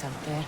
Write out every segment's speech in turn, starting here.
Out there.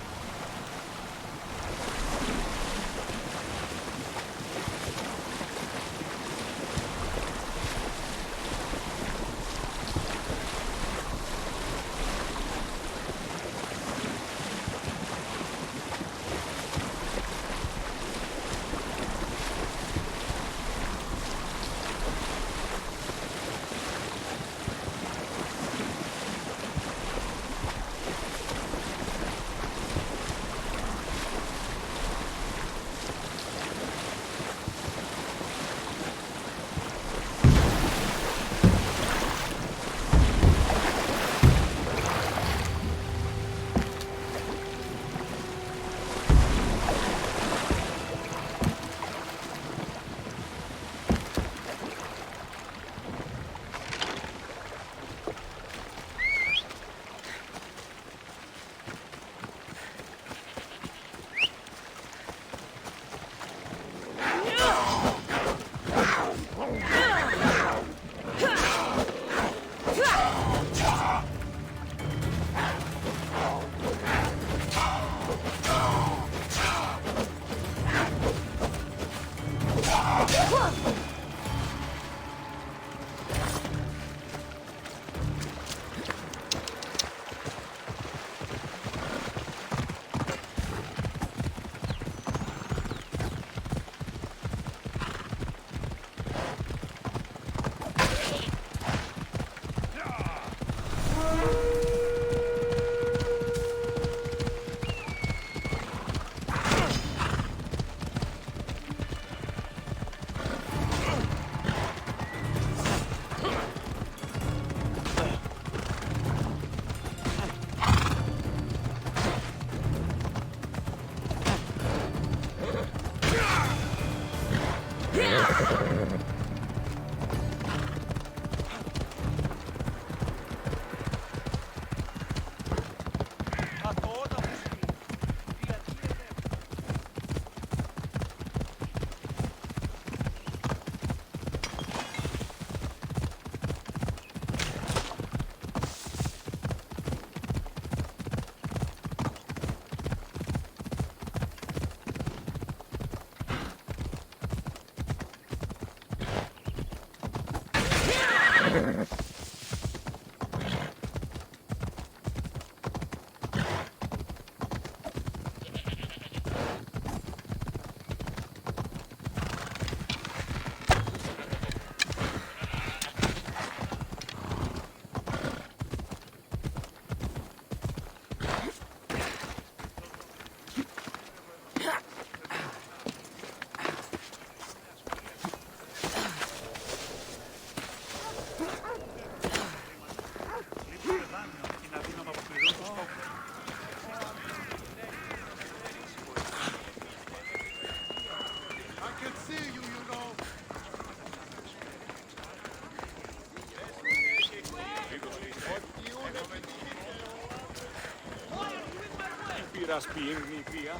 Πήρας πιένει βία.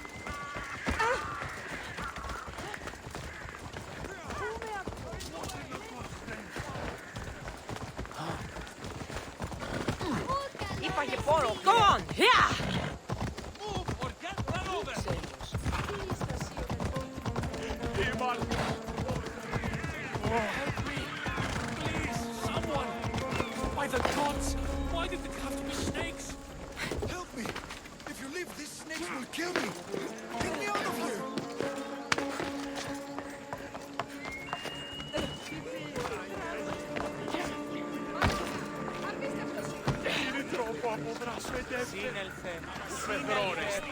Είπα και πόρο. Go on, here! Move or get run over! Help me! Please, someone! By the gods! Why did it have to be snakes? Help me! If you leave, these snakes will kill me! Get me out of here! Σύνελθε. Σύνελθε.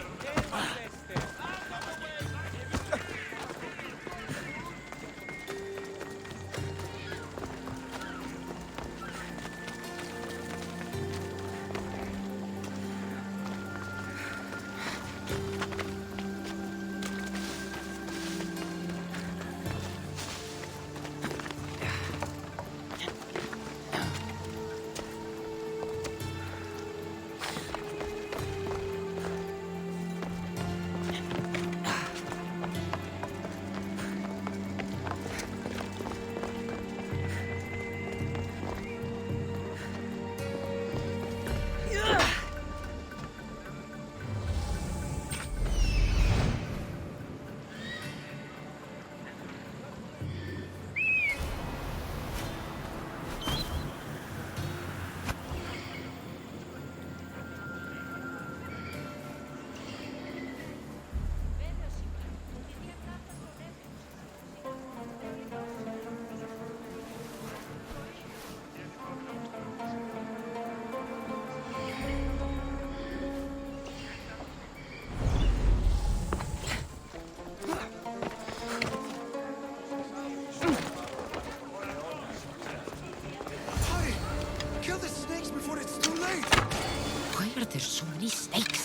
Why are there so many snakes?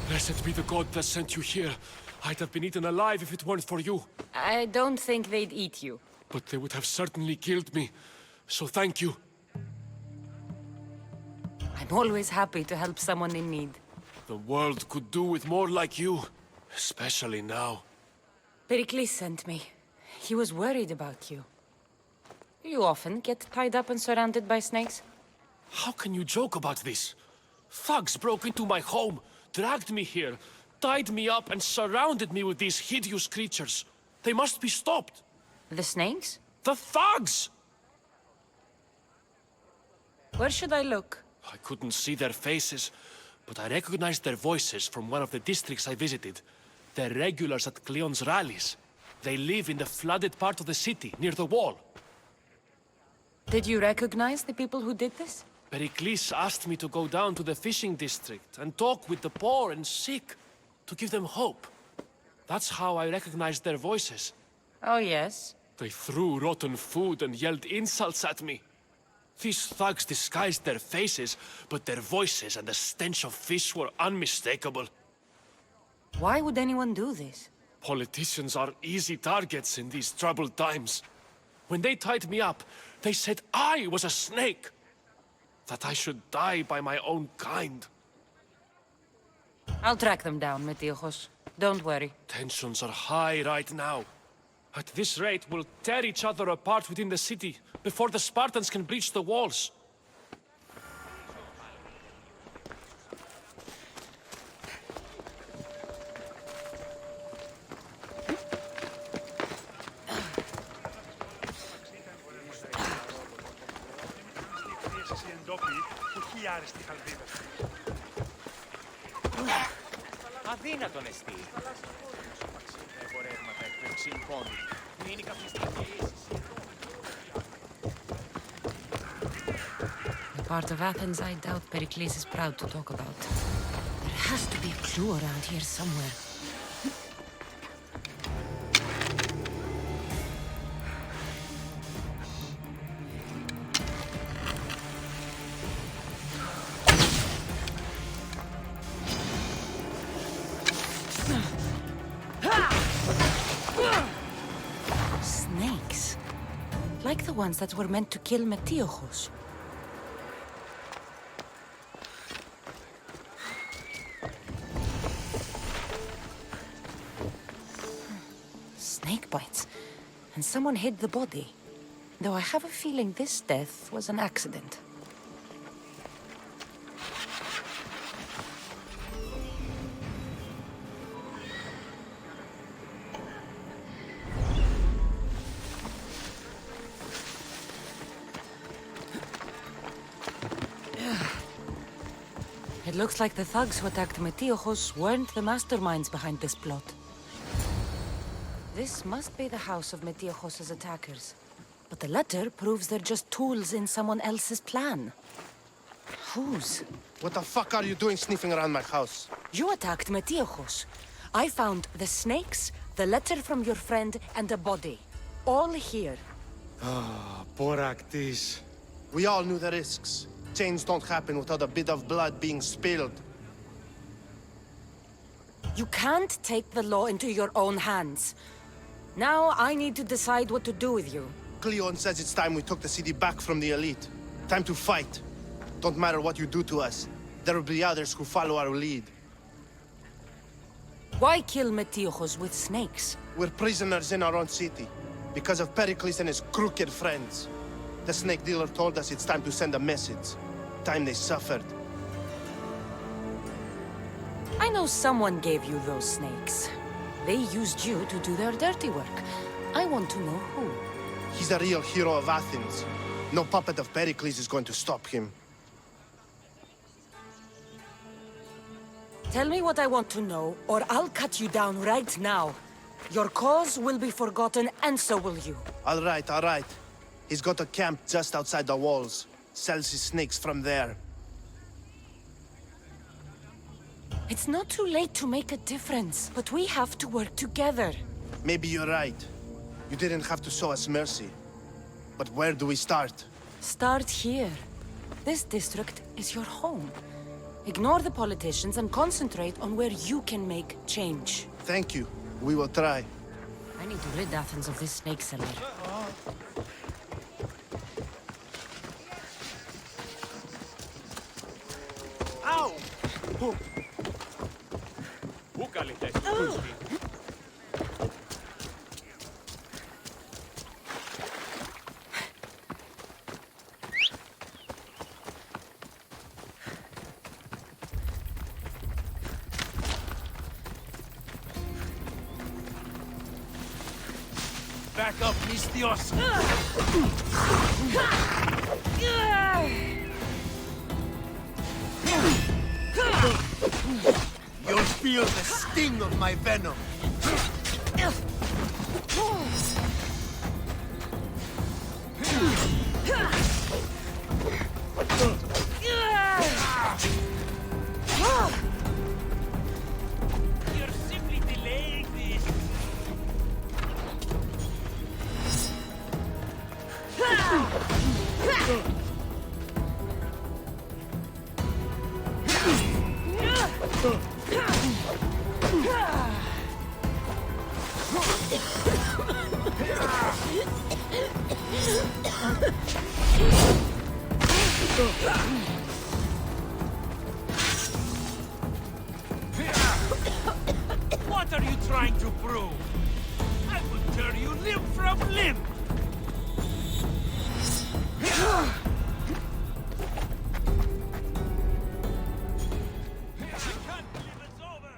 Blessed be the god that sent you here. I'd have been eaten alive if it weren't for you. I don't think they'd eat you. But they would have certainly killed me. So thank you. I'm always happy to help someone in need. The world could do with more like you. Especially now. Pericles sent me. He was worried about you. You often get tied up and surrounded by snakes? How can you joke about this? Thugs broke into my home, dragged me here, tied me up and surrounded me with these hideous creatures. They must be stopped. The snakes? The thugs! Where should I look? I couldn't see their faces, but I recognized their voices from one of the districts I visited. They're regulars at Cleon's rallies. They live in the flooded part of the city, near the wall. Did you recognize the people who did this? Pericles asked me to go down to the fishing district and talk with the poor and sick, to give them hope. That's how I recognized their voices. Oh, yes. They threw rotten food and yelled insults at me. These thugs disguised their faces, but their voices and the stench of fish were unmistakable. Why would anyone do this? Politicians are easy targets in these troubled times. When they tied me up, they said I was a snake. That I should die by my own kind. I'll track them down, Metiojos. Don't worry. Tensions are high right now. At this rate, we'll tear each other apart within the city before the Spartans can breach the walls. Αδύνατον εστί. Εμπορεύματα εκπληξίν πόντι. Που είναι η καθιστική λύση. The part of Athens I doubt Pericles is proud to talk about. There has to be a clue around here somewhere. Snakes. Like the ones that were meant to kill Metiojos. Snake bites. And someone hid the body. Though I have a feeling this death was an accident. It looks like the thugs who attacked Metiojos weren't the masterminds behind this plot. This must be the house of Metiojos' attackers. But the letter proves they're just tools in someone else's plan. Whose? What the fuck are you doing sniffing around my house? You attacked Metiojos. I found the snakes, the letter from your friend, and a body. All here. Boraktis. We all knew the risks. Change don't happen without a bit of blood being spilled. You can't take the law into your own hands. Now I need to decide what to do with you. Cleon says it's time we took the city back from the elite. Time to fight. Don't matter what you do to us. There will be others who follow our lead. Why kill Metiojos with snakes? We're prisoners in our own city. Because of Pericles and his crooked friends. The snake dealer told us it's time to send a message. Time they suffered. I know someone gave you those snakes. They used you to do their dirty work. I want to know who. He's a real hero of Athens. No puppet of Pericles is going to stop him. Tell me what I want to know, or I'll cut you down right now. Your cause will be forgotten, and so will you. All right, all right. He's got a camp just outside the walls. Sells his snakes from there. It's not too late to make a difference, but we have to work together. Maybe you're right. You didn't have to show us mercy. But where do we start? Start here. This district is your home. Ignore the politicians and concentrate on where you can make change. Thank you. We will try. I need to rid Athens of this snake seller. Au! Πού καλείτε εσείς? Back up, Mistios! You'll feel the sting of my venom. You're simply delaying this! What are you trying to prove? I will tear you limb from limb! I can't believe it's over!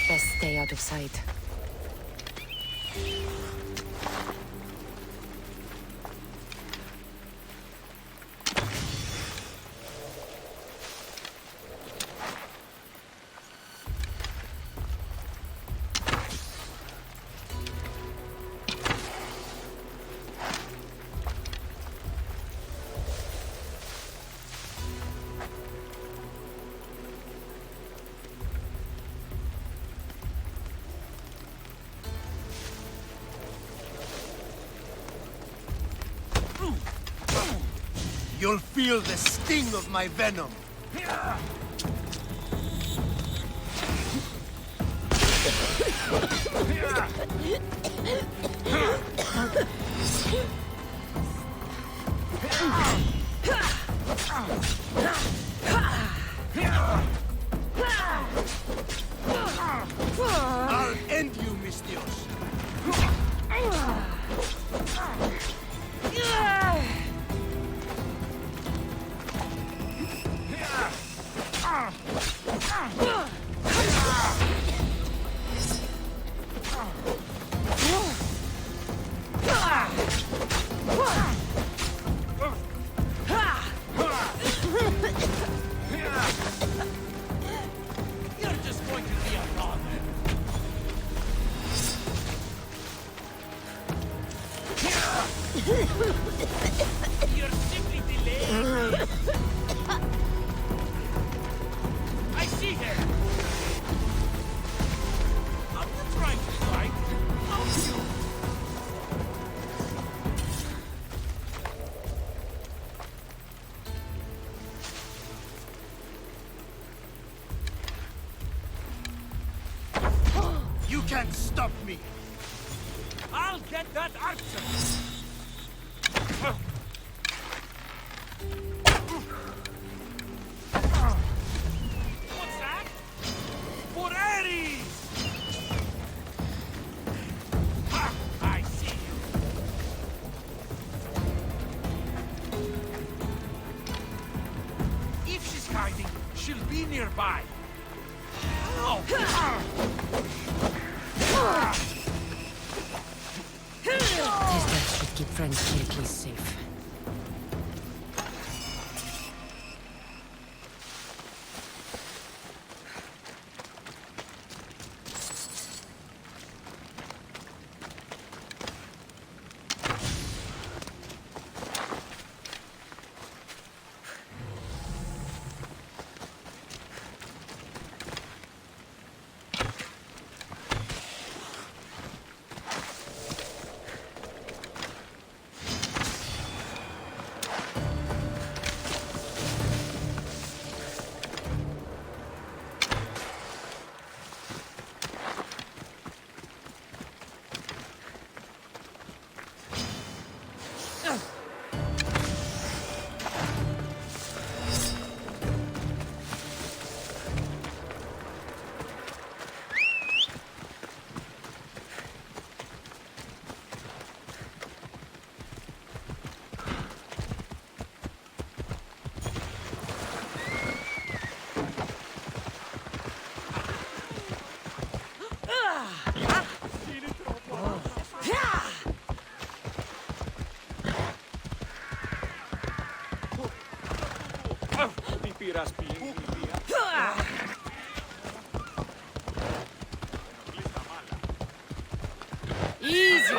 Best stay out of sight. You'll feel the sting of my venom. I'll end you, Mistios. You're just going to be a bother. You're simply delaying. I see her. I'm not trying to fight. I'll you. You can't stop me. I'll get that archer. What's that? For Ares! Ha! I see you. If she's hiding, she'll be nearby. Ow! His death should keep friends Pericles safe. Easy!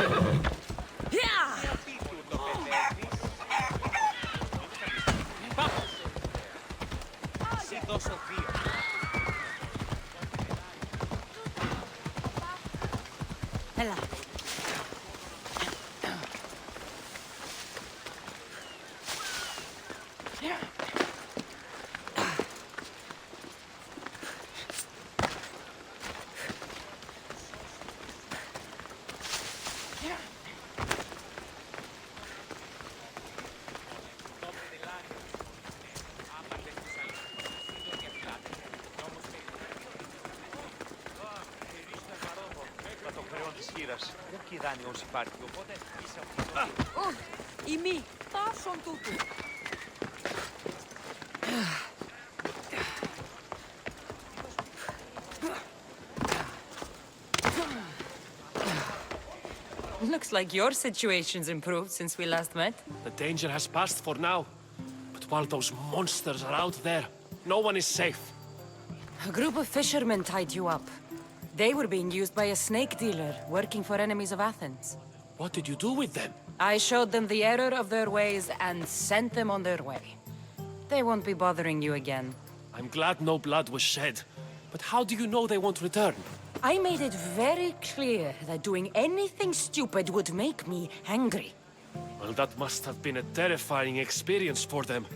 Έλα. Δεν κυράνει όσοι υπάρχει, οπότε είσαι από Η μη, τάσον τούτου. Looks like your situation's improved since we last met. The danger has passed for now. But while those monsters are out there, no one is safe. A group of fishermen tied you up. They were being used by a snake dealer working for enemies of Athens. What did you do with them? I showed them the error of their ways and sent them on their way. They won't be bothering you again. I'm glad no blood was shed. But how do you know they won't return? I made it very clear that doing anything stupid would make me angry. Well, that must have been a terrifying experience for them.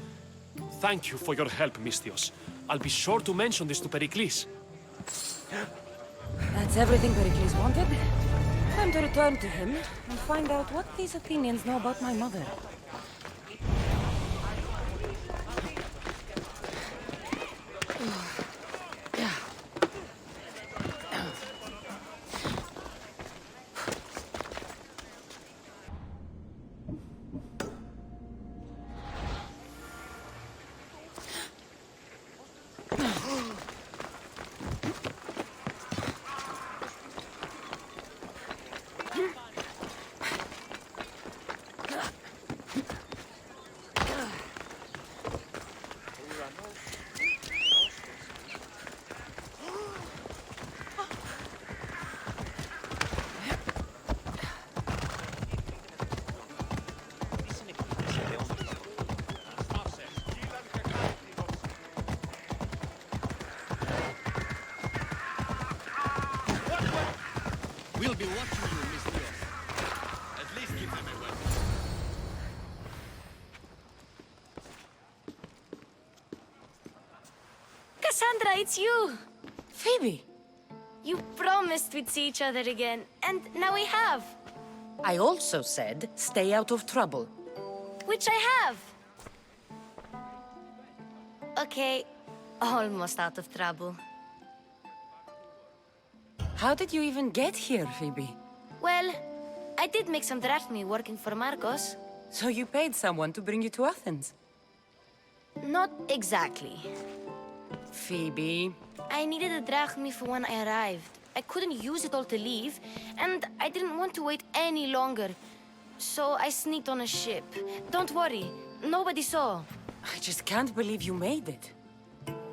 Thank you for your help, Misthios. I'll be sure to mention this to Pericles. That's everything Pericles wanted. Time to return to him and find out what these Athenians know about my mother. We'll be watching you, Misthios. At least give them a weapon. Cassandra, it's you! Phoebe! You promised we'd see each other again, and now we have. I also said, stay out of trouble. Which I have. Okay, almost out of trouble. How did you even get here, Phoebe? Well, I did make some drachmae working for Marcos. So you paid someone to bring you to Athens? Not exactly. Phoebe... I needed a drachmae for when I arrived. I couldn't use it all to leave, and I didn't want to wait any longer. So I sneaked on a ship. Don't worry, nobody saw. I just can't believe you made it.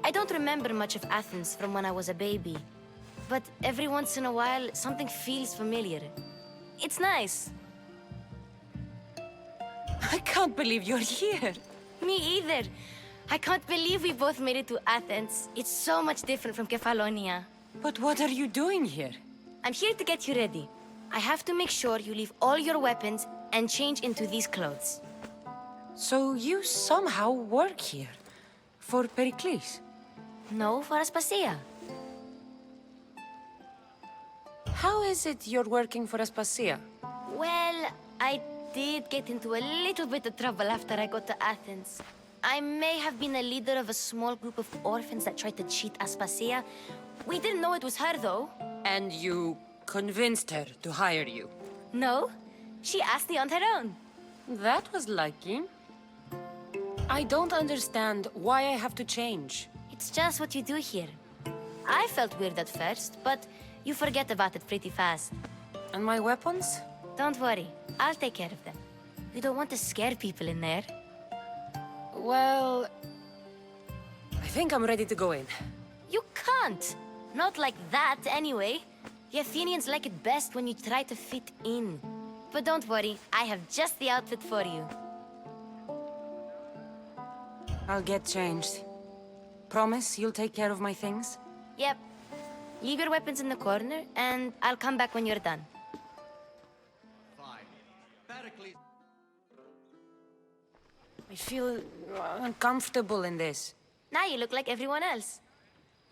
I don't remember much of Athens from when I was a baby. But every once in a while, something feels familiar. It's nice. I can't believe you're here. Me either. I can't believe we both made it to Athens. It's so much different from Kefalonia. But what are you doing here? I'm here to get you ready. I have to make sure you leave all your weapons and change into these clothes. So you somehow work here? For Pericles? No, for Aspasia. How is it you're working for Aspasia? Well, I did get into a little bit of trouble after I got to Athens. I may have been a leader of a small group of orphans that tried to cheat Aspasia. We didn't know it was her, though. And you convinced her to hire you? No, she asked me on her own. That was lucky. I don't understand why I have to change. It's just what you do here. I felt weird at first, but you forget about it pretty fast. And my weapons? Don't worry, I'll take care of them. You don't want to scare people in there. Well... I think I'm ready to go in. You can't! Not like that, anyway. The Athenians like it best when you try to fit in. But don't worry, I have just the outfit for you. I'll get changed. Promise you'll take care of my things? Yep. Leave your weapons in the corner, and I'll come back when you're done. Fine. Pericles. I feel uncomfortable in this. Now you look like everyone else.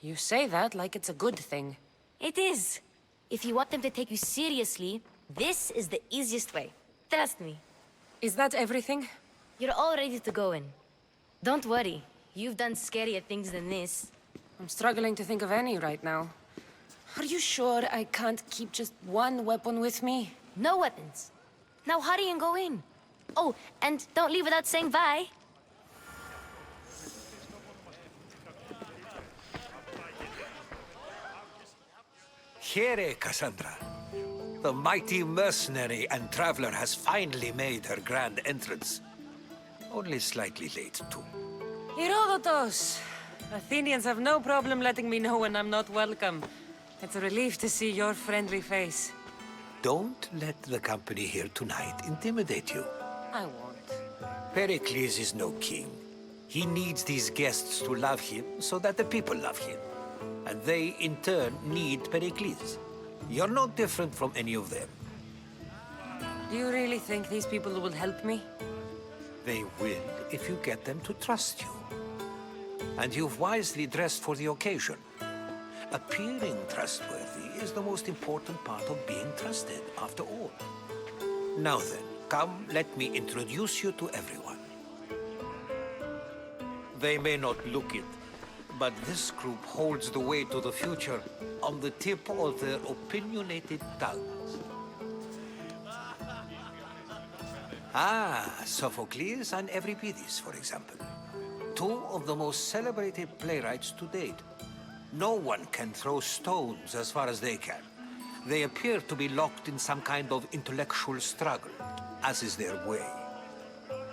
You say that like it's a good thing. It is. If you want them to take you seriously, this is the easiest way. Trust me. Is that everything? You're all ready to go in. Don't worry. You've done scarier things than this. I'm struggling to think of any right now. Are you sure I can't keep just one weapon with me? No weapons. Now hurry and go in. Oh, and don't leave without saying bye. Here, Cassandra. The mighty mercenary and traveler has finally made her grand entrance. Only slightly late, too. Herodotos! Athenians have no problem letting me know when I'm not welcome. It's a relief to see your friendly face. Don't let the company here tonight intimidate you. I won't. Pericles is no king. He needs these guests to love him so that the people love him. And they, in turn, need Pericles. You're no different from any of them. Do you really think these people will help me? They will if you get them to trust you. And you've wisely dressed for the occasion. Appearing trustworthy is the most important part of being trusted, after all. Now then, come, let me introduce you to everyone. They may not look it, but this group holds the way to the future on the tip of their opinionated tongues. Ah, Sophocles and Euripides, for example. Two of the most celebrated playwrights to date. No one can throw stones as far as they can. They appear to be locked in some kind of intellectual struggle, as is their way.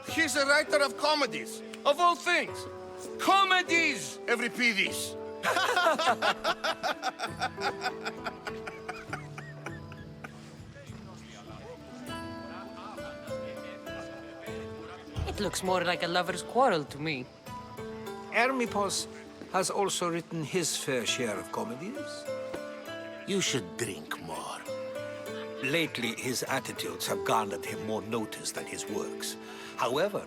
He's a writer of comedies, of all things. Comedies, Euripides. It looks more like a lover's quarrel to me. Hermippos has also written his fair share of comedies. You should drink more. Lately, his attitudes have garnered him more notice than his works. However,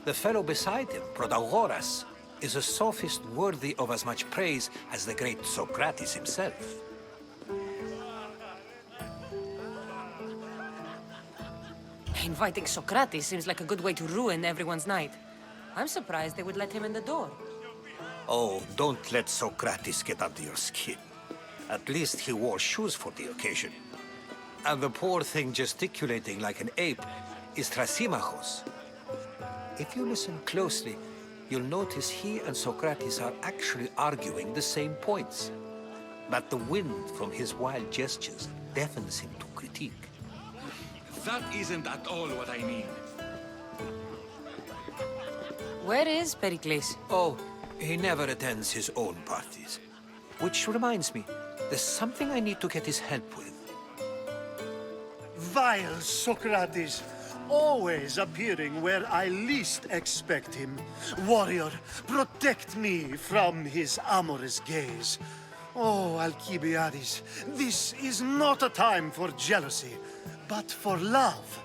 the fellow beside him, Protagoras, is a sophist worthy of as much praise as the great Socrates himself. Inviting Socrates seems like a good way to ruin everyone's night. I'm surprised they would let him in the door. Oh, don't let Socrates get under your skin. At least he wore shoes for the occasion. And the poor thing gesticulating like an ape is Thrasymachos. If you listen closely, you'll notice he and Socrates are actually arguing the same points. But the wind from his wild gestures deafens him to critique. That isn't at all what I mean. Where is Pericles? Oh, he never attends his own parties. Which reminds me, there's something I need to get his help with. Vile Socrates, always appearing where I least expect him. Warrior, protect me from his amorous gaze. Oh, Alcibiades, this is not a time for jealousy, but for love.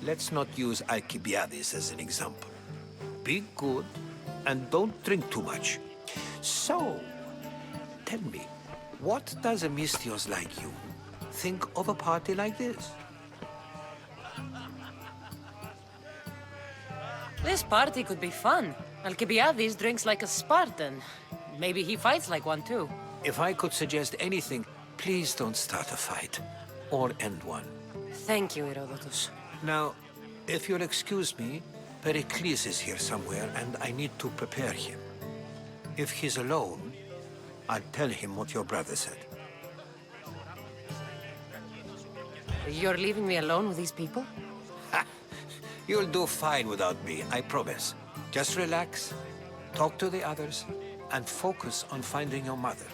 Let's not use Alcibiades as an example. Be good and don't drink too much. So, tell me, what does a Mystios like you think of a party like this? This party could be fun. Alcibiades drinks like a Spartan. Maybe he fights like one too. If I could suggest anything, please don't start a fight or end one. Thank you, Herodotus. Now, if you'll excuse me, Pericles is here somewhere and I need to prepare him. If he's alone, I'll tell him what your brother said. You're leaving me alone with these people? You'll do fine without me, I promise. Just relax, talk to the others, and focus on finding your mother.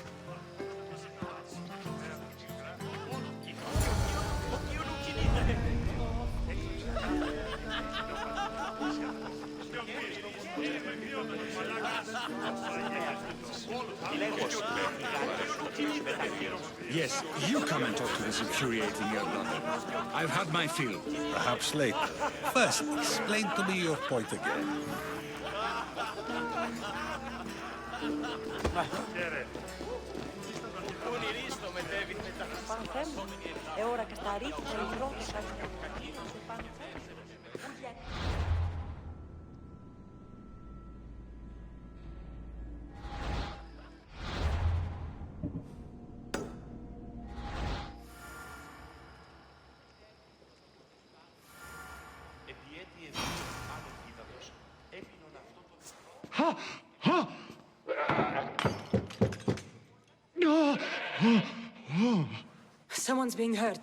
Yes, you come and talk to this infuriating young brother. I've had my fill. Perhaps later. First, explain to me your point again. Someone's being hurt.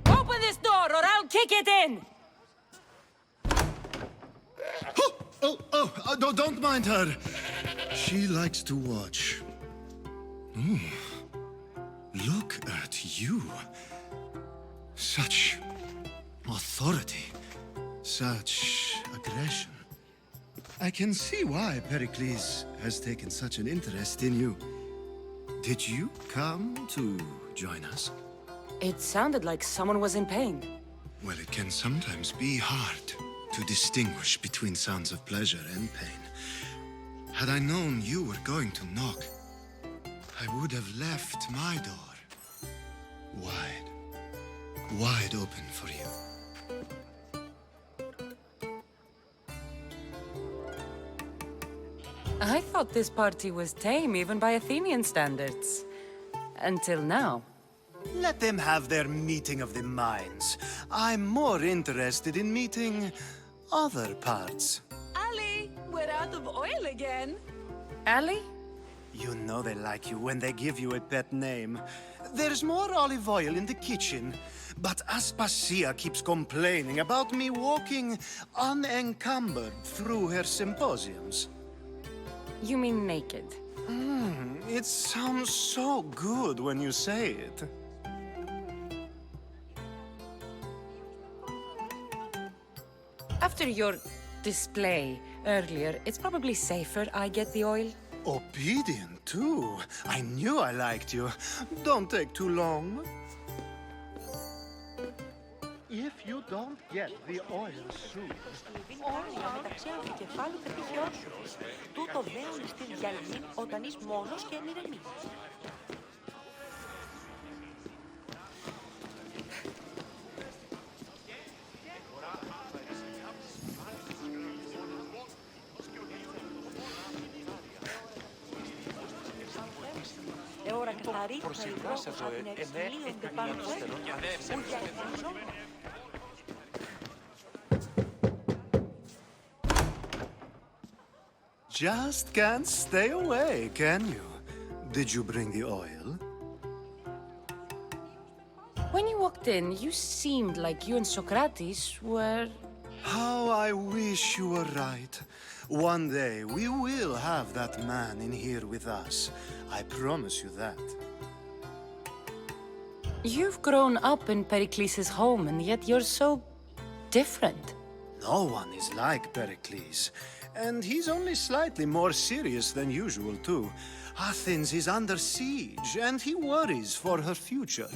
Open this door or I'll kick it in! Don't mind her. She likes to watch. Look at you. Such authority. such aggression. I can see why Pericles has taken such an interest in you. Did you come to join us? It sounded like someone was in pain. Well, it can sometimes be hard to distinguish between sounds of pleasure and pain. Had I known you were going to knock, I would have left my door wide open for you. I thought this party was tame even by Athenian standards. Until now. Let them have their meeting of the minds. I'm more interested in meeting other parts. Ali, we're out of oil again. Ali? You know they like you when they give you a pet name. There's more olive oil in the kitchen, but Aspasia keeps complaining about me walking unencumbered through her symposiums. You mean naked? It sounds so good when you say it. After your display earlier, it's probably safer I get the oil. Obedient, too. I knew I liked you. Don't take too long. If you don't get the oil soon... Μεταξύ αμφικεφάλου και τυχιώσου. Τούτο δέον στην γυαλί όταν είσαι μόνος και ενηρεμείς. Ora καθαρή θα υδρό την εξηλίονται πάνω στο Just can't stay away, can you? Did you bring the oil? When you walked in, you seemed like you and Socrates were... How I wish you were right. One day, we will have that man in here with us. I promise you that. You've grown up in Pericles' home, and yet you're so... different. No one is like Pericles. And he's only slightly more serious than usual, too. Athens is under siege, and he worries for her future.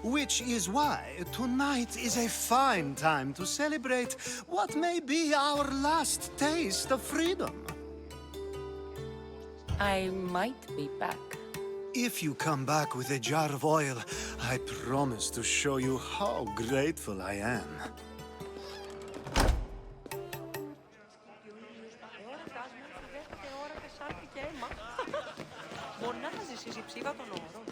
Which is why tonight is a fine time to celebrate what may be our last taste of freedom. I might be back. If you come back with a jar of oil, I promise to show you how grateful I am. Μονάζεις εσύ ψήβα των όρων.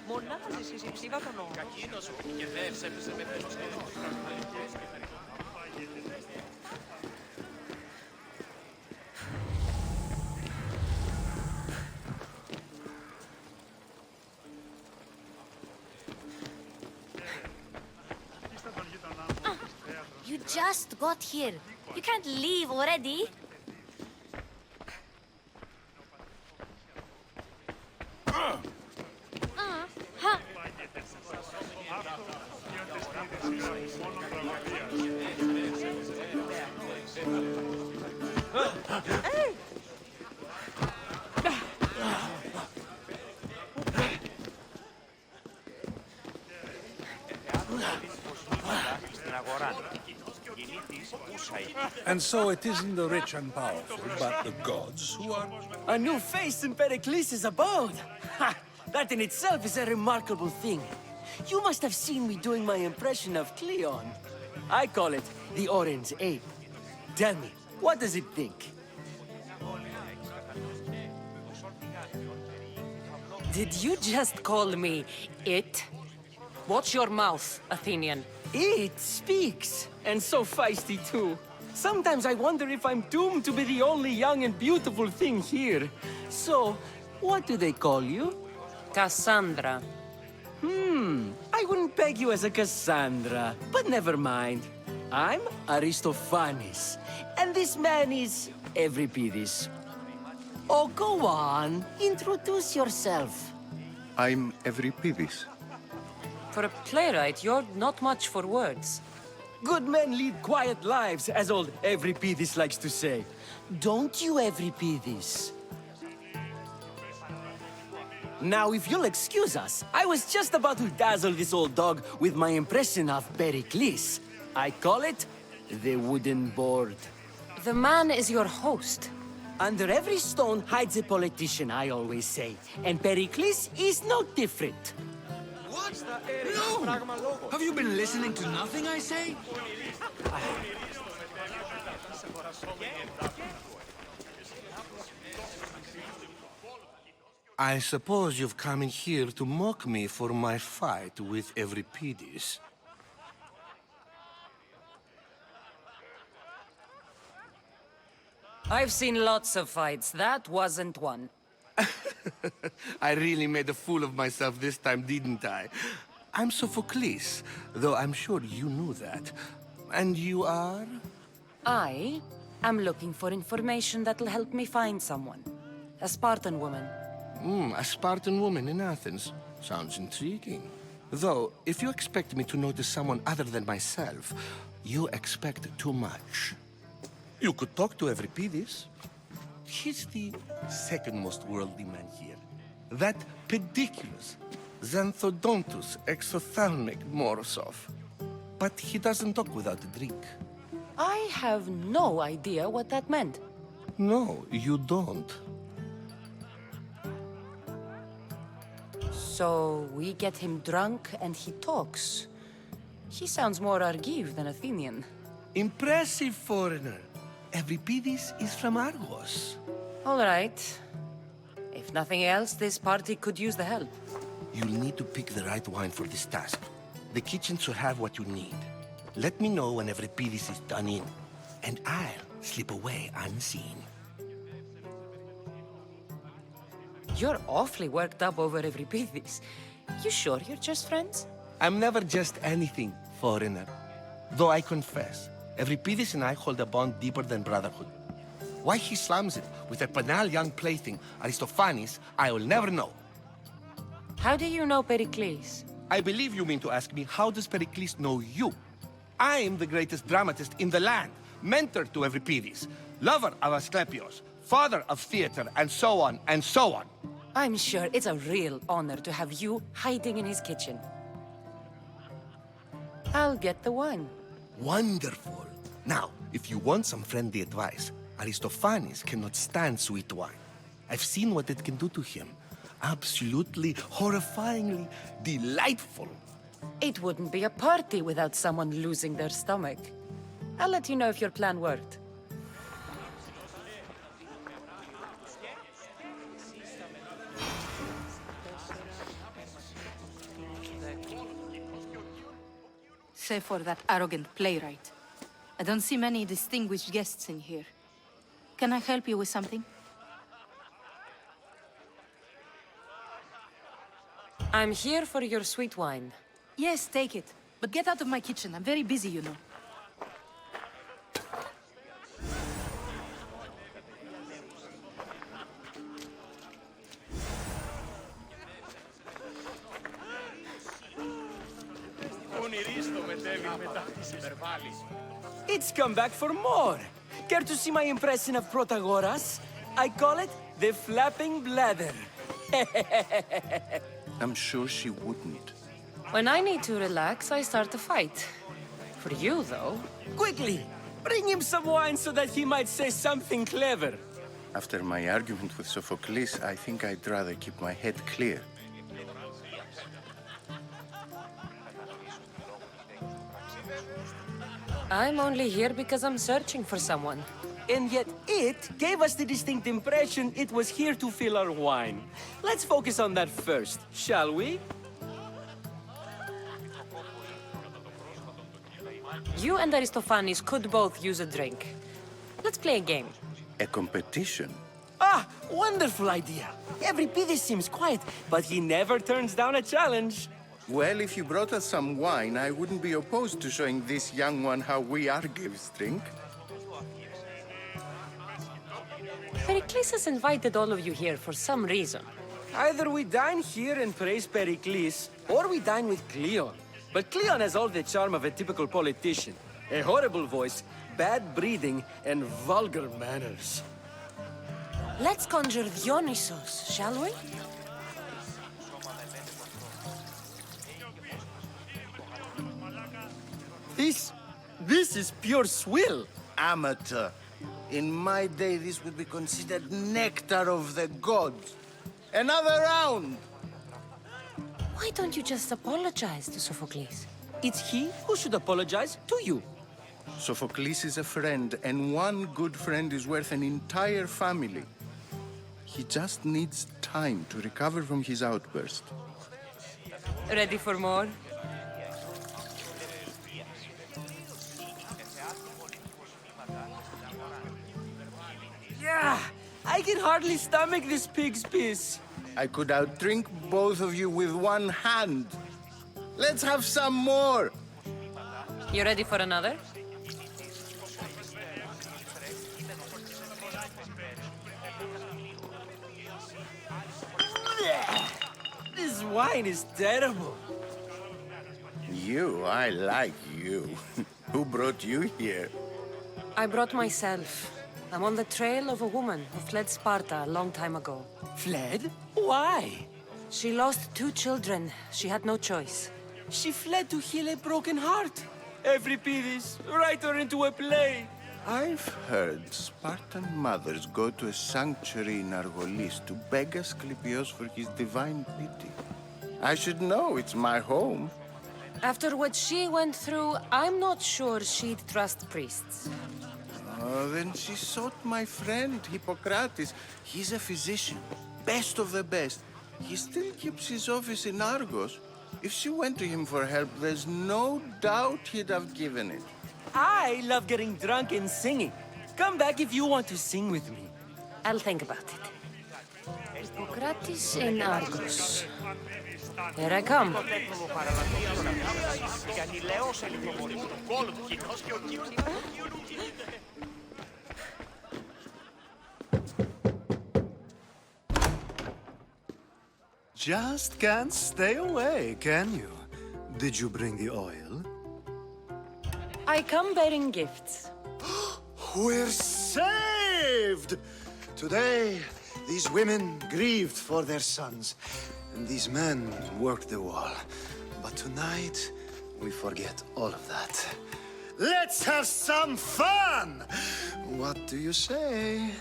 Μονάζεις εσύ ψήβα των όρων. Κακίνο σου και δεν έπαιζε με τους You just got here. You can't leave already. And so it isn't the rich and powerful, but the gods who are... A new face in Pericles' abode! Ha! That in itself is a remarkable thing. You must have seen me doing my impression of Cleon. I call it the Orange Ape. Tell me, what does it think? Did you just call me it? Watch your mouth, Athenian. It speaks, and so feisty too. Sometimes I wonder if I'm doomed to be the only young and beautiful thing here. So, what do they call you? Cassandra. I wouldn't peg you as a Cassandra, but never mind. I'm Aristophanes, and this man is Euripides. Oh, go on. Introduce yourself. I'm Euripides. For a playwright, you're not much for words. Good men lead quiet lives, as old Euripides likes to say. Don't you, Euripides? Now, if you'll excuse us, I was just about to dazzle this old dog with my impression of Pericles. I call it the wooden board. The man is your host. Under every stone hides a politician, I always say. And Pericles is no different. No! Have you been listening to nothing I say? I suppose you've come in here to mock me for my fight with Euripides. I've seen lots of fights. That wasn't one. I really made a fool of myself this time, didn't I? I'm Sophocles, though I'm sure you knew that. And you are? I am looking for information that'll help me find someone. A Spartan woman. A Spartan woman in Athens. Sounds intriguing. Though, if you expect me to notice someone other than myself, you expect too much. You could talk to Euripides. He's the second most worldly man here. That pediculous Xanthodontus exophthalmic Morosov. But he doesn't talk without a drink. I have no idea what that meant. No, you don't. So we get him drunk and he talks. He sounds more Argive than Athenian. Impressive, foreigner. Euripides is from Argos. All right. If nothing else, this party could use the help. You'll need to pick the right wine for this task. The kitchen should have what you need. Let me know when Euripides is done in, and I'll slip away unseen. You're awfully worked up over Euripides. You sure you're just friends? I'm never just anything, foreigner. Though I confess, Euripides and I hold a bond deeper than brotherhood. Why he slams it with a banal young plaything, Aristophanes, I will never know. How do you know Pericles? I believe you mean to ask me, how does Pericles know you? I am the greatest dramatist in the land, mentor to Euripides, lover of Asclepios, father of theater, and so on, and so on. I'm sure it's a real honor to have you hiding in his kitchen. I'll get the wine. Wonderful. Now, if you want some friendly advice, Aristophanes cannot stand sweet wine. I've seen what it can do to him. Absolutely, horrifyingly delightful. It wouldn't be a party without someone losing their stomach. I'll let you know if your plan worked. Save for that arrogant playwright. I don't see many distinguished guests in here. Can I help you with something? I'm here for your sweet wine. Yes, take it. But get out of my kitchen. I'm very busy, you know. It's come back for more. Care to see my impression of Protagoras? I call it the flapping bladder. I'm sure she wouldn't. When I need to relax, I start a fight. For you, though. Quickly, bring him some wine so that he might say something clever. After my argument with Sophocles, I think I'd rather keep my head clear. I'm only here because I'm searching for someone. And yet it gave us the distinct impression it was here to fill our wine. Let's focus on that first, shall we? You and Aristophanes could both use a drink. Let's play a game. A competition? Ah, wonderful idea. Every Pidis seems quiet, but he never turns down a challenge. Well, if you brought us some wine, I wouldn't be opposed to showing this young one how we Argives drink. Pericles has invited all of you here for some reason. Either we dine here and praise Pericles, or we dine with Cleon. But Cleon has all the charm of a typical politician. A horrible voice, bad breeding, and vulgar manners. Let's conjure Dionysos, shall we? This is pure swill. Amateur. In my day, this would be considered nectar of the gods. Another round! Why don't you just apologize to Sophocles? It's he who should apologize to you. Sophocles is a friend, and one good friend is worth an entire family. He just needs time to recover from his outburst. Ready for more? Yeah, I can hardly stomach this pig's piss. I could outdrink both of you with one hand. Let's have some more! You ready for another? This wine is terrible. You, I like you. Who brought you here? I brought myself. I'm on the trail of a woman who fled Sparta a long time ago. Fled? Why? She lost 2 children. She had no choice. She fled to heal a broken heart. Every Pidis, write her into a play. I've heard Spartan mothers go to a sanctuary in Argolis to beg Asclepios for his divine pity. I should know, it's my home. After what she went through, I'm not sure she'd trust priests. Oh, then she sought my friend, Hippocrates. He's a physician, best of the best. He still keeps his office in Argos. If she went to him for help, there's no doubt he'd have given it. I love getting drunk and singing. Come back if you want to sing with me. I'll think about it. Hippocrates in Argos. Here I come. Just can't stay away, can you? Did you bring the oil? I come bearing gifts. We're saved! Today, these women grieved for their sons, and these men worked the wall. But tonight, we forget all of that. Let's have some fun! What do you say?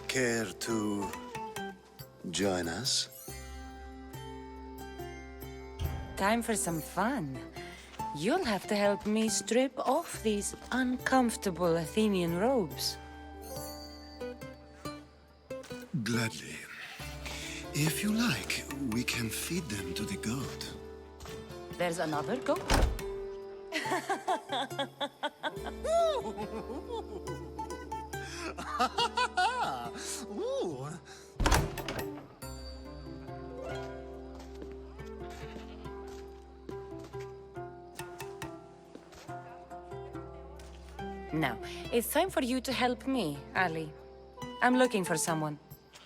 Care to join us? Time for some fun. You'll have to help me strip off these uncomfortable Athenian robes. Gladly. If you like, we can feed them to the goat. There's another goat? Ooh. Now, it's time for you to help me, Ali. I'm looking for someone.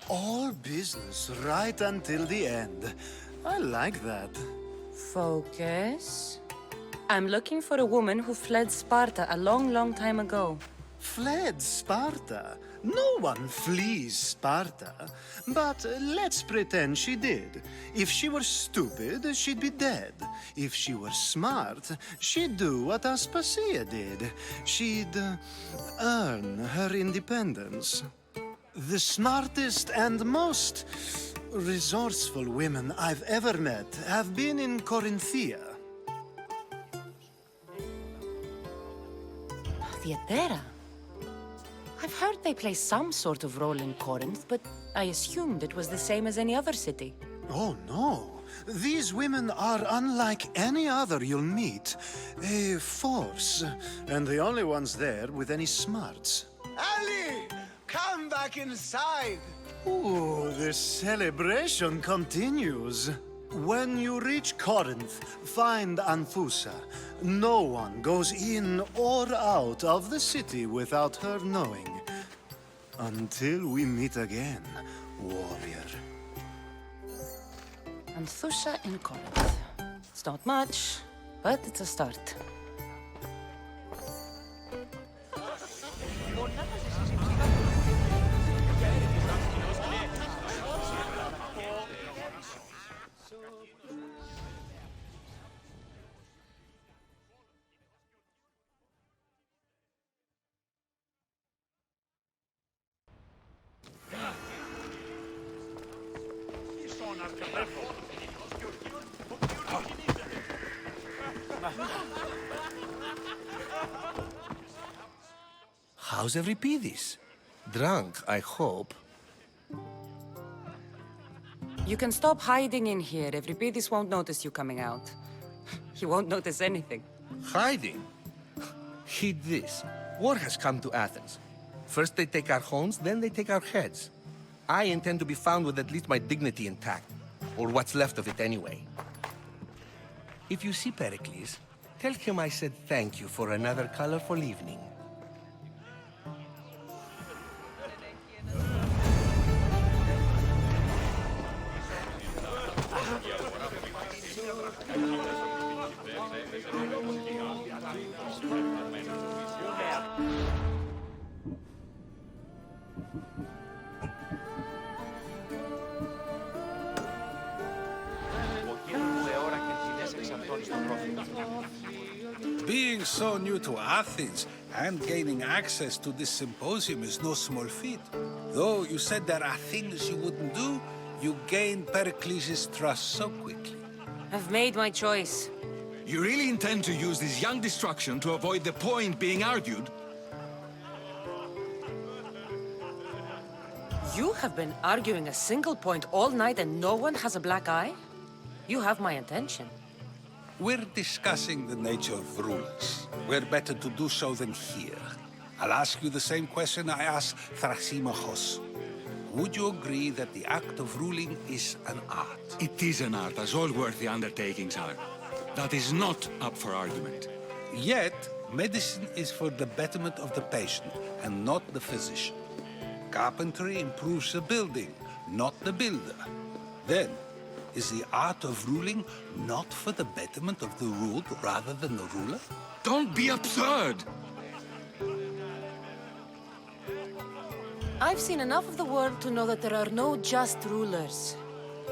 All business right until the end. I like that. Focus. I'm looking for a woman who fled Sparta a long, long time ago. Fled Sparta? No one flees Sparta. But let's pretend she did. If she were stupid, she'd be dead. If she were smart, she'd do what Aspasia did. She'd earn her independence. The smartest and most resourceful women I've ever met have been in Corinthia. Theatera? I've heard they play some sort of role in Corinth, but I assumed it was the same as any other city. Oh, no. These women are unlike any other you'll meet. A force, and the only ones there with any smarts. Ali! Come back inside! Ooh, the celebration continues. When you reach Corinth, find Anfusa. No one goes in or out of the city without her knowing. Until we meet again, warrior. Anthusha in Corinth. It's not much, but it's a start. How's Euripidis? Drunk, I hope. You can stop hiding in here. Euripidis won't notice you coming out. He won't notice anything. Hiding? Heed this. War has come to Athens. First they take our homes, then they take our heads. I intend to be found with at least my dignity intact. Or what's left of it anyway. If you see Pericles, tell him I said thank you for another colorful evening. Being so new to Athens and gaining access to this symposium is no small feat. Though you said there are things you wouldn't do, you gained Pericles' trust so quickly. I've made my choice. You really intend to use this young destruction to avoid the point being argued? You have been arguing a single point all night and no one has a black eye? You have my attention. We're discussing the nature of rulers. Where better to do so than here? I'll ask you the same question I asked Thrasymachos. Would you agree that the act of ruling is an art? It is an art, as all worthy undertakings are. That is not up for argument. Yet, medicine is for the betterment of the patient and not the physician. Carpentry improves the building, not the builder. Then, is the art of ruling not for the betterment of the ruled rather than the ruler? Don't be absurd! I've seen enough of the world to know that there are no just rulers.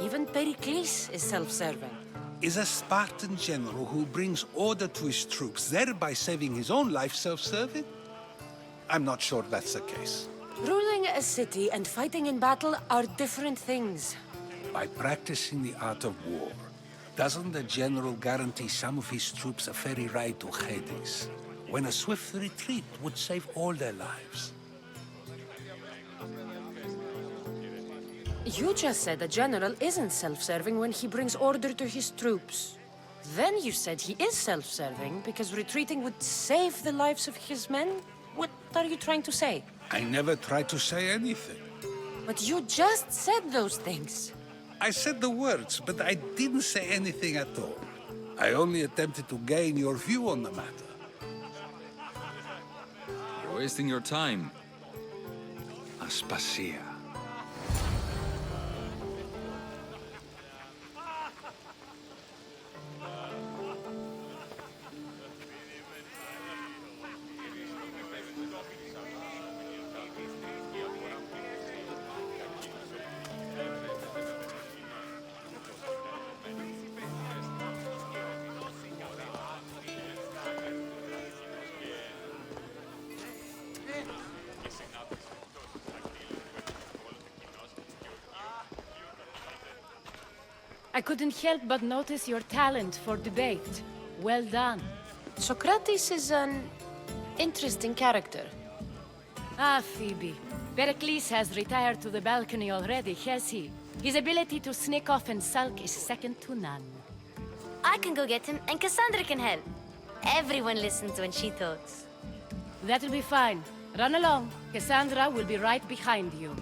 Even Pericles is self-serving. Is a Spartan general who brings order to his troops, thereby saving his own life, self-serving? I'm not sure that's the case. Ruling a city and fighting in battle are different things. By practicing the art of war, doesn't the general guarantee some of his troops a ferry ride to Hades, when a swift retreat would save all their lives? You just said a general isn't self-serving when he brings order to his troops. Then you said he is self-serving because retreating would save the lives of his men? What are you trying to say? I never tried to say anything. But you just said those things. I said the words, but I didn't say anything at all. I only attempted to gain your view on the matter. You're wasting your time. Aspasia. I couldn't help but notice your talent for debate. Well done. Socrates is an interesting character. Ah, Phoebe. Pericles has retired to the balcony already, has he? His ability to sneak off and sulk is second to none. I can go get him, and Cassandra can help. Everyone listens when she talks. That'll be fine. Run along. Cassandra will be right behind you.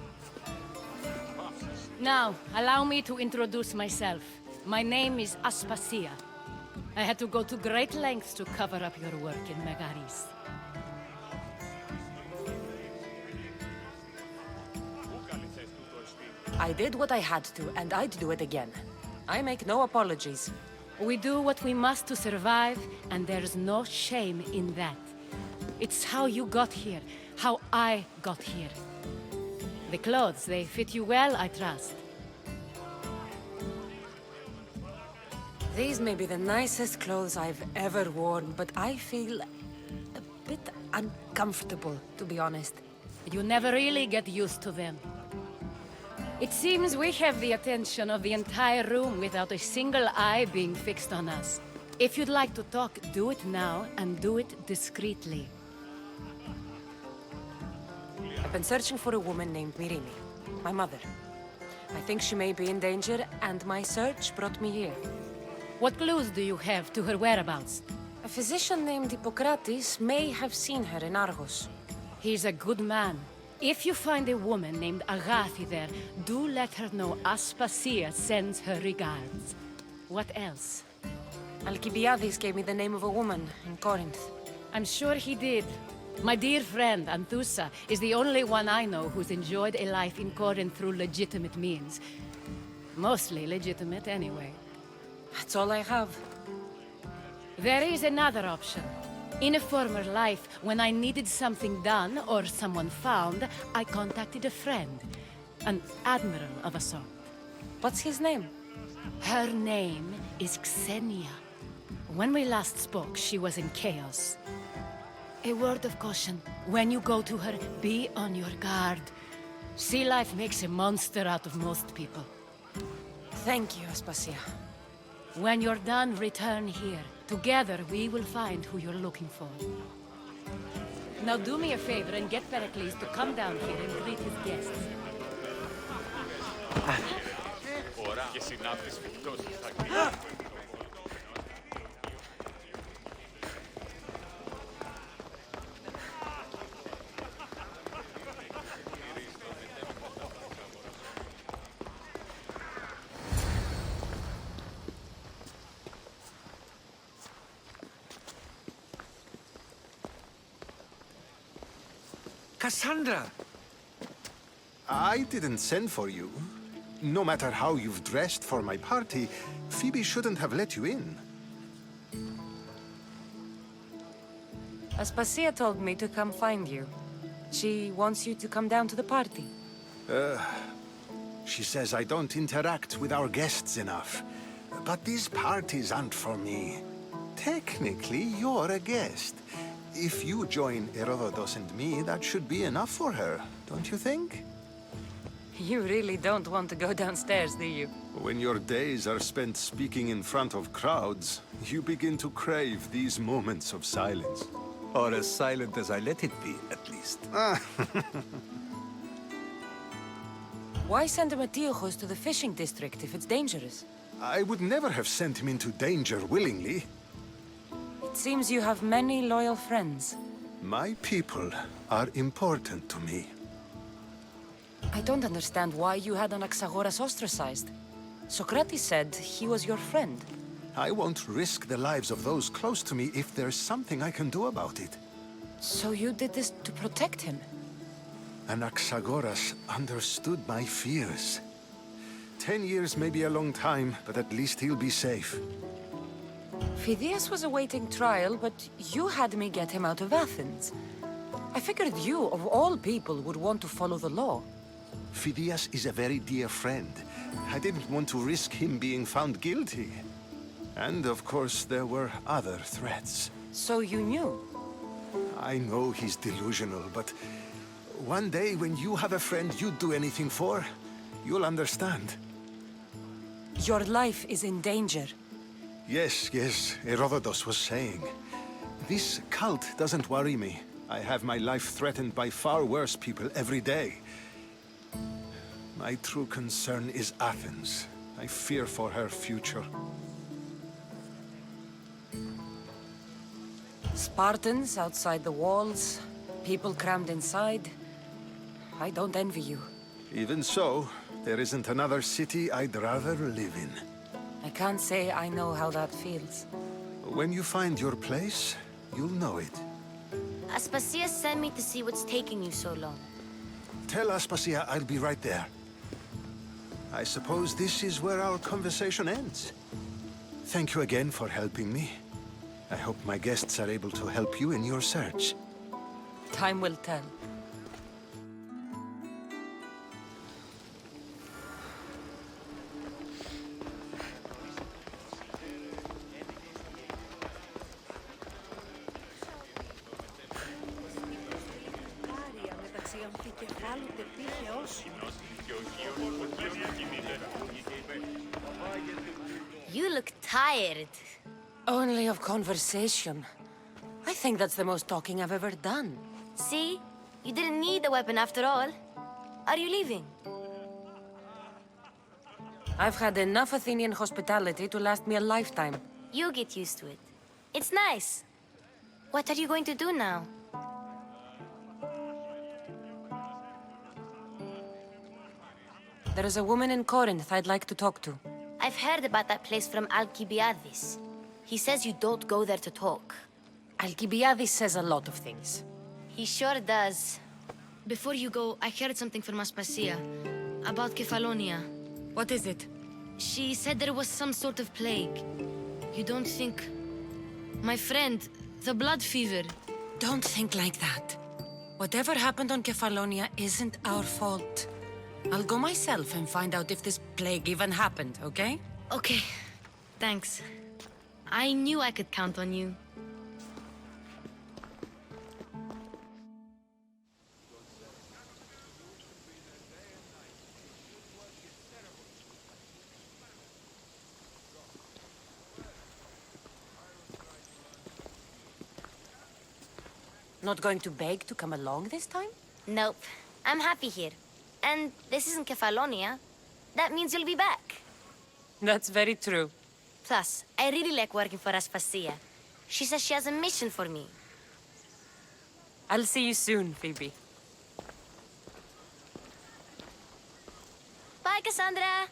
Now, allow me to introduce myself. My name is Aspasia. I had to go to great lengths to cover up your work in Megaris. I did what I had to, and I'd do it again. I make no apologies. We do what we must to survive, and there's no shame in that. It's how you got here, how I got here. The clothes, they fit you well, I trust. These may be the nicest clothes I've ever worn, but I feel a bit uncomfortable, to be honest. You never really get used to them. It seems we have the attention of the entire room without a single eye being fixed on us. If you'd like to talk, do it now, and do it discreetly. I've been searching for a woman named Mirini, my mother. I think she may be in danger, and my search brought me here. What clues do you have to her whereabouts? A physician named Hippocrates may have seen her in Argos. He's a good man. If you find a woman named Agathi there, do let her know Aspasia sends her regards. What else? Alcibiades gave me the name of a woman in Corinth. I'm sure he did. My dear friend, Anthusa, is the only one I know who's enjoyed a life in Corinth through legitimate means. Mostly legitimate, anyway. That's all I have. There is another option. In a former life, when I needed something done or someone found, I contacted a friend. An admiral of a sort. What's his name? Her name is Xenia. When we last spoke, she was in chaos. A word of caution. When you go to her, be on your guard. Sea life makes a monster out of most people. Thank you, Aspasia. When you're done, return here. Together, we will find who you're looking for. Now do me a favor and get Pericles to come down here and greet his guests. Cassandra! I didn't send for you. No matter how you've dressed for my party, Phoebe shouldn't have let you in. Aspasia told me to come find you. She wants you to come down to the party. She says I don't interact with our guests enough. But these parties aren't for me. Technically, you're a guest. If you join Herodotus and me, that should be enough for her, don't you think? You really don't want to go downstairs, do you? When your days are spent speaking in front of crowds, you begin to crave these moments of silence. Or as silent as I let it be, at least. Why send Metiochos to the fishing district if it's dangerous? I would never have sent him into danger willingly. It seems you have many loyal friends. My people are important to me. I don't understand why you had Anaxagoras ostracized. Socrates said he was your friend. I won't risk the lives of those close to me if there's something I can do about it. So you did this to protect him? Anaxagoras understood my fears. 10 years may be a long time, but at least he'll be safe. Phidias was awaiting trial, but you had me get him out of Athens. I figured you, of all people, would want to follow the law. Phidias is a very dear friend. I didn't want to risk him being found guilty. And of course, there were other threats. So you knew? I know he's delusional, but one day when you have a friend you'd do anything for, you'll understand. Your life is in danger. Yes, Herodotus was saying. This cult doesn't worry me. I have my life threatened by far worse people every day. My true concern is Athens. I fear for her future. Spartans outside the walls, people crammed inside. I don't envy you. Even so, there isn't another city I'd rather live in. I can't say I know how that feels. When you find your place, you'll know it. Aspasia sent me to see what's taking you so long. Tell Aspasia I'll be right there. I suppose this is where our conversation ends. Thank you again for helping me. I hope my guests are able to help you in your search. Time will tell. You look tired. Only of conversation. I think that's the most talking I've ever done. See? You didn't need a weapon after all. Are you leaving? I've had enough Athenian hospitality to last me a lifetime. You get used to it. It's nice. What are you going to do now? There is a woman in Corinth I'd like to talk to. I've heard about that place from Alcibiades. He says you don't go there to talk. Alcibiades says a lot of things. He sure does. Before you go, I heard something from Aspasia about Kefalonia. What is it? She said there was some sort of plague. You don't think... My friend, the blood fever. Don't think like that. Whatever happened on Kefalonia isn't our fault. I'll go myself and find out if this plague even happened, okay? Okay. Thanks. I knew I could count on you. Not going to beg to come along this time? Nope. I'm happy here. And this isn't Kefalonia. That means you'll be back. That's very true. Plus, I really like working for Aspasia. She says she has a mission for me. I'll see you soon, Phoebe. Bye, Cassandra!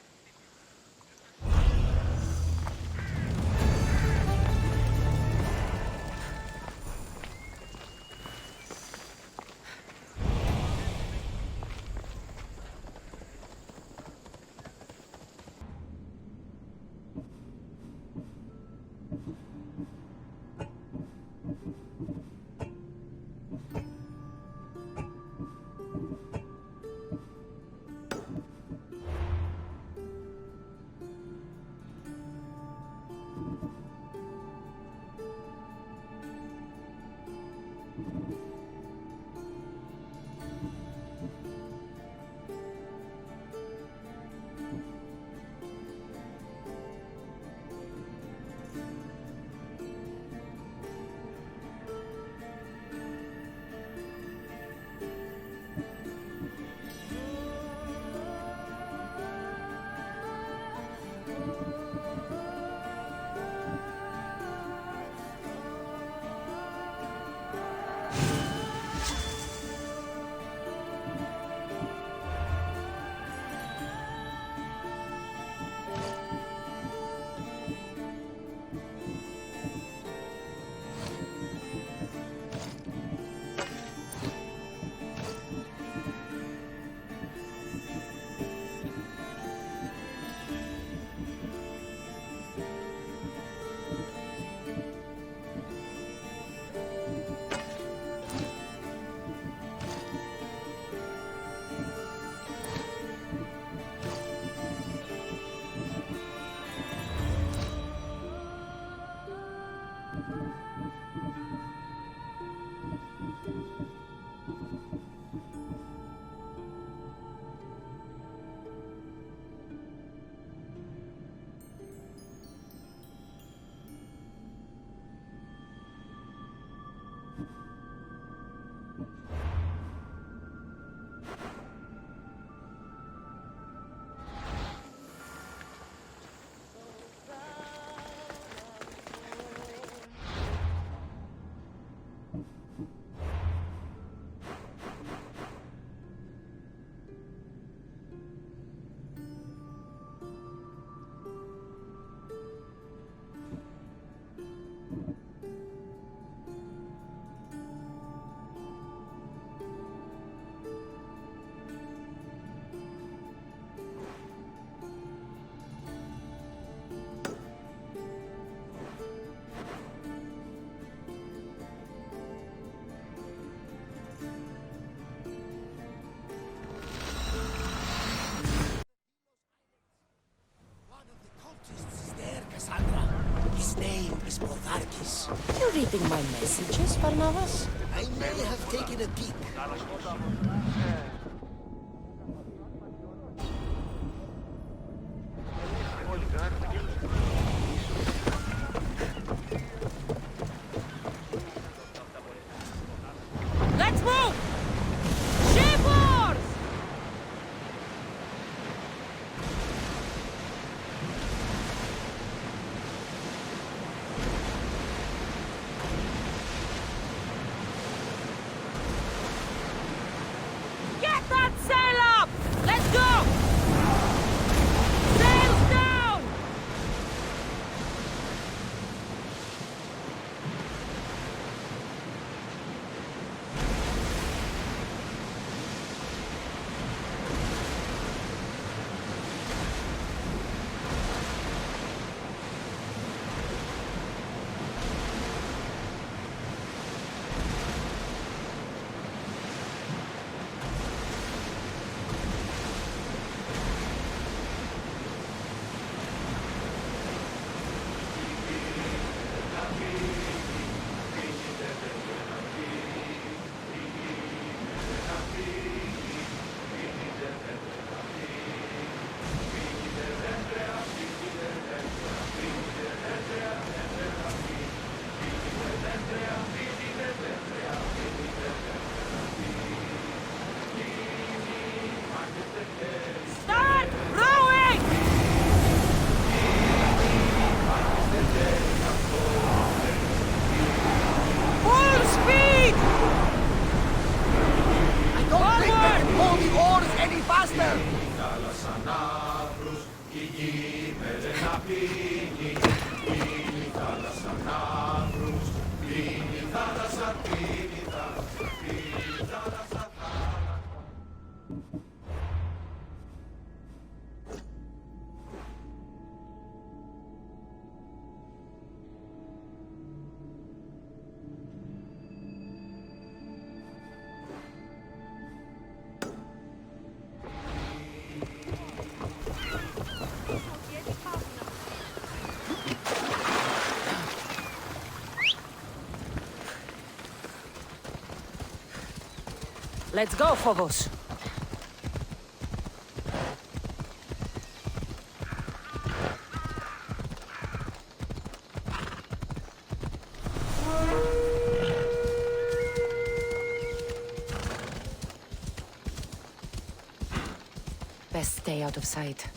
Barnabas? You reading my messages, Barnabas? I may have taken a peek. Let's move! Ship wars! Get that sail up! Let's go! Sails down! Start rowing! Full speed! I don't think they can pull the oars any faster! Let's go, Phobos. Best stay out of sight.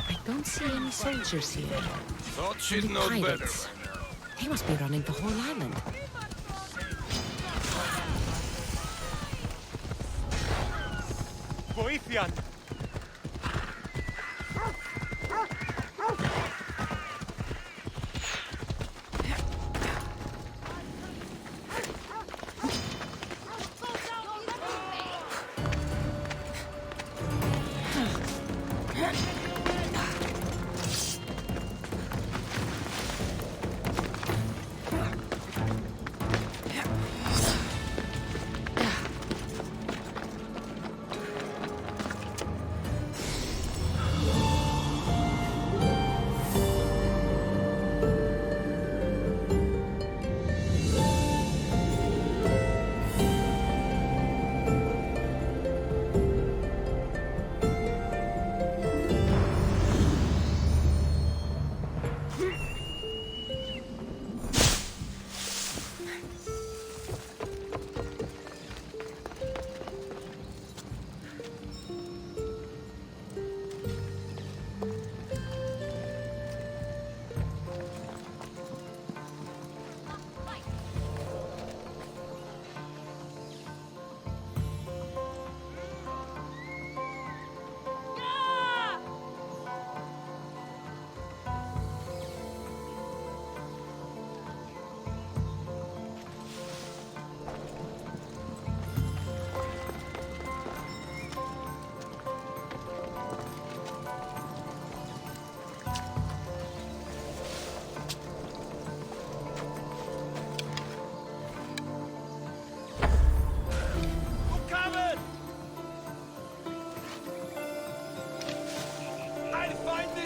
I don't see any soldiers here. Thought she'd Only know better. pirates. They must be running the whole island. Βοήθειαν!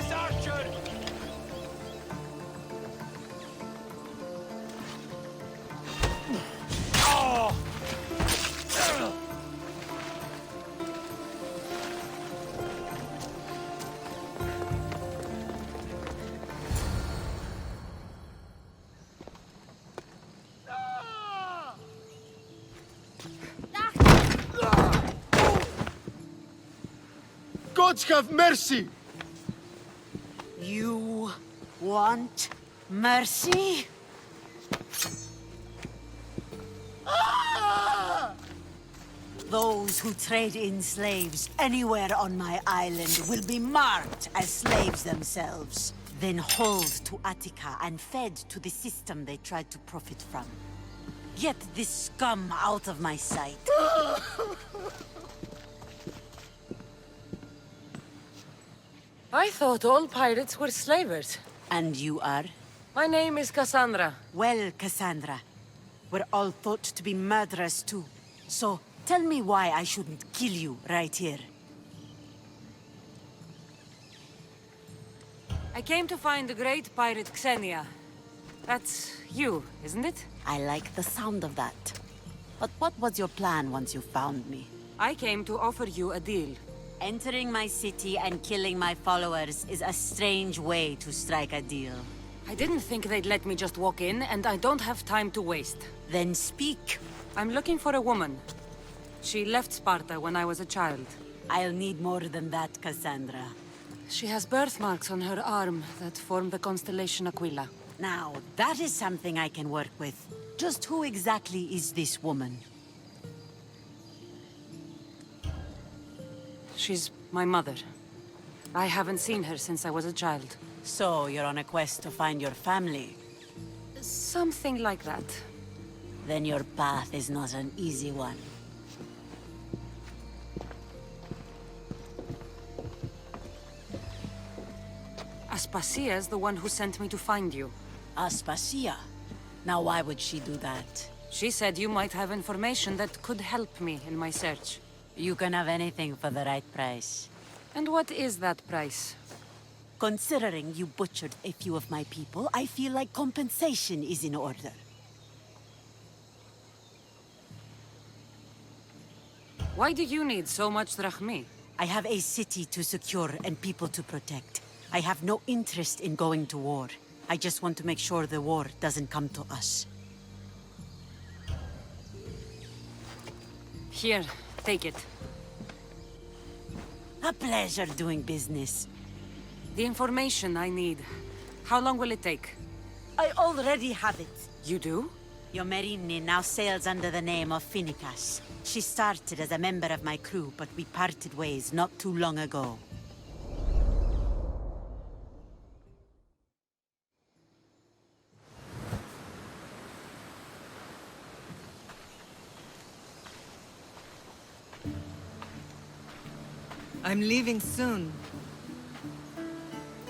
this archer! Oh! Gods have mercy! You want mercy? Those who trade in slaves anywhere on my island will be marked as slaves themselves, then hauled to Attica and fed to the system they tried to profit from. Get this scum out of my sight. I thought all pirates were slavers. And you are? My name is Cassandra. Well, Cassandra, we're all thought to be murderers too. So, tell me why I shouldn't kill you right here. I came to find the great pirate Xenia. That's you, isn't it? I like the sound of that. But what was your plan once you found me? I came to offer you a deal. Entering my city and killing my followers is a strange way to strike a deal. I didn't think they'd let me just walk in, and I don't have time to waste. Then speak. I'm looking for a woman. She left Sparta when I was a child. I'll need more than that, Cassandra. She has birthmarks on her arm that form the constellation Aquila. Now, that is something I can work with. Just who exactly is this woman? She's my mother. I haven't seen her since I was a child. So, you're on a quest to find your family? Something like that. Then your path is not an easy one. Aspasia's the one who sent me to find you. Aspasia? Now why would she do that? She said you might have information that could help me in my search. You can have anything for the right price. And what is that price? Considering you butchered a few of my people, I feel like compensation is in order. Why do you need so much drachmi? I have a city to secure and people to protect. I have no interest in going to war. I just want to make sure the war doesn't come to us. Here, take it. A pleasure doing business. The information I need. How long will it take? I already have it. You do? Yomerini now sails under the name of Finicas. She started as a member of my crew, but we parted ways not too long ago. I'm leaving soon.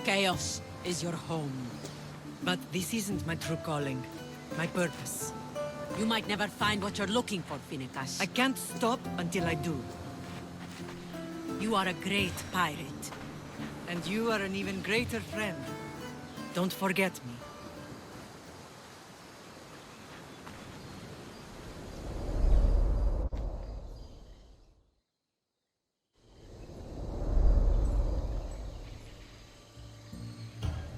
Chaos is your home. But this isn't my true calling. My purpose. You might never find what you're looking for, Finicas. I can't stop until I do. You are a great pirate. And you are an even greater friend. Don't forget me.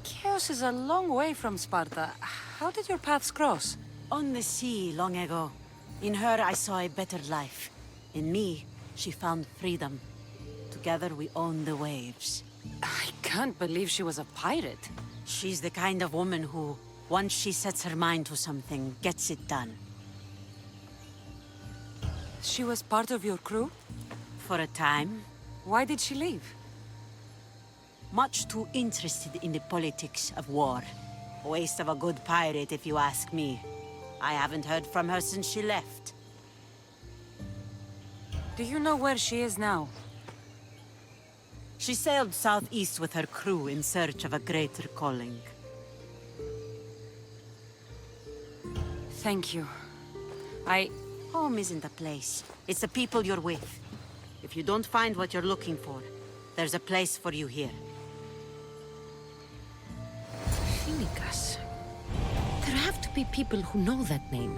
Chaos is a long way from Sparta. How did your paths cross? On the sea, long ago. In her, I saw a better life. In me, she found freedom. Together, we own the waves. I can't believe she was a pirate. She's the kind of woman who, once she sets her mind to something, gets it done. She was part of your crew? For a time. Why did she leave? Much too interested in the politics of war. Waste of a good pirate, if you ask me. I haven't heard from her since she left. Do you know where she is now? She sailed southeast with her crew in search of a greater calling. Thank you. Home isn't a place. It's the people you're with. If you don't find what you're looking for, there's a place for you here. Vegas. There have to be people who know that name.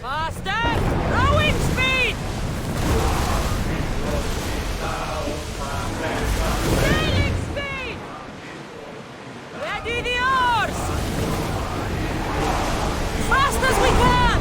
Faster! Rowing speed! Sailing speed! Ready the oars! Fast as we can!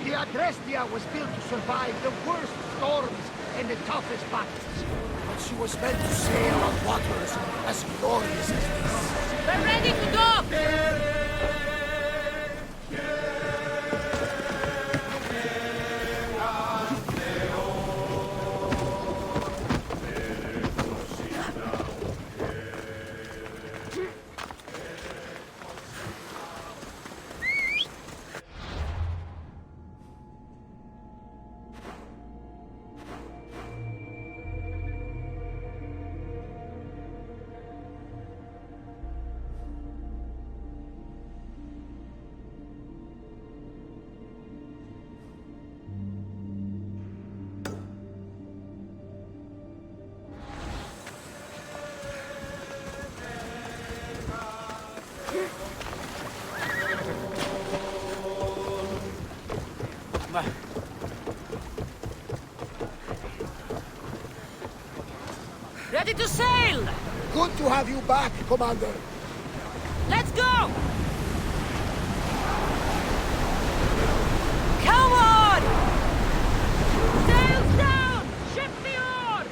The Adrestia was built to survive the worst storms and the toughest battles. But she was meant to sail on waters as glorious as this. We're ready to dock! Ready to sail! Good to have you back, Commander. Let's go! Come on! Sails down! Shift the oars!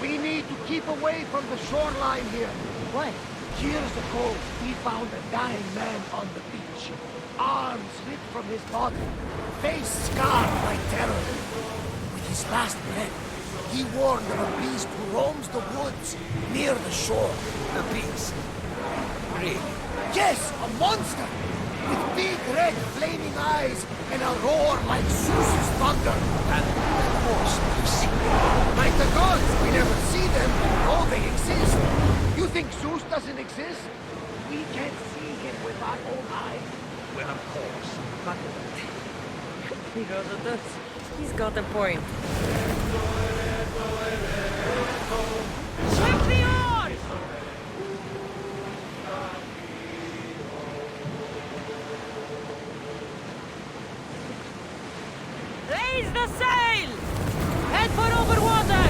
We need to keep away from the shoreline here. Why? Years ago, we found a dying man on the beach. Arms ripped from his body, face scarred by terror. With his last breath, he warned of a beast who roams the woods near the shore. A beast? Really? Yes, a monster! With big red flaming eyes and a roar like Zeus's thunder. And of course, you see like the gods, we never see them, though they exist. You think Zeus doesn't exist? We can't see him with our own eyes. Well, of course, but... Herodotus, he's got a point. Swing the oars! Raise the sail! Head for over water!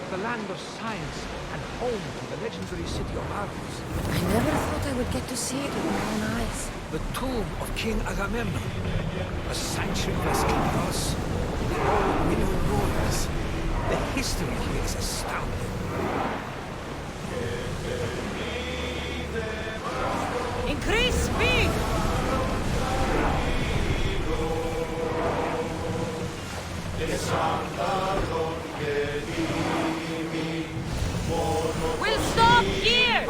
The land of science and home to the legendary city of Argos. I never thought I would get to see it with my own eyes. The tomb of King Agamemnon. A sanctuary of Asclepios. The old mineral ruins. The history here is astounding. Increase speed! We'll stop here!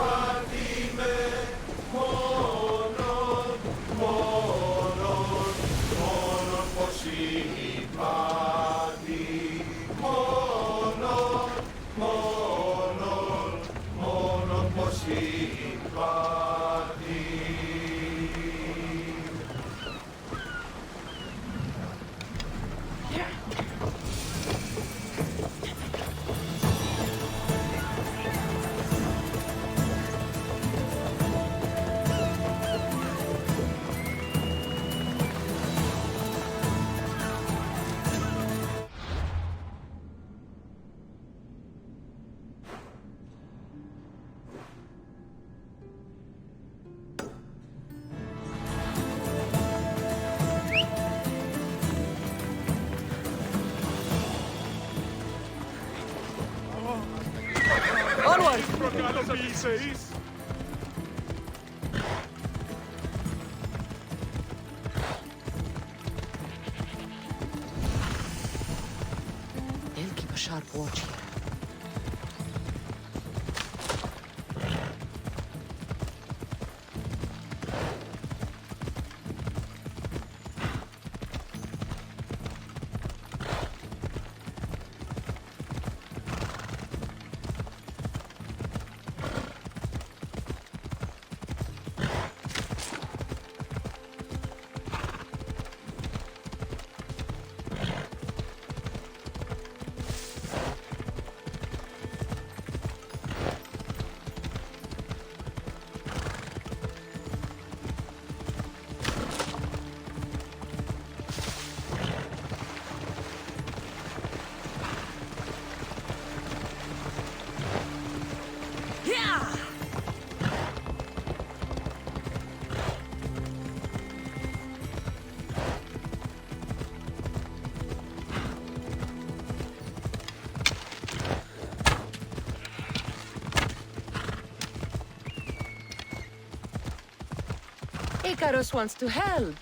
They'll keep a sharp watch here. Icarus wants to help.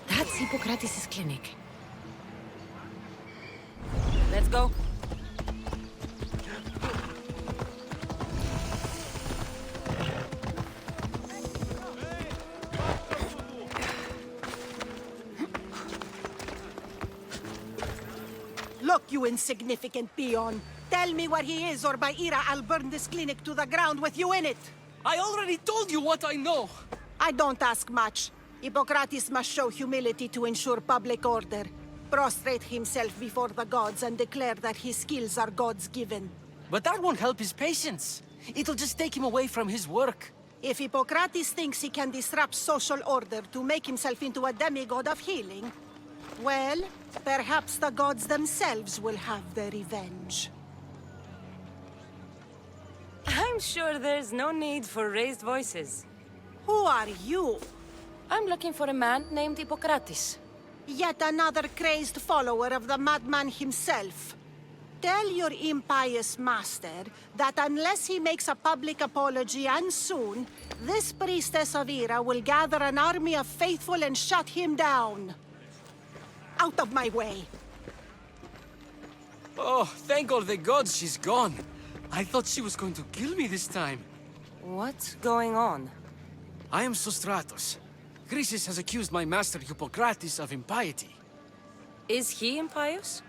That's Hippocrates' clinic. Let's go. Look, you insignificant peon. Tell me where he is, or by Ira, I'll burn this clinic to the ground with you in it. I already told you what I know. I don't ask much. Hippocrates must show humility to ensure public order. Prostrate himself before the gods and declare that his skills are gods-given. But that won't help his patients. It'll just take him away from his work. If Hippocrates thinks he can disrupt social order to make himself into a demigod of healing, well, perhaps the gods themselves will have their revenge. I'm sure there's no need for raised voices. Who are you? I'm looking for a man named Hippocrates. Yet another crazed follower of the madman himself. Tell your impious master that unless he makes a public apology, and soon, this priestess of Ira will gather an army of faithful and shut him down. Out of my way! Oh, thank all the gods she's gone. I thought she was going to kill me this time. What's going on? I am Sostratos. Chrysis has accused my master Hippocrates of impiety. Is he impious?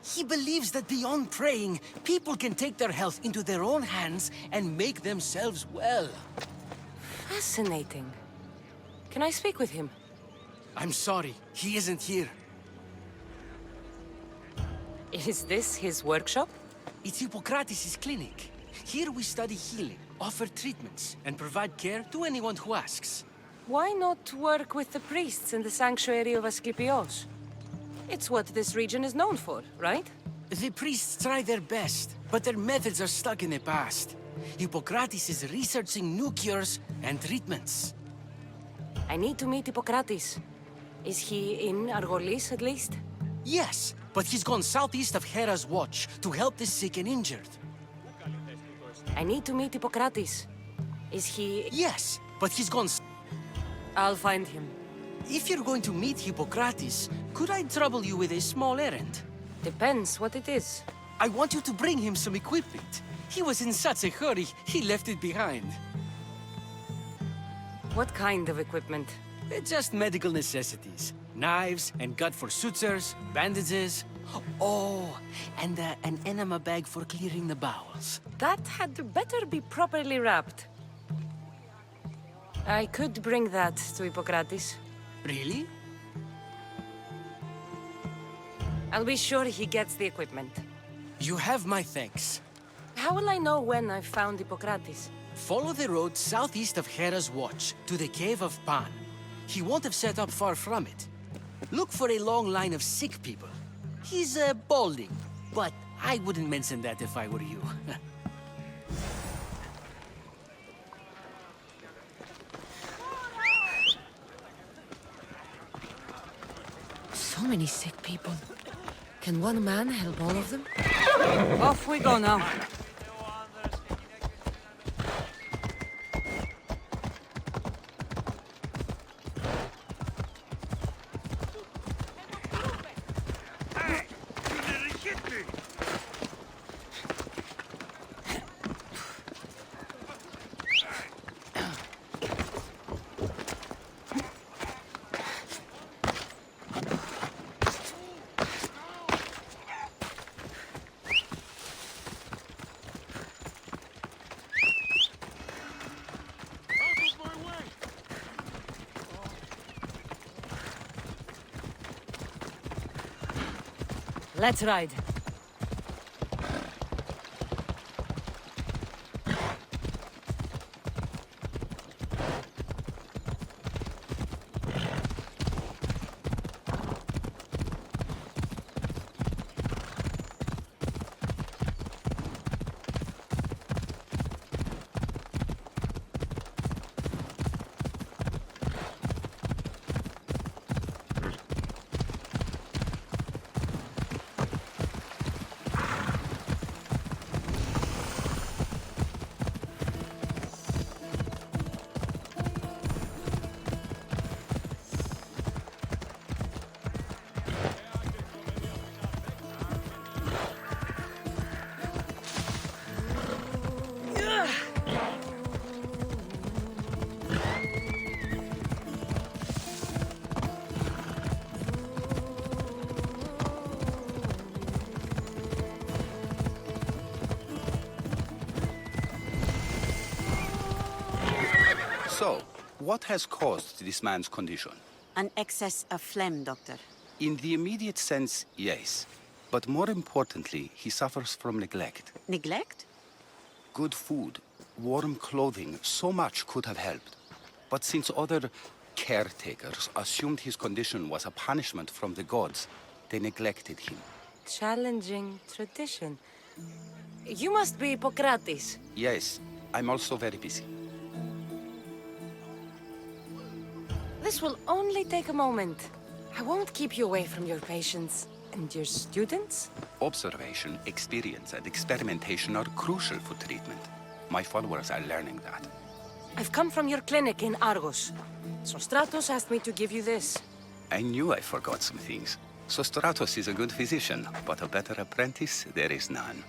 He believes that beyond praying, people can take their health into their own hands and make themselves well. Fascinating. Can I speak with him? I'm sorry, he isn't here. Is this his workshop? It's Hippocrates' clinic. Here we study healing, offer treatments, and provide care to anyone who asks. Why not work with the priests in the sanctuary of Asclepios? It's what this region is known for, right? The priests try their best, but their methods are stuck in the past. Hippocrates is researching new cures and treatments. I need to meet Hippocrates. Is he in Argolis, at least? Yes, but he's gone southeast of Hera's watch to help the sick and injured. I need to meet Hippocrates. Is he... Yes, but he's gone... I'll find him. If you're going to meet Hippocrates, could I trouble you with a small errand? Depends what it is. I want you to bring him some equipment. He was in such a hurry, he left it behind. What kind of equipment? Just medical necessities. Knives and gut for sutures, bandages. Oh, and an enema bag for clearing the bowels. That had better be properly wrapped. I could bring that to Hippocrates. Really? I'll be sure he gets the equipment. You have my thanks. How will I know when I've found Hippocrates? Follow the road southeast of Hera's watch to the Cave of Pan. He won't have set up far from it. Look for a long line of sick people. He's balding, but I wouldn't mention that if I were you. So many sick people. Can one man help all of them? Off we go now. Let's ride. So, what has caused this man's condition? An excess of phlegm, Doctor. In the immediate sense, yes. But more importantly, he suffers from neglect. Neglect? Good food, warm clothing, so much could have helped. But since other caretakers assumed his condition was a punishment from the gods, they neglected him. Challenging tradition. You must be Hippocrates. Yes, I'm also very busy. This will only take a moment. I won't keep you away from your patients. And your students? Observation, experience, and experimentation are crucial for treatment. My followers are learning that. I've come from your clinic in Argos. Sostratos asked me to give you this. I knew I forgot some things. Sostratos is a good physician, but a better apprentice there is none.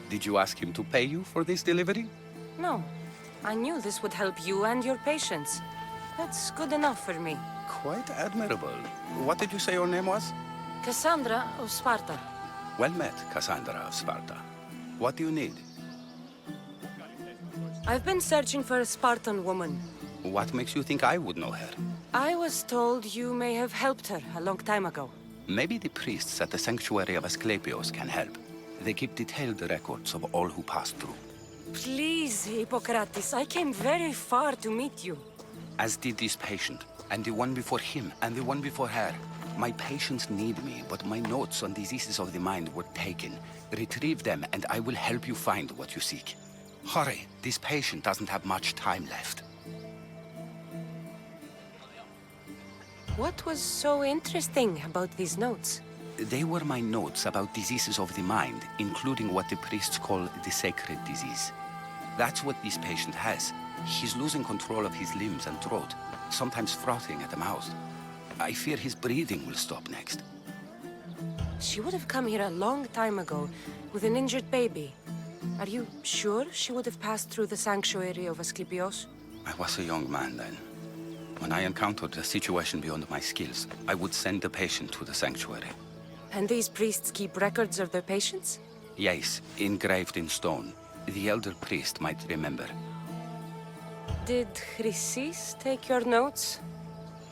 Did you ask him to pay you for this delivery? No. I knew this would help you and your patients. That's good enough for me. Quite admirable. What did you say your name was? Cassandra of Sparta. Well met, Cassandra of Sparta. What do you need? I've been searching for a Spartan woman. What makes you think I would know her? I was told you may have helped her a long time ago. Maybe the priests at the sanctuary of Asclepios can help. They keep detailed records of all who passed through. Please, Hippocrates, I came very far to meet you. As did this patient, and the one before him, and the one before her. My patients need me, but my notes on diseases of the mind were taken. Retrieve them, and I will help you find what you seek. Hurry, this patient doesn't have much time left. What was so interesting about these notes? They were my notes about diseases of the mind, including what the priests call the sacred disease. That's what this patient has. He's losing control of his limbs and throat, sometimes frothing at the mouth. I fear his breathing will stop next. She would have come here a long time ago with an injured baby. Are you sure she would have passed through the sanctuary of Asclepios? I was a young man then. When I encountered a situation beyond my skills, I would send the patient to the sanctuary. And these priests keep records of their patients? Yes, engraved in stone. The elder priest might remember. Did Chrysis take your notes?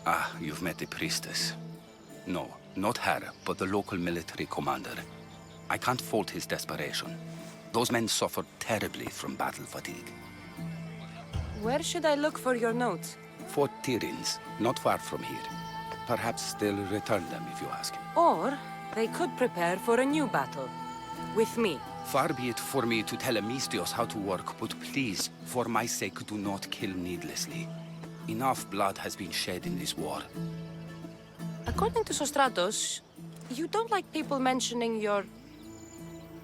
Ah, you've met the priestess. No, not her, but the local military commander. I can't fault his desperation. Those men suffered terribly from battle fatigue. Where should I look for your notes? Fort Tyrins, not far from here. Perhaps they'll return them if you ask. Or they could prepare for a new battle. With me. Far be it for me to tell Amistios how to work, but please, for my sake, do not kill needlessly. Enough blood has been shed in this war. According to Sostratos, you don't like people mentioning your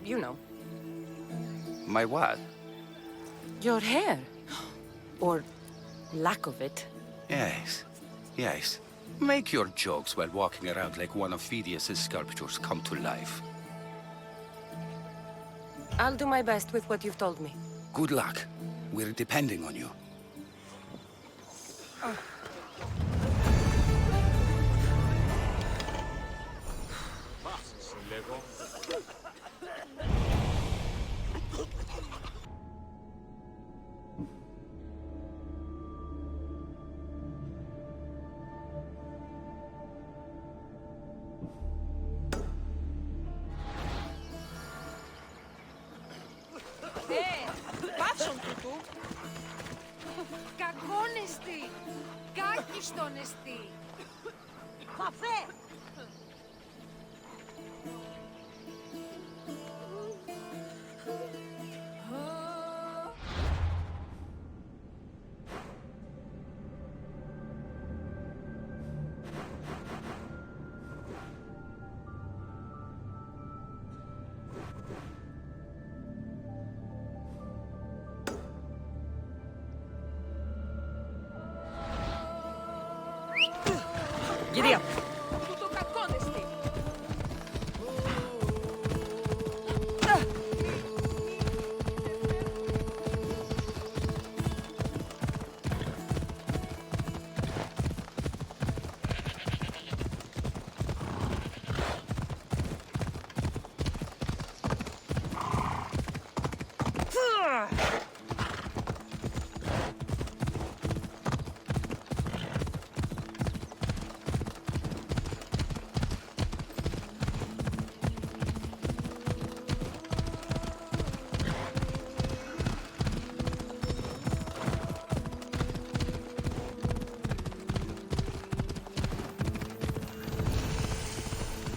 you know. My what? Your hair. Or lack of it. Yes, yes. Make your jokes while walking around like one of Phidias' sculptures come to life. I'll do my best with what you've told me. Good luck. We're depending on you. Πάψον τούτου. Κακόν εστί. Κάκιστον εστί. Καφέ. Giddy up. Τούτο κακόν εστί.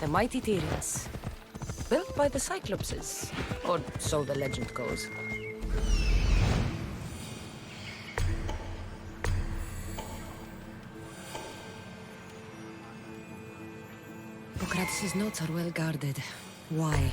The mighty Tyrians. Built by the Cyclopses. Or so the legend goes. Hippocrates' notes are well guarded. Why?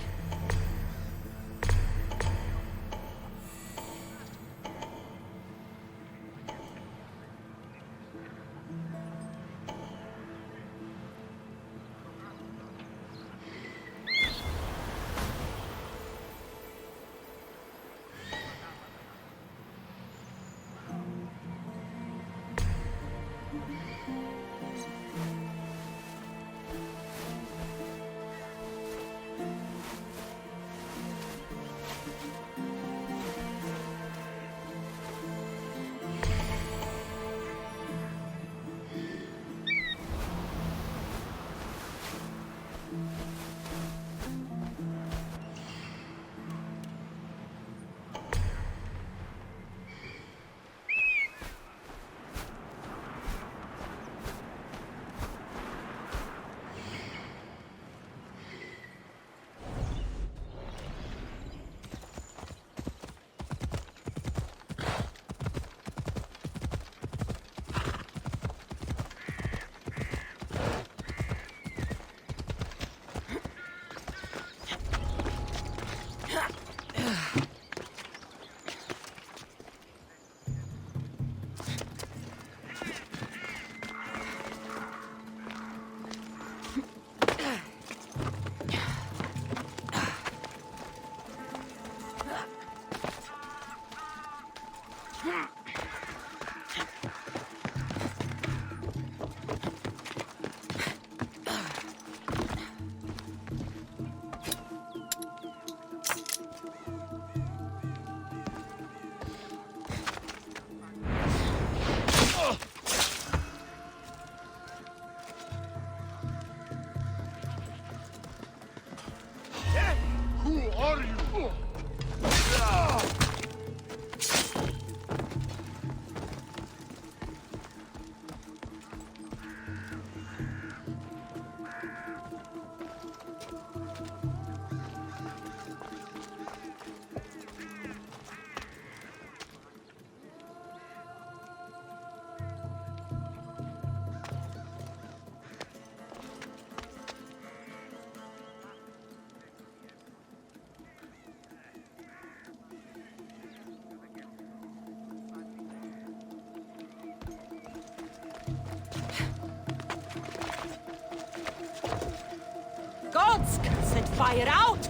Fire out!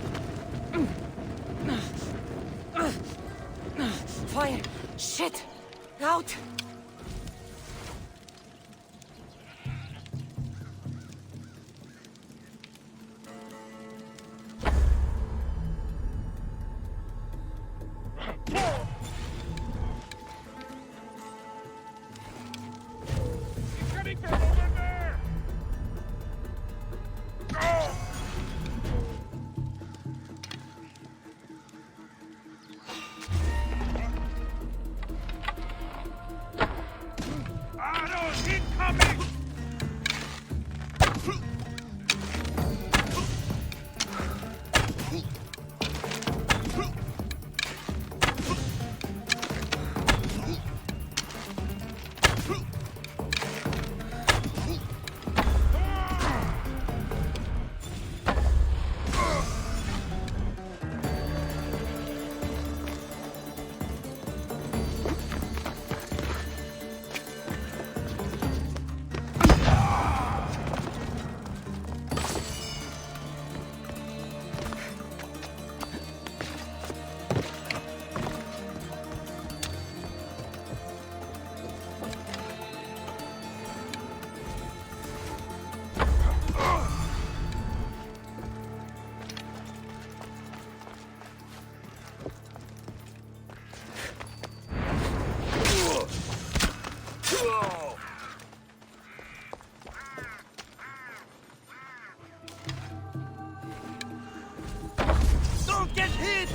Fire! Shit! Out! Arrows incoming! Don't get hit!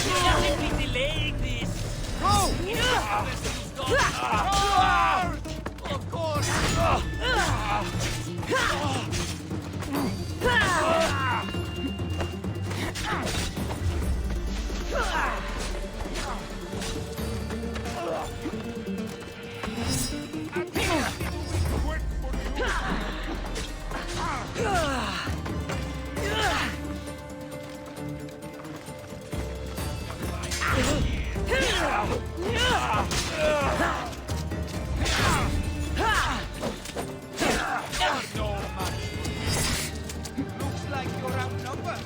Shouldn't be delaying this. Of course. Looks like you're outnumbered.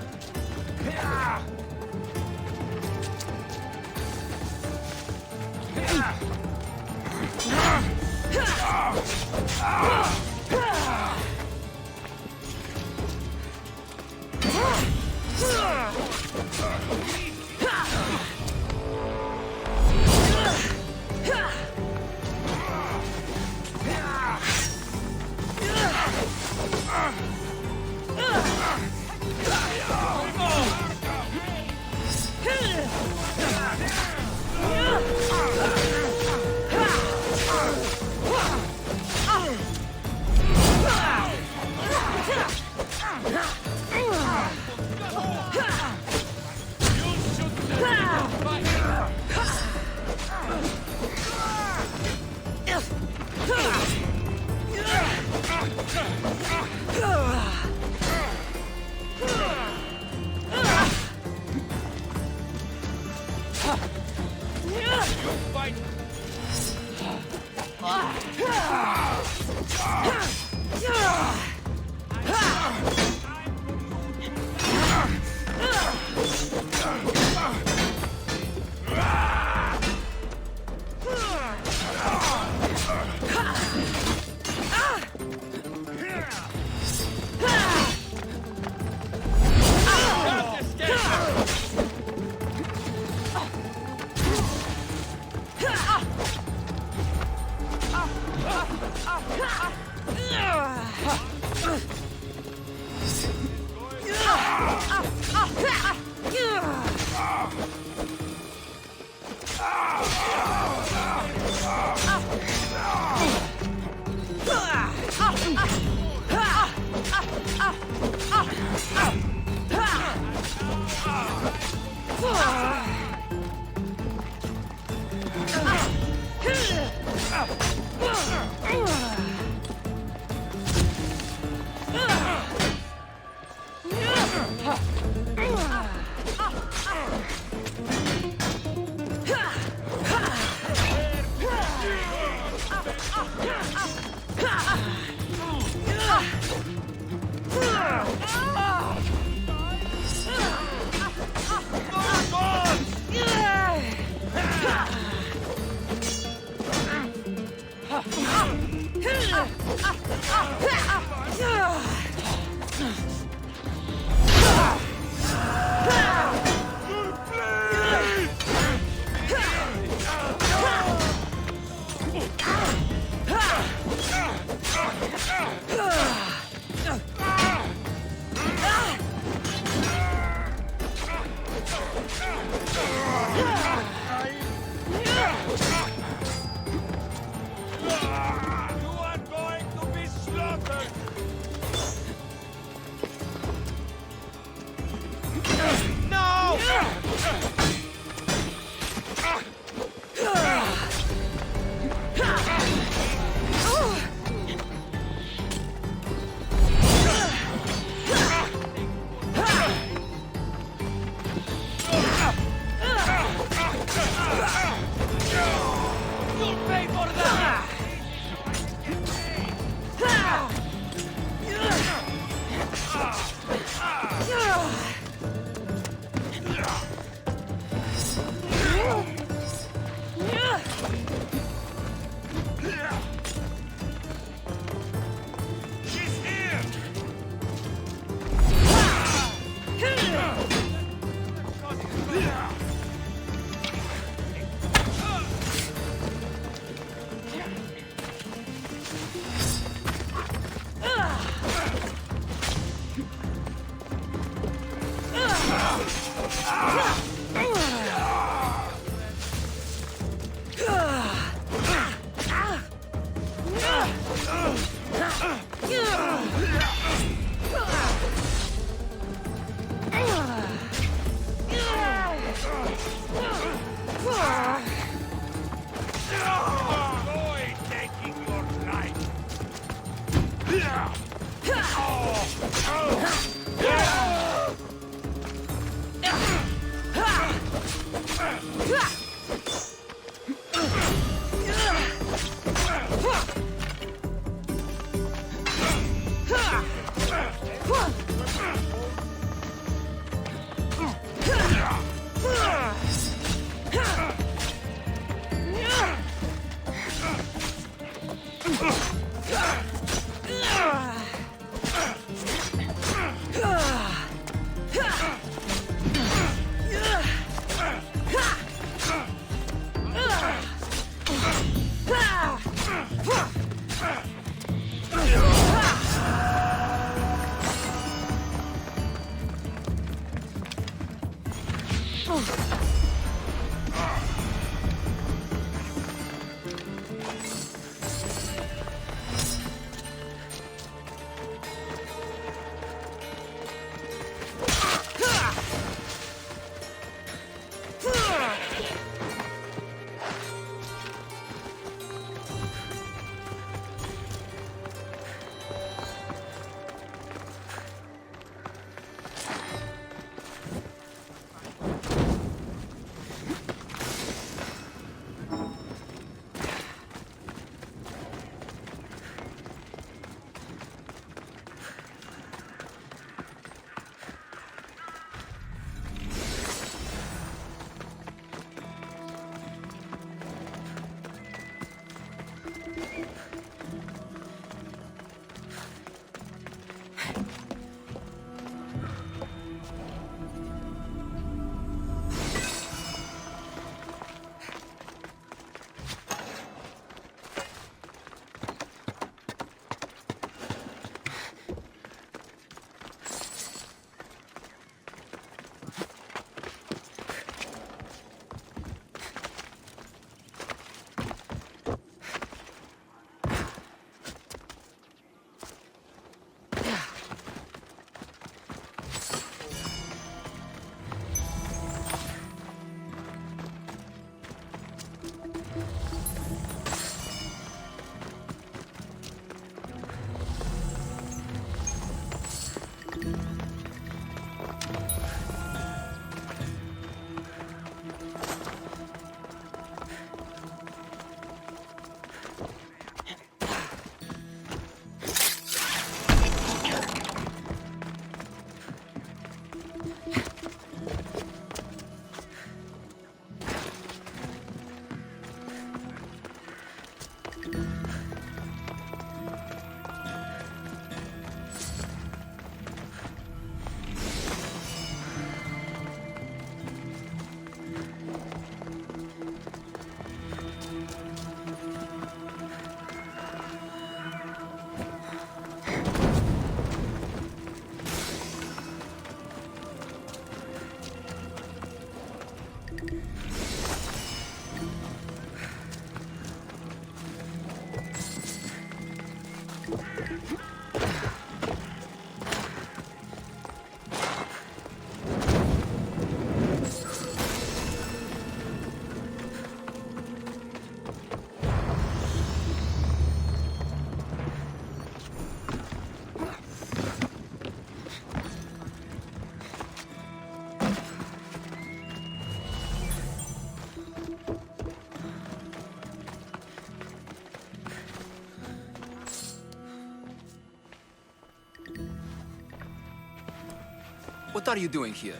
What are you doing here?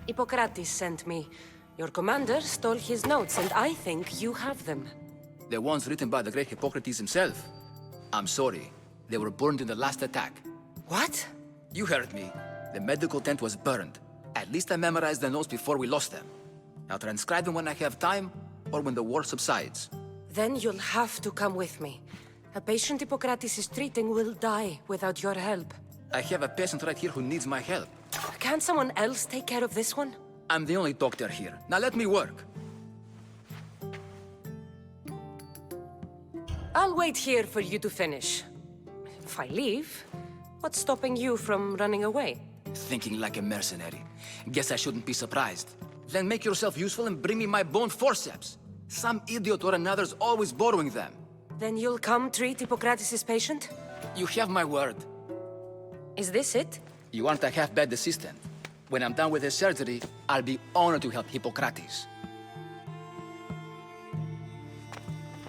Hippocrates sent me. Your commander stole his notes, and I think you have them. The ones written by the great Hippocrates himself. I'm sorry. They were burned in the last attack. What? You heard me. The medical tent was burned. At least I memorized the notes before we lost them. I'll transcribe them when I have time, or when the war subsides. Then you'll have to come with me. A patient Hippocrates is treating will die without your help. I have a patient right here who needs my help. Can't someone else take care of this one? I'm the only doctor here. Now let me work. I'll wait here for you to finish. If I leave, what's stopping you from running away? Thinking like a mercenary. Guess I shouldn't be surprised. Then make yourself useful and bring me my bone forceps. Some idiot or another's always borrowing them. Then you'll come treat Hippocrates' patient? You have my word. Is this it? You aren't a half-bad assistant. When I'm done with the surgery, I'll be honored to help Hippocrates.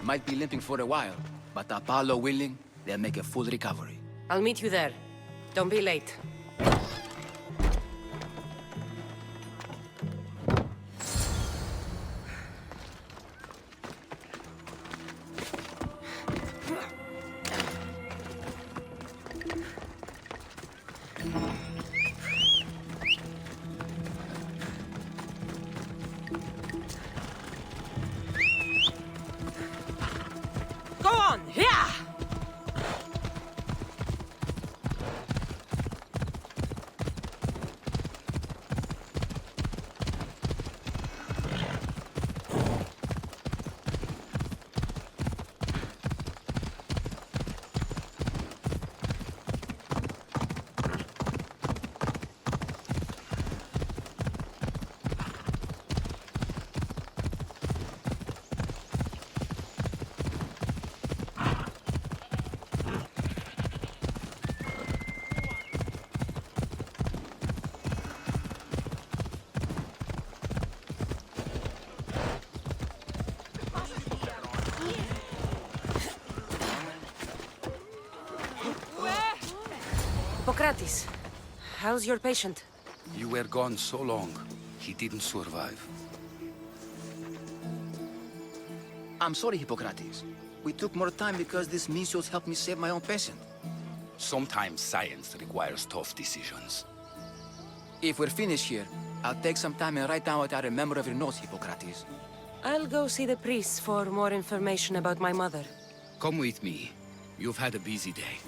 Might be limping for a while, but Apollo willing, they'll make a full recovery. I'll meet you there. Don't be late. Go on! Yeah! Hippocrates, how's your patient? You were gone so long, he didn't survive. I'm sorry, Hippocrates. We took more time because this measles helped me save my own patient. Sometimes science requires tough decisions. If we're finished here, I'll take some time and write down what I remember of your notes, Hippocrates. I'll go see the priest for more information about my mother. Come with me. You've had a busy day.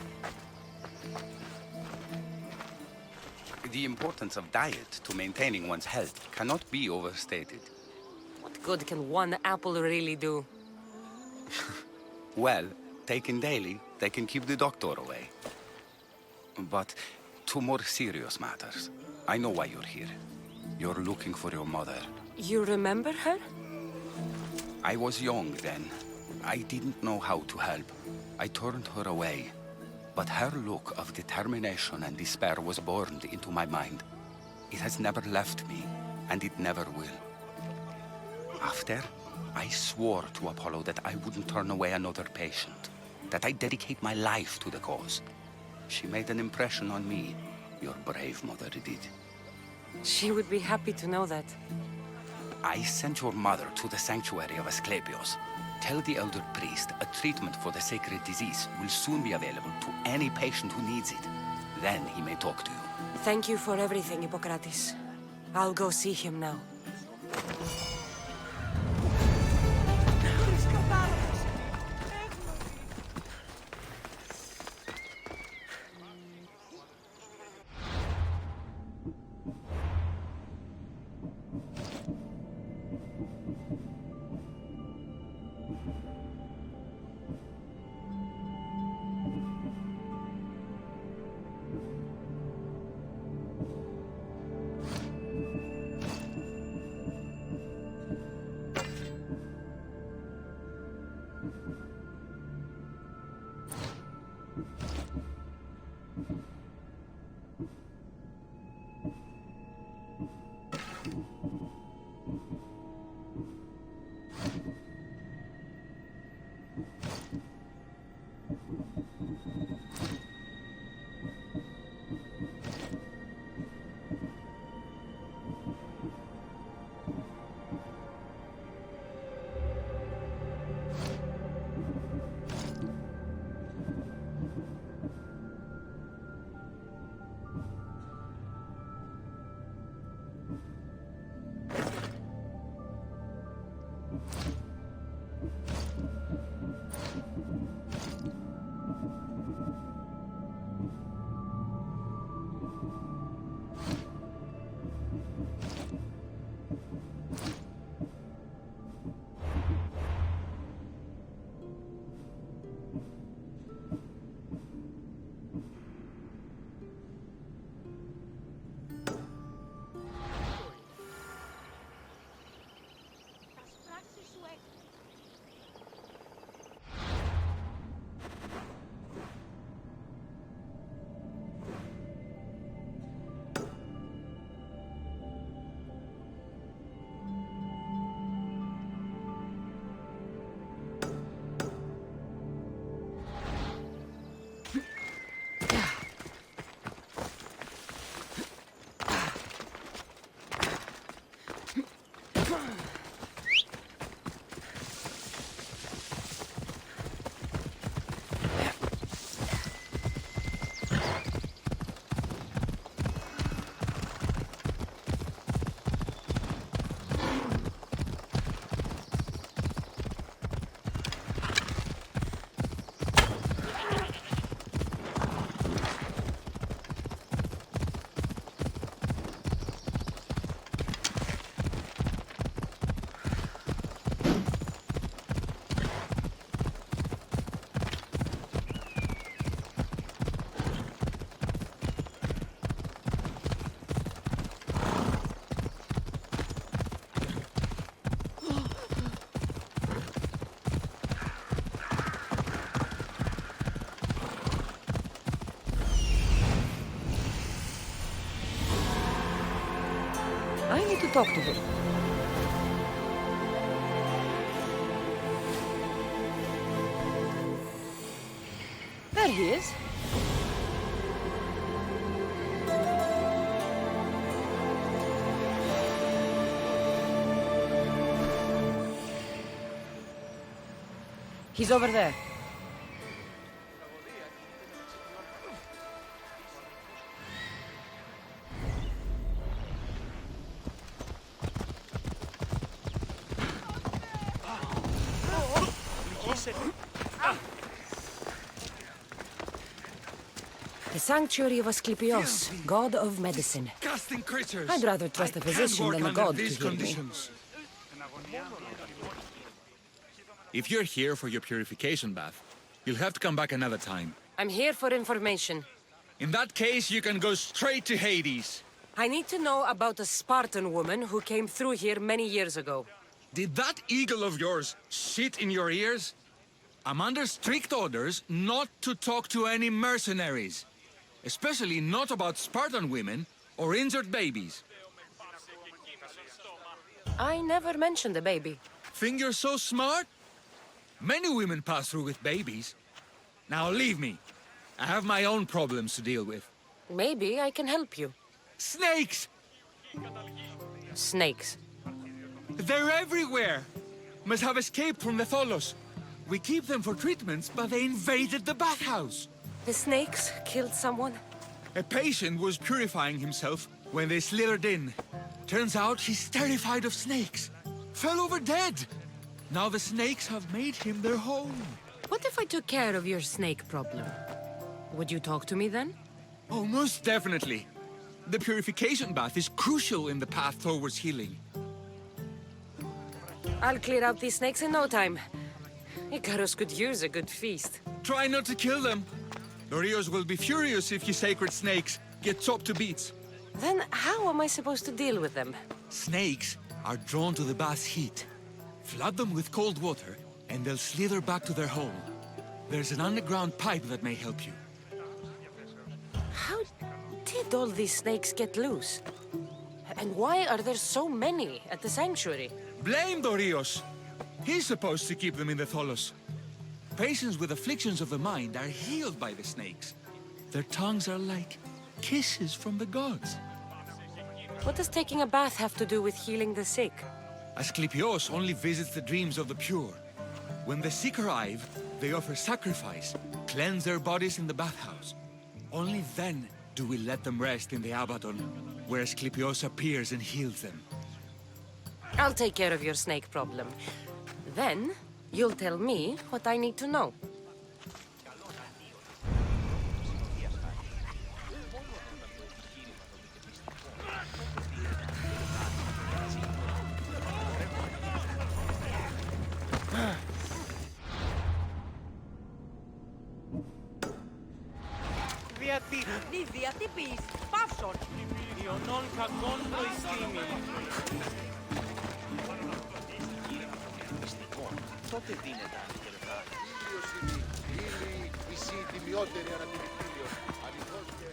The importance of diet to maintaining one's health cannot be overstated. What good can one apple really do? Well, taken daily, they can keep the doctor away. But to more serious matters, I know why you're here. You're looking for your mother. You remember her? I was young then. I didn't know how to help. I turned her away. But her look of determination and despair was burned into my mind. It has never left me, and it never will. After, I swore to Apollo that I wouldn't turn away another patient, that I'd dedicate my life to the cause. She made an impression on me. Your brave mother did. She would be happy to know that. I sent your mother to the sanctuary of Asclepios. Tell the elder priest a treatment for the sacred disease will soon be available to any patient who needs it. Then he may talk to you. Thank you for everything, Hippocrates. I'll go see him now. to talk to him. There he is. He's over there. The sanctuary of Asclepios, god of medicine. Casting creatures. I'd rather trust a physician than a god to heal me. If you're here for your purification bath, you'll have to come back another time. I'm here for information. In that case, you can go straight to Hades. I need to know about a Spartan woman who came through here many years ago. Did that eagle of yours shit in your ears? I'm under strict orders not to talk to any mercenaries. Especially not about Spartan women or injured babies. I never mentioned a baby. Think you're so smart? Many women pass through with babies. Now leave me. I have my own problems to deal with. Maybe I can help you. Snakes! Snakes. They're everywhere! Must have escaped from the Tholos. We keep them for treatments, but they invaded the bathhouse. The snakes killed someone? A patient was purifying himself when they slithered in. Turns out he's terrified of snakes. Fell over dead. Now the snakes have made him their home. What if I took care of your snake problem? Would you talk to me then? Oh, most definitely. The purification bath is crucial in the path towards healing. I'll clear out these snakes in no time. Icarus could use a good feast. Try not to kill them. The Rios will be furious if you sacred snakes get chopped to bits. Then how am I supposed to deal with them? Snakes are drawn to the bath's heat. Flood them with cold water, and they'll slither back to their hole. There's an underground pipe that may help you. How did all these snakes get loose? And why are there so many at the sanctuary? Blame Dorios. He's supposed to keep them in the Tholos. Patients with afflictions of the mind are healed by the snakes. Their tongues are like kisses from the gods. What does taking a bath have to do with healing the sick? Asclepios only visits the dreams of the pure. When the sick arrive, they offer sacrifice, cleanse their bodies in the bathhouse. Only then do we let them rest in the Abaddon, where Asclepios appears and heals them. I'll take care of your snake problem. Then, you'll tell me what I need to know. Μη διατύπεις, παύσον. Ιωνών κακών βοηθήμη. Τότε δίνεται ανοιχτά. Ήλιος είναι ήλιοι, μισή τιμιότερη ανατιμητήλιο. Αληθώς και...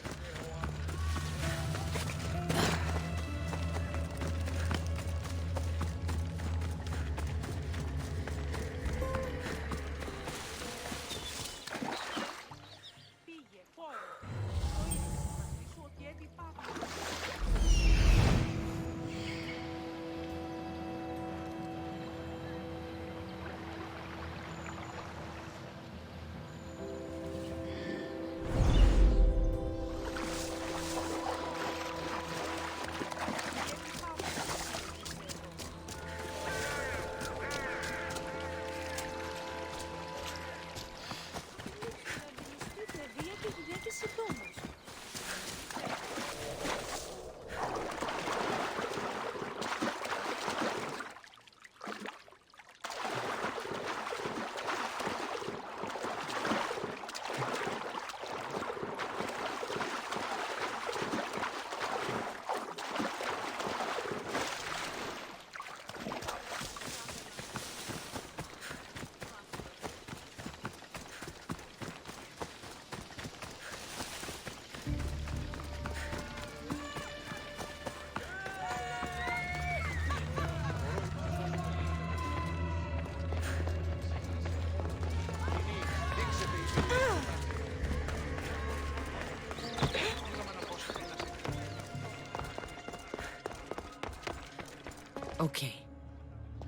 Okay.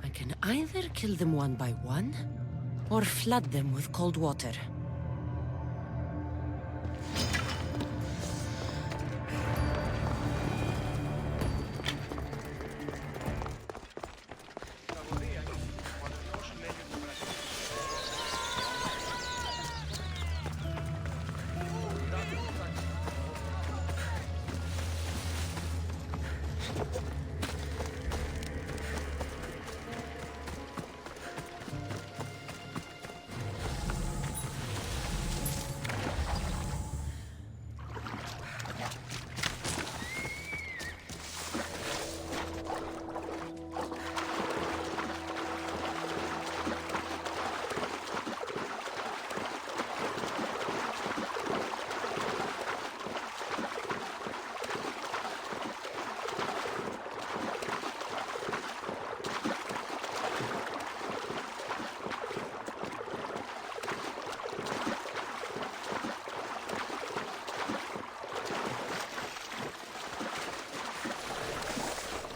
I can either kill them one by one, or flood them with cold water.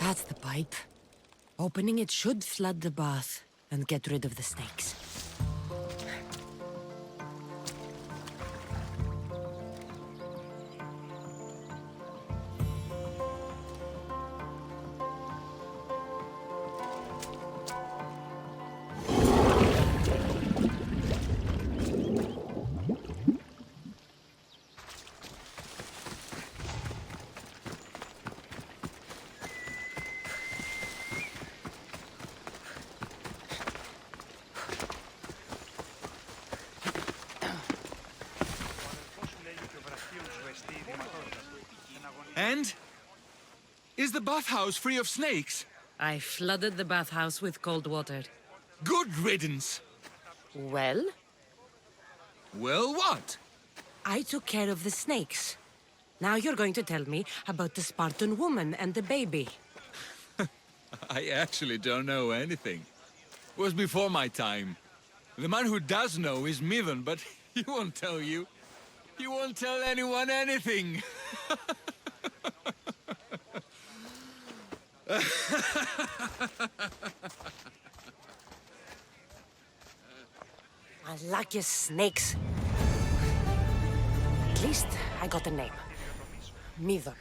That's the pipe. Opening it should flood the bath and get rid of the snakes. And? Is the bathhouse free of snakes? I flooded the bathhouse with cold water. Good riddance. Well? Well, what? I took care of the snakes. Now you're going to tell me about the Spartan woman and the baby. I actually don't know anything. It was before my time. The man who does know is Midon, but he won't tell you. He won't tell anyone anything. I like your snakes. At least I got a name. Midon.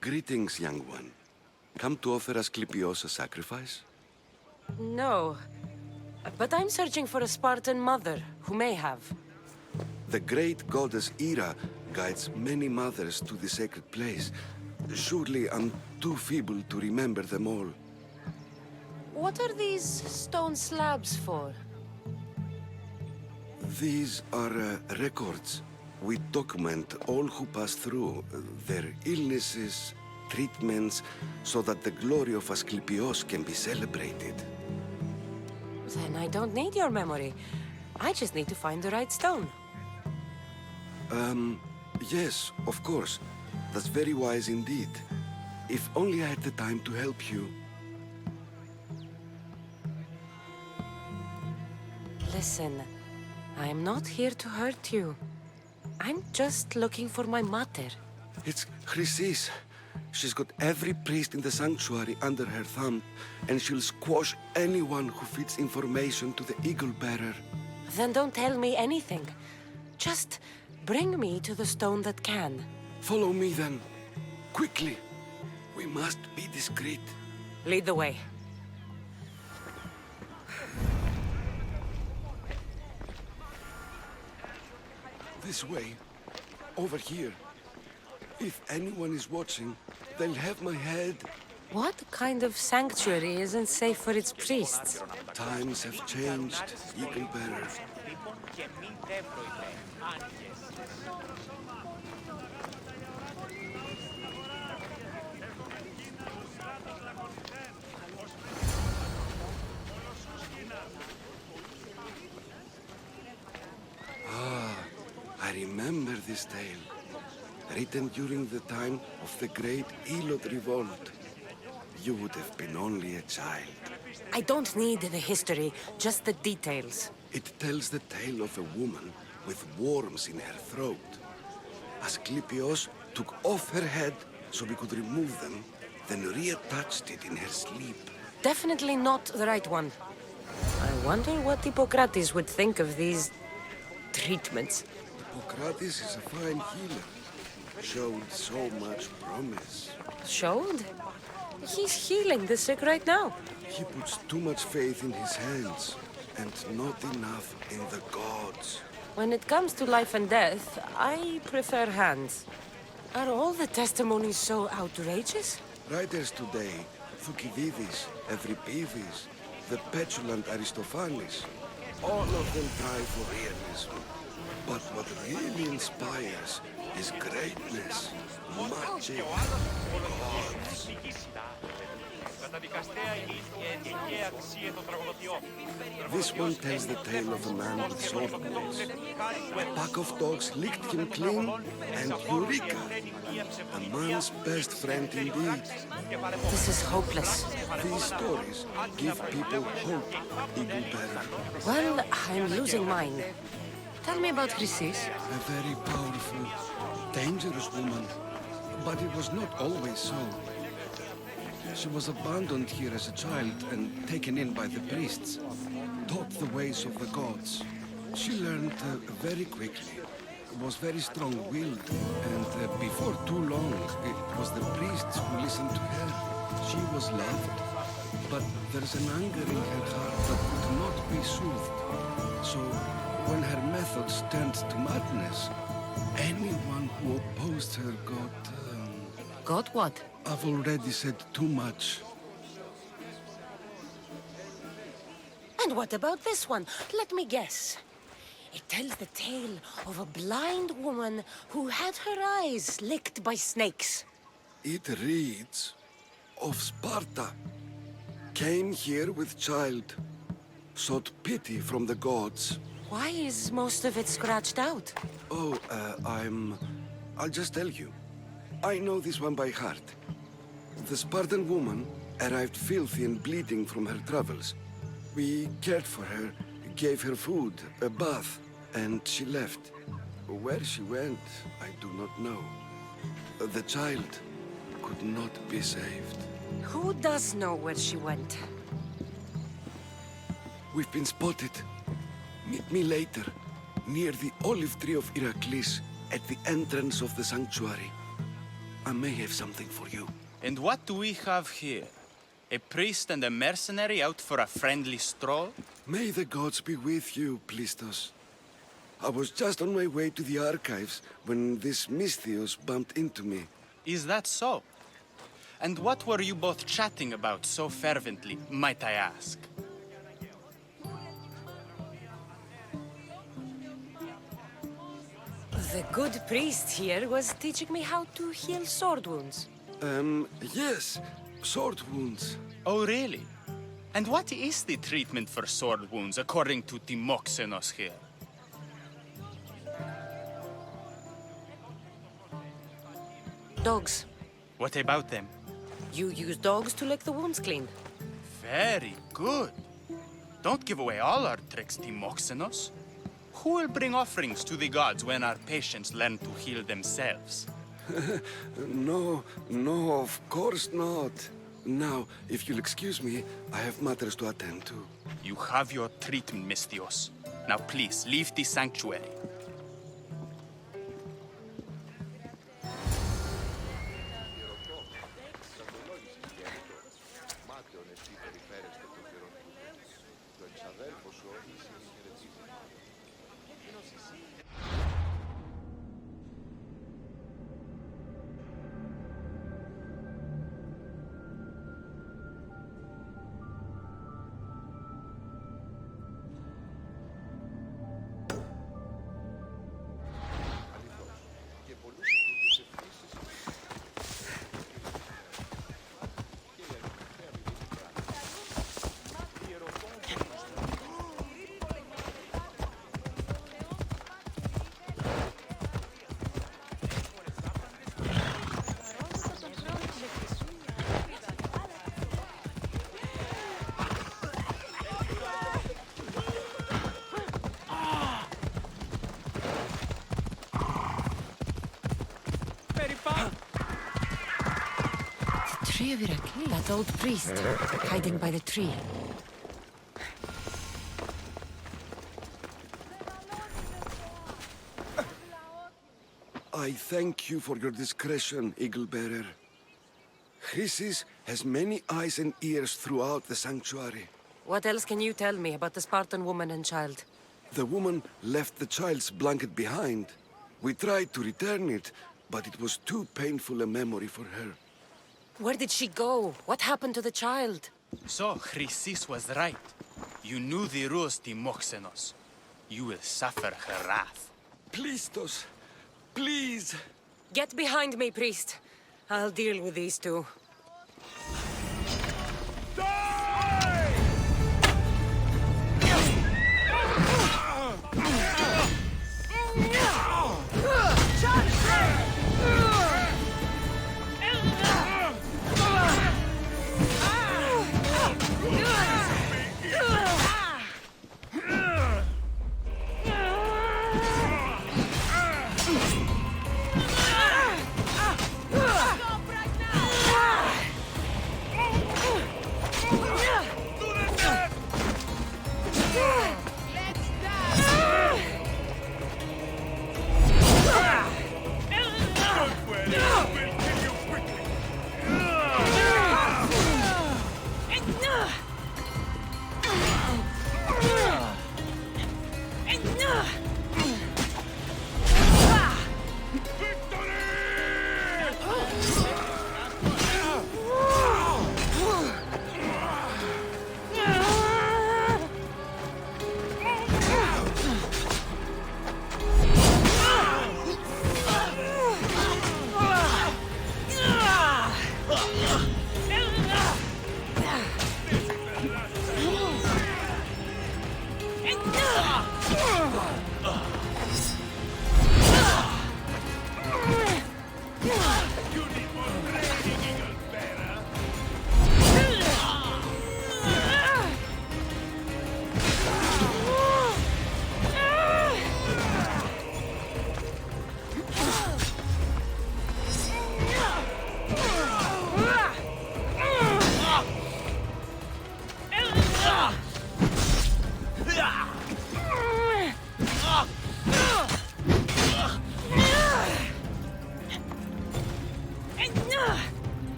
Greetings, young one. Come to offer Asclepios a sacrifice? No. But I'm searching for a Spartan mother who may have. The great goddess Ira guides many mothers to the sacred place. Surely I'm too feeble to remember them all. What are these stone slabs for? These are records. We document all who pass through, their illnesses, treatments, so that the glory of Asclepios can be celebrated. Then I don't need your memory. I just need to find the right stone. Yes, of course. That's very wise indeed. If only I had the time to help you. Listen, I'm not here to hurt you. I'm just looking for my mater. It's Chrysis. She's got every priest in the sanctuary under her thumb, and she'll squash anyone who feeds information to the Eagle Bearer. Then don't tell me anything. Just bring me to the stone that can. Follow me then. Quickly. We must be discreet. Lead the way. This way. Over here. If anyone is watching, they'll have my head. What kind of sanctuary isn't safe for its priests? Times have changed, Eagle Bearer. Ah, I remember this tale. Written during the time of the Great Elot Revolt. You would have been only a child. I don't need the history, just the details. It tells the tale of a woman with worms in her throat. Asclepios took off her head so we could remove them, then reattached it in her sleep. Definitely not the right one. I wonder what Hippocrates would think of these treatments. Hippocrates is a fine healer. Showed so much promise. Showed? He's healing the sick right now. He puts too much faith in his hands, and not enough in the gods. When it comes to life and death, I prefer hands. Are all the testimonies so outrageous? Writers today, Thucydides, Euripides, the petulant Aristophanes, all of them try for realism. But what really inspires is greatness, magic, gods. This one tells the tale of a man with sword wounds. A pack of dogs licked him clean, and Eureka! A man's best friend indeed. This is hopeless. These stories give people hope, Eagle Bearer. Well, I'm losing mine. Tell me about Chrysis. A very powerful, dangerous woman. But it was not always so. She was abandoned here as a child and taken in by the priests, taught the ways of the gods. She learned very quickly, was very strong-willed, and before too long, it was the priests who listened to her. She was loved, but there's an anger in her heart that could not be soothed. So, when her methods turned to madness, anyone who opposed her got... Got what? I've already said too much. And what about this one? Let me guess. It tells the tale of a blind woman who had her eyes licked by snakes. It reads of Sparta. Came here with child. Sought pity from the gods. Why is most of it scratched out? Oh, I'll just tell you. I know this one by heart. The Spartan woman arrived filthy and bleeding from her travels. We cared for her, gave her food, a bath, and she left. Where she went, I do not know. The child could not be saved. Who does know where she went? We've been spotted. Meet me later, near the olive tree of Heracles, at the entrance of the sanctuary. I may have something for you. And what do we have here? A priest and a mercenary out for a friendly stroll? May the gods be with you, Plistos. I was just on my way to the archives when this Misthios bumped into me. Is that so? And what were you both chatting about so fervently, might I ask? The good priest here was teaching me how to heal sword wounds. Yes. Sword wounds. Oh, really? And what is the treatment for sword wounds, according to Timoxenos here? Dogs. What about them? You use dogs to lick the wounds clean. Very good. Don't give away all our tricks, Timoxenos. Who will bring offerings to the gods when our patients learn to heal themselves? No, of course not. Now, if you'll excuse me, I have matters to attend to. You have your treatment, Misthios. Now please, leave the sanctuary. That old priest, hiding by the tree. I thank you for your discretion, Eagle Bearer. Chrysis has many eyes and ears throughout the sanctuary. What else can you tell me about the Spartan woman and child? The woman left the child's blanket behind. We tried to return it, but it was too painful a memory for her. Where did she go? What happened to the child? So, Chrysis was right. You knew the rules, Timoxenos. You will suffer her wrath. Plistos, please. Get behind me, priest. I'll deal with these two.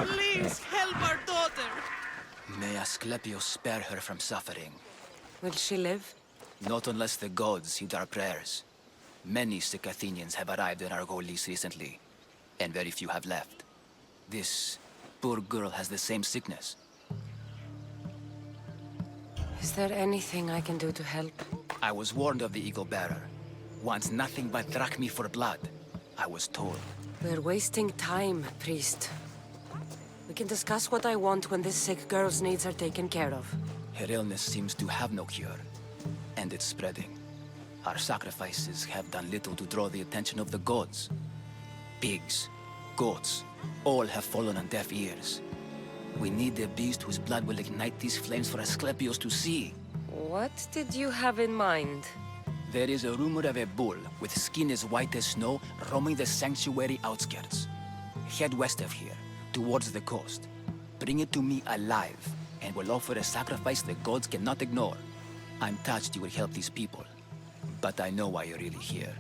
Please help our daughter. May Asclepius spare her from suffering. Will she live? Not unless the gods heed our prayers. Many sick Athenians have arrived in Argolis recently, and very few have left. This poor girl has the same sickness. Is there anything I can do to help? I was warned of the Eagle Bearer. Wants nothing but drachmi for blood. I was told. We're wasting time, priest. We can discuss what I want when this sick girl's needs are taken care of. Her illness seems to have no cure, and it's spreading. Our sacrifices have done little to draw the attention of the gods. Pigs, goats, all have fallen on deaf ears. We need a beast whose blood will ignite these flames for Asclepius to see. What did you have in mind? There is a rumor of a bull with skin as white as snow roaming the sanctuary outskirts. Head west of here, towards the coast. Bring it to me alive, and we'll offer a sacrifice the gods cannot ignore. I'm touched you will help these people, but I know why you're really here.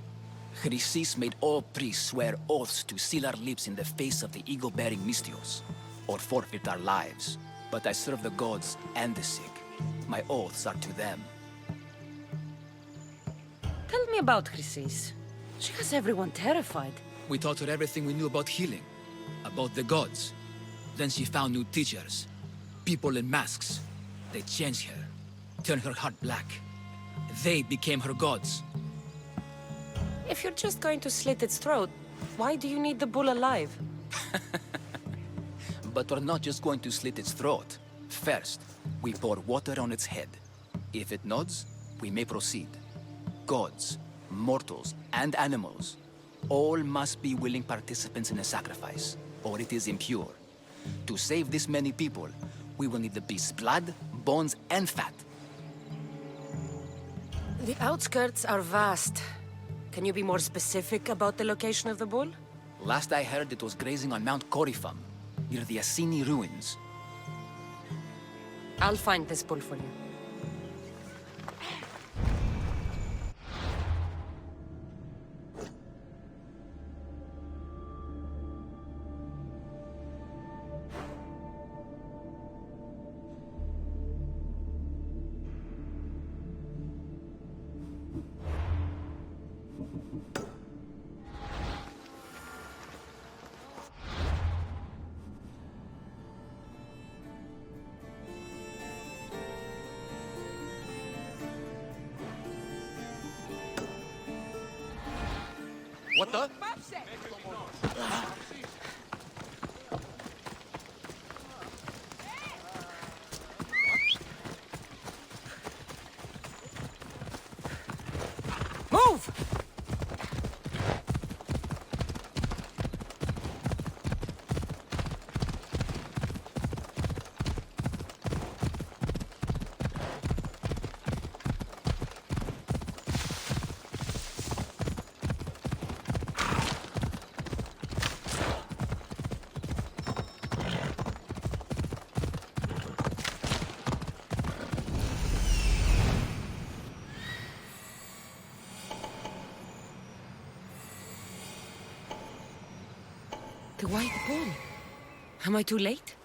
Chrysis made all priests swear oaths to seal our lips in the face of the ego-bearing Mystios, or forfeit our lives. But I serve the gods and the sick. My oaths are to them. Tell me about Chrysis. She has everyone terrified. We taught her everything we knew about healing, about the gods. Then she found new teachers, people in masks. They changed her, turned her heart black. They became her gods. If you're just going to slit its throat, why do you need the bull alive? But we're not just going to slit its throat. First, we pour water on its head. If it nods, we may proceed. Gods, mortals, and animals, all must be willing participants in a sacrifice, or it is impure. To save this many people, we will need the beast's blood, bones, and fat. The outskirts are vast. Can you be more specific about the location of the bull? Last I heard, it was grazing on Mount Corifum, near the Assini ruins. I'll find this bull for you. What the? Move! The white bull. Am I too late?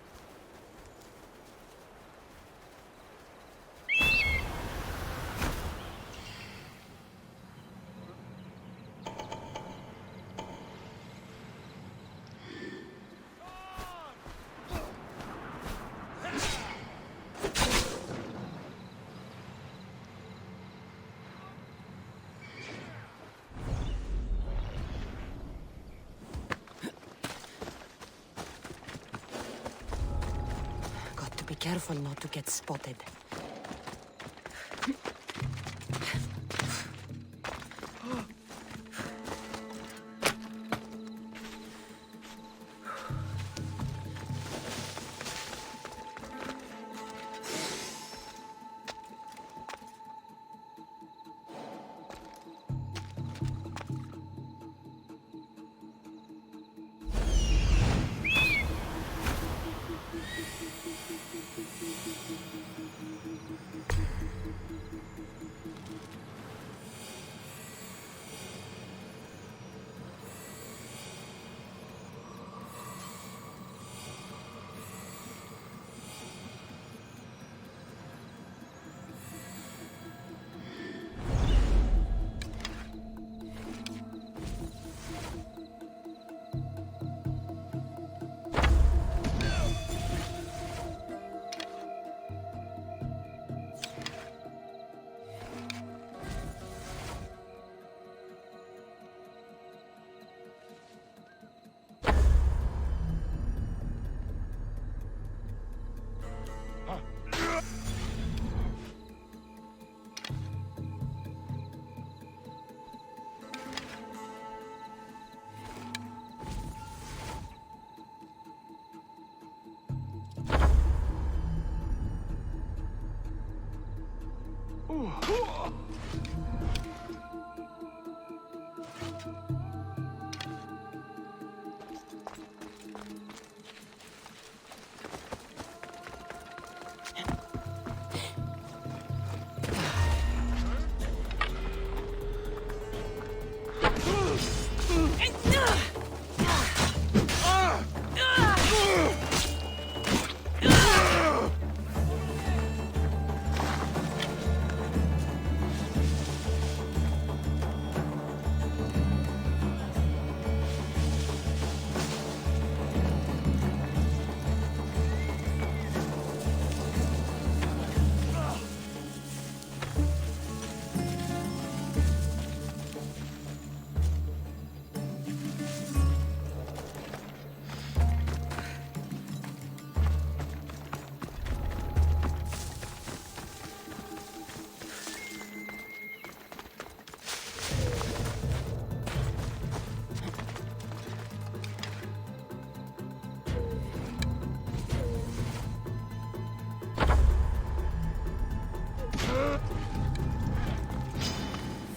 Be careful not to get spotted.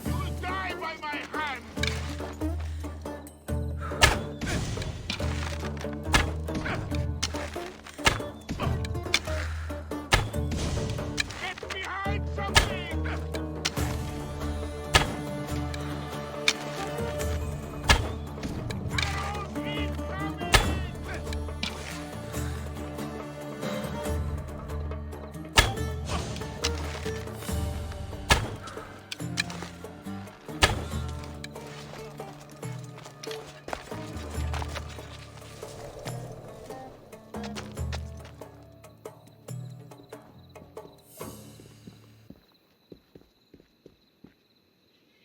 You'll die by my hand! Get behind something!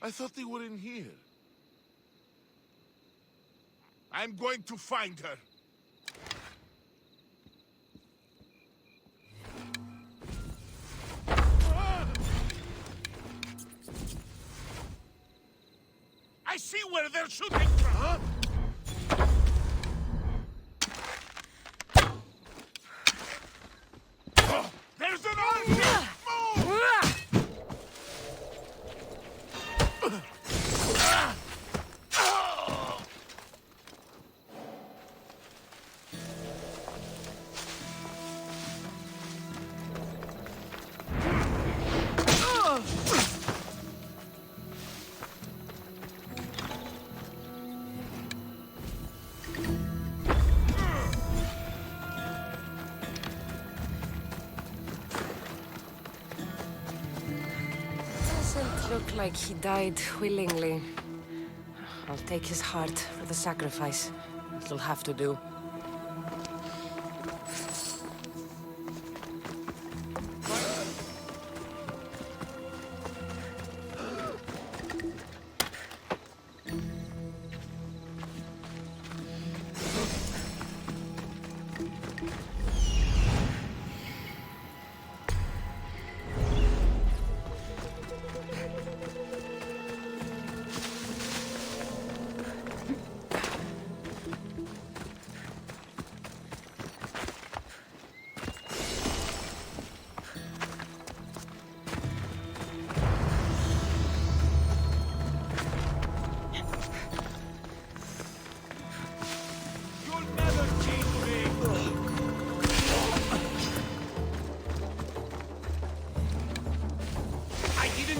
I thought they were in here. I'm going to find her. I see where they're shooting from. Huh? Oh, there's an army! Move! Doesn't look like he died willingly. I'll take his heart for the sacrifice. It'll have to do.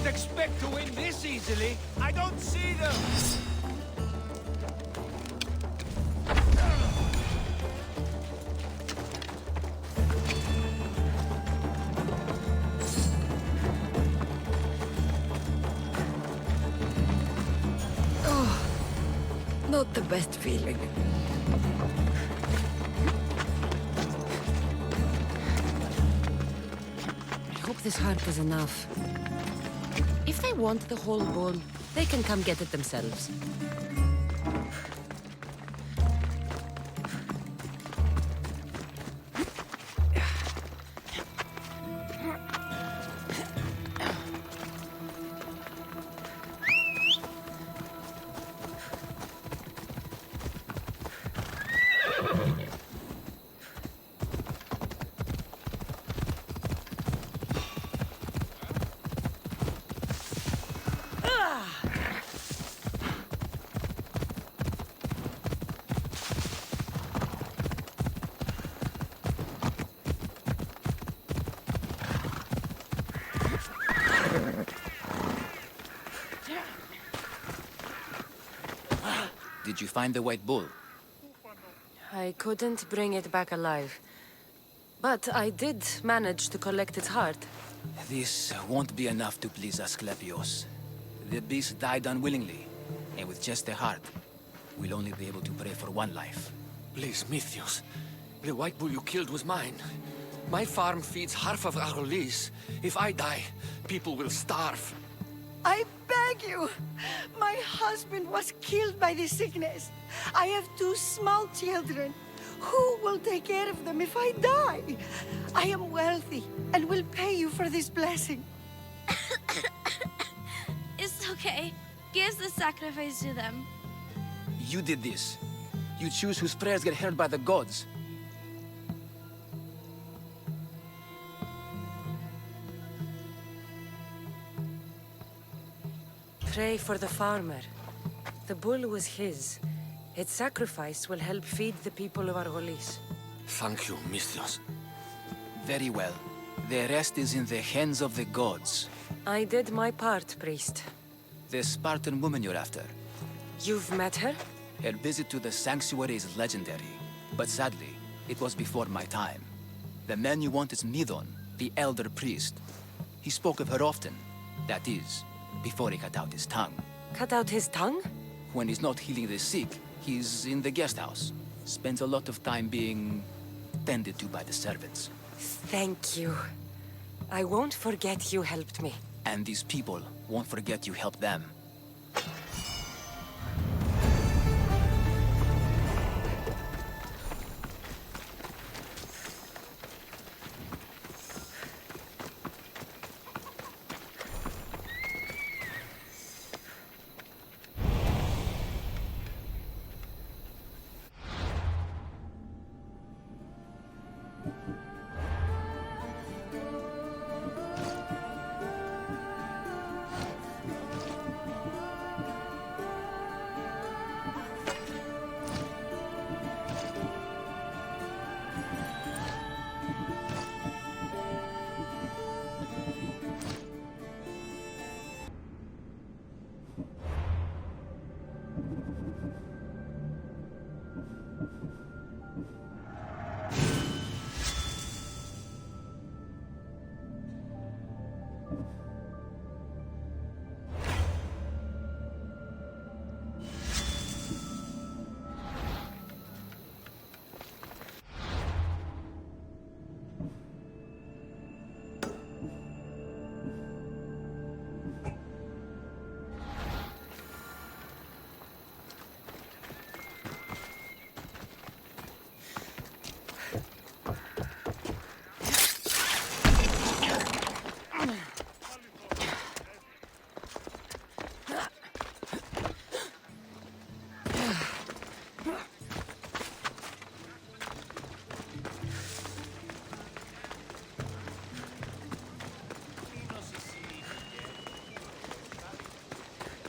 Expect to win this easily. I don't see them! Oh, not the best feeling. I hope this heart is enough. If they want the whole bowl, they can come get it themselves. Did you find the white bull? I couldn't bring it back alive. But I did manage to collect its heart. This won't be enough to please Asclepios. The beast died unwillingly, and with just the heart, we'll only be able to pray for one life. Please, Mythios. The white bull you killed was mine. My farm feeds half of our lease. If I die, people will starve. I beg you! My husband was killed by this sickness. I have 2 small children. Who will take care of them if I die? I am wealthy and will pay you for this blessing. It's okay. Give the sacrifice to them. You did this. You choose whose prayers get heard by the gods. Pray for the farmer. The bull was his. Its sacrifice will help feed the people of Argolis. Thank you, Misthios. Very well. The rest is in the hands of the gods. I did my part, priest. The Spartan woman you're after. You've met her? Her visit to the sanctuary is legendary, but sadly, it was before my time. The man you want is Midon, the elder priest. He spoke of her often. That is, before he cut out his tongue. Cut out his tongue? When he's not healing the sick, he's in the guest house. Spends a lot of time being tended to by the servants. Thank you. I won't forget you helped me. And these people won't forget you helped them.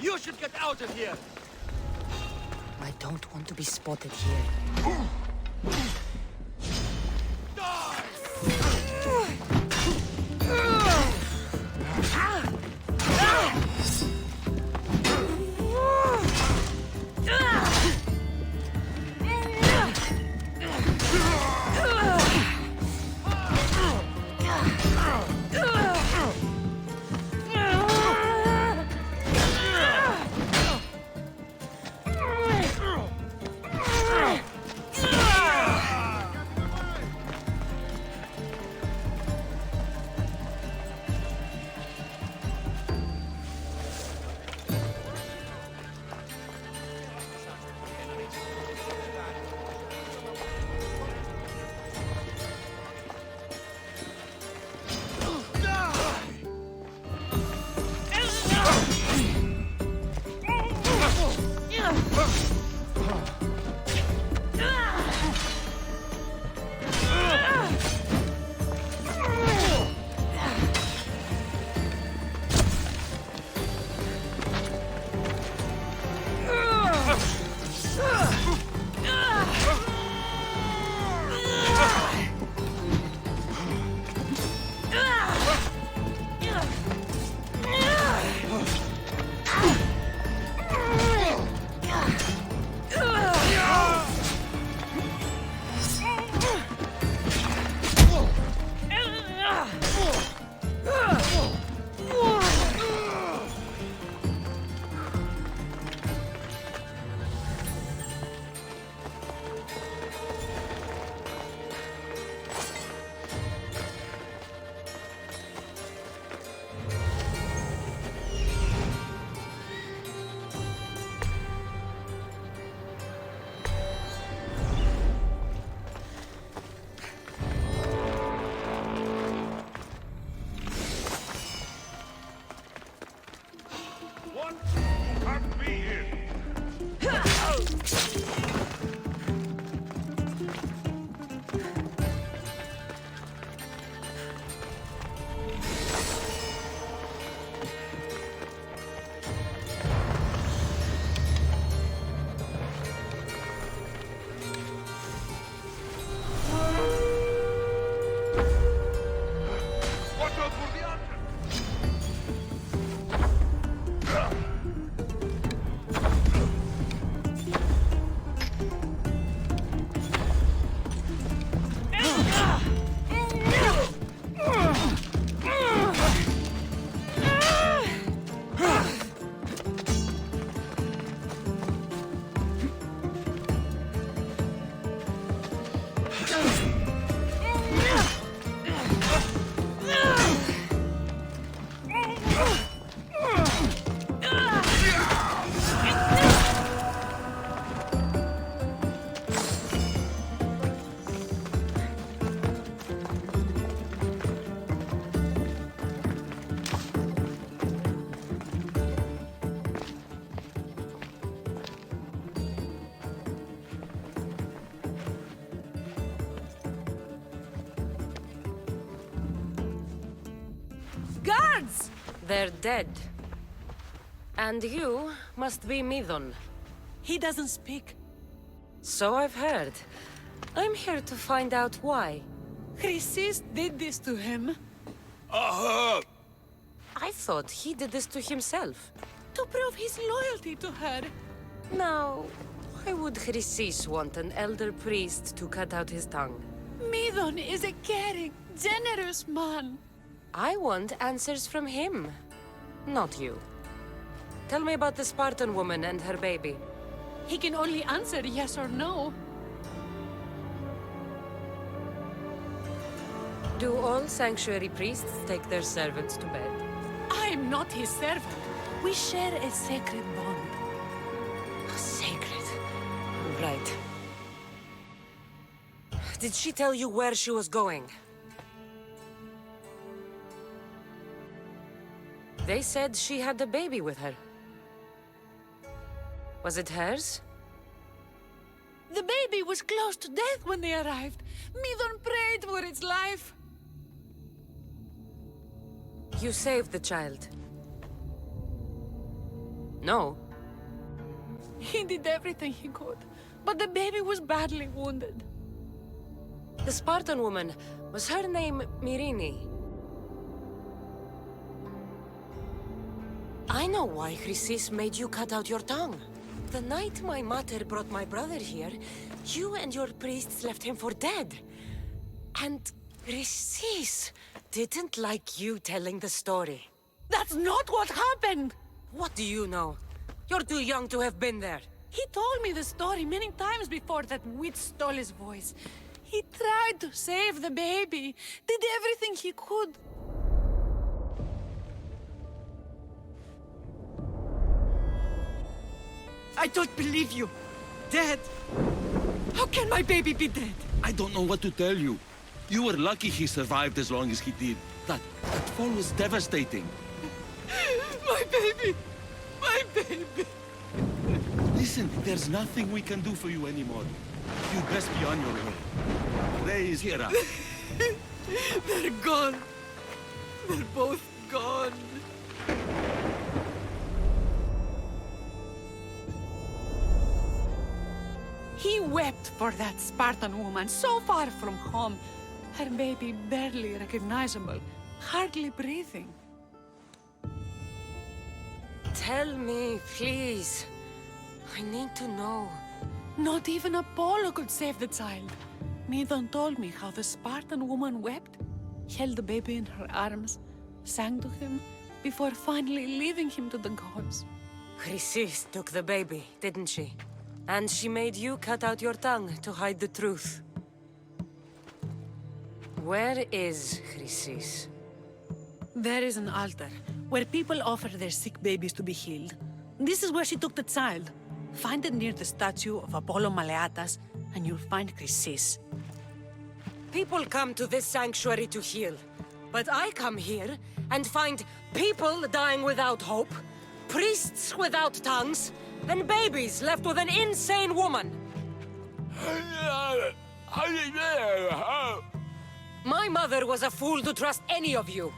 You should get out of here! I don't want to be spotted here. Ugh! Guards! They're dead. And you must be Midon. He doesn't speak. So I've heard. I'm here to find out why. Chrysis did this to him. I thought he did this to himself. To prove his loyalty to her. Now, why would Chrysis want an elder priest to cut out his tongue? Midon is a caring, generous man. I want answers from him, not you. Tell me about the Spartan woman and her baby. He can only answer yes or no. Do all sanctuary priests take their servants to bed? I'm not his servant. We share a sacred bond. Sacred. Right. Did she tell you where she was going? They said she had a baby with her. Was it hers? The baby was close to death when they arrived. Midon prayed for its life. You saved the child. No. He did everything he could, but the baby was badly wounded. The Spartan woman, was her name Myrine? I know why Chrysis made you cut out your tongue. The night my mater brought my brother here, you and your priests left him for dead. And Chrysis didn't like you telling the story. That's not what happened! What do you know? You're too young to have been there. He told me the story many times before that witch stole his voice. He tried to save the baby, did everything he could. I don't believe you. Dead? How can my baby be dead? I don't know what to tell you. You were lucky he survived as long as he did. That fall was devastating. My baby! My baby! Listen, there's nothing we can do for you anymore. You'd best be on your way. Ray is here. They're gone. They're both gone. He wept for that Spartan woman so far from home. Her baby barely recognizable, hardly breathing. Tell me, please. I need to know. Not even Apollo could save the child. Midon told me how the Spartan woman wept, held the baby in her arms, sang to him, before finally leaving him to the gods. Chrysis took the baby, didn't she? And she made you cut out your tongue to hide the truth. Where is Chrysis? There is an altar, where people offer their sick babies to be healed. This is where she took the child. Find it near the statue of Apollo Maleatas, and you'll find Chrysis. People come to this sanctuary to heal. But I come here and find people dying without hope, priests without tongues, and babies left with an insane woman. My mother was a fool to trust any of you.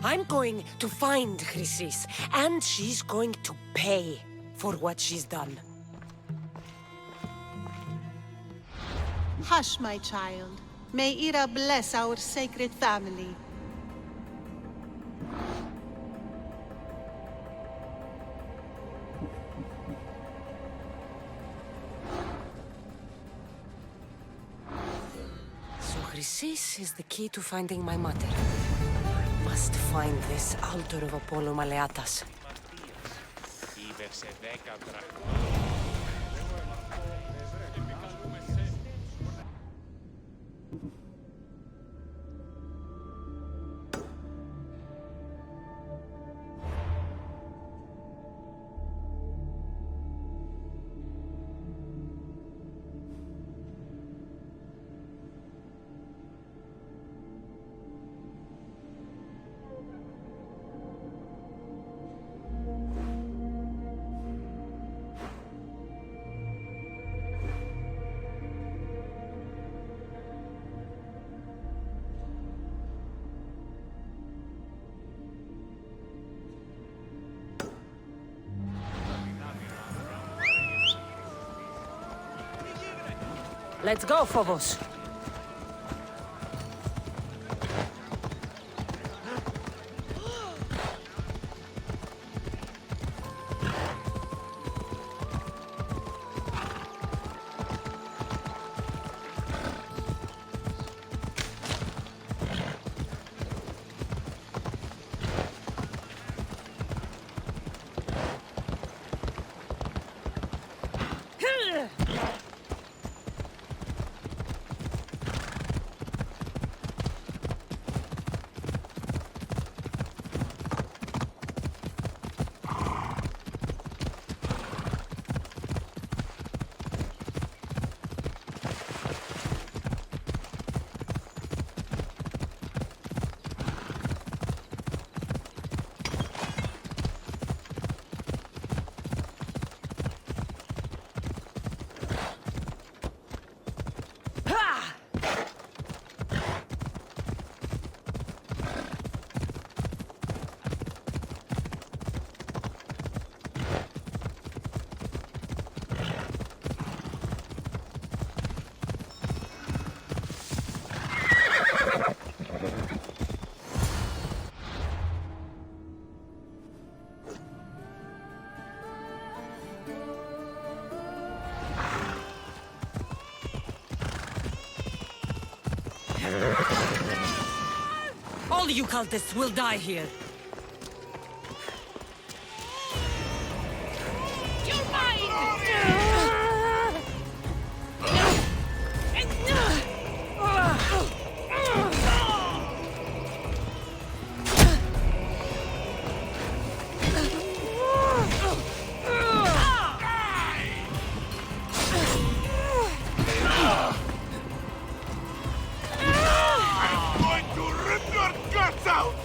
I'm going to find Chrysis, and she's going to pay for what she's done. Hush, my child. May Ira bless our sacred family. So Chrysis is the key to finding my mother. I must find this altar of Apollo Maleatas. Let's go, Phobos. All you cultists will die here. You're mine! I'm going to rip your guts out!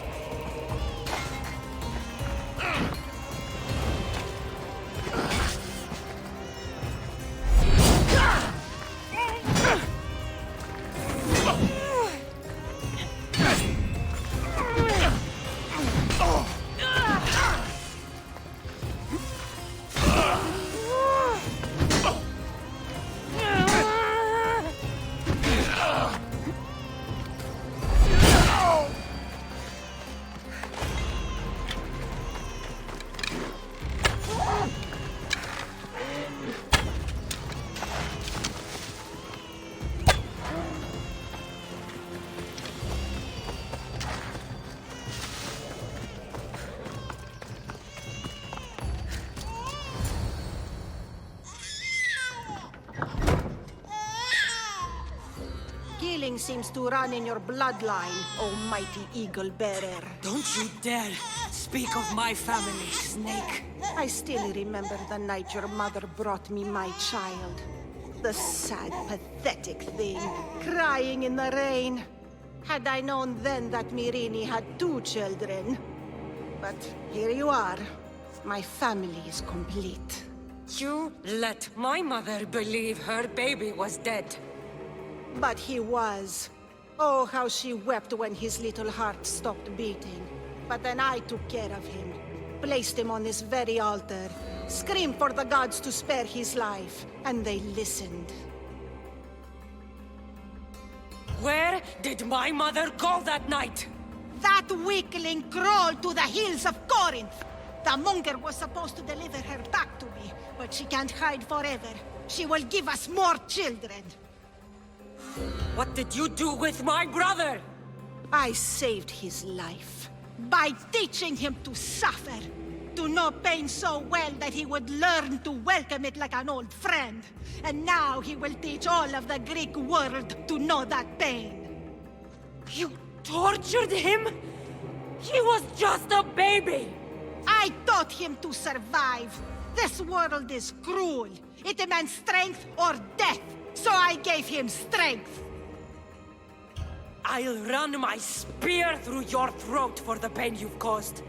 Killing seems to run in your bloodline, almighty eagle bearer. Don't you dare speak of my family, Snake. I still remember the night your mother brought me my child. The sad, pathetic thing, crying in the rain. Had I known then that Mirini had 2 children. But here you are. My family is complete. You let my mother believe her baby was dead. But he was. Oh, how she wept when his little heart stopped beating. But then I took care of him. Placed him on this very altar. Screamed for the gods to spare his life. And they listened. Where did my mother go that night? That weakling crawled to the hills of Corinth. The monger was supposed to deliver her back to me. But she can't hide forever. She will give us more children. What did you do with my brother? I saved his life by teaching him to suffer, to know pain so well that he would learn to welcome it like an old friend. And now he will teach all of the Greek world to know that pain. You tortured him? He was just a baby! I taught him to survive. This world is cruel. It demands strength or death. So I gave him strength. I'll run my spear through your throat for the pain you've caused.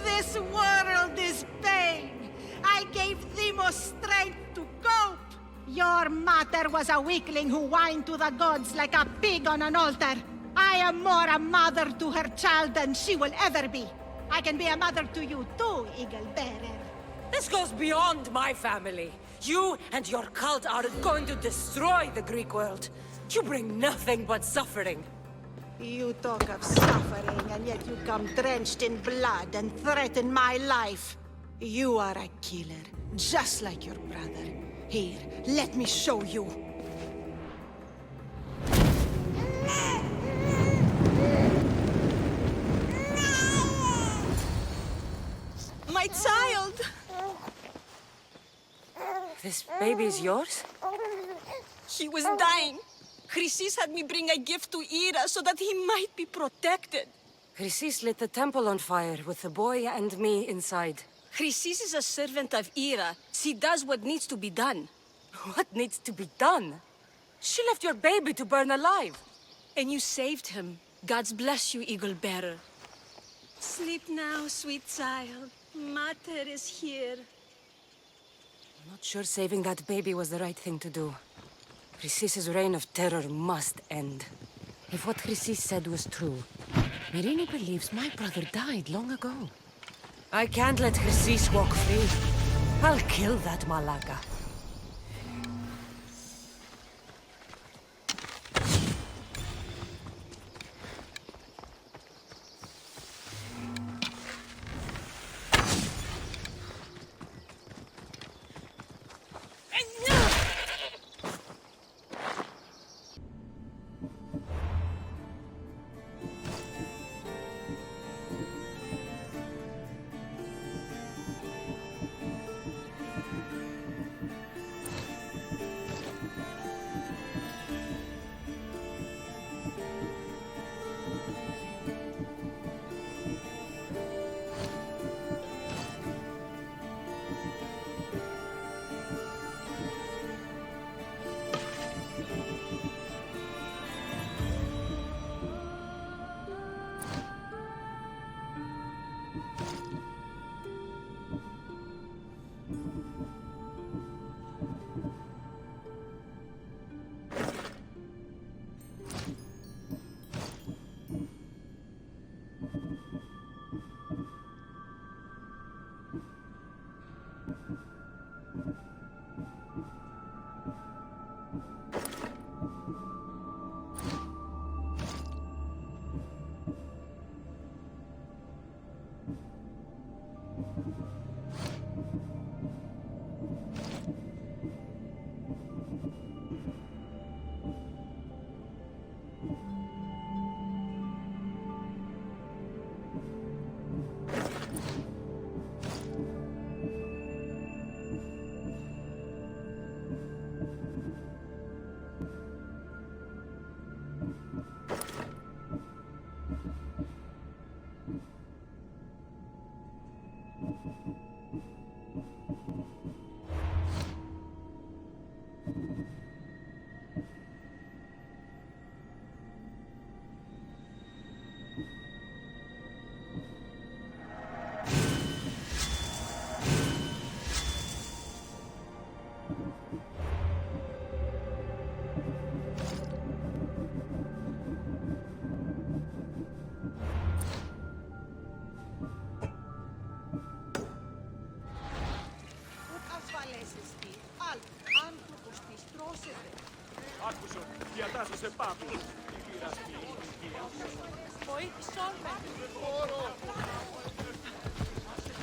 This world is pain. I gave Demos strength to cope. Your mother was a weakling who whined to the gods like a pig on an altar. I am more a mother to her child than she will ever be. I can be a mother to you too, Eagle Bearer. This goes beyond my family. You and your cult are going to destroy the Greek world. You bring nothing but suffering. You talk of suffering, and yet you come drenched in blood and threaten my life. You are a killer, just like your brother. Here, let me show you. My child! This baby is yours? He was dying. Chrysis had me bring a gift to Ira so that he might be protected. Chrysis lit the temple on fire with the boy and me inside. Chrysis is a servant of Ira. She does what needs to be done. What needs to be done? She left your baby to burn alive. And you saved him. God's bless you, Eagle Bearer. Sleep now, sweet child. Mater is here. I'm not sure saving that baby was the right thing to do. Chrysis' reign of terror must end. If what Chrysis said was true, Myrine believes my brother died long ago. I can't let Chrysis walk free. I'll kill that Malaka.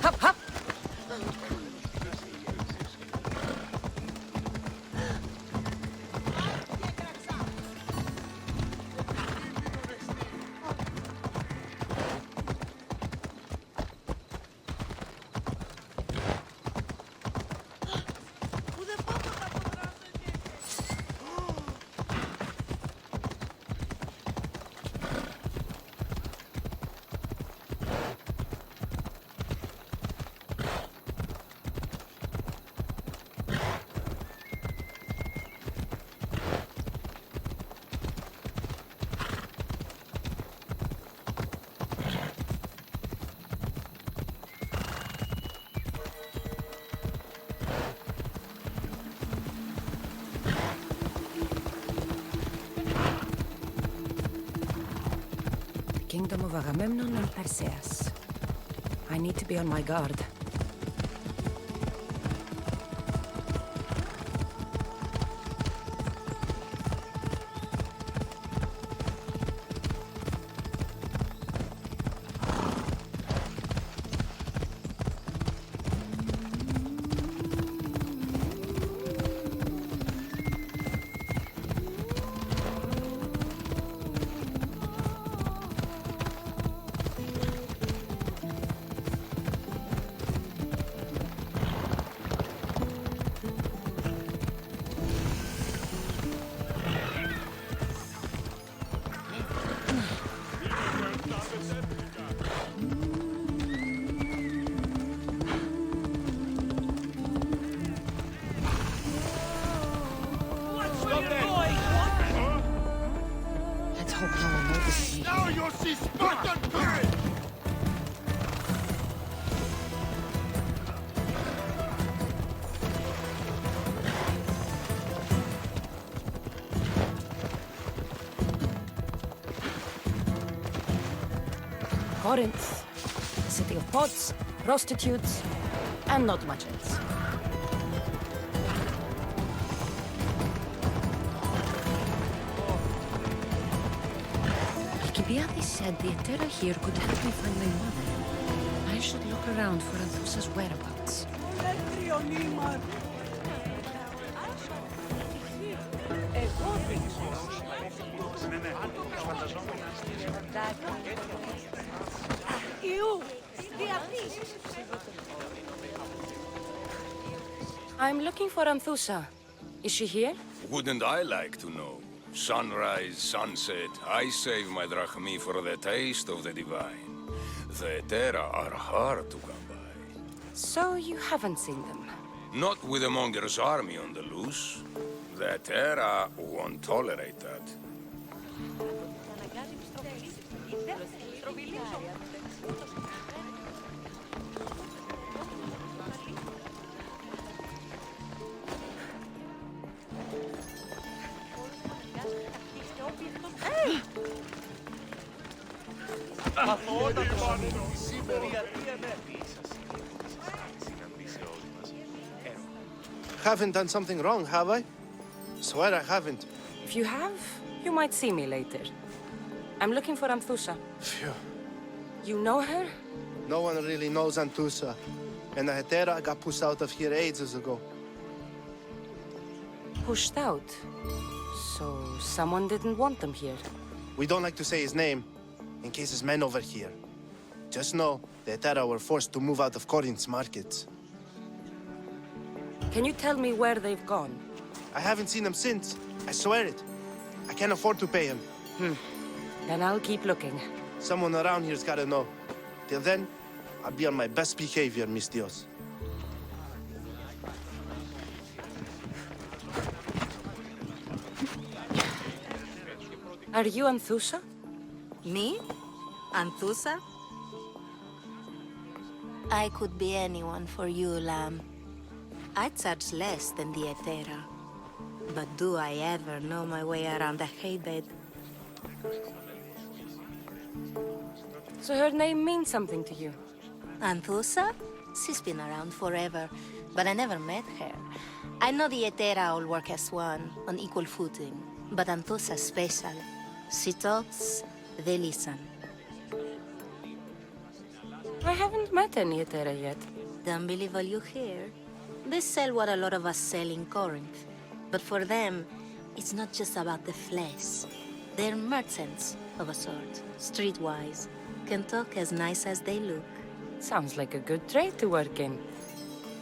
Hop, hop! Kingdom of Agamemnon and Perseus. I need to be on my guard. Corinth, a city of pots, prostitutes, and not much else. Alcibiades said the Etera here could help me find my mother. I should look around for Anthusa's whereabouts. I'm looking for Anthusa. Is she here? Wouldn't I like to know? Sunrise, sunset, I save my drachmi for the taste of the divine. The Etera are hard to come by. So you haven't seen them? Not with the Monger's army on the loose. The Etera won't tolerate that. Haven't done something wrong, have I? Swear I haven't. If you have, you might see me later. I'm looking for Anthusa. Phew. You know her? No one really knows Anthusa. And the Hetera got pushed out of here ages ago. Pushed out? So someone didn't want them here? We don't like to say his name, in case his men overhear. Just know, the Hetera were forced to move out of Corinth's markets. Can you tell me where they've gone? I haven't seen him since. I swear it. I can't afford to pay him. Then I'll keep looking. Someone around here's gotta know. Till then, I'll be on my best behavior, mis Dios. Are you Anthusa? Me? Anthusa? I could be anyone for you, Lamb. I charge less than the Etera. But do I ever know my way around a haybed? So her name means something to you? Anthusa? She's been around forever, but I never met her. I know the Etera all work as one, on equal footing. But Anthusa's special. She talks, they listen. I haven't met any Etera yet. Don't believe all you hear. They sell what a lot of us sell in Corinth. But for them, it's not just about the flesh. They're merchants of a sort, streetwise. Can talk as nice as they look. Sounds like a good trade to work in.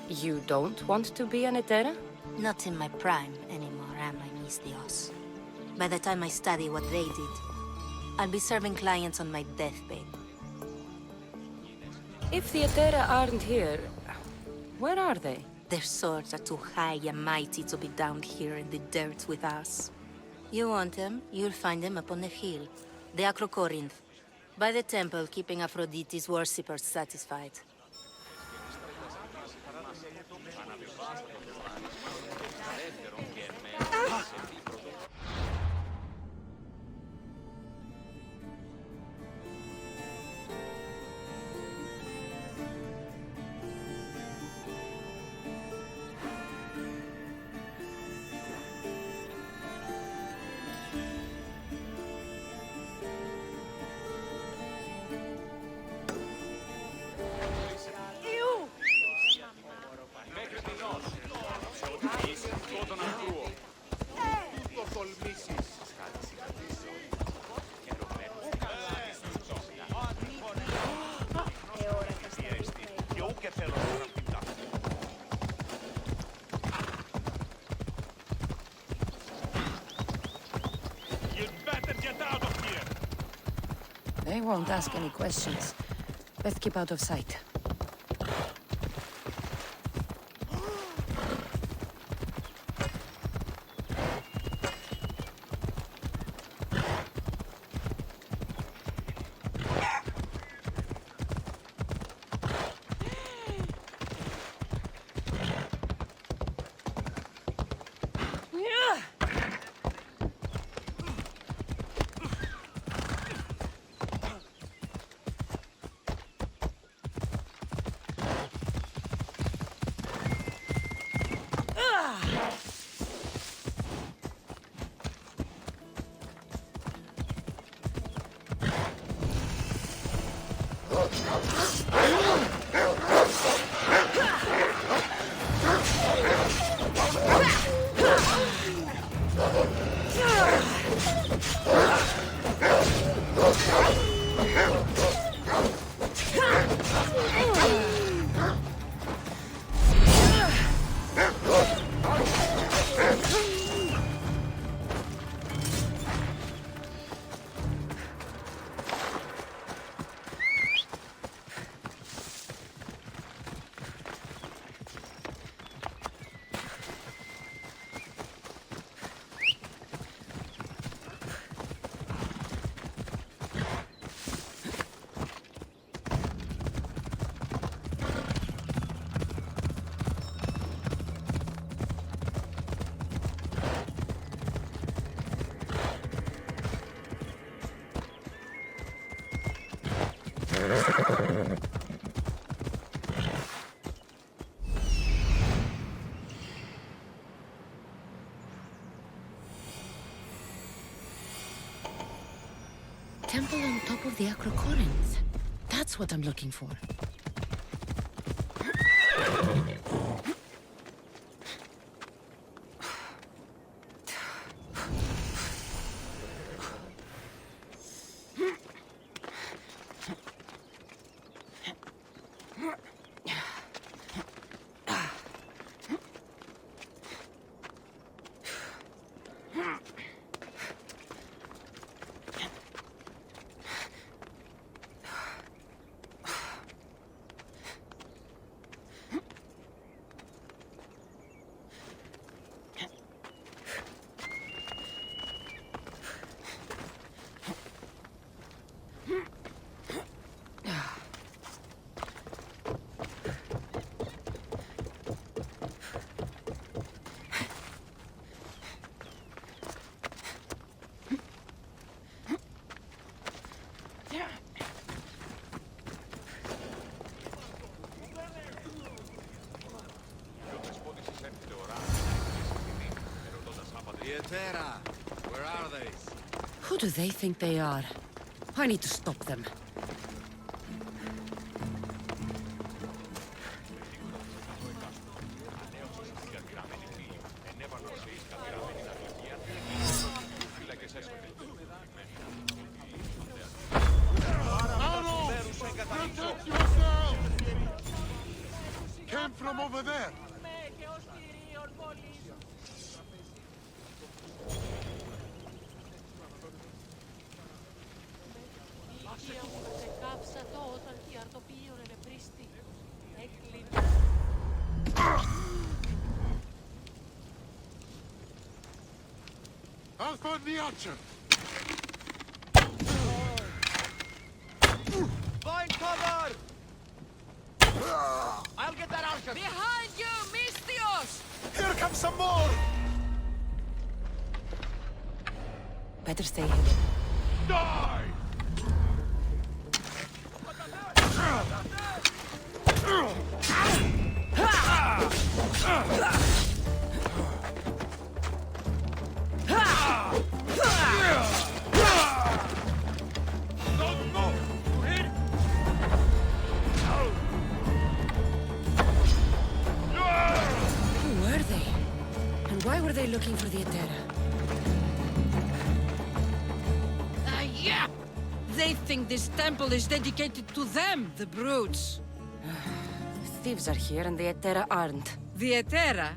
You don't want to be an Etera? Not in my prime anymore, am I, mis Dios? By the time I study what they did, I'll be serving clients on my deathbed. If the Etera aren't here, where are they? Their swords are too high and mighty to be down here in the dirt with us. You want them, you'll find them up on the hill. The Acro Corinth. By the temple, keeping Aphrodite's worshippers satisfied. They won't ask any questions. Best keep out of sight. Temple on top of the Acrocorinth. That's what I'm looking for. Where are they? Who do they think they are? I need to stop them. Protect yourself! Came from over there. I'll find the archer. Find cover! I'll get that archer! Behind you, Mystios! Here comes some more! Better stay hidden. Die! Who were they? And why were they looking for the Etera? Yeah! They think this temple is dedicated to them, the brutes. The thieves are here and the Etera aren't. The Etera?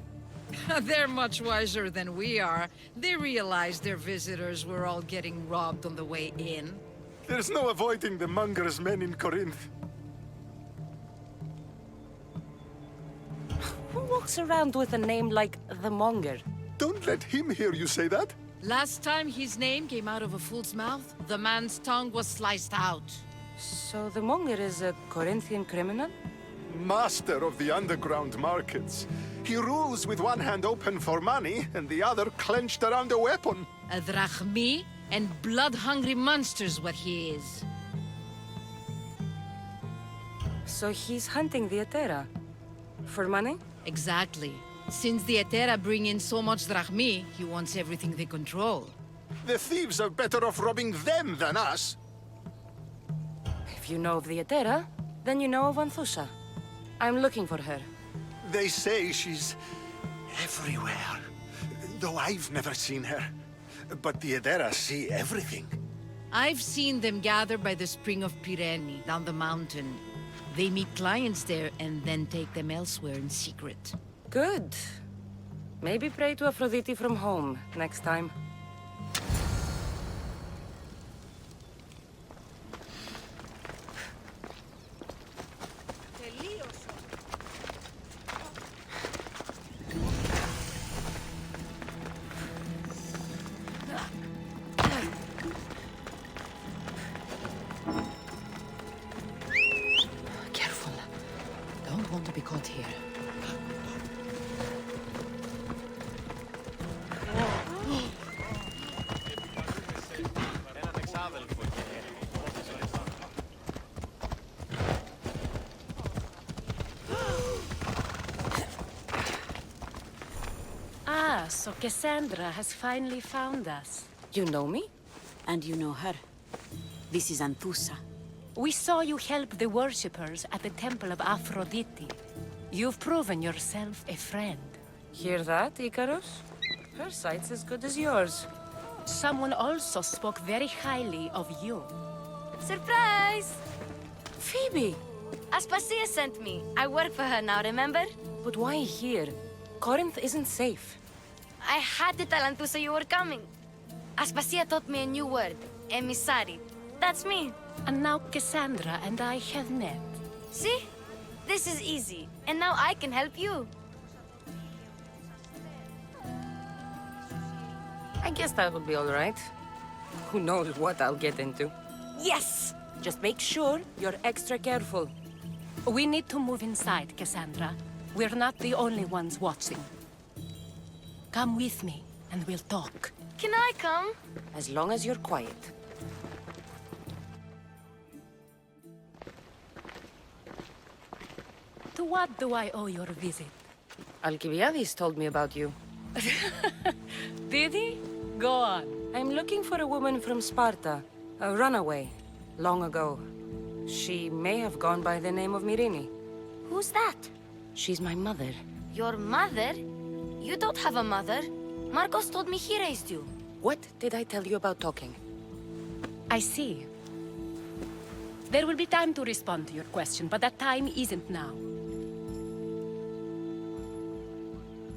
They're much wiser than we are. They realized their visitors were all getting robbed on the way in. There's no avoiding the monger's men in Corinth. Who walks around with a name like the Monger? Don't let him hear you say that. Last time his name came out of a fool's mouth, the man's tongue was sliced out. So the Monger is a Corinthian criminal? Master of the underground markets. He rules with one hand open for money and the other clenched around a weapon. A drachmi and blood-hungry monster's what he is. So he's hunting the Etera? For money? Exactly. Since the Etera bring in so much drachmi, he wants everything they control. The thieves are better off robbing them than us. If you know of the Etera, then you know of Anthusha. I'm looking for her. They say she's everywhere, though I've never seen her. But the Edera see everything. I've seen them gather by the spring of Pireni, down the mountain. They meet clients there and then take them elsewhere in secret. Good. Maybe pray to Aphrodite from home next time. Careful. Don't want to be caught here. Ah, so Cassandra has finally found us. You know me? And you know her. This is Anthusa. We saw you help the worshippers at the Temple of Aphrodite. You've proven yourself a friend. Hear that, Icarus? Her sight's as good as yours. Someone also spoke very highly of you. Surprise! Phoebe! Aspasia sent me. I work for her now, remember? But why here? Corinth isn't safe. I had to tell Anthusa you were coming. Aspasia taught me a new word. Emissary. That's me. And now Cassandra and I have met. See? This is easy. And now I can help you. I guess that would be all right. Who knows what I'll get into. Yes! Just make sure you're extra careful. We need to move inside, Cassandra. We're not the only ones watching. Come with me, and we'll talk. Can I come? As long as you're quiet. To what do I owe your visit? Alcibiades told me about you. Did he? Go on. I'm looking for a woman from Sparta. A runaway. Long ago. She may have gone by the name of Myrine. Who's that? She's my mother. Your mother? You don't have a mother. Marcos told me he raised you. What did I tell you about talking? I see. There will be time to respond to your question, but that time isn't now.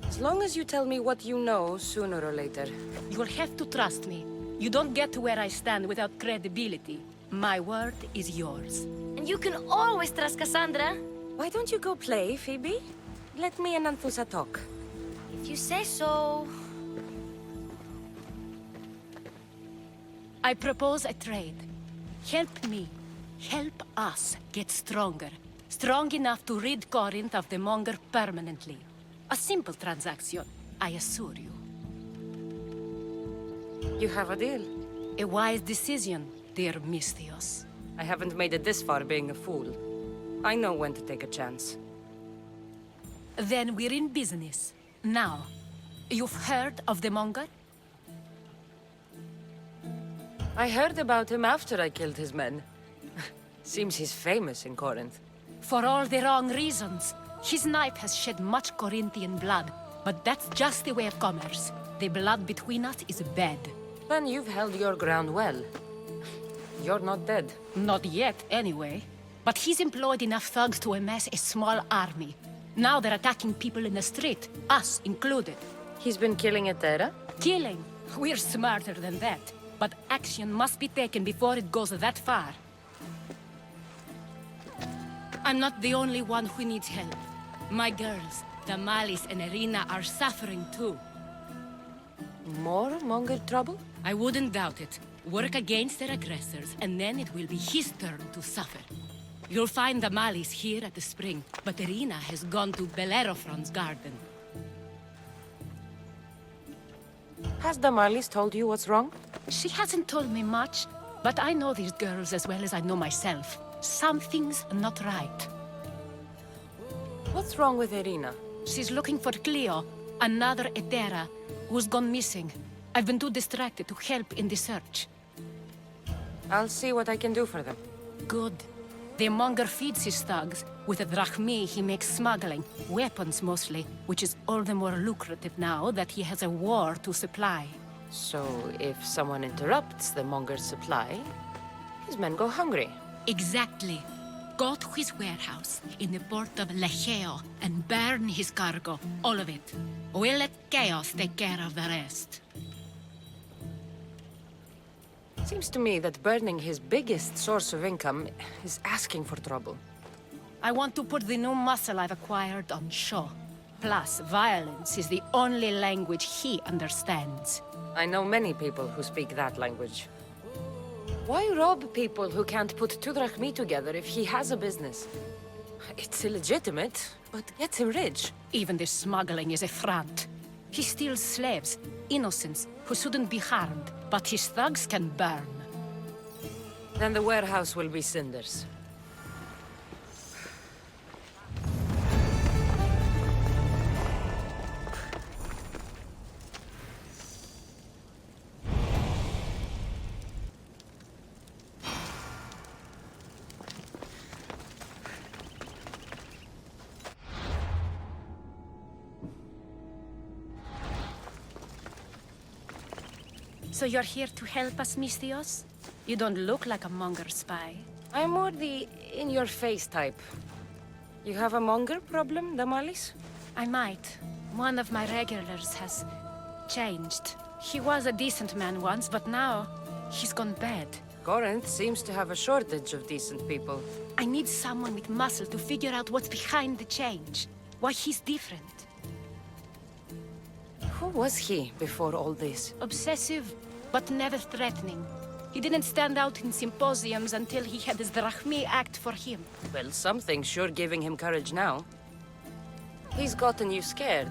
As long as you tell me what you know, sooner or later. You'll have to trust me. You don't get to where I stand without credibility. My word is yours. And you can always trust Cassandra. Why don't you go play, Phoebe? Let me and Anthusa talk. If you say so. I propose a trade. Help me. Help us get stronger. Strong enough to rid Corinth of the Monger permanently. A simple transaction, I assure you. You have a deal. A wise decision, dear Misthios. I haven't made it this far being a fool. I know when to take a chance. Then we're in business. Now, you've heard of the Monger? I heard about him after I killed his men. Seems he's famous in Corinth. For all the wrong reasons. His knife has shed much Corinthian blood, but that's just the way of commerce. The blood between us is bad. Then you've held your ground well. You're not dead. Not yet, anyway. But he's employed enough thugs to amass a small army. Now they're attacking people in the street, us included. He's been killing at Terra? Killing? We're smarter than that. But action must be taken before it goes that far. I'm not the only one who needs help. My girls, Damalis and Irina, are suffering too. More Monger trouble? I wouldn't doubt it. Work against their aggressors, and then it will be his turn to suffer. You'll find Damalis here at the spring, but Irina has gone to Bellerophon's garden. Has Damalis told you what's wrong? She hasn't told me much, but I know these girls as well as I know myself. Something's not right. What's wrong with Irina? She's looking for Cleo, another Etera, who's gone missing. I've been too distracted to help in the search. I'll see what I can do for them. Good. The Monger feeds his thugs. With a drachmi, he makes smuggling, weapons mostly, which is all the more lucrative now that he has a war to supply. So if someone interrupts the monger's supply, his men go hungry. Exactly. Go to his warehouse in the port of Lecheo and burn his cargo, all of it. We'll let Chaos take care of the rest. Seems to me that burning his biggest source of income is asking for trouble. I want to put the new muscle I've acquired on show. Plus, violence is the only language he understands. I know many people who speak that language. Why rob people who can't put 2 drachmi together if he has a business? It's illegitimate, but gets him rich. Even the smuggling is a front. He steals slaves, innocents, who shouldn't be harmed, but his thugs can burn. Then the warehouse will be cinders. So you're here to help us, Misthios? You don't look like a monger spy. I'm more the in-your-face type. You have a monger problem, Damalis? I might. One of my regulars has changed. He was a decent man once, but now he's gone bad. Corinth seems to have a shortage of decent people. I need someone with muscle to figure out what's behind the change. Why he's different. Who was he before all this? Obsessive, but never threatening. He didn't stand out in symposiums until he had his drachmi act for him. Well, something's sure giving him courage now. He's gotten you scared.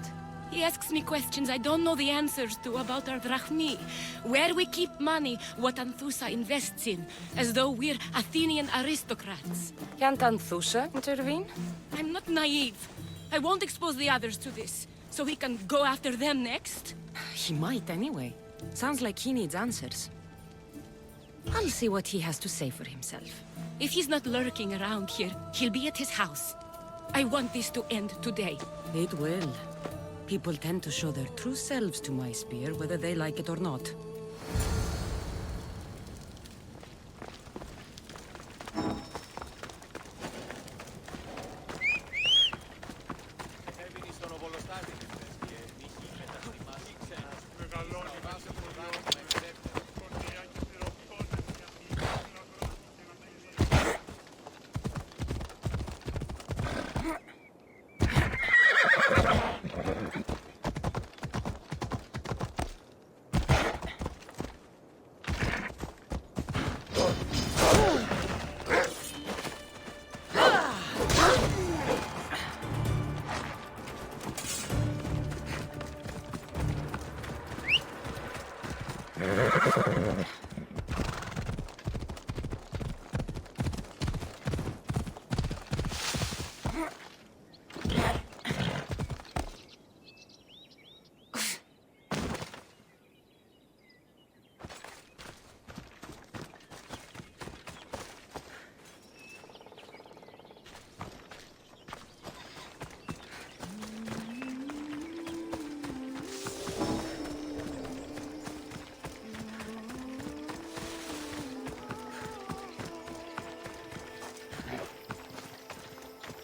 He asks me questions I don't know the answers to about our drachmi. Where we keep money, what Anthusa invests in, as though we're Athenian aristocrats. Can't Anthusa intervene? I'm not naive. I won't expose the others to this, so he can go after them next. He might anyway. Sounds like he needs answers. I'll see what he has to say for himself. If he's not lurking around here, he'll be at his house. I want this to end today. It will. People tend to show their true selves to my spear, whether they like it or not.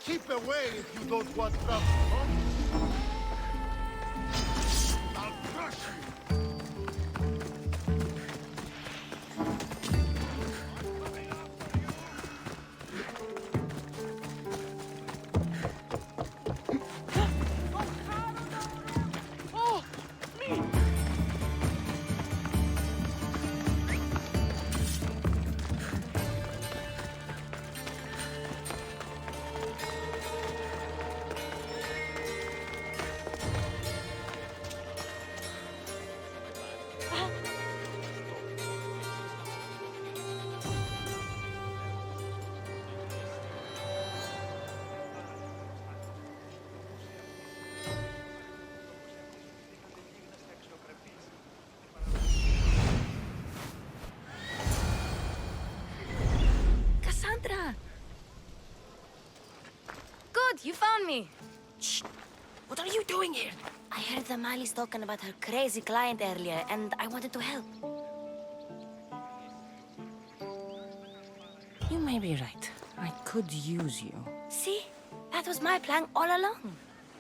Keep away if you don't want trouble, huh? I'll crush you! Good, you found me. Shh! What are you doing here? I I heard the Mali's talking about her crazy client earlier, and I wanted to help. You may be right. I could use you. See? That was my plan all along.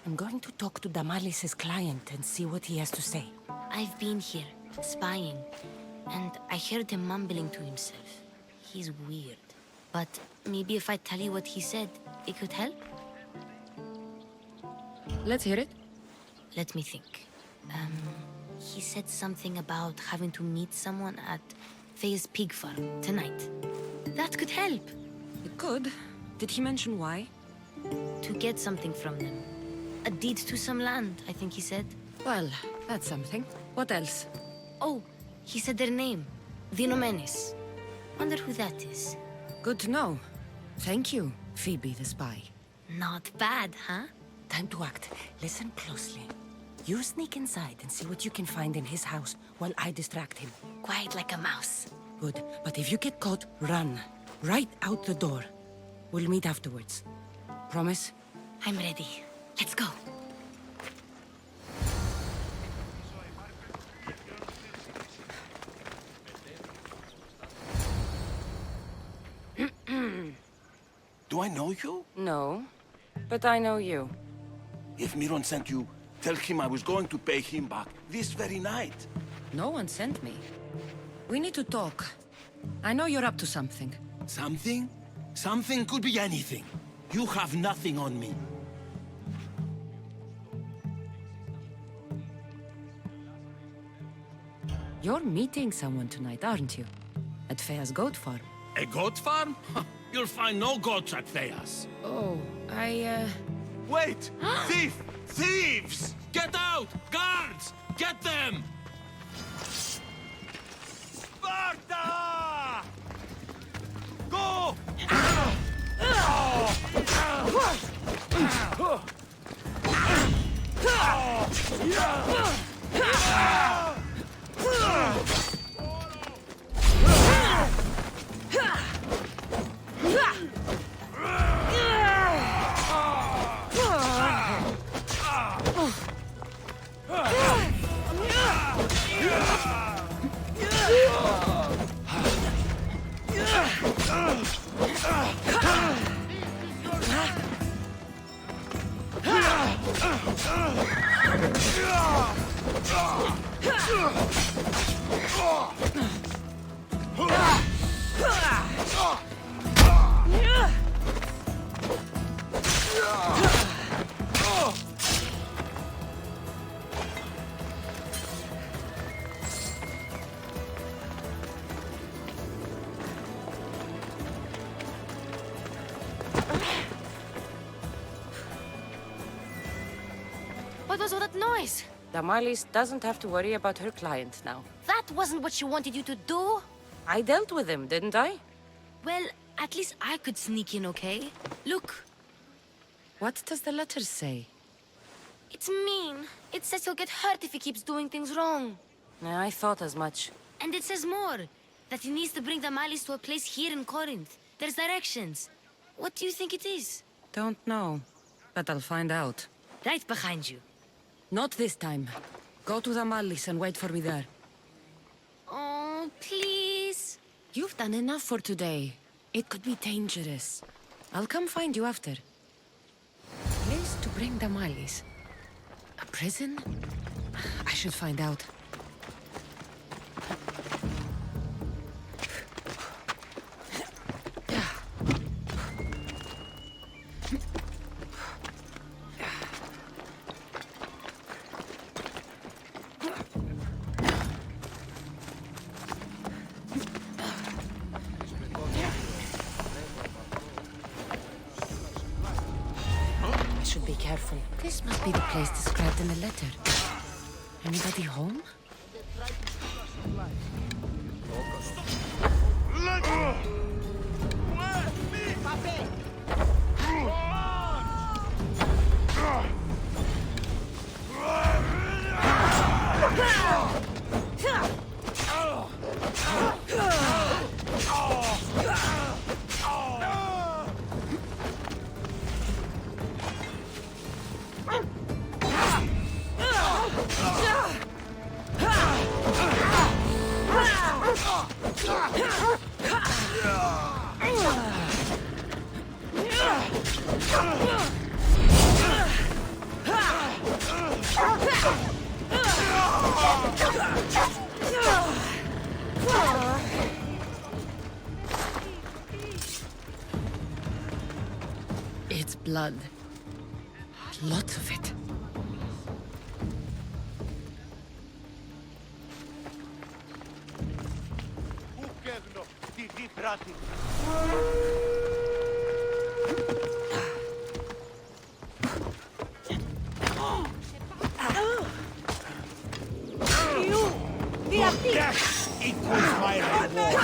I'm going to talk to Damalis's client and see what he has to say. I've been here, spying, and I heard him mumbling to himself. He's weird. But maybe if I tell you what he said, it could help? Let's hear it. Let me think. He said something about having to meet someone at Faye's pig farm tonight. That could help. It could. Did he mention why? To get something from them. A deed to some land, I think he said. Well, that's something. What else? Oh, he said their name. Vinomenes. Wonder who that is. Good to know. Thank you, Phoebe the spy. Not bad, huh? Time to act. Listen closely. You sneak inside and see what you can find in his house while I distract him. Quiet like a mouse. Good. But if you get caught, run. Right out the door. We'll meet afterwards. Promise? I'm ready. Let's go. Do I know you? No, but I know you. If Miron sent you, tell him I was going to pay him back this very night. No one sent me. We need to talk. I know you're up to something. Something? Something could be anything. You have nothing on me. You're meeting someone tonight, aren't you? At Fea's goat farm. A goat farm? You'll find no goats at Thea's. Oh, Wait! Thief! Thieves! Get out! Guards! Get them! Sparta! Go! What was all that noise? Damalis doesn't have to worry about her client now. That wasn't what she wanted you to do. I dealt with him, didn't I? Well, at least I could sneak in, okay? Look. What does the letter say? It's mean. It says he'll get hurt if he keeps doing things wrong. I thought as much. And it says more. That he needs to bring the Malis to a place here in Corinth. There's directions. What do you think it is? Don't know, but I'll find out. Right behind you. Not this time. Go to the Malis and wait for me there. Oh, please. You've done enough for today. It could be dangerous. I'll come find you after. Place to bring the Malis. A prison? I should find out. Be careful. This must be the place described in the letter. Anybody home? It's blood. Lots of it. Death equals my reward.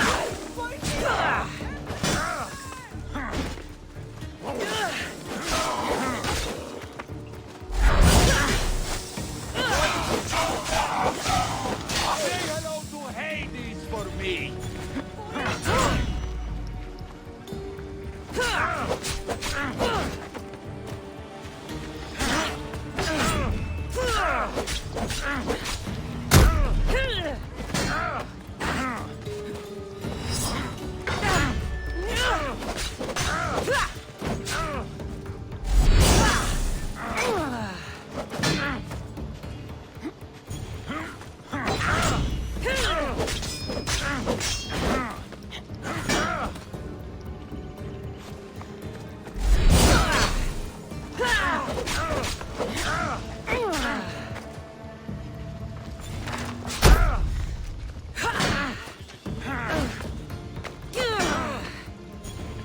Say hello to Hades for me.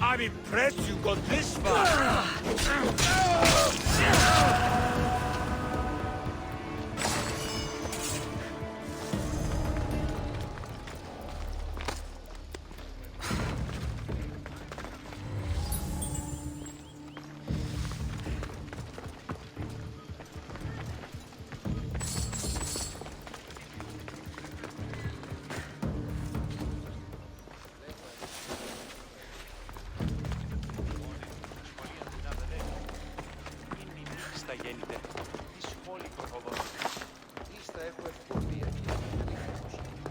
I'm impressed you got this far.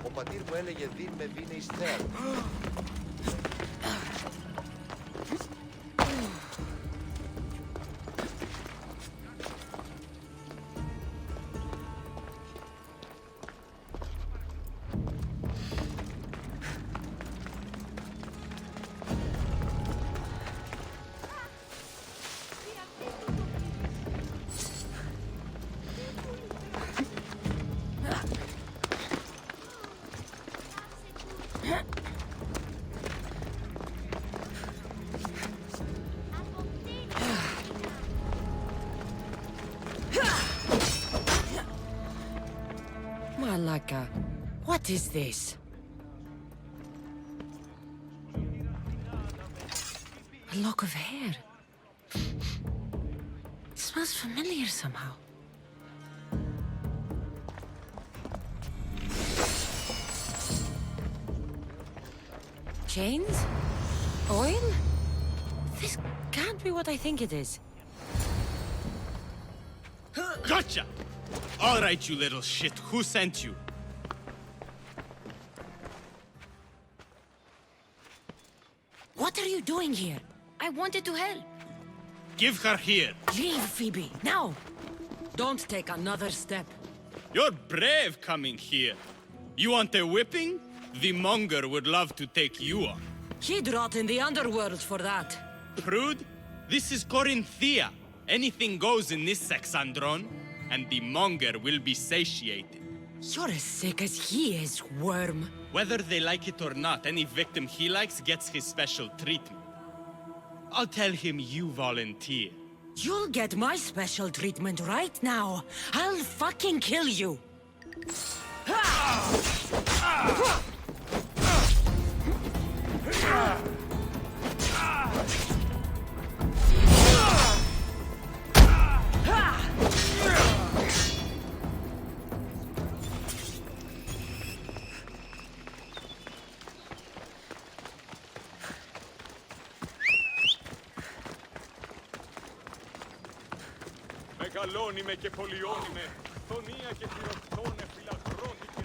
Ο πατήρ μου έλεγε «Δίν με βίνε εις θέατρο». Malaka, what is this? A lock of hair. It smells familiar somehow. Chains? Oil? This can't be what I think it is. Gotcha! All right, you little shit. Who sent you? What are you doing here? I wanted to help. Give her here. Leave, Phoebe, now! Don't take another step. You're brave coming here. You want a whipping? The monger would love to take you on. He'd rot in the underworld for that. Prude, this is Corinthia. Anything goes in this Sexandron, and the monger will be satiated. You're as sick as he is, worm. Whether they like it or not, any victim he likes gets his special treatment. I'll tell him you volunteer. You'll get my special treatment right now. I'll fucking kill you. Μεγαλώνει με και πολιώνει με, θονία και τυροκτώνε φυλακρώθηκε.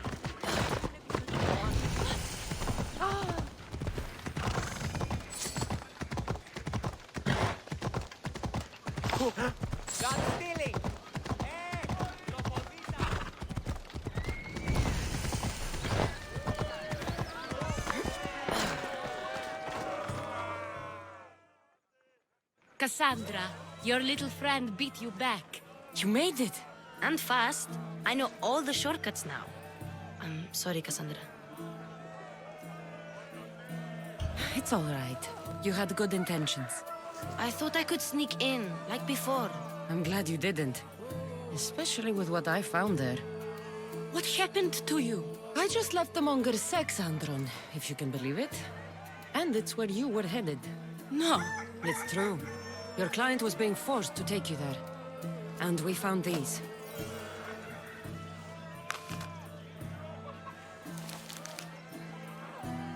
Gun stealing! Cassandra, your little friend beat you back. You made it. And fast. I know all the shortcuts now. I'm sorry, Cassandra. It's all right. You had good intentions. I thought I could sneak in, like before. I'm glad you didn't. Especially with what I found there. What happened to you? I just left the Monger's sex andron, if you can believe it. And it's where you were headed. No. It's true. Your client was being forced to take you there. And we found these.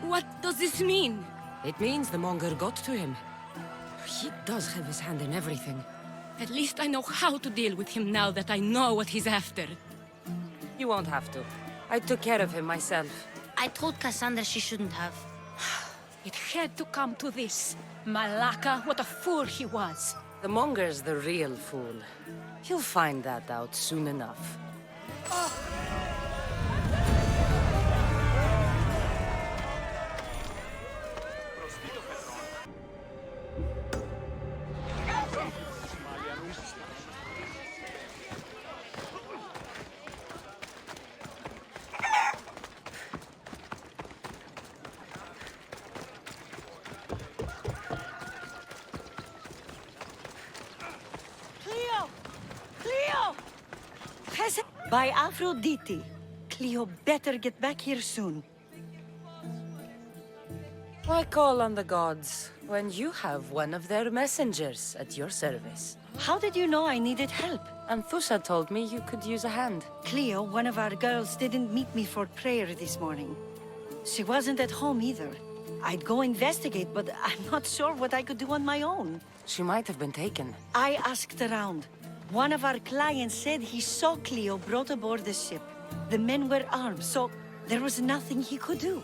What does this mean? It means the Monger got to him. He does have his hand in everything. At least I know how to deal with him now that I know what he's after. You won't have to. I took care of him myself. I told Cassandra she shouldn't have. It had to come to this. Malaka, what a fool he was. The Monger's the real fool. You'll find that out soon enough. By Aphrodite. Cleo better get back here soon. Why call on the gods when you have one of their messengers at your service? How did you know I needed help? Anthusa told me you could use a hand. Cleo, one of our girls, didn't meet me for prayer this morning. She wasn't at home either. I'd go investigate, but I'm not sure what I could do on my own. She might have been taken. I asked around. One of our clients said he saw Cleo brought aboard the ship. The men were armed, so there was nothing he could do.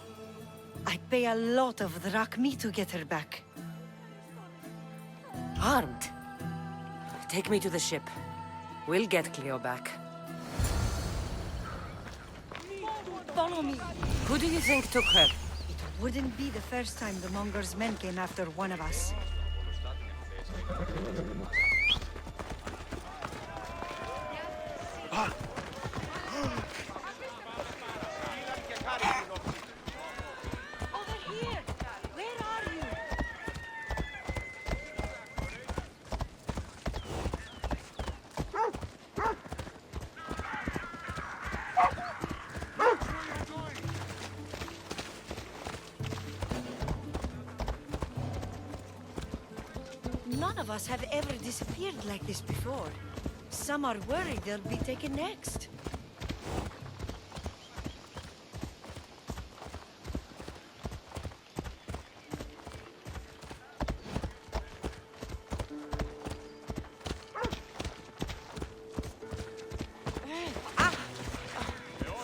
I'd pay a lot of drachmi to get her back. Armed? Take me to the ship. We'll get Cleo back. Follow me. Who do you think took her? It wouldn't be the first time the Monger's men came after one of us. Over here! Where are you? None of us have ever disappeared like this before. Some are worried they'll be taken next.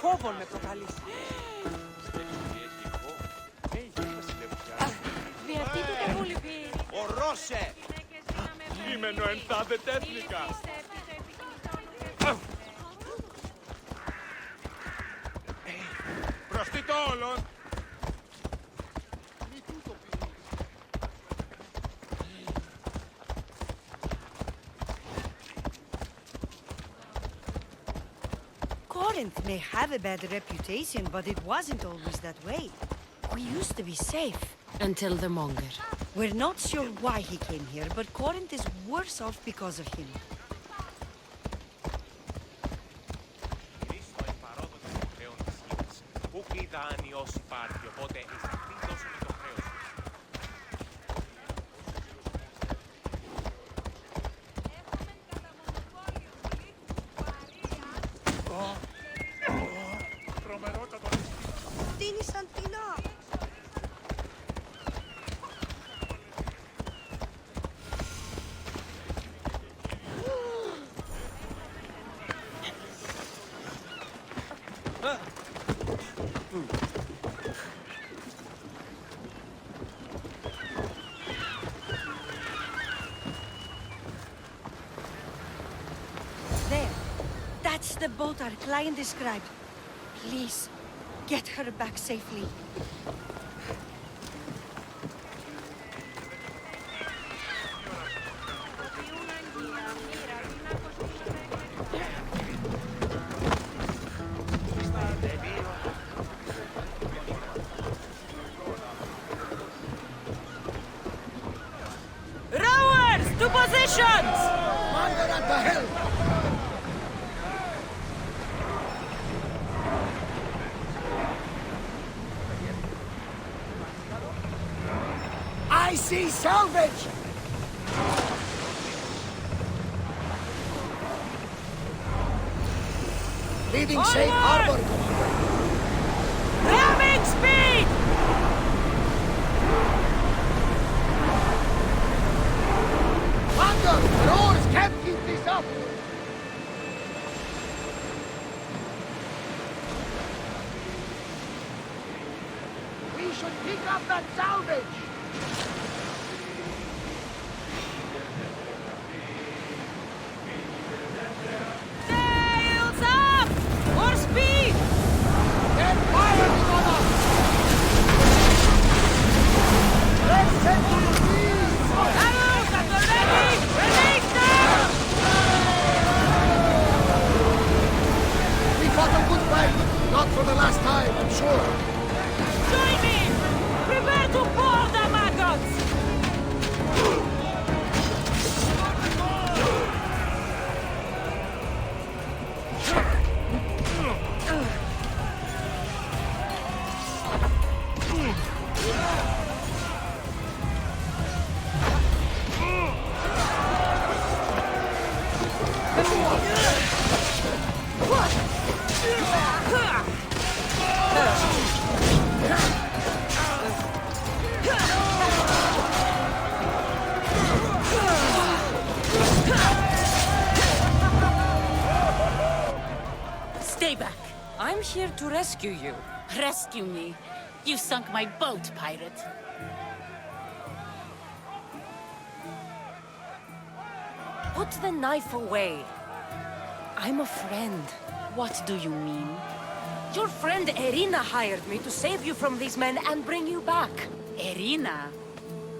Φόβο με προκαλείς. Διατύπητε μου λυπή. Ορώσε! Κείμενο ενθάδε τέθνικα. Προστίτω όλων. Corinth may have a bad reputation, but it wasn't always that way. We used to be safe. Until the Monger. We're not sure why he came here, but Corinth is worse off because of him. There. That's the boat our client described. Please, get her back safely. To positions! Commander at the helm! I see salvage! Leaving safe harbor, Commander. Ramming speed! Commander, the oars can't keep this up! We should pick up that salvage! Sails up! More speed! Get firing on us! Let's send you the seas! Arrows at the ready! Release them! We fought a good fight. Not for the last time, I'm sure. Join me! Prepare to board the maggots! Stay back. I'm here to rescue you. Rescue me. You sunk my boat, pirate. Put the knife away. I'm a friend. What do you mean? Your friend Irina hired me to save you from these men and bring you back. Irina?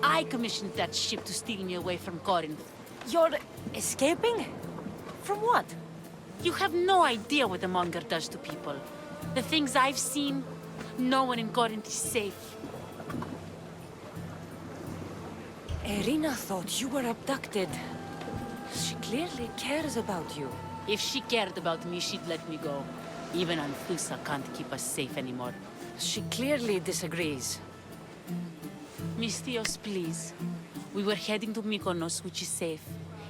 I commissioned that ship to steal me away from Corinth. You're escaping? From what? You have no idea what the Monger does to people. The things I've seen, no one in Corinth is safe. Irina thought you were abducted. She clearly cares about you. If she cared about me, she'd let me go. Even Anthusa can't keep us safe anymore. She clearly disagrees. Mystios, please. We were heading to Mykonos, which is safe.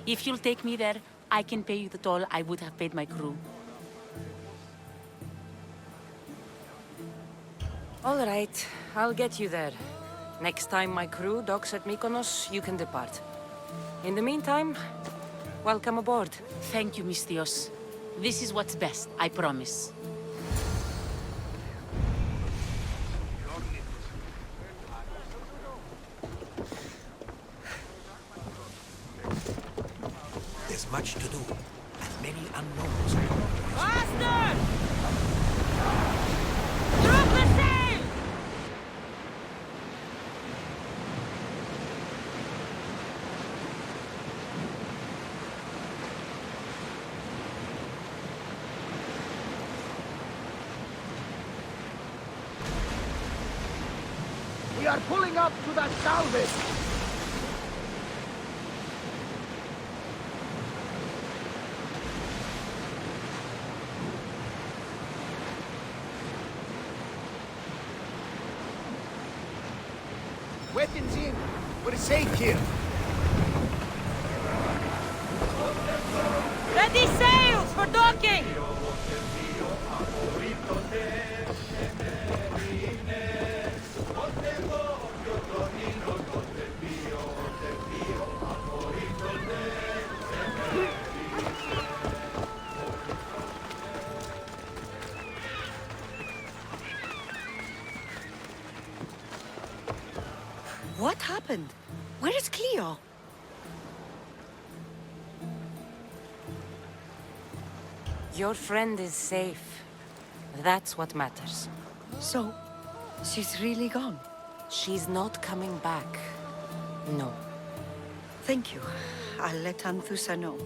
If you'll take me there, I can pay you the toll I would have paid my crew. All right, I'll get you there. Next time my crew docks at Mykonos, you can depart. In the meantime, welcome aboard. Thank you, Mystios. This is what's best, I promise. There's much to do, and many unknowns. Faster! Drop the sail! We are pulling up to that salvage! Weapons in! We're safe here! Ready sails for docking! What happened? Where is Cleo? Your friend is safe. That's what matters. So, she's really gone? She's not coming back. No. Thank you. I'll let Anthusa know.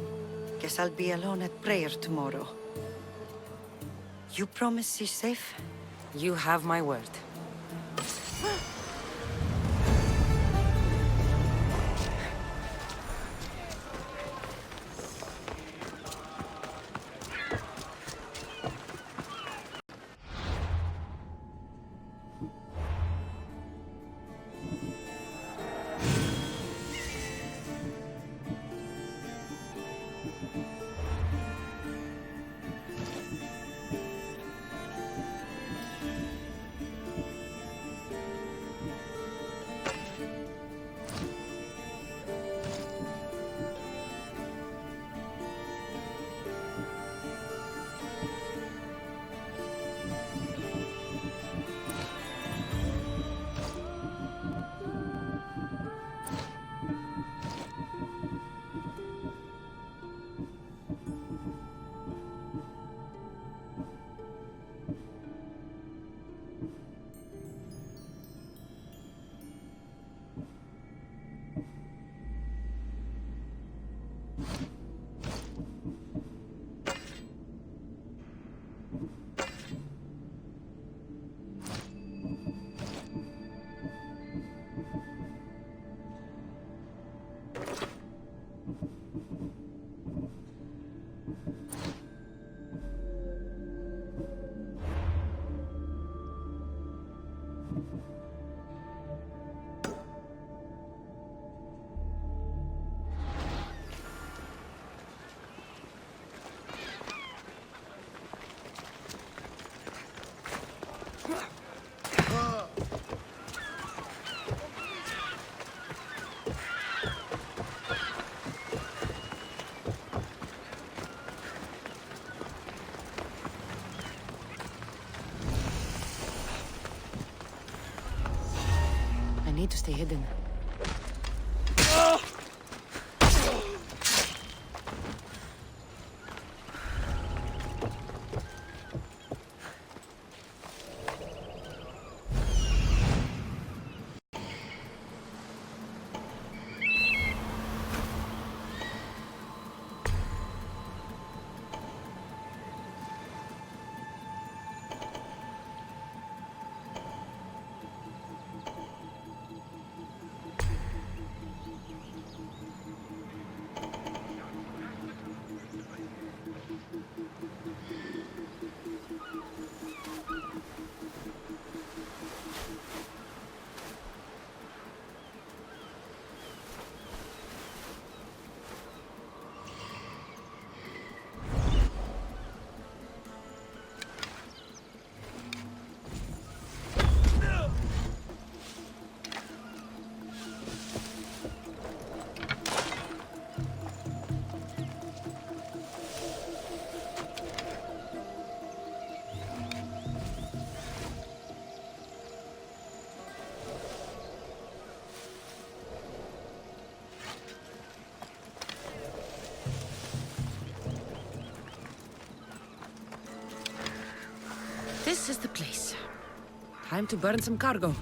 Guess I'll be alone at prayer tomorrow. You promise she's safe? You have my word. I need to stay hidden. This is the place. Time to burn some cargo.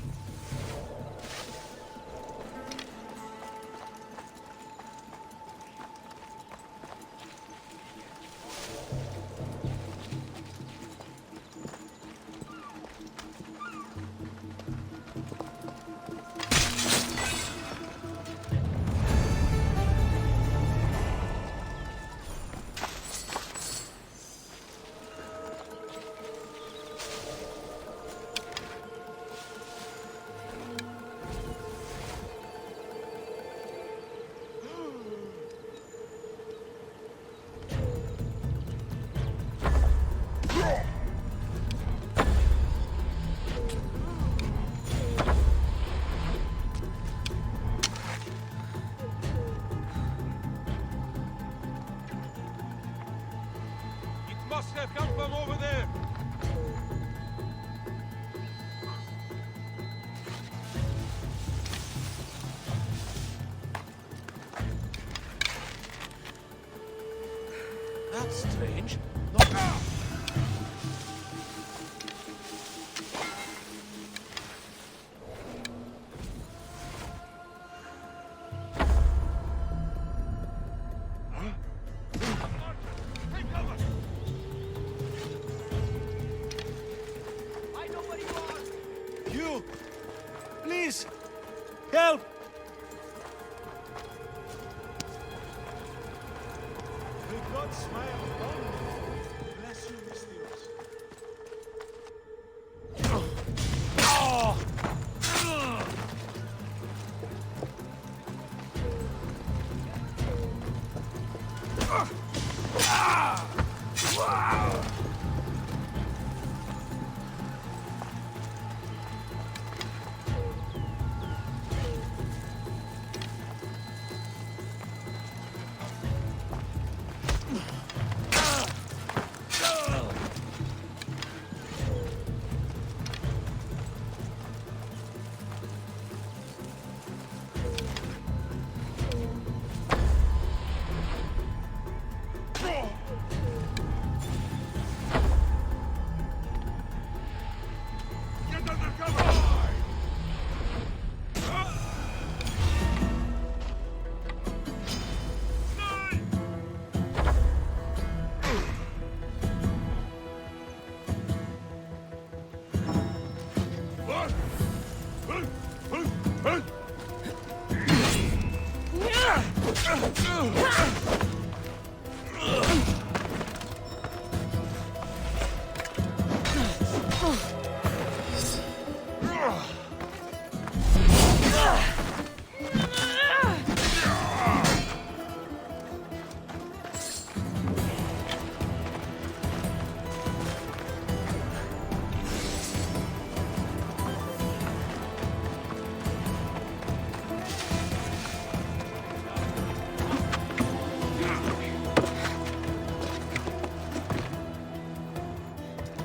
Must have come from over there. That's strange. You! Please! Help! The gods smile upon you. Bless you, Mystios.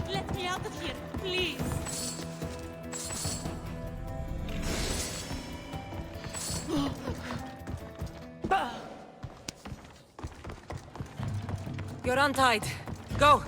Let me out of here, please. You're untied. Go.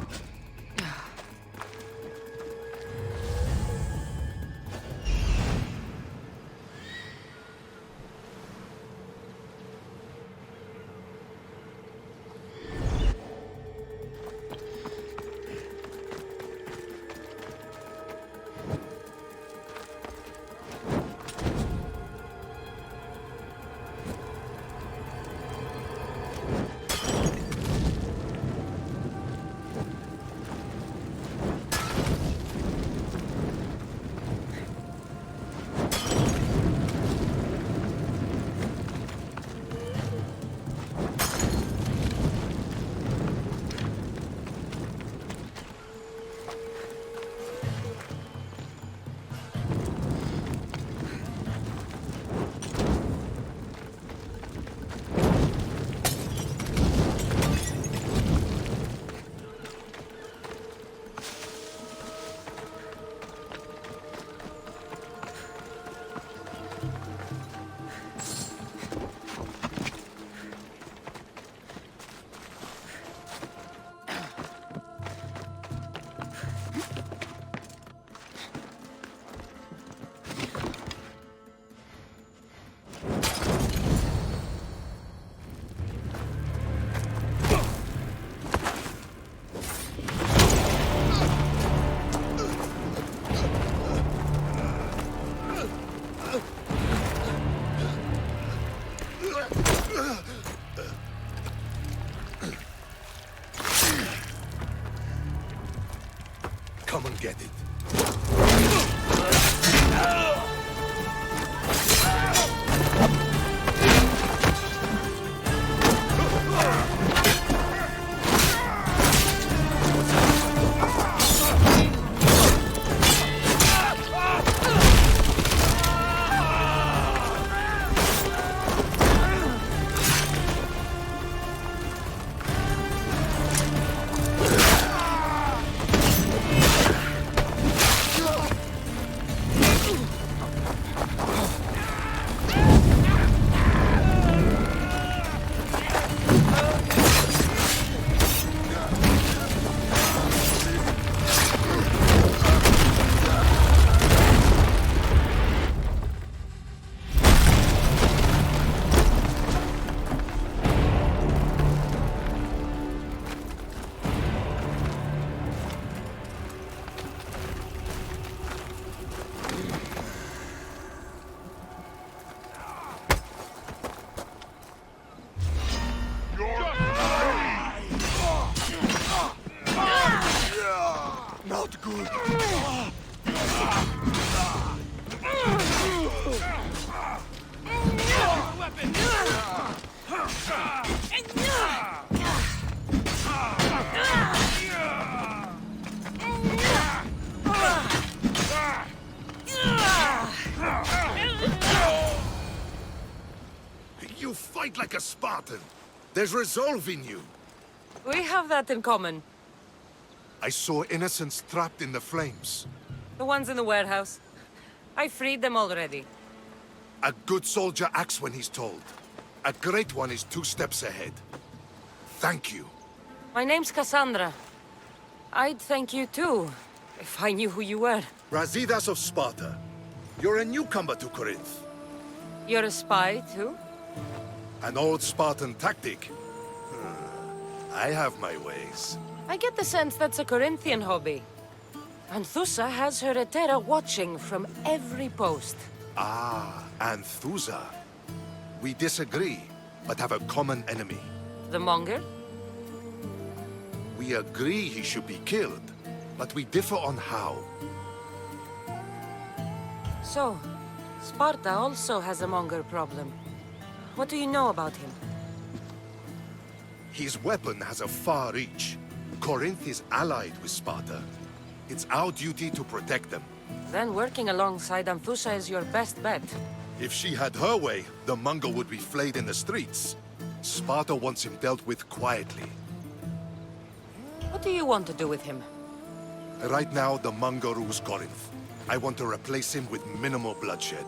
Come and get it. Not good. You fight like a Spartan. There's resolve in you. We have that in common. I saw innocents trapped in the flames. The ones in the warehouse. I freed them already. A good soldier acts when he's told. A great one is 2 steps ahead. Thank you. My name's Cassandra. I'd thank you too, if I knew who you were. Brasidas of Sparta. You're a newcomer to Corinth. You're a spy too? An old Spartan tactic. I have my ways. I get the sense that's a Corinthian hobby. Anthusa has her Etera watching from every post. Ah, Anthusa. We disagree. but have a common enemy. The Monger? We agree he should be killed, but we differ on how. So, Sparta also has a Monger problem. What do you know about him? His weapon has a far reach. Corinth is allied with Sparta. It's our duty to protect them. Then working alongside Anthusa is your best bet. If she had her way, the Monger would be flayed in the streets. Sparta wants him dealt with quietly. What do you want to do with him? Right now, the Monger rules Corinth. I want to replace him with minimal bloodshed.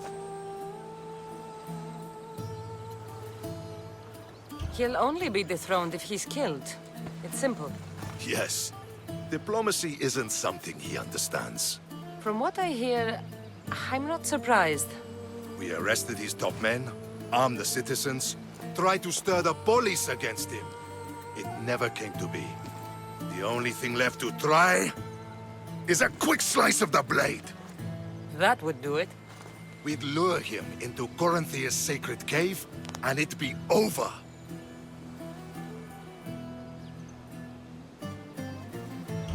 He'll only be dethroned if he's killed. It's simple. Yes. Diplomacy isn't something he understands. From what I hear, I'm not surprised. We arrested his top men, armed the citizens, tried to stir the police against him. It never came to be. The only thing left to try is a quick slice of the blade. That would do it. We'd lure him into Corinthia's sacred cave, and it'd be over.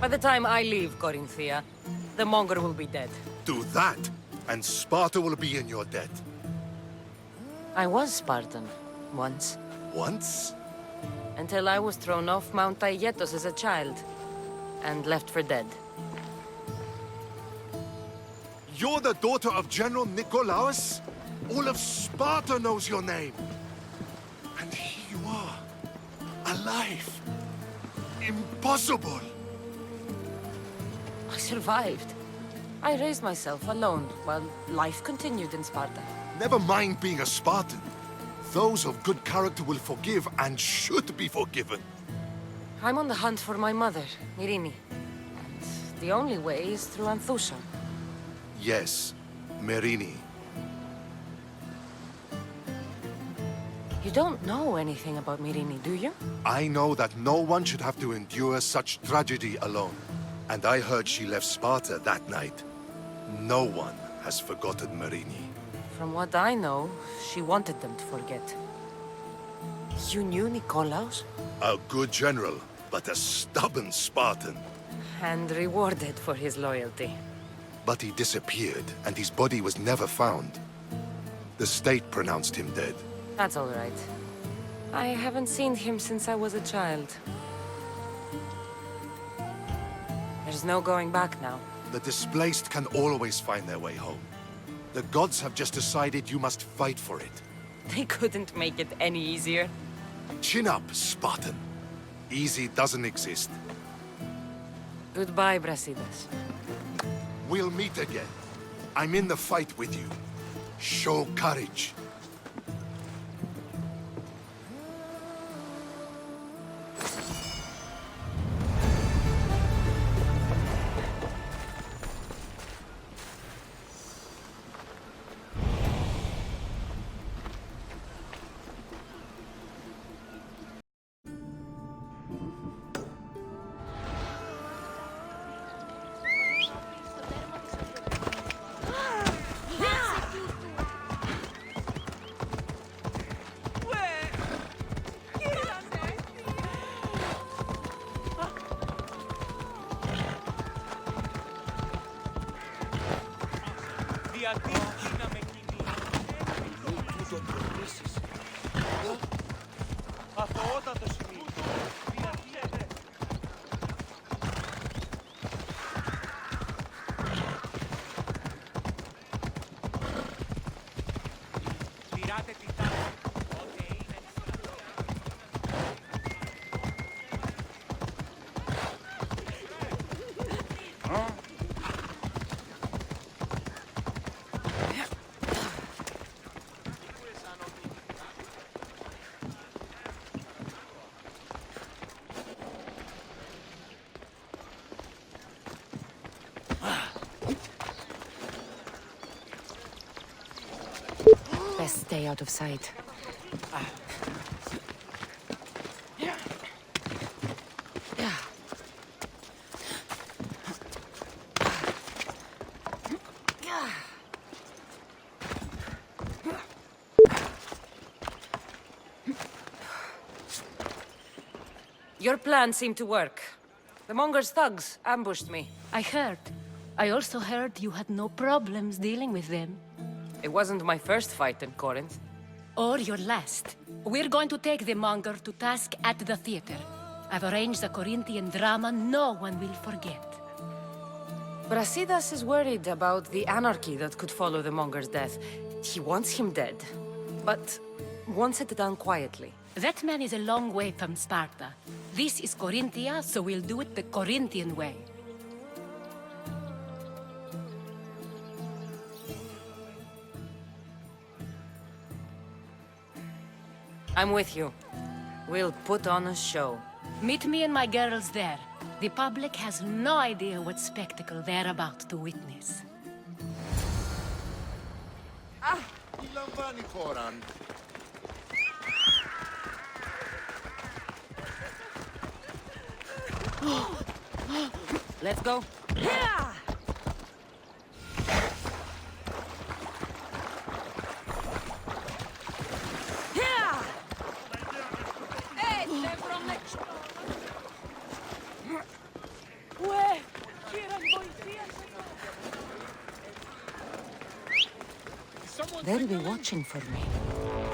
By the time I leave Corinthia, the Monger will be dead. Do that, and Sparta will be in your debt. I was Spartan, once. Once? Until I was thrown off Mount Aietos as a child, and left for dead. You're the daughter of General Nikolaos? All of Sparta knows your name. And here you are, alive. Impossible. I survived. I raised myself alone while life continued in Sparta. Never mind being a Spartan. Those of good character will forgive and should be forgiven. I'm on the hunt for my mother, Myrini. And the only way is through Anthusa. Yes, Myrini. You don't know anything about Myrini, do you? I know that no one should have to endure such tragedy alone. And I heard she left Sparta that night. No one has forgotten Myrini. From what I know, she wanted them to forget. You knew Nikolaos? A good general, but a stubborn Spartan. And rewarded for his loyalty. But he disappeared, and his body was never found. The state pronounced him dead. That's all right. I haven't seen him since I was a child. There's no going back now. The displaced can always find their way home. The gods have just decided you must fight for it. They couldn't make it any easier. Chin up, Spartan. Easy doesn't exist. Goodbye, Brasidas. We'll meet again. I'm in the fight with you. Show courage. Best stay out of sight. Your plan seemed to work. The Monger's thugs ambushed me. I heard. I also heard you had no problems dealing with them. It wasn't my first fight in Corinth. Or your last. We're going to take the Monger to task at the theater. I've arranged a Corinthian drama no one will forget. Brasidas is worried about the anarchy that could follow the Monger's death. He wants him dead, but wants it done quietly. That man is a long way from Sparta. This is Corinthia, so we'll do it the Corinthian way. I'm with you. We'll put on a show. Meet me and my girls there. The public has no idea what spectacle they're about to witness. Let's go. Yeah! Yeah! Hey, they're from next. Where? They'll be watching for me.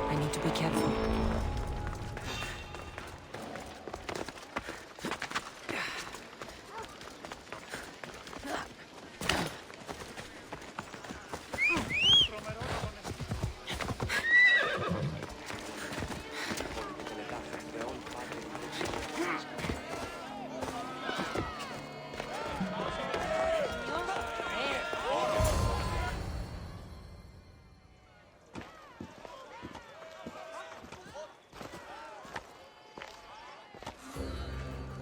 I need to be careful.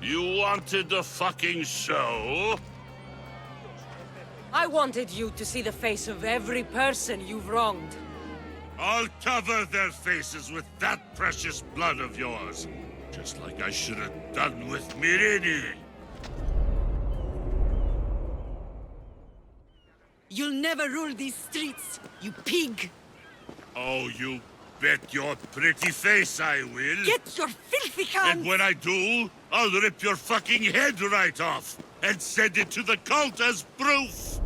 You wanted the fucking show? I wanted you to see the face of every person you've wronged. I'll cover their faces with that precious blood of yours. Just like I should have done with Mirini. You'll never rule these streets, you pig! Oh, you bet your pretty face I will. Get your filthy hands! And when I do, I'll rip your fucking head right off and send it to the cult as proof.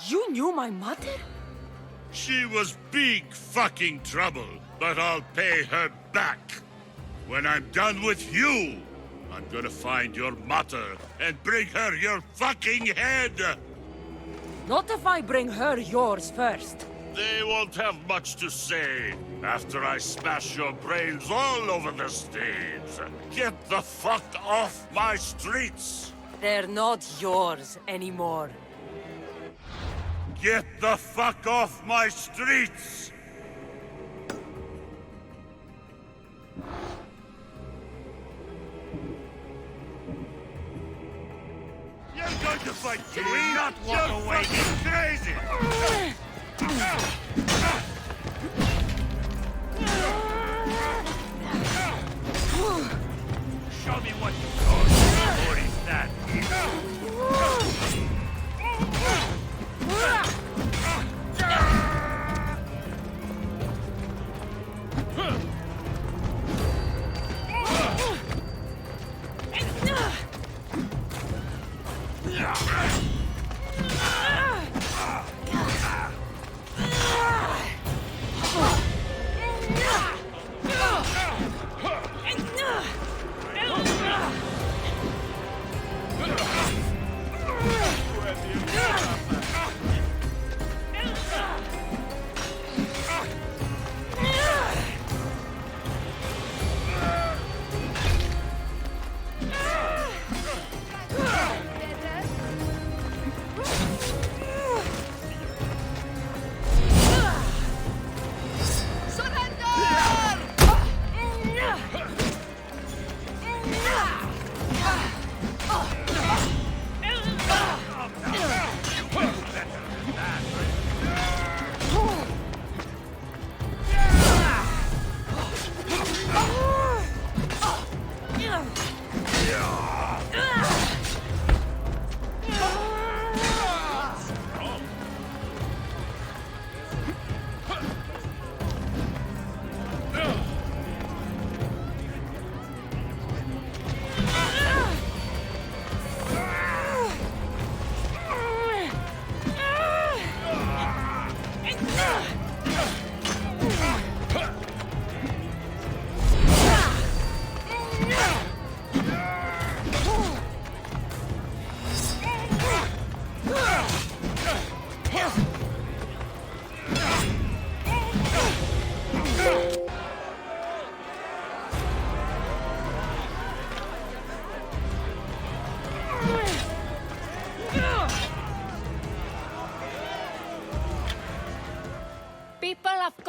You knew my mother? She was big fucking trouble, but I'll pay her back. When I'm done with you, I'm gonna find your mother and bring her your fucking head! Not if I bring her yours first. They won't have much to say after I smash your brains all over the stage. Get the fuck off my streets! They're not yours anymore. Get the fuck off my streets! You're going to fight me, not walk away! You're crazy! Show me what you got. What is that?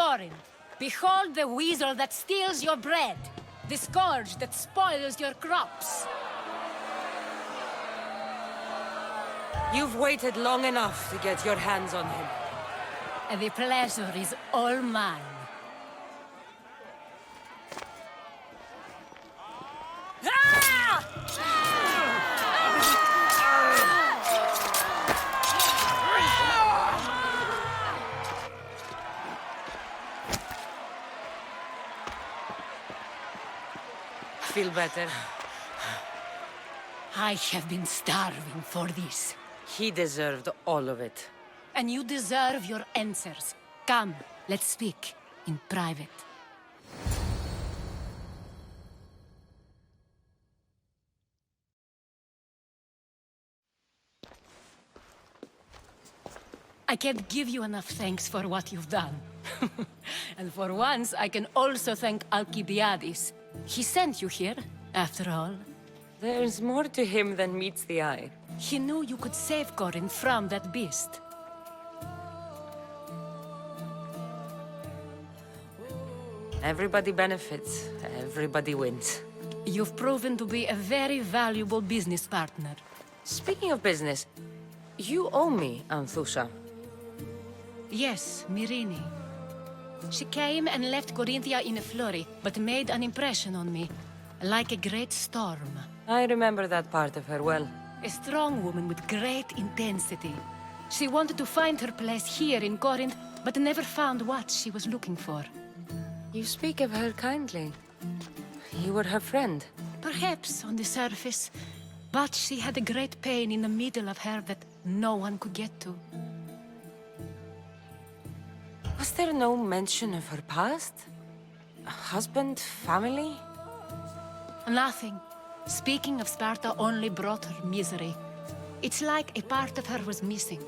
Corinth, behold the weasel that steals your bread, the scourge that spoils your crops. You've waited long enough to get your hands on him. And the pleasure is all mine. Feel better? I have been starving for this. He deserved all of it. And you deserve your answers. Come, let's speak in private. I can't give you enough thanks for what you've done. And for once, I can also thank Alcibiades. He sent you here, after all. There's more to him than meets the eye. He knew you could save Corinth from that beast. Everybody benefits, everybody wins. You've proven to be a very valuable business partner. Speaking of business, you owe me, Anthusha. Yes, Myrine. She came and left Corinthia in a flurry, but made an impression on me, like a great storm. I remember that part of her well. A strong woman with great intensity. She wanted to find her place here in Corinth, but never found what she was looking for. You speak of her kindly. You were her friend. Perhaps on the surface, but she had a great pain in the middle of her that no one could get to. Was there no mention of her past? A husband, family? Nothing. Speaking of Sparta only brought her misery. It's like a part of her was missing.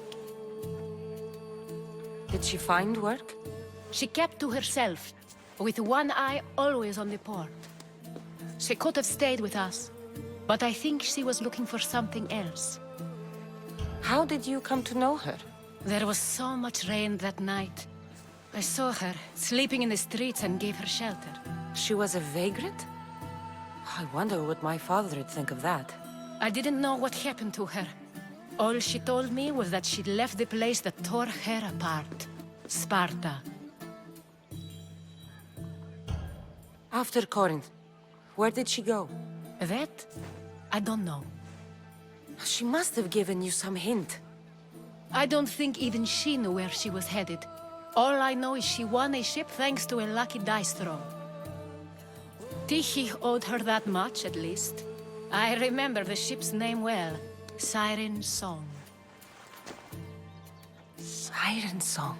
Did she find work? She kept to herself, with one eye always on the port. She could have stayed with us, but I think she was looking for something else. How did you come to know her? There was so much rain that night. I saw her, sleeping in the streets, and gave her shelter. She was a vagrant? I wonder what my father would think of that. I didn't know what happened to her. All she told me was that she'd left the place that tore her apart. Sparta. After Corinth, where did she go? That? I don't know. She must have given you some hint. I don't think even she knew where she was headed. All I know is she won a ship thanks to a lucky dice throw. Tyche owed her that much, at least. I remember the ship's name well. Siren Song. Siren Song?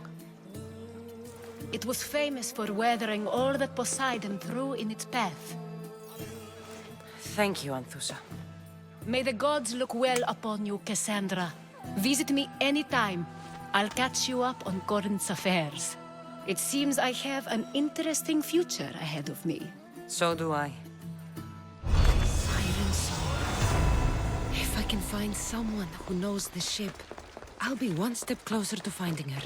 It was famous for weathering all that Poseidon threw in its path. Thank you, Anthusha. May the gods look well upon you, Cassandra. Visit me anytime. I'll catch you up on Corinth's affairs. It seems I have an interesting future ahead of me. So do I. Siren Song. If I can find someone who knows the ship, I'll be one step closer to finding her.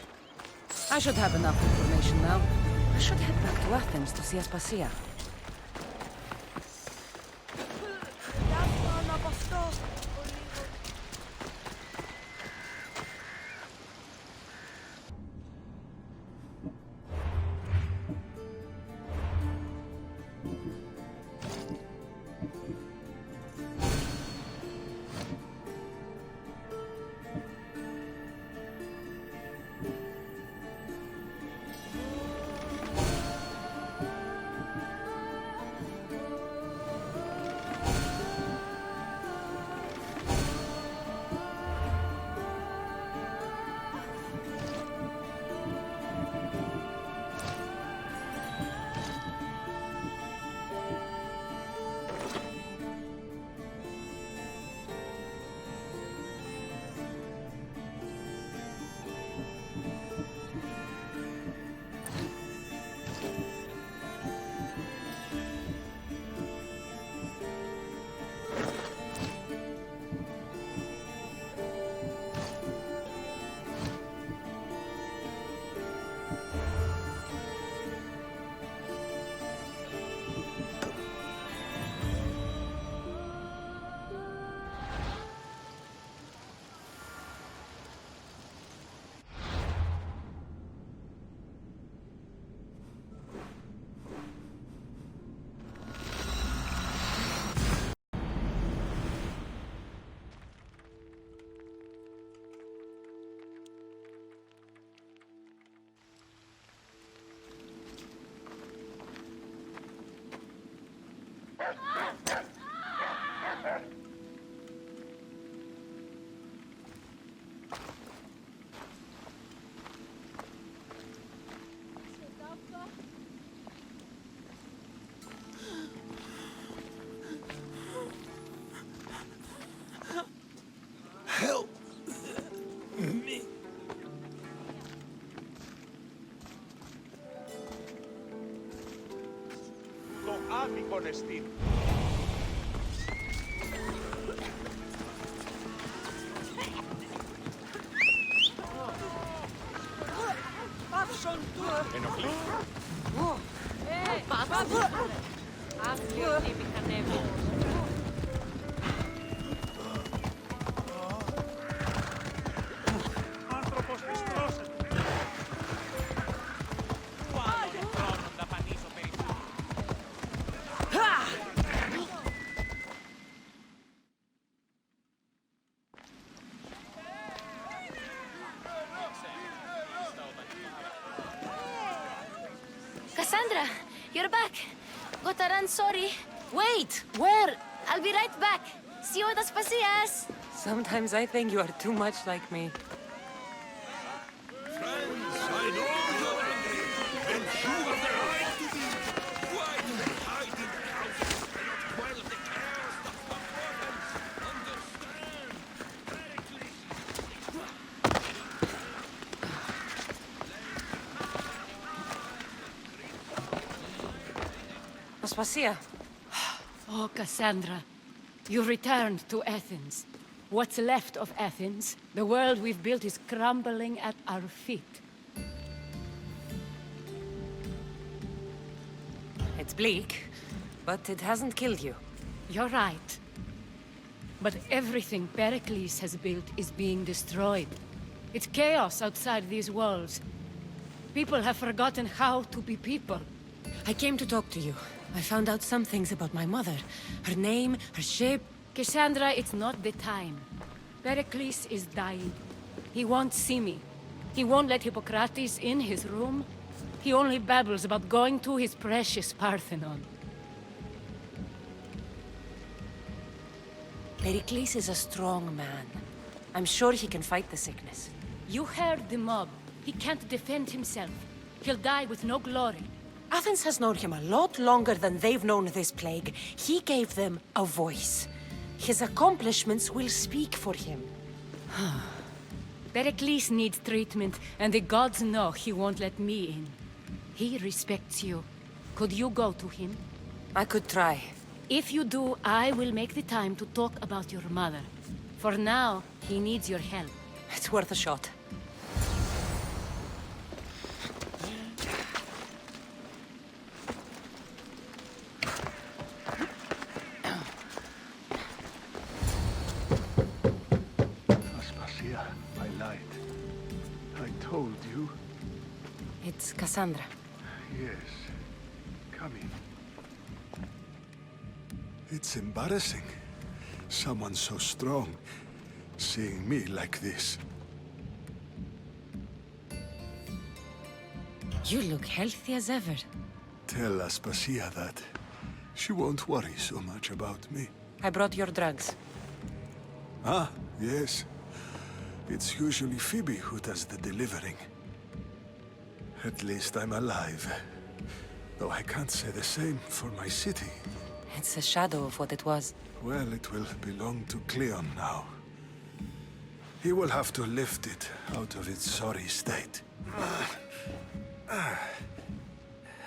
I should have enough information now. I should head back to Athens to see Aspasia. Help me. Το άδικον εστίν. Ενοχλεί. Αυτή η μηχανεύει. Άνθρωπος δυστρώσεται. Πάλι χρόνο να πανίσω περισσότερο. Cassandra, you're back. Gotta run, sorry. Wait! Where? I'll be right back. See you at Aspasias. Sometimes I think you are too much like me. Aspasia. Oh, Cassandra, you returned to Athens. What's left of Athens, the world we've built is crumbling at our feet. It's bleak, but it hasn't killed you. You're right. But everything Pericles has built is being destroyed. It's chaos outside these walls. People have forgotten how to be people. I came to talk to you. I found out some things about my mother. Her name, her shape. Cassandra, it's not the time. Pericles is dying. He won't see me. He won't let Hippocrates in his room. He only babbles about going to his precious Parthenon. Pericles is a strong man. I'm sure he can fight the sickness. You heard the mob. He can't defend himself. He'll die with no glory. Athens has known him a lot longer than they've known this plague. He gave them a voice. His accomplishments will speak for him. Pericles needs treatment, and the gods know he won't let me in. He respects you. Could you go to him? I could try. If you do, I will make the time to talk about your mother. For now, he needs your help. It's worth a shot. Aspasia, I lied. I told you. It's Cassandra. Yes. Come in. It's embarrassing. Someone so strong, seeing me like this. You look healthy as ever. Tell Aspasia that. She won't worry so much about me. I brought your drugs. Ah, yes. It's usually Phoebe who does the delivering. At least I'm alive. Though I can't say the same for my city. It's a shadow of what it was. Well, it will belong to Cleon now. He will have to lift it out of its sorry state.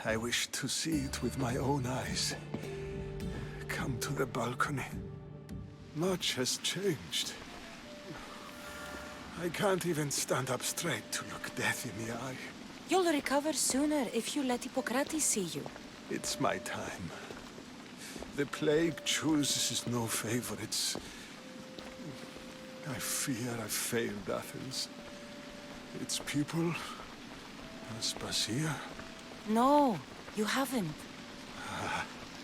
I wish to see it with my own eyes. Come to the balcony. Much has changed. I can't even stand up straight to look death in the eye. You'll recover sooner if you let Hippocrates see you. It's my time. The plague chooses no favorites. I fear I've failed Athens. Its people, Aspasia. No, you haven't.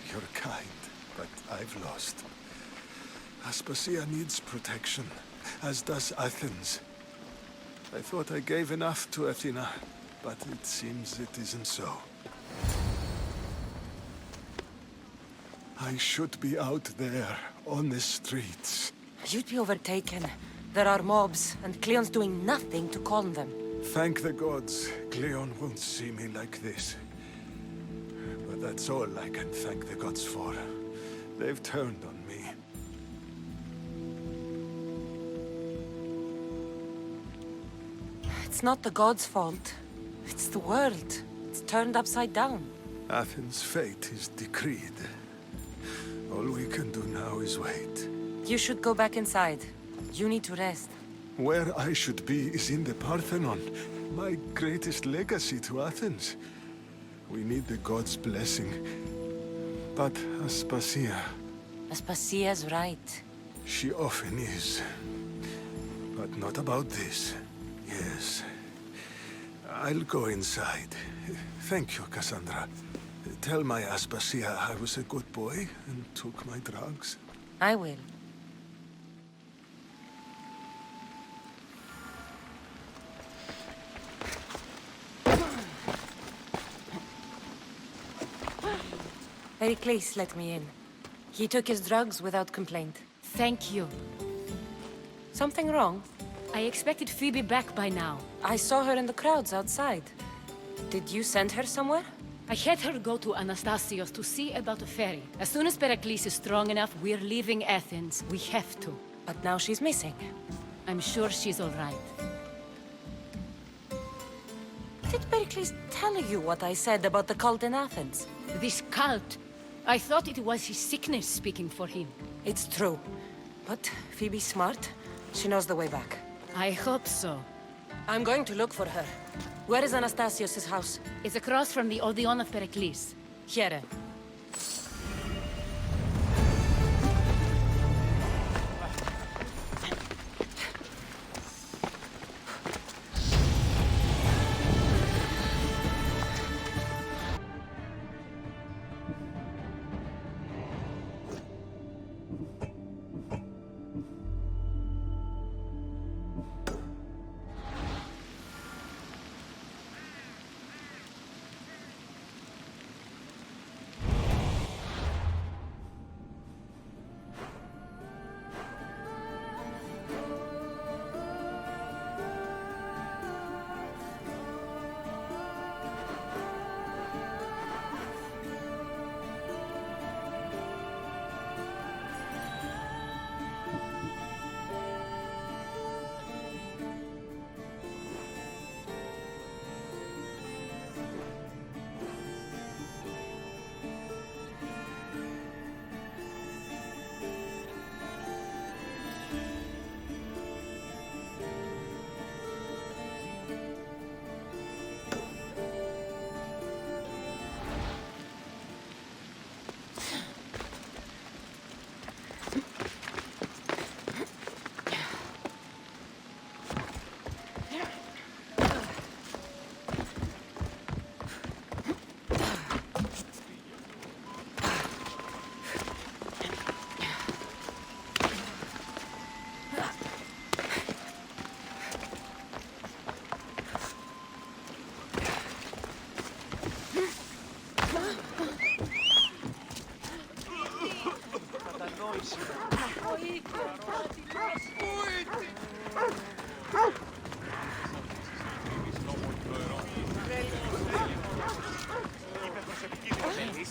You're kind, but I've lost. Aspasia needs protection, as does Athens. I thought I gave enough to Athena, but it seems it isn't so. I should be out there, on the streets. You'd be overtaken. There are mobs, and Cleon's doing nothing to calm them. Thank the gods, Cleon won't see me like this. But that's all I can thank the gods for. They've turned on me. It's not the gods' fault. It's the world. It's turned upside down. Athens' fate is decreed. All we can do now is wait. You should go back inside. You need to rest. Where I should be is in the Parthenon, my greatest legacy to Athens. We need the gods' blessing. But Aspasia... Aspasia's right. She often is. But not about this. Yes. I'll go inside. Thank you, Cassandra. Tell my Aspasia I was a good boy and took my drugs. I will. Pericles let me in. He took his drugs without complaint. Thank you. Something wrong? I expected Phoebe back by now. I saw her in the crowds outside. Did you send her somewhere? I had her go to Anastasios to see about a ferry. As soon as Pericles is strong enough, we're leaving Athens. We have to. But now she's missing. I'm sure she's all right. Did Pericles tell you what I said about the cult in Athens? This cult? I thought it was his sickness speaking for him. It's true. But Phoebe's smart. She knows the way back. I hope so. I'm going to look for her. Where is Anastasios' house? It's across from the Odeon of Pericles. Here.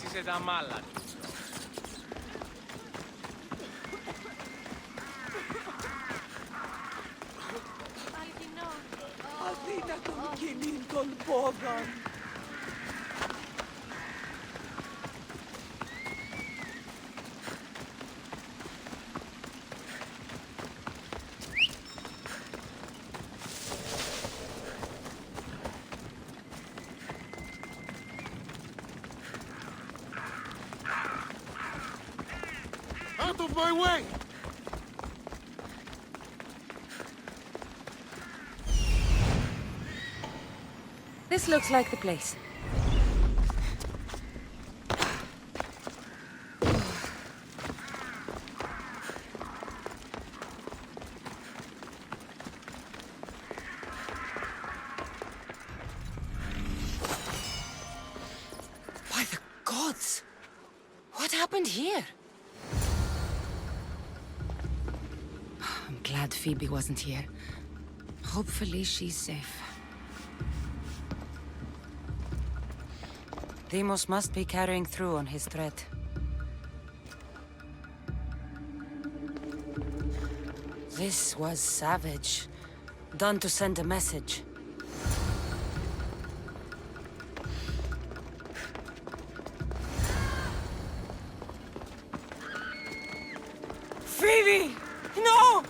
Είσαι τα μάλα. Αδύνατον κοινήν των πόδων. Out of my way! This looks like the place. By the gods! What happened here? I'm glad Phoebe wasn't here. Hopefully she's safe. Deimos must be carrying through on his threat. This was savage. Done to send a message. Phoebe! No!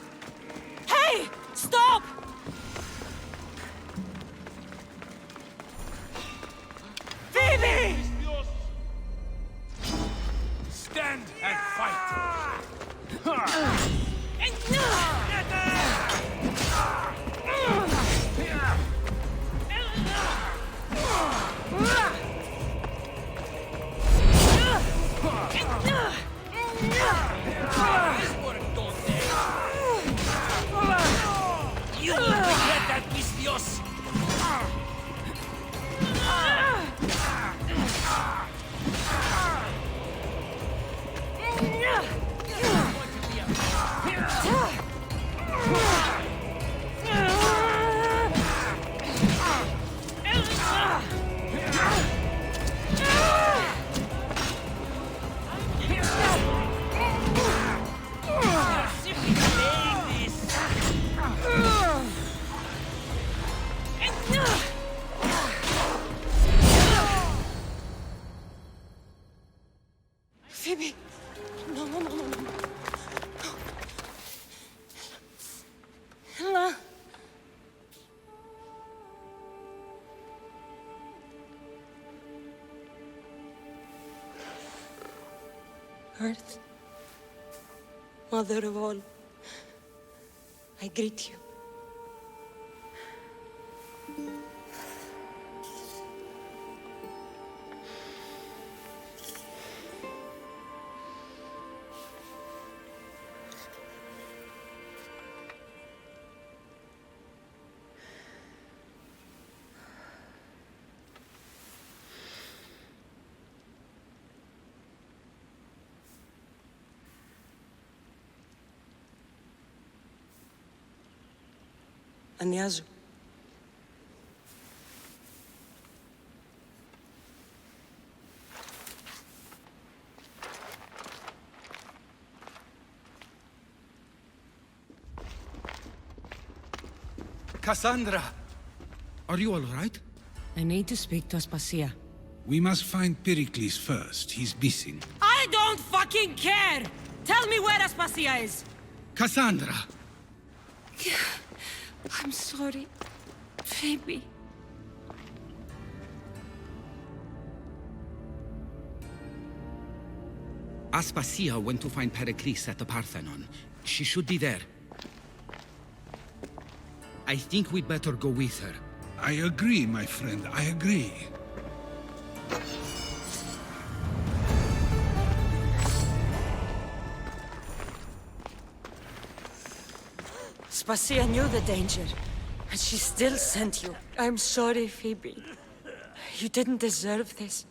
Hey! Stop! Phoebe! Stand and fight! You will regret that, mis Dios! Phoebe! No, no, no, no, no. Ella! Earth, Mother of all, I greet you. Ανιάζω. Cassandra! Are you all right? I need to speak to Aspasia. We must find Pericles first. He's missing. I don't fucking care! Tell me where Aspasia is! Cassandra! I'm sorry, Phoebe. Aspasia went to find Pericles at the Parthenon. She should be there. I think we'd better go with her. I agree, my friend. I agree. Aspasia knew the danger, and she still sent you. I'm sorry, Phoebe. You didn't deserve this.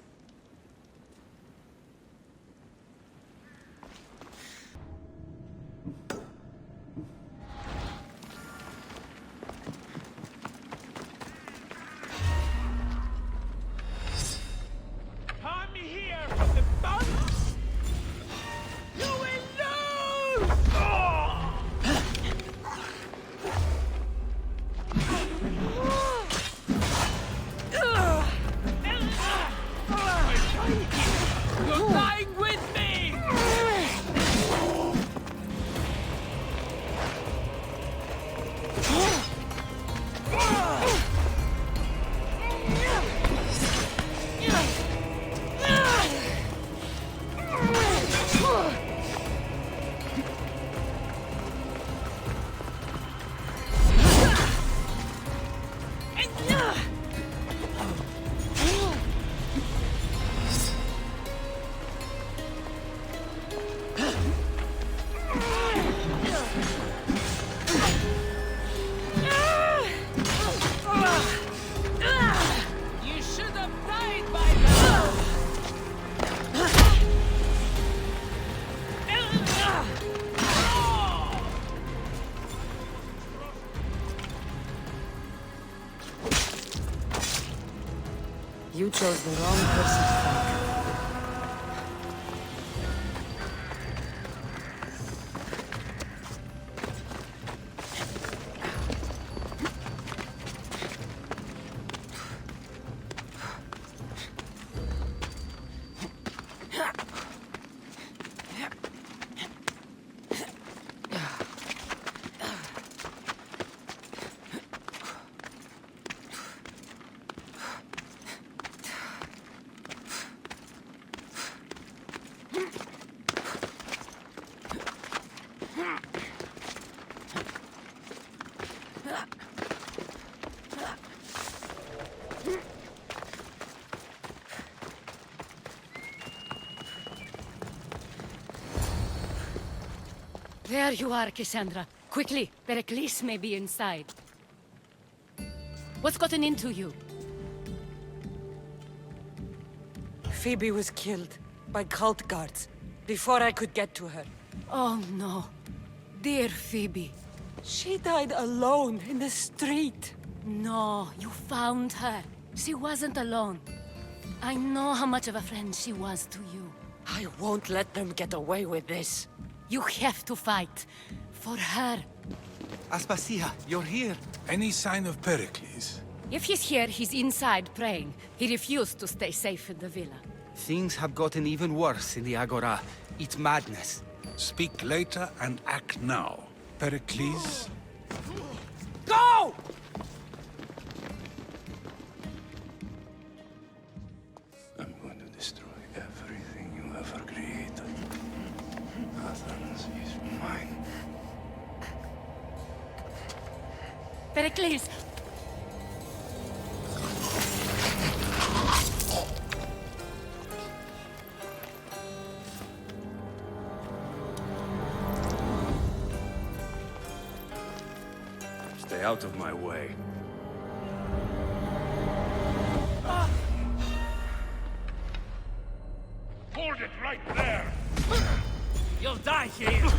Come here from the bounce! You will lose! You're dying with me! You should have died by now! You chose the wrong person to thank. There you are, Cassandra. Quickly, Pericles may be inside. What's gotten into you? Phoebe was killed by cult guards before I could get to her. Oh no. Dear Phoebe. She died alone in the street. No, you found her. She wasn't alone. I know how much of a friend she was to you. I won't let them get away with this. You have to fight. For her. Aspasia, you're here. Any sign of Pericles? If he's here, he's inside praying. He refused to stay safe in the villa. Things have gotten even worse in the Agora. It's madness. Speak later and act now. Pericles? Go! I'm going to destroy everything you ever created. Athens is mine. Pericles! Stay out of my way. Hold it right there! You'll die here!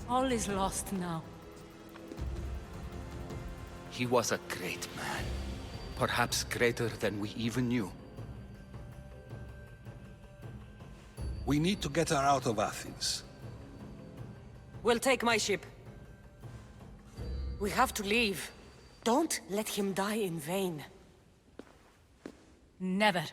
All is lost now. He was a great man. Perhaps greater than we even knew. We need to get her out of Athens. We'll take my ship. We have to leave. Don't let him die in vain. Never.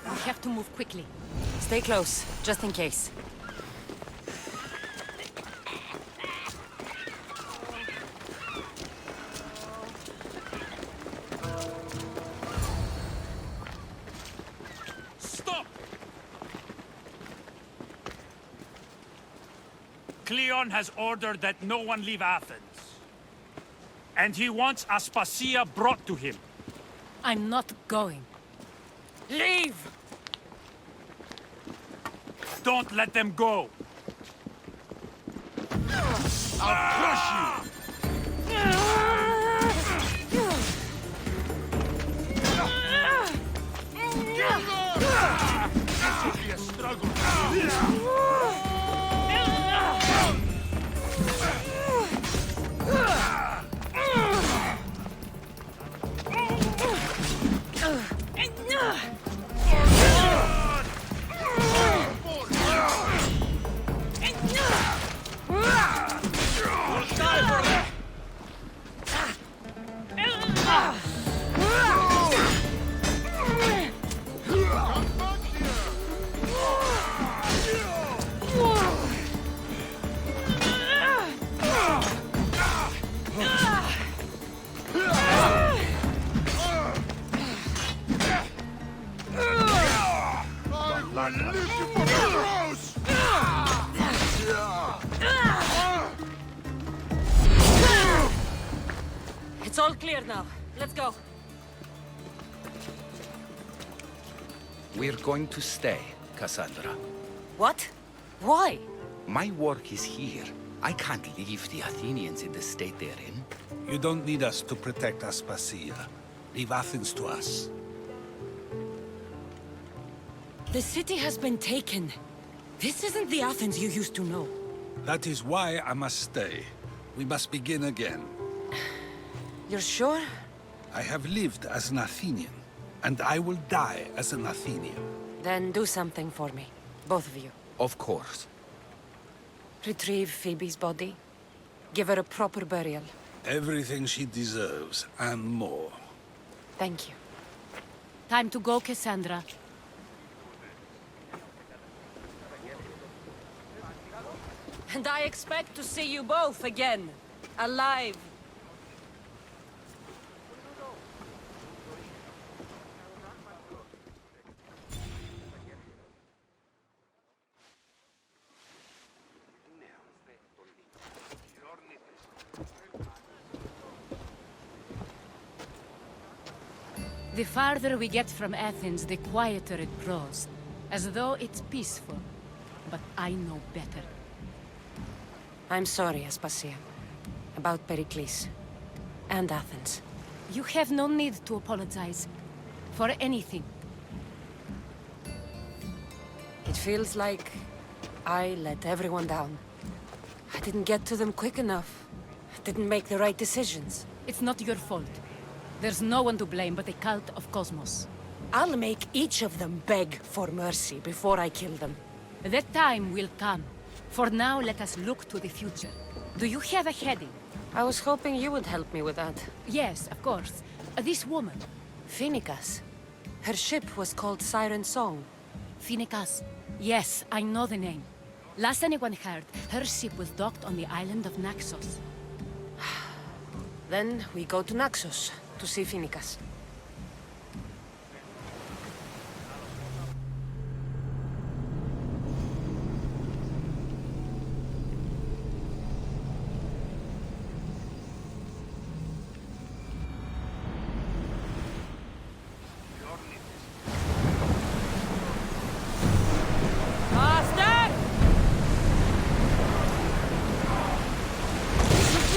We have to move quickly. Stay close, just in case. Stop! Cleon has ordered that no one leave Athens. And he wants Aspasia brought to him. I'm not going. Leave! Don't let them go! I'll crush you! This will be a struggle. Like a rose! It's all clear now. Let's go. We're going to stay, Cassandra. What? Why? My work is here. I can't leave the Athenians in the state they're in. You don't need us to protect Aspasia. Leave Athens to us. The city has been taken. This isn't the Athens you used to know. That is why I must stay. We must begin again. You're sure? I have lived as an Athenian, and I will die as an Athenian. Then do something for me. Both of you. Of course. Retrieve Phoebe's body. Give her a proper burial. Everything she deserves, and more. Thank you. Time to go, Cassandra. And I expect to see you both again. Alive. The farther we get from Athens, the quieter it grows. As though it's peaceful. But I know better. I'm sorry, Aspasia. About Pericles. And Athens. You have no need to apologize. For anything. It feels like I let everyone down. I didn't get to them quick enough. I didn't make the right decisions. It's not your fault. There's no one to blame but the cult of Cosmos. I'll make each of them beg for mercy before I kill them. That time will come. For now, let us look to the future. Do you have a heading? I was hoping you would help me with that. Yes, of course. This woman. Phoenicas. Her ship was called Siren Song. Phoenicas. Yes, I know the name. Last anyone heard, her ship was docked on the island of Naxos. Then we go to Naxos to see Phoenicas.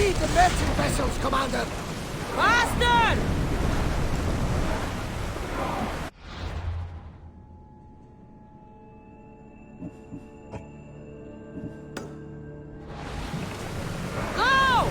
The merchant vessels, Commander! Faster! Go!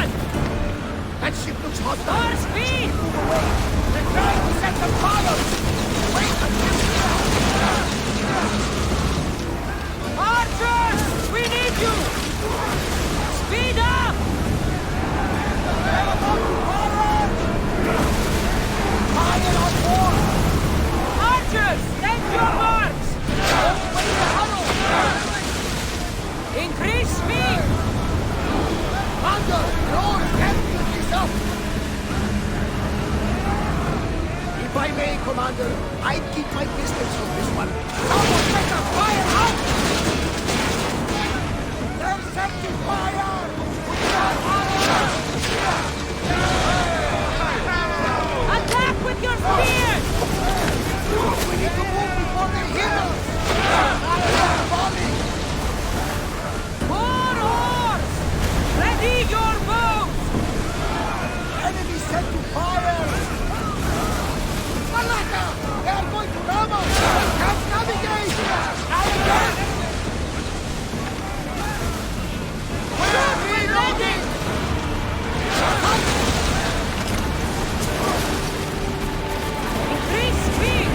on! That ship looks hostile. More speed! Move away. They're trying to set some fire. Wait until Archers! We need you! Speed up! fire on board. Archers! Take your marks! Increase speed! Commander, your captain is up. If I may, Commander, I'd keep my distance from this one. Someone better fire out! They're setting fire! Attack with your spears! We need to move before they hit us! Falling! More horse! Ready your bows! Enemy set to fire! Malaka! They are going to ram us! Can't navigate! We're reloading! Increase speed!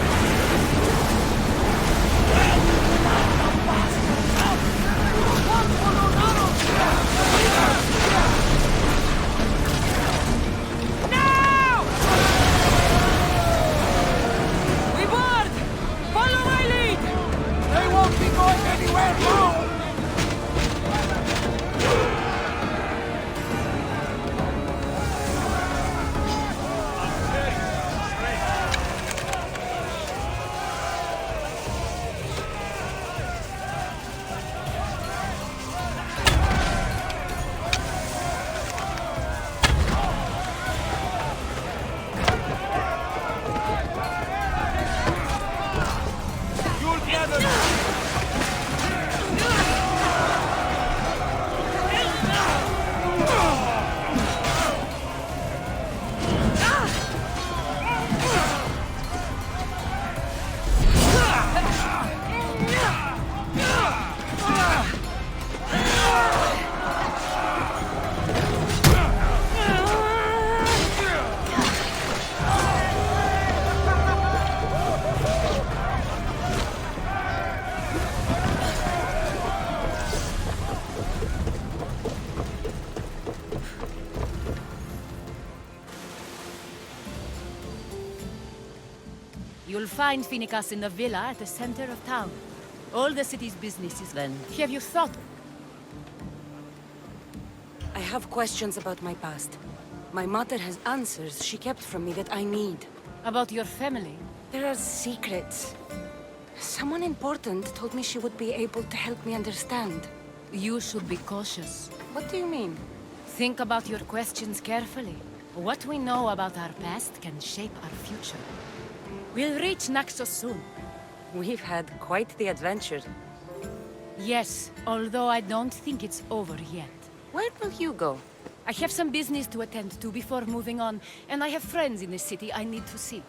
Now! We board! Follow my lead! They won't be going anywhere now! You'll gather! You'll find Finicus in the villa at the center of town. All the city's business is then. Have you thought? I have questions about my past. My mother has answers she kept from me that I need. About your family? There are secrets. Someone important told me she would be able to help me understand. You should be cautious. What do you mean? Think about your questions carefully. What we know about our past can shape our future. We'll reach Naxos soon. We've had quite the adventure. Yes, although I don't think it's over yet. Where will you go? I have some business to attend to before moving on, and I have friends in the city I need to see.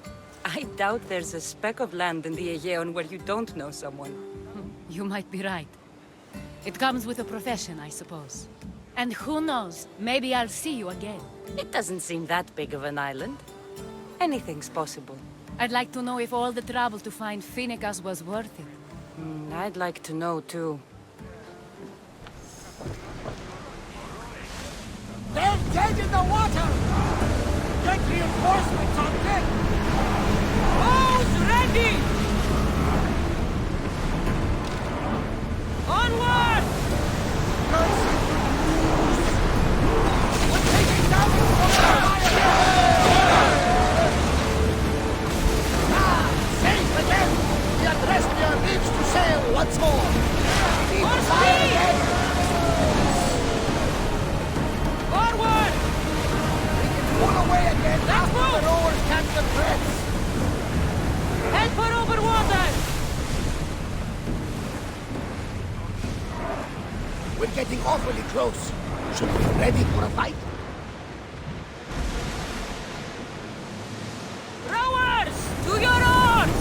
I doubt there's a speck of land in the Aegean where you don't know someone. You might be right. It comes with a profession, I suppose. And who knows, maybe I'll see you again. It doesn't seem that big of an island. Anything's possible. I'd like to know if all the trouble to find Finicus was worth it. I'd like to know, too. They're dead in the water! Get reinforcements on deck! Bows ready! Onward! We're taking damage from the fire! Safe again! The Adrestia needs to sail once more! We need to fire again! Forward! We can pull away again after move! the rowers catch the threats! Head for over water! We're getting awfully close. Should we be ready for a fight? Rowers! To your oars!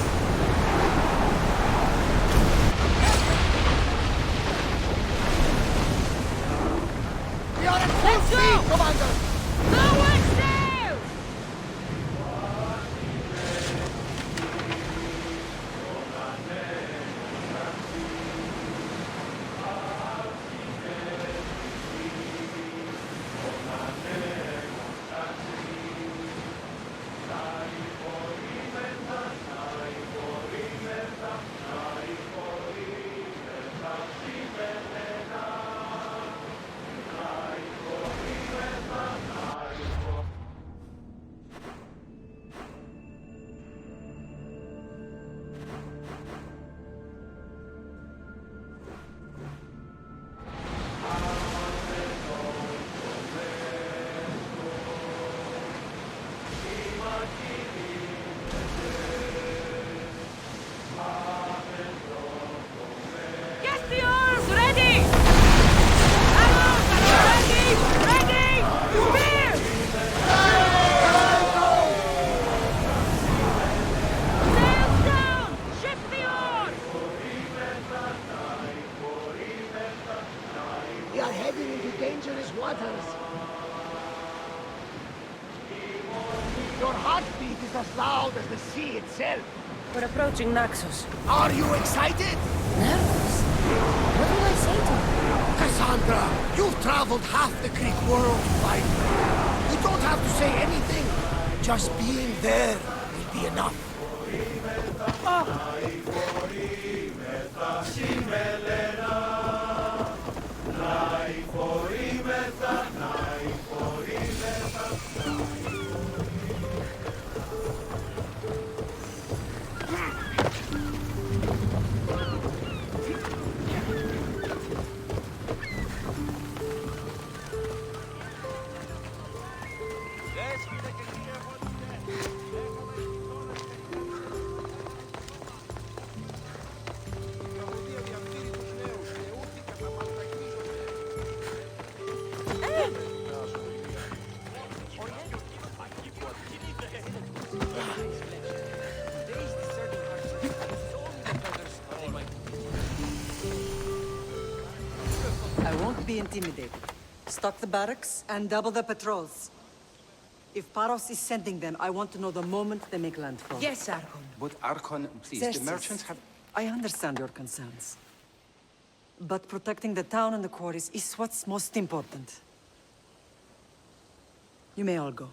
We are at full speed, Commander! dangerous waters. Your heartbeat is as loud as the sea itself. We're approaching Naxos. Are you excited? Nervous? What will I say to her? Cassandra, you've traveled half the Greek world to find me. You don't have to say anything. Just being there will be enough. I won't be intimidated. Stock the barracks and double the patrols. If Paros is sending them, I want to know the moment they make landfall. Yes, Archon. But Archon, please, Xerxes, the merchants have... I understand your concerns. But protecting the town and the quarries is what's most important. You may all go.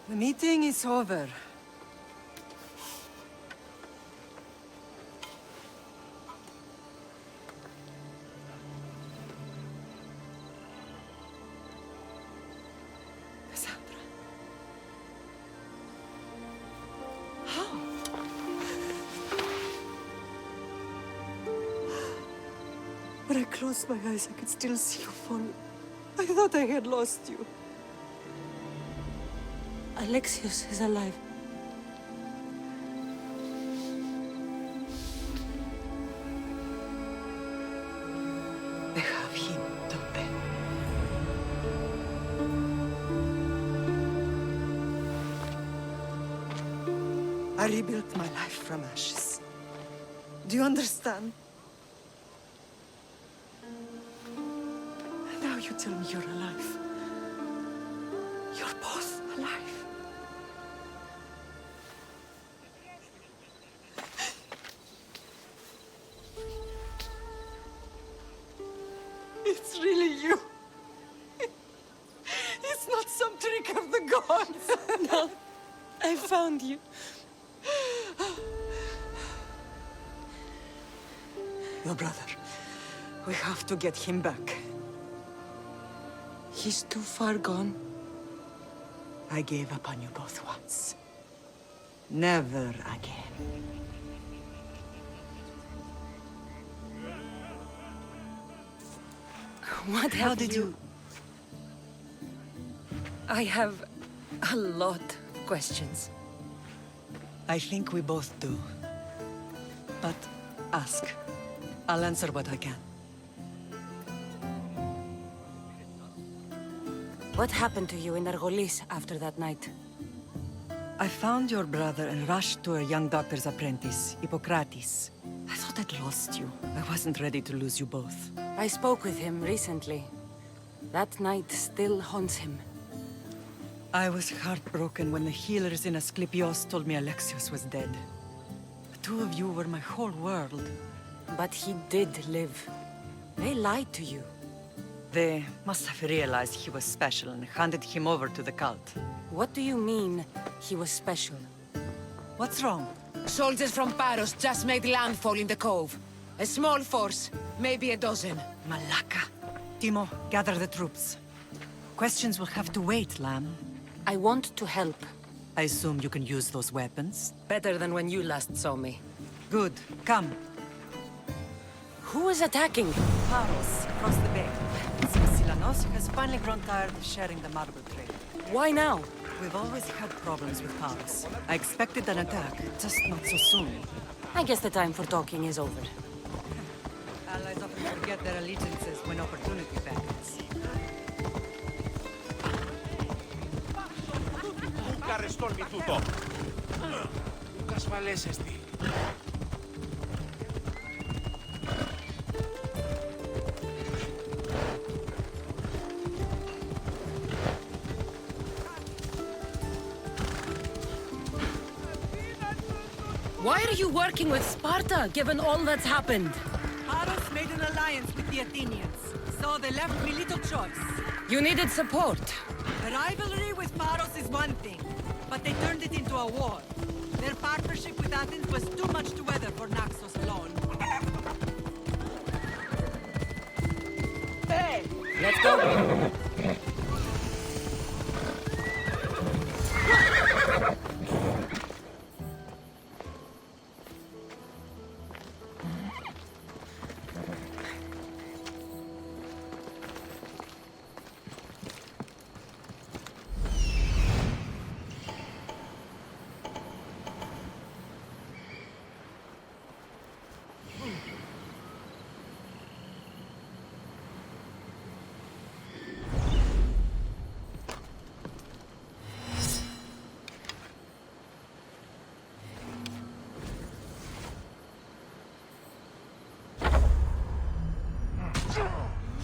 The meeting is over. Cassandra. How? When I closed my eyes, I could still see you fall. I thought I had lost you. Alexios is alive. They have him, don't they? I rebuilt my life from ashes. Do you understand? And now you tell me you're alive. You're both alive. It's really you. It's not some trick of the gods. No, I found you. Your brother. We have to get him back. He's too far gone. I gave up on you both once. Never again. What How have did you... I have a lot of questions. I think we both do. But ask. I'll answer what I can. What happened to you in Argolis after that night? I found your brother and rushed to a young doctor's apprentice, Hippocrates. I thought I'd lost you. I wasn't ready to lose you both. I spoke with him recently. That night still haunts him. I was heartbroken when the healers in Asclepios told me Alexios was dead. The two of you were my whole world. But he did live. They lied to you. They must have realized he was special and handed him over to the cult. What do you mean, he was special? What's wrong? Soldiers from Paros just made landfall in the cove. A small force, maybe a dozen. Malaka. Timo, gather the troops. Questions will have to wait, Lamb. I want to help. I assume you can use those weapons? Better than when you last saw me. Good. Come. Who is attacking? Paros, across the bay. Silanos has finally grown tired of sharing the marble trade. Why now? We've always had problems with Paros. I expected an attack, just not so soon. I guess the time for talking is over. Allies often forget their allegiances when opportunity beckons. Nunca restolvi tutto. Nunca svalesesti. Why are you working with Sparta, given all that's happened? Paros made an alliance with the Athenians, so they left me little choice. You needed support. A rivalry with Paros is one thing, but they turned it into a war. Their partnership with Athens was too much to weather for Naxos alone. Hey! Let's go!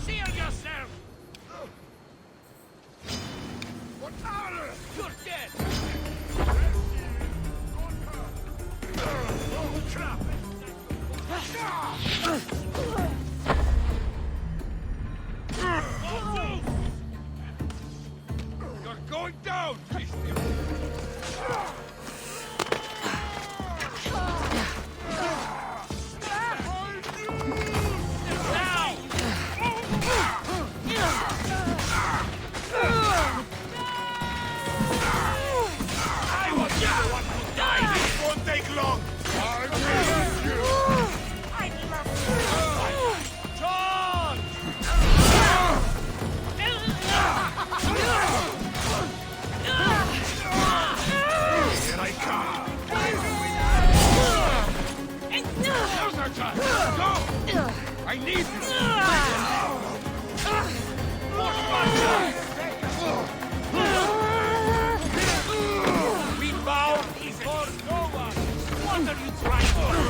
Seal yourself! What are you're dead! Oh, crap! You're going down, Christian! I need this! We bow before no one! What are you trying to do?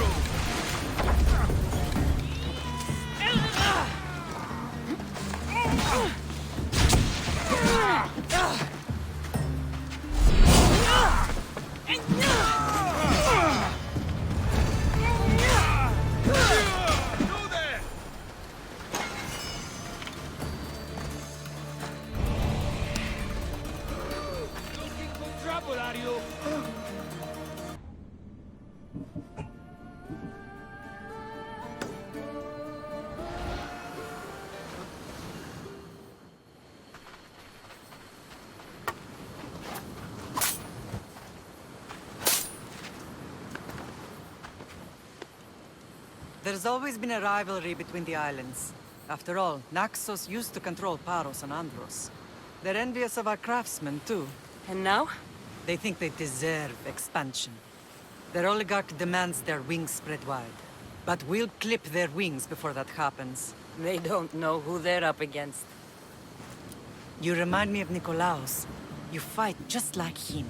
There's always been a rivalry between the islands. After all, Naxos used to control Paros and Andros. They're envious of our craftsmen, too. And now? They think they deserve expansion. Their oligarch demands their wings spread wide. But we'll clip their wings before that happens. They don't know who they're up against. You remind me of Nikolaos. You fight just like him.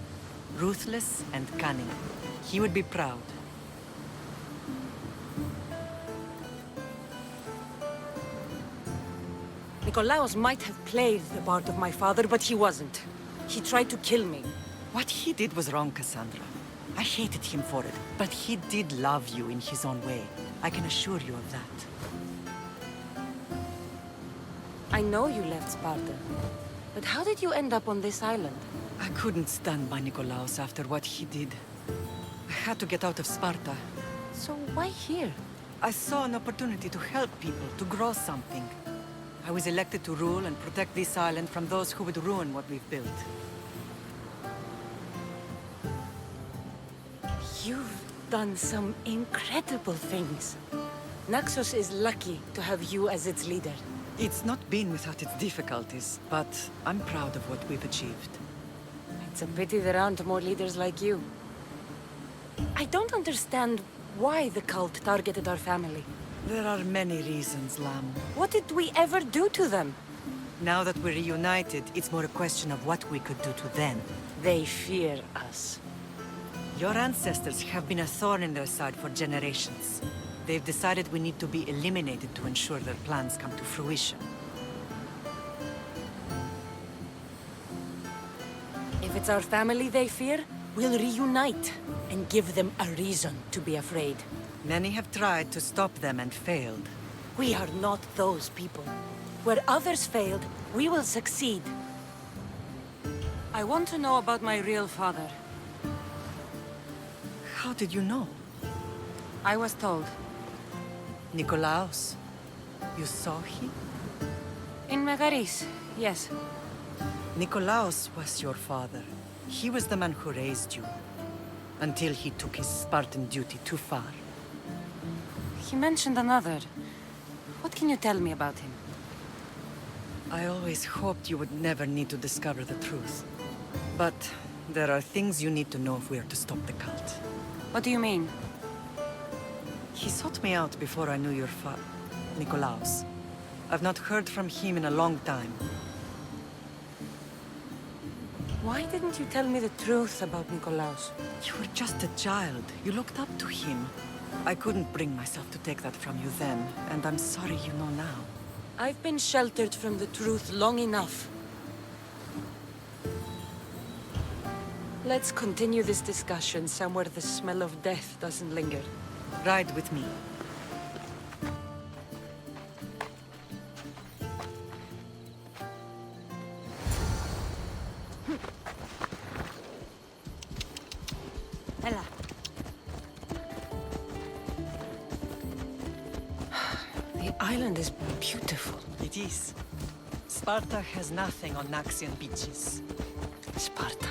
Ruthless and cunning. He would be proud. Nikolaos might have played the part of my father, but he wasn't. He tried to kill me. What he did was wrong, Cassandra. I hated him for it, but he did love you in his own way. I can assure you of that. I know you left Sparta, but how did you end up on this island? I couldn't stand by Nikolaos after what he did. I had to get out of Sparta. So why here? I saw an opportunity to help people, to grow something. I was elected to rule and protect this island from those who would ruin what we've built. You've done some incredible things. Naxos is lucky to have you as its leader. It's not been without its difficulties, but I'm proud of what we've achieved. It's a pity there aren't more leaders like you. I don't understand why the cult targeted our family. There are many reasons, Lamb. What did we ever do to them? Now that we're reunited, it's more a question of what we could do to them. They fear us. Your ancestors have been a thorn in their side for generations. They've decided we need to be eliminated to ensure their plans come to fruition. If it's our family they fear, we'll reunite and give them a reason to be afraid. Many have tried to stop them and failed. We are not those people. Where others failed, we will succeed. I want to know about my real father. How did you know? I was told. Nikolaos. You saw him? In Megaris, yes. Nikolaos was your father. He was the man who raised you. Until he took his Spartan duty too far. He mentioned another. What can you tell me about him? I always hoped you would never need to discover the truth. But there are things you need to know if we are to stop the cult. What do you mean? He sought me out before I knew your Nikolaos. I've not heard from him in a long time. Why didn't you tell me the truth about Nikolaos? You were just a child. You looked up to him. I couldn't bring myself to take that from you then, and I'm sorry you know now. I've been sheltered from the truth long enough. Let's continue this discussion somewhere the smell of death doesn't linger. Ride with me. Ella. The island is beautiful. It is. Sparta has nothing on Naxian beaches. Sparta.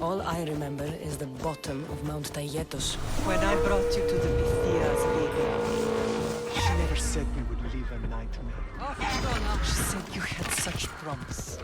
All I remember is the bottom of Mount Taygetos. When I brought you to the Pythias, She never said we would live a nightmare. she said you had such promise.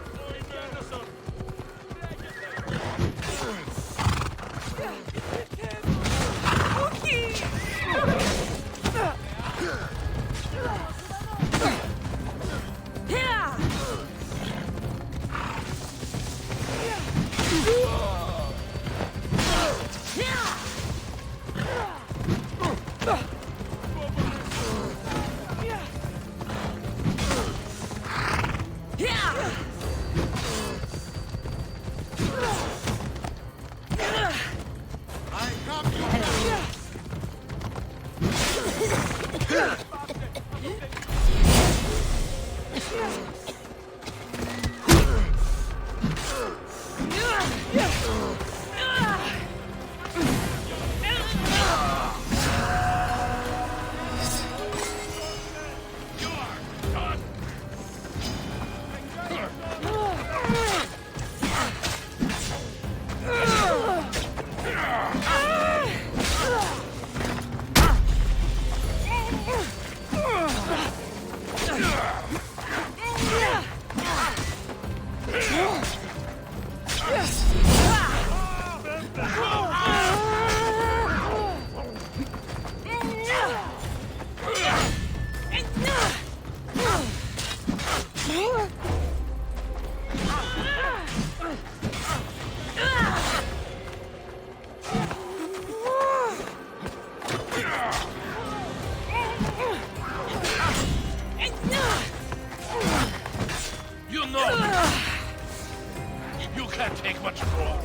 You can't take much more.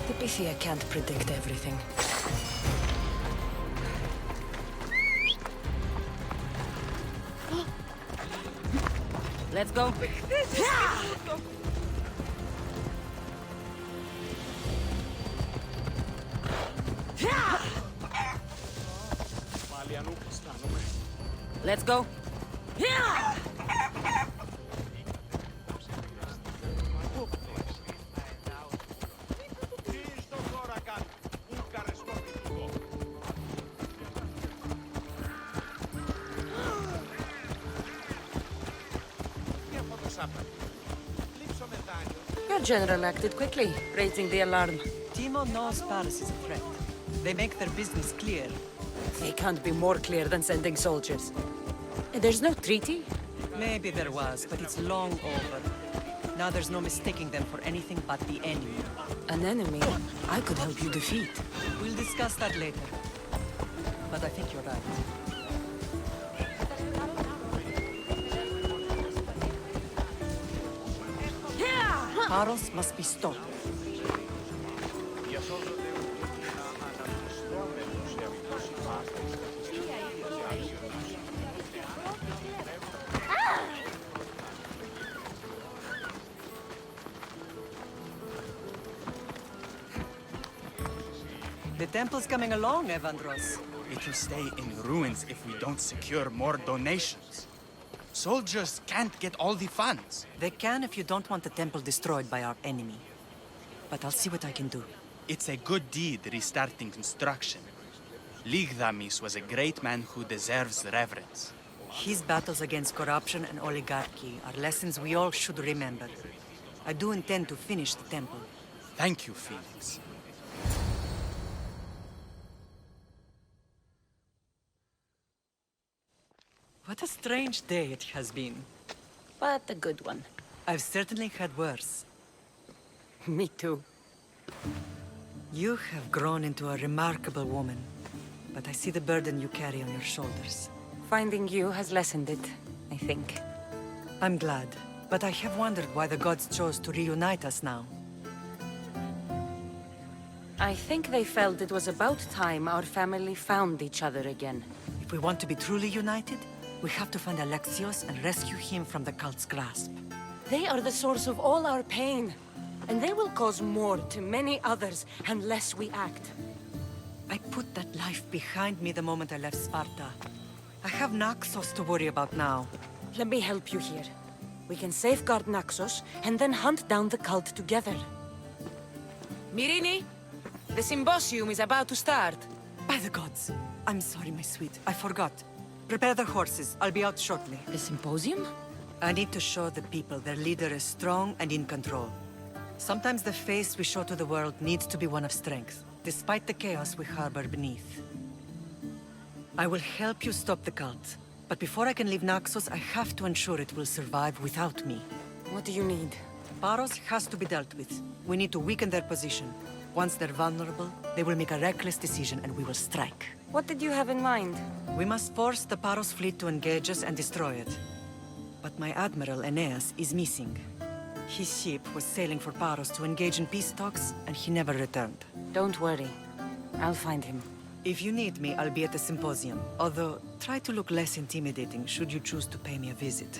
The Pythia can't predict everything. Let's go. Let's go. Yeah! Your general acted quickly, raising the alarm. Timo knows Paris is a threat. They make their business clear. They can't be more clear than sending soldiers. There's no treaty? Maybe there was, but it's long over. Now there's no mistaking them for anything but the enemy. An enemy I could help you defeat. We'll discuss that later. But I think you're right. Paros must be stopped. The temple's coming along, Evandros. It will stay in ruins if we don't secure more donations. Soldiers can't get all the funds. They can if you don't want the temple destroyed by our enemy. But I'll see what I can do. It's a good deed restarting construction. Ligdamis was a great man who deserves reverence. His battles against corruption and oligarchy are lessons we all should remember. I do intend to finish the temple. Thank you, Felix. What a strange day it has been. But a good one. I've certainly had worse. Me too. You have grown into a remarkable woman, but I see the burden you carry on your shoulders. Finding you has lessened it, I think. I'm glad, but I have wondered why the gods chose to reunite us now. I think they felt it was about time our family found each other again. If we want to be truly united, we have to find Alexios and rescue him from the cult's grasp. They are the source of all our pain, and they will cause more to many others unless we act. I put that life behind me the moment I left Sparta. I have Naxos to worry about now. Let me help you here. We can safeguard Naxos and then hunt down the cult together. Mirini, the symposium is about to start. By the gods! I'm sorry, my sweet. I forgot. Prepare the horses. I'll be out shortly. The symposium? I need to show the people their leader is strong and in control. Sometimes the face we show to the world needs to be one of strength, despite the chaos we harbor beneath. I will help you stop the cult, but before I can leave Naxos, I have to ensure it will survive without me. What do you need? Paros has to be dealt with. We need to weaken their position. Once they're vulnerable, they will make a reckless decision and we will strike. What did you have in mind? We must force the Paros fleet to engage us and destroy it. But my admiral, Aeneas, is missing. His ship was sailing for Paros to engage in peace talks, and he never returned. Don't worry. I'll find him. If you need me, I'll be at the symposium. Although, try to look less intimidating should you choose to pay me a visit.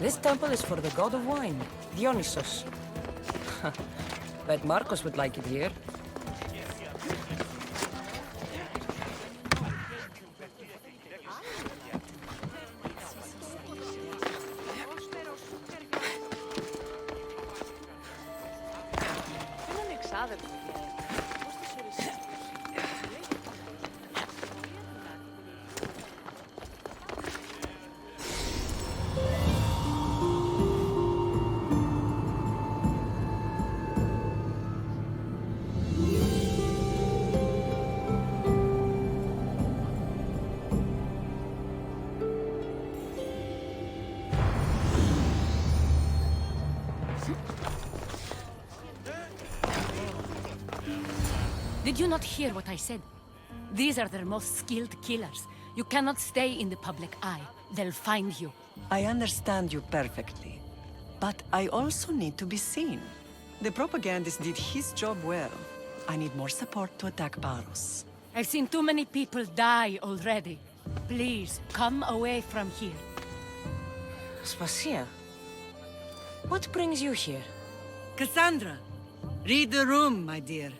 This temple is for the god of wine, Dionysus. Bet Marcos would like it here. Did you not hear what I said? These are their most skilled killers. You cannot stay in the public eye. They'll find you. I understand you perfectly. But I also need to be seen. The propagandist did his job well. I need more support to attack Paros. I've seen too many people die already. Please, come away from here. Aspasia, what brings you here? Cassandra, read the room, my dear.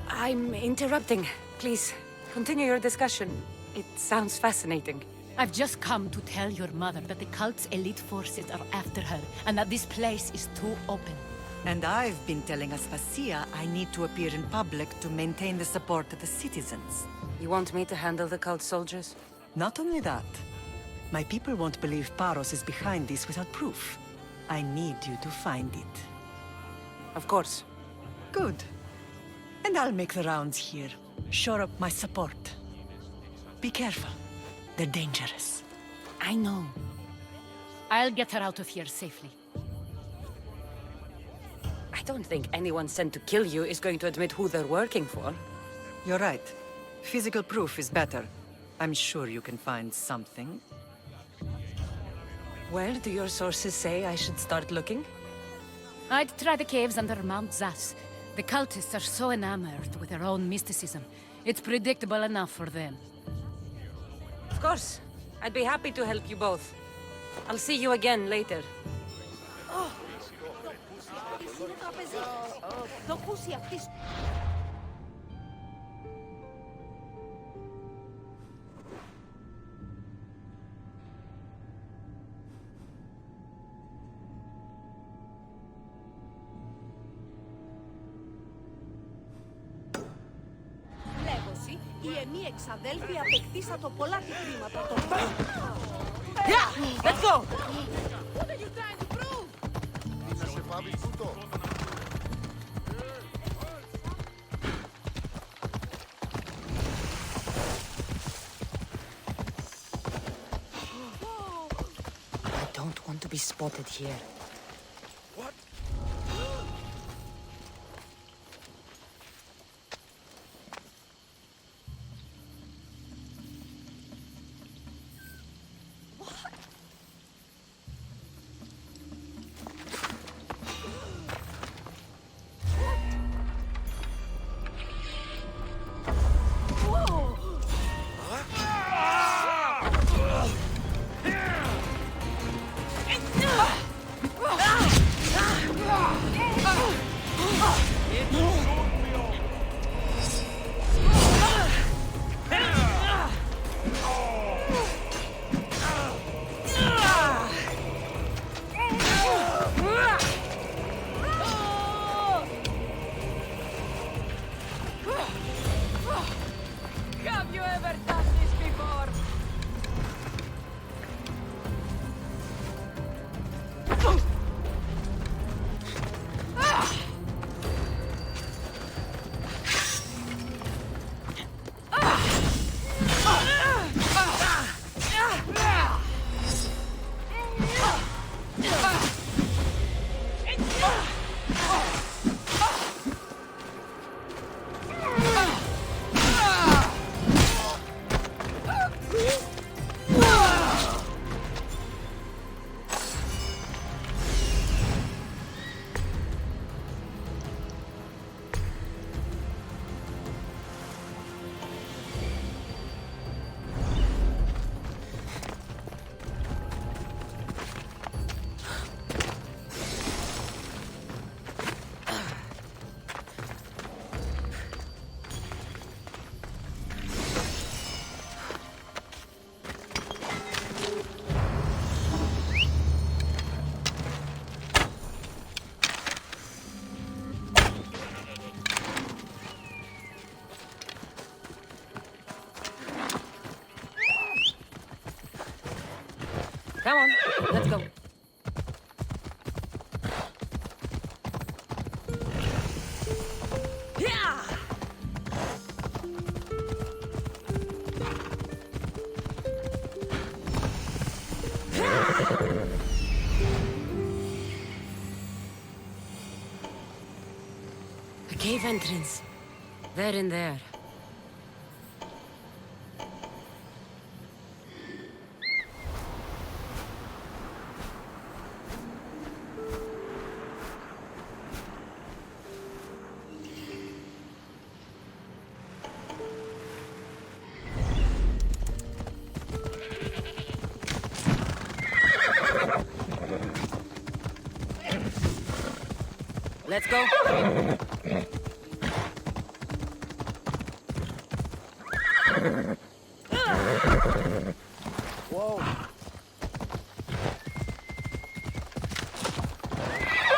I'm interrupting. Please, continue your discussion. It sounds fascinating. I've just come to tell your mother that the cult's elite forces are after her, and that this place is too open. And I've been telling Aspasia I need to appear in public to maintain the support of the citizens. You want me to handle the cult soldiers? Not only that. My people won't believe Paros is behind this without proof. I need you to find it. Of course. Good. And I'll make the rounds here. Shore up my support. Be careful. They're dangerous. I know. I'll get her out of here safely. I don't think anyone sent to kill you is going to admit who they're working for. You're right. Physical proof is better. I'm sure you can find something. Where do your sources say I should start looking? I'd try the caves under Mount Zas. The cultists are so enamored with their own mysticism. It's predictable enough for them. Of course. I'd be happy to help you both. I'll see you again later. Οι εμείς εξαδέλφοι απεκτήσατο πολλά τη χρήματα των... Yeah! Let's go! What are you trying to prove? Να σε πάμε τούτο. I don't want to be spotted here. Have you ever done this before? Come on, let's go. Yeah! A cave entrance. They're in there. Let's go. Whoa.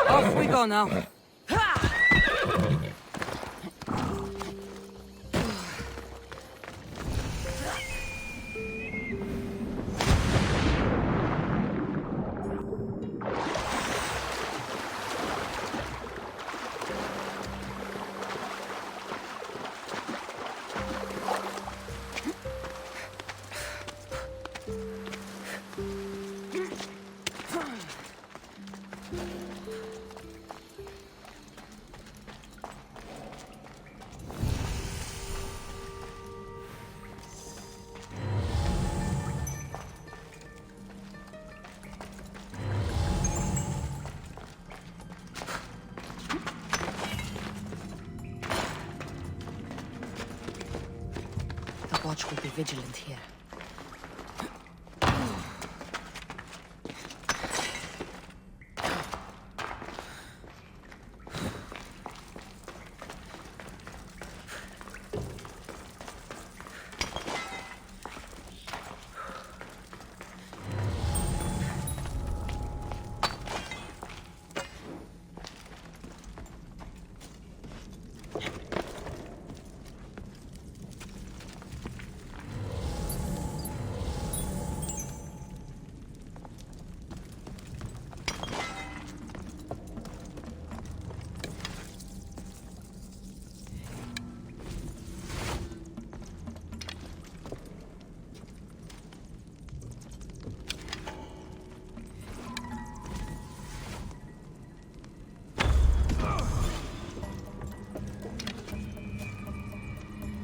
Off we go now. The watch will be vigilant here.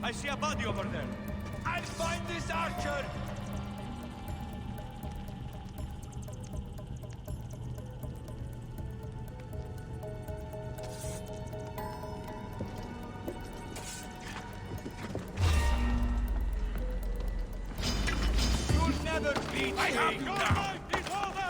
I see a body over there. I'll find this archer! You'll never beat me! I have your life is over!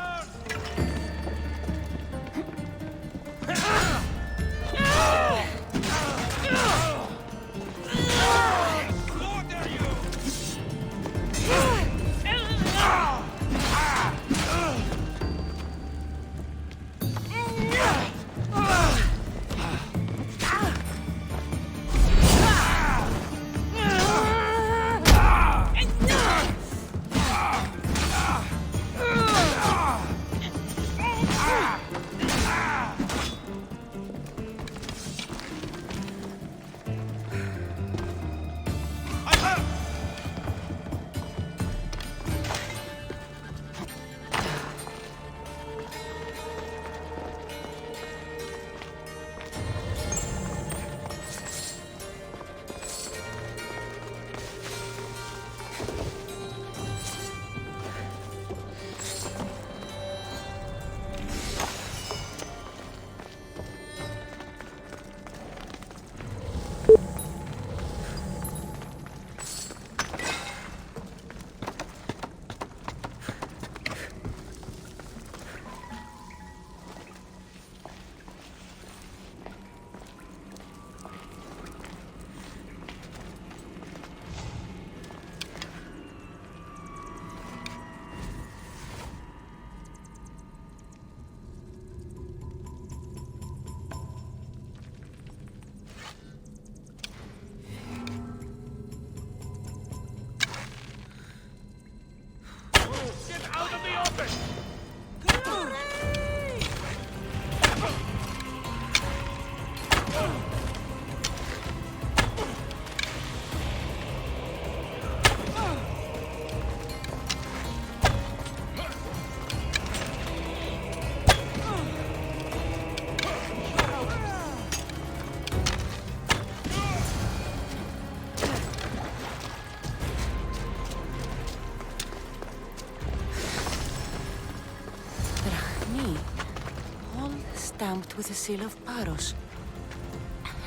stamped with the seal of Paros.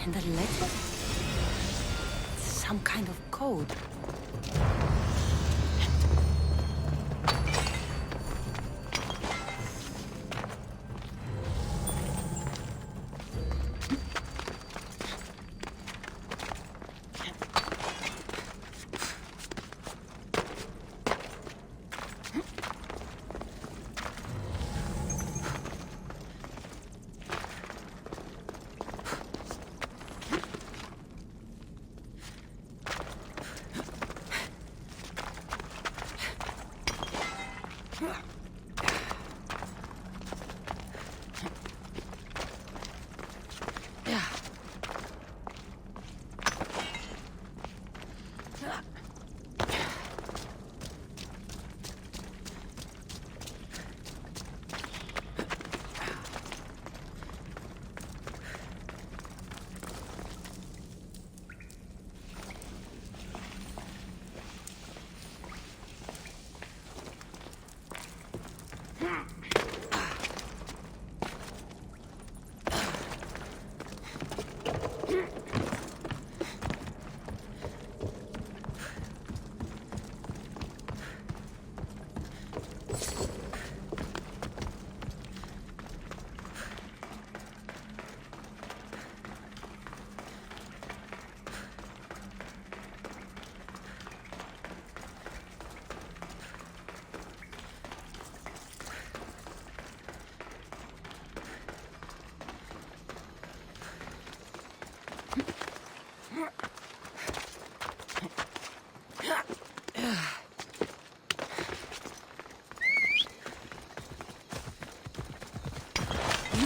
And a letter? Some kind of code.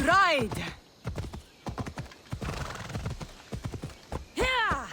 Ride! Yeah!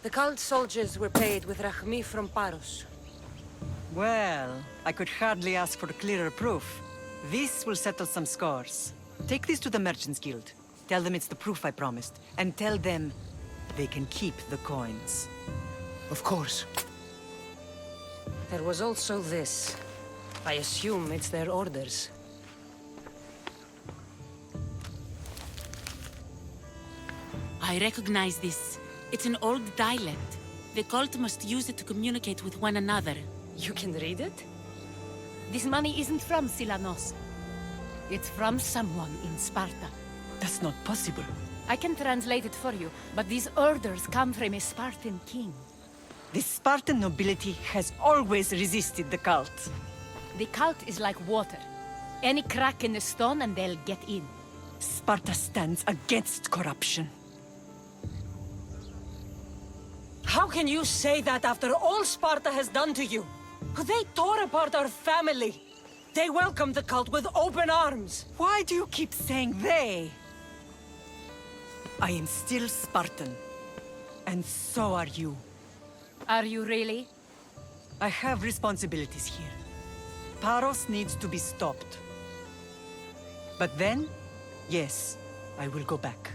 The cult soldiers were paid with Rahmi from Paros. Well, I could hardly ask for clearer proof. This will settle some scores. Take this to the Merchants Guild. Tell them it's the proof I promised. And tell them they can keep the coins. Of course. There was also this. I assume it's their orders. I recognize this. It's an old dialect. The cult must use it to communicate with one another. You can read it? This money isn't from Silanos. It's from someone in Sparta. That's not possible. I can translate it for you, but these orders come from a Spartan king. The Spartan nobility has always resisted the cult. The cult is like water. Any crack in the stone and they'll get in. Sparta stands against corruption. How can you say that after all Sparta has done to you? They tore apart our family. They welcomed the cult with open arms. Why do you keep saying they? I am still Spartan. And so are you. Are you really? I have responsibilities here. Paros needs to be stopped. But then, yes, I will go back.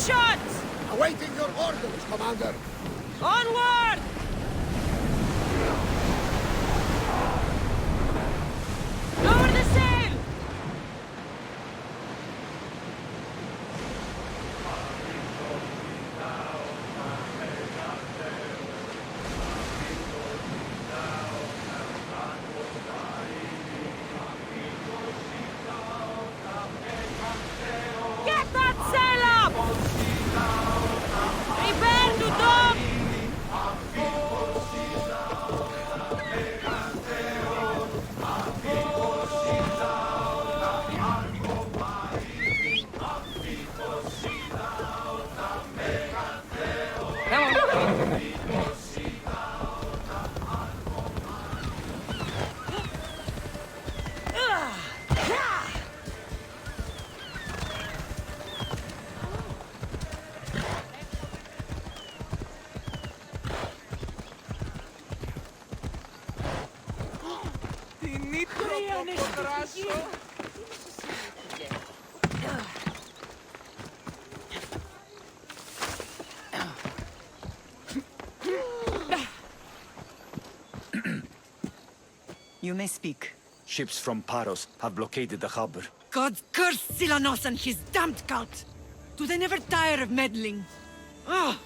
shots! Awaiting your orders, Commander. Onward! Lower the sail! Get that sail up! Prepare to dock! You may speak. Ships from Paros have blockaded the harbor. God curse Silanos and his damned cult! Do they never tire of meddling? Ah!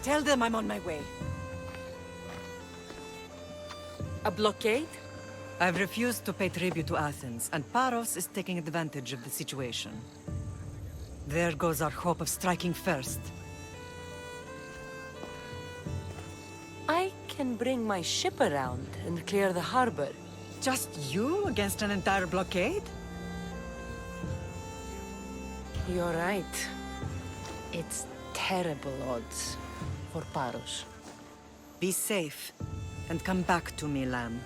Tell them I'm on my way. A blockade? I've refused to pay tribute to Athens, and Paros is taking advantage of the situation. There goes our hope of striking first. I can bring my ship around and clear the harbor. Just you against an entire blockade? You're right. It's terrible odds for Paros. Be safe, and come back to me, lamb.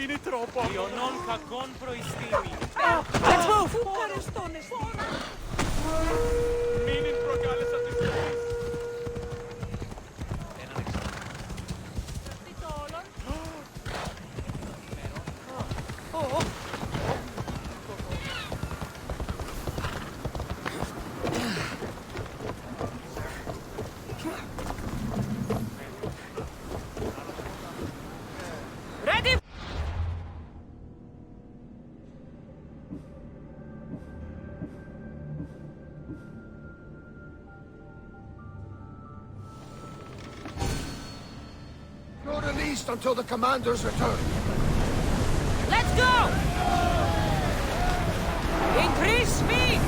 Είναι τρόπο. Ιωνών κακών προϊστήμη. Let's move! Μην προκάλεσα τις ζωές. Ready? No released until the commander's return. Let's go! Increase speed!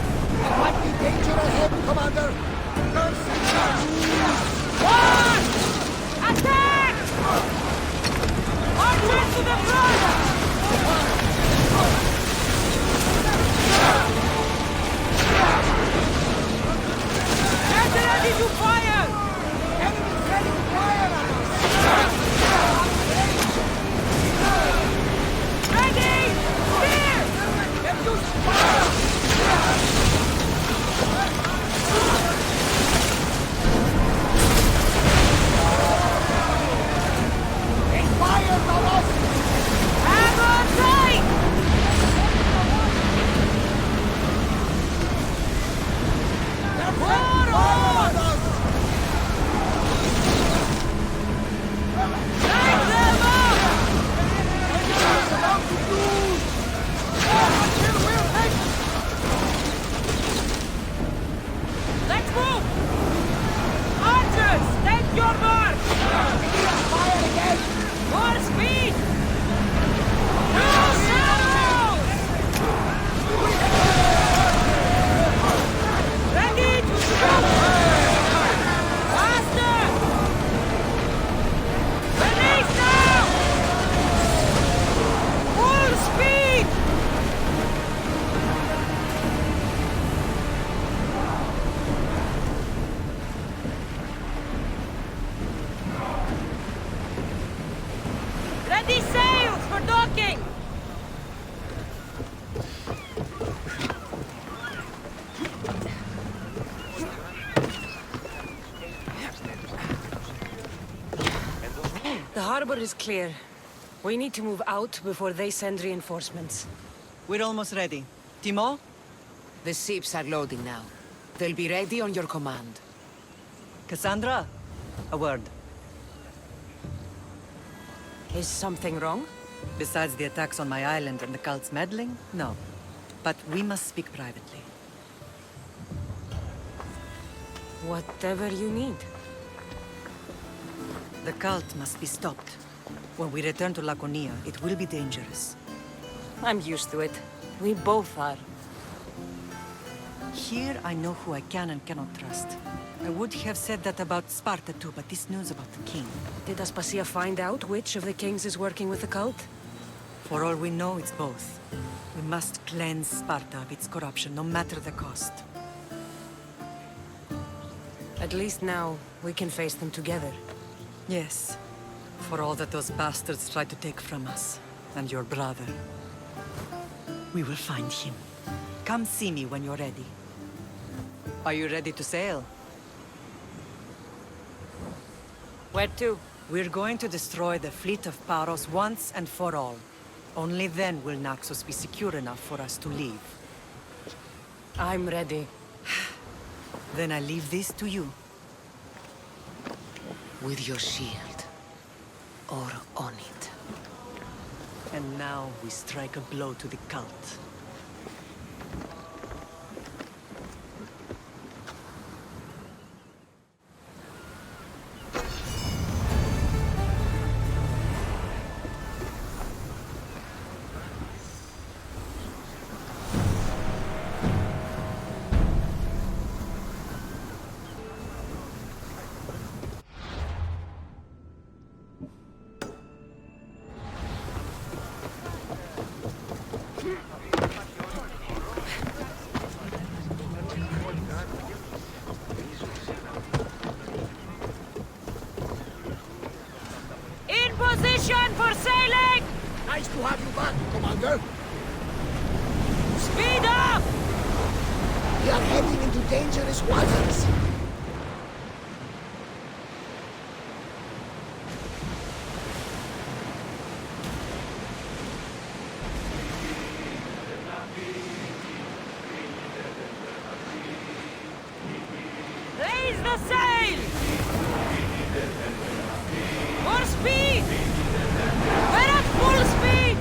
There might be danger ahead, Commander. One! Attack! March to the front! Get ready to fire! Enemies ready to fire on us! Ready! Steer! Get to fire! The harbor is clear. We need to move out before they send reinforcements. We're almost ready. Timo? The ships are loading now. They'll be ready on your command. Cassandra? A word. Is something wrong? Besides the attacks on my island and the cult's meddling? No. But we must speak privately. Whatever you need. The cult must be stopped. When we return to Laconia, it will be dangerous. I'm used to it. We both are. Here I know who I can and cannot trust. I would have said that about Sparta too, but this news about the king... Did Aspasia find out which of the kings is working with the cult? For all we know, it's both. We must cleanse Sparta of its corruption, no matter the cost. At least now, we can face them together. Yes. For all that those bastards tried to take from us. And your brother. We will find him. Come see me when you're ready. Are you ready to sail? Where to? We're going to destroy the fleet of Paros once and for all. Only then will Naxos be secure enough for us to leave. I'm ready. Then I leave this to you. With your shield. Or on it. And now we strike a blow to the cult. Position for sailing! Nice to have you back, Commander. Speed up! We are heading into dangerous waters. Raise the sail! More speed! We're at full speed!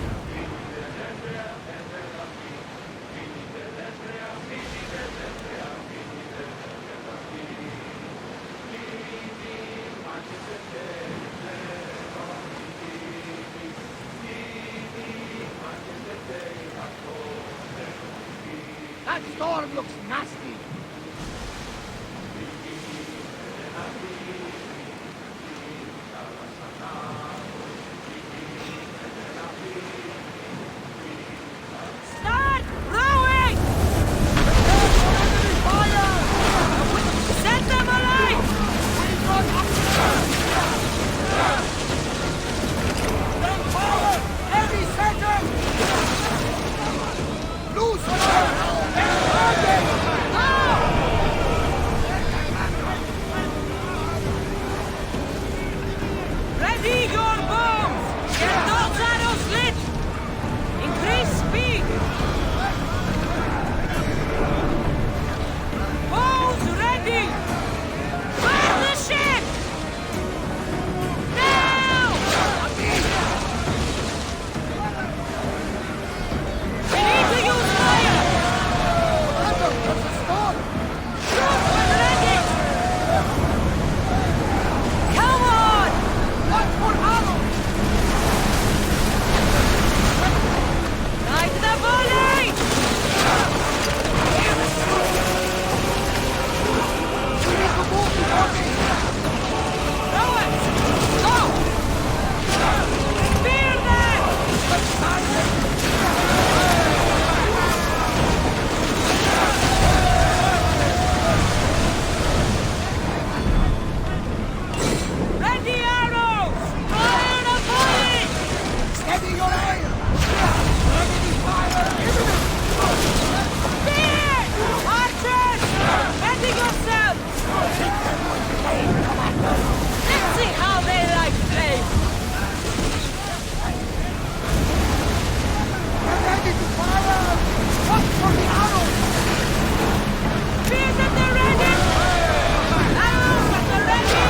That storm looks nasty. Start rowing! Set them alight! Stand forward! Heavy center! Loose her! Ready your bombs! Get those arrows lit! Increase speed! Bows ready! Burn the ship! Now! We need to use fire! Shoot when ready! Come on! Watch for arrows! Light the volley! Rowers! Go! Spear them! Ready arrows! Fire the volley! Steady your aim! Enemy fire imminent! Spear! Archers! Ready yourselves! Take them with flame, Commander! Let's see how they like flame! for Carol! Spears at the ready! Arrows at the ready!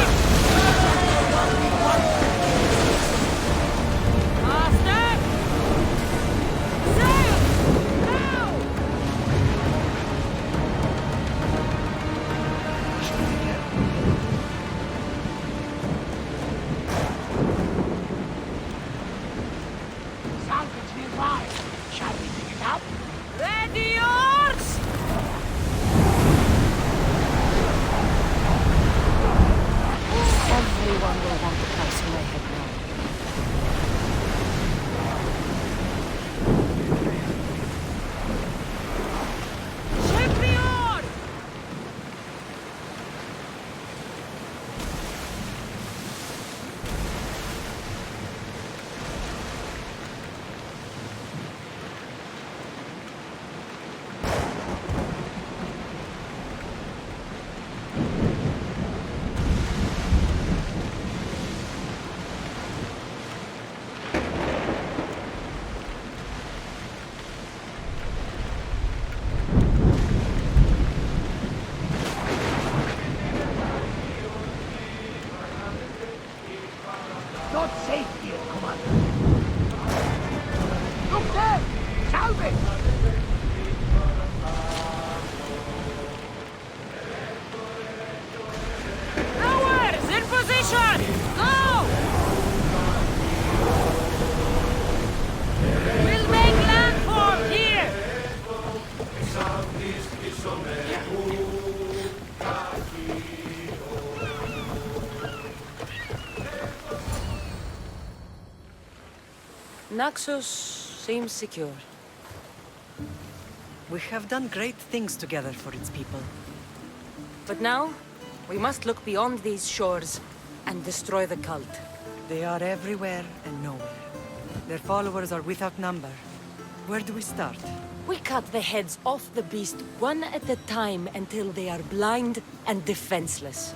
Master! Sail! Now! Salvage nearby. Shall we pick it up? Ready yours! Everyone will want the price when I head now. Ship the oar! Not safe here, Commander. Look there! Salvage! Rowers, in position! Go! We'll make landfall here! Naxos seems secure. We have done great things together for its people. But now, we must look beyond these shores and destroy the cult. They are everywhere and nowhere. Their followers are without number. Where do we start? We cut the heads off the beast one at a time until they are blind and defenseless.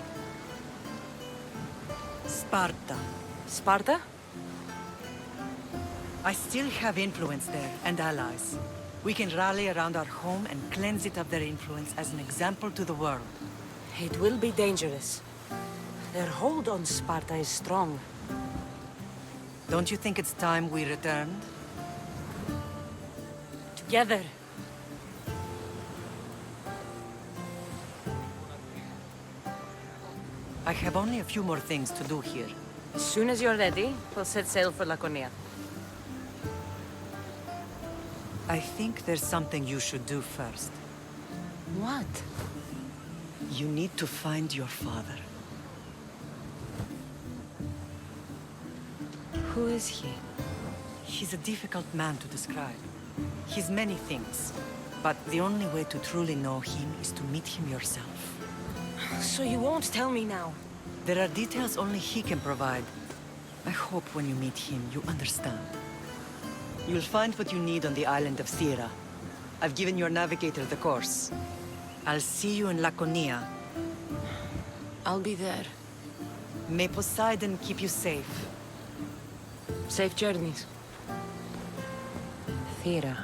Sparta. Sparta? I still have influence there, and allies. We can rally around our home and cleanse it of their influence as an example to the world. It will be dangerous. Their hold on Sparta is strong. Don't you think it's time we returned? Together. I have only a few more things to do here. As soon as you're ready, we'll set sail for Laconia. I think there's something you should do first. What? You need to find your father. Who is he? He's a difficult man to describe. He's many things, but the only way to truly know him is to meet him yourself. So you won't tell me now? There are details only he can provide. I hope when you meet him, you understand. You'll find what you need on the island of Thera. I've given your navigator the course. I'll see you in Laconia. I'll be there. May Poseidon keep you safe. Safe journeys. Thera.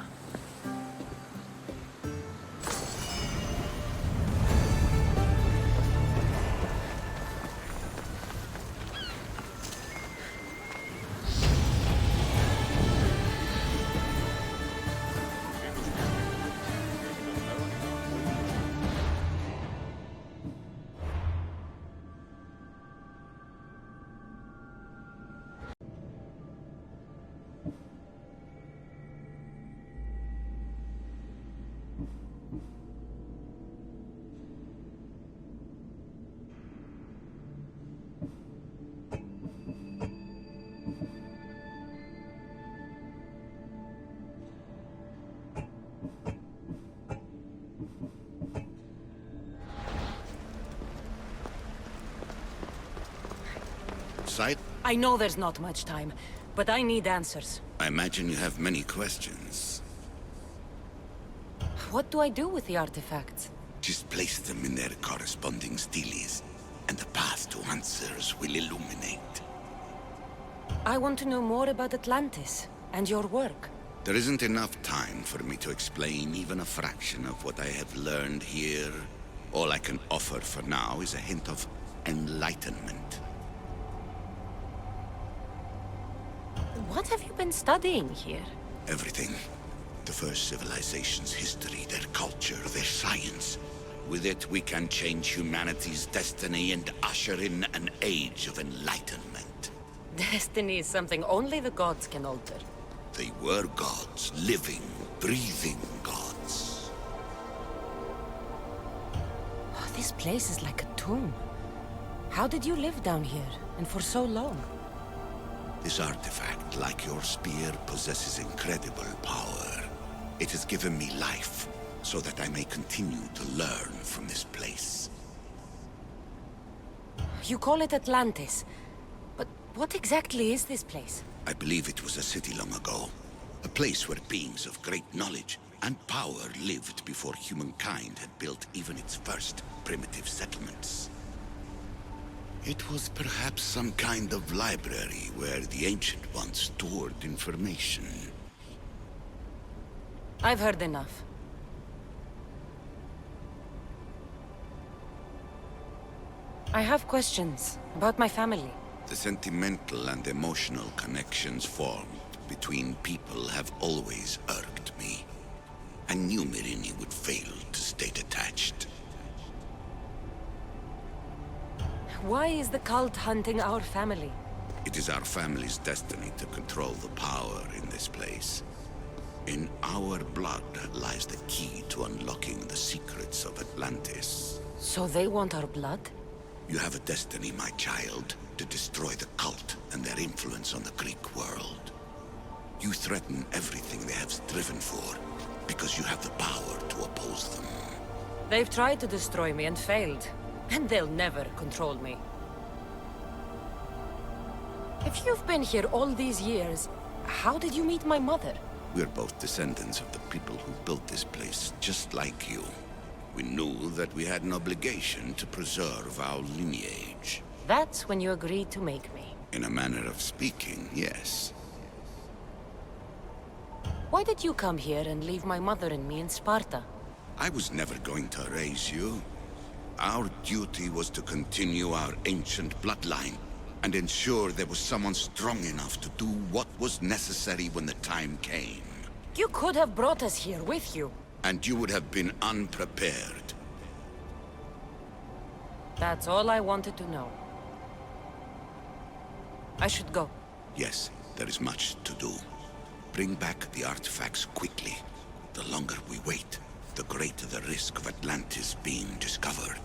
I know there's not much time, but I need answers. I imagine you have many questions. What do I do with the artifacts? Just place them in their corresponding steles, and the path to answers will illuminate. I want to know more about Atlantis and your work. There isn't enough time for me to explain even a fraction of what I have learned here. All I can offer for now is a hint of enlightenment. What have you been studying here? Everything. The first civilization's history, their culture, their science. With it, we can change humanity's destiny and usher in an age of enlightenment. Destiny is something only the gods can alter. They were gods, living, breathing gods. Oh, this place is like a tomb. How did you live down here, and for so long? This artifact, like your spear, possesses incredible power. It has given me life, so that I may continue to learn from this place. You call it Atlantis, but what exactly is this place? I believe it was a city long ago. A place where beings of great knowledge and power lived before humankind had built even its first primitive settlements. It was perhaps some kind of library where the Ancient Ones stored information. I've heard enough. I have questions about my family. The sentimental and emotional connections formed between people have always irked me. I knew Myrini would fail to stay detached. Why is the cult hunting our family? It is our family's destiny to control the power in this place. In our blood lies the key to unlocking the secrets of Atlantis. So they want our blood? You have a destiny, my child, to destroy the cult and their influence on the Greek world. You threaten everything they have striven for, because you have the power to oppose them. They've tried to destroy me and failed, and they'll never control me. If you've been here all these years, how did you meet my mother? We're both descendants of the people who built this place, just like you. We knew that we had an obligation to preserve our lineage. That's when you agreed to make me. In a manner of speaking, yes. Why did you come here and leave my mother and me in Sparta? I was never going to raise you. Our duty was to continue our ancient bloodline and ensure there was someone strong enough to do what was necessary when the time came. You could have brought us here with you. And you would have been unprepared. That's all I wanted to know. I should go. Yes, there is much to do. Bring back the artifacts quickly. The longer we wait, the greater the risk of Atlantis being discovered.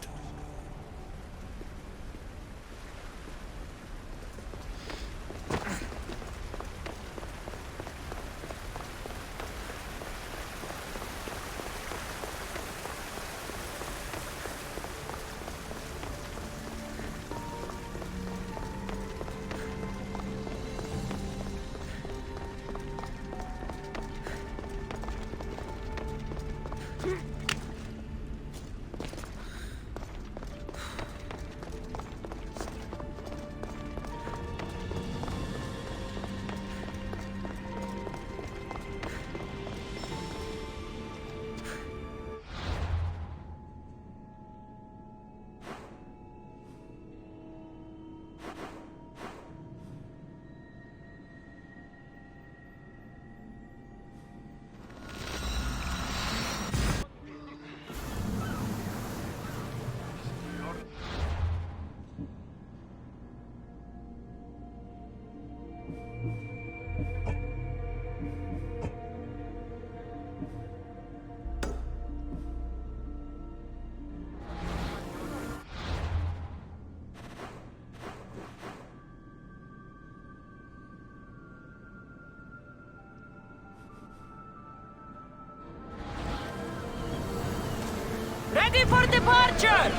Ready for departure!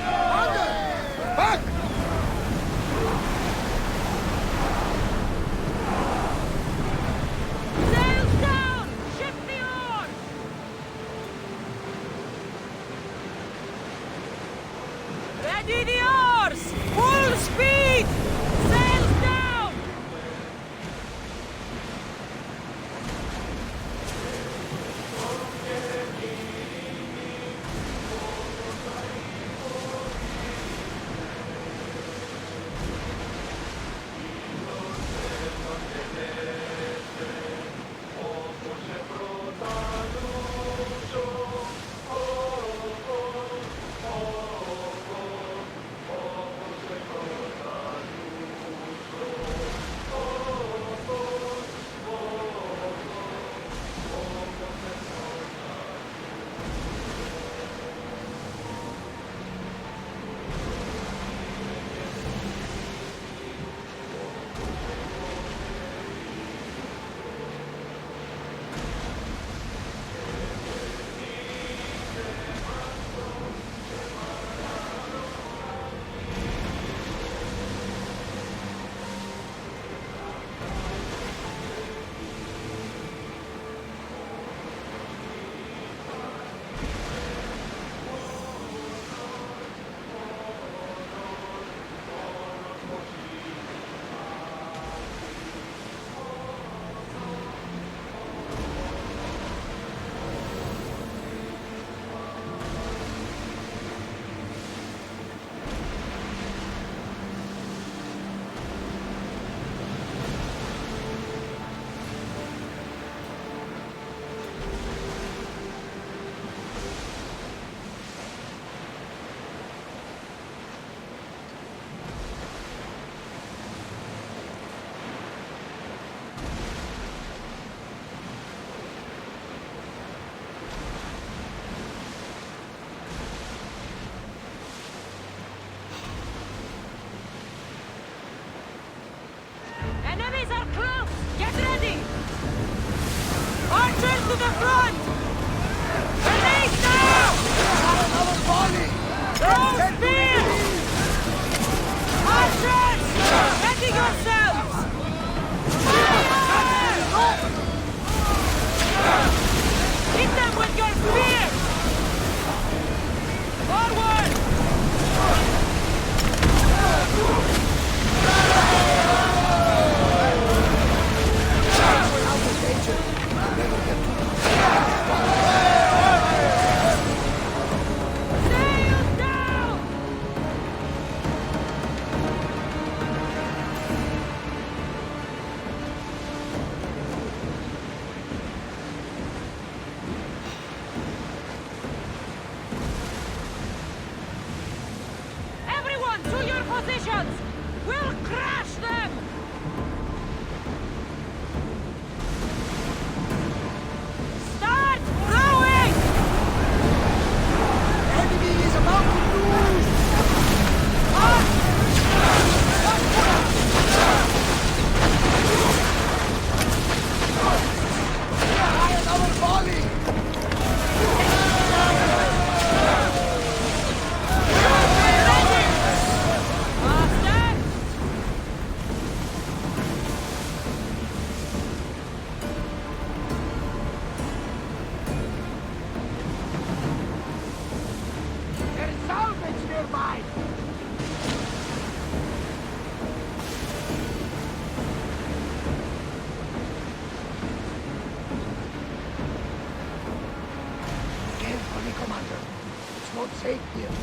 Back! Sails down! Ship the oars! Ready the oars! Full speed! Sails down! Archers to the front! Release now! Another volley! Throw spears! Archers! Ready yourselves! Fire! Hit them with your spears! Forward! Everyone, to your positions! We'll crash them! Start throwing! Enemy is about to lose! Try another volley! There's salvage nearby! Carefully, Commander. It's not safe here.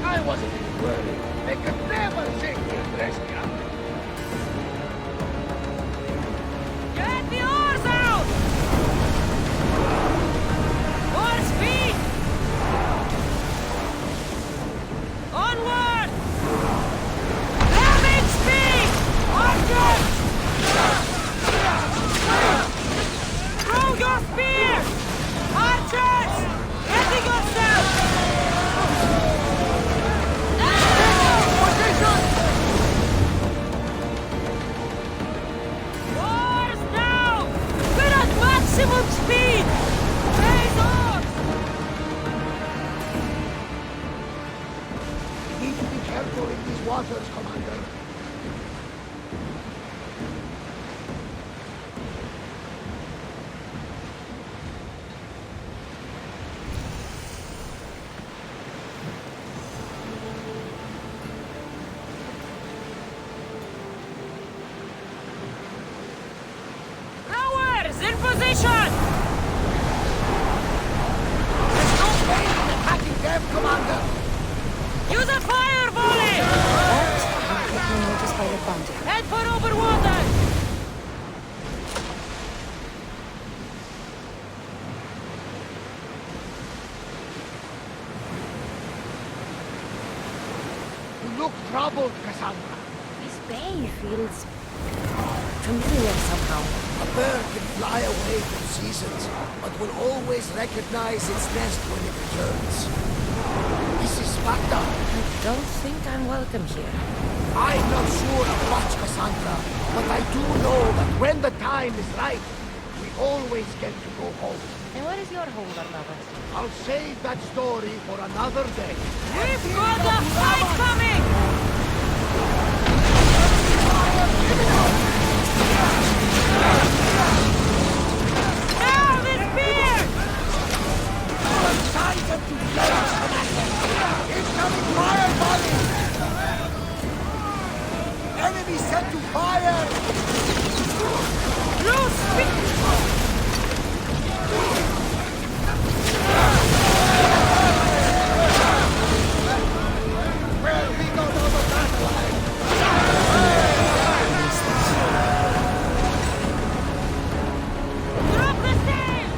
I wasn't even worried. They could never take me and rescue. Get the oars out! More speed! Onward! Ramming speed! Archers! Throw your spears! Archers! Ready yourself! Oars down! We're at maximum speed! Raise oars! We need to be careful in these waters, Commander. Rowers in position! There's no point in attacking them, Commander! Use a fire volley! I'm taking notice by the bounty. Head for over water! You look troubled, Cassandra. This bay feels familiar somehow. A bird can fly away for seasons, but will always recognize its nest when it returns. This is Sparta. I don't think I'm welcome here. I'm not sure of much, Cassandra, but I do know that when the time is right, we always get to go home. And where is your home, Barnabas? I'll save that story for another day. We've got a fight coming! Now the spear! Time to flames, Commander! Incoming fire volley! Enemy set to fire! Loose speed! Well, we got over that line. Drop the sail!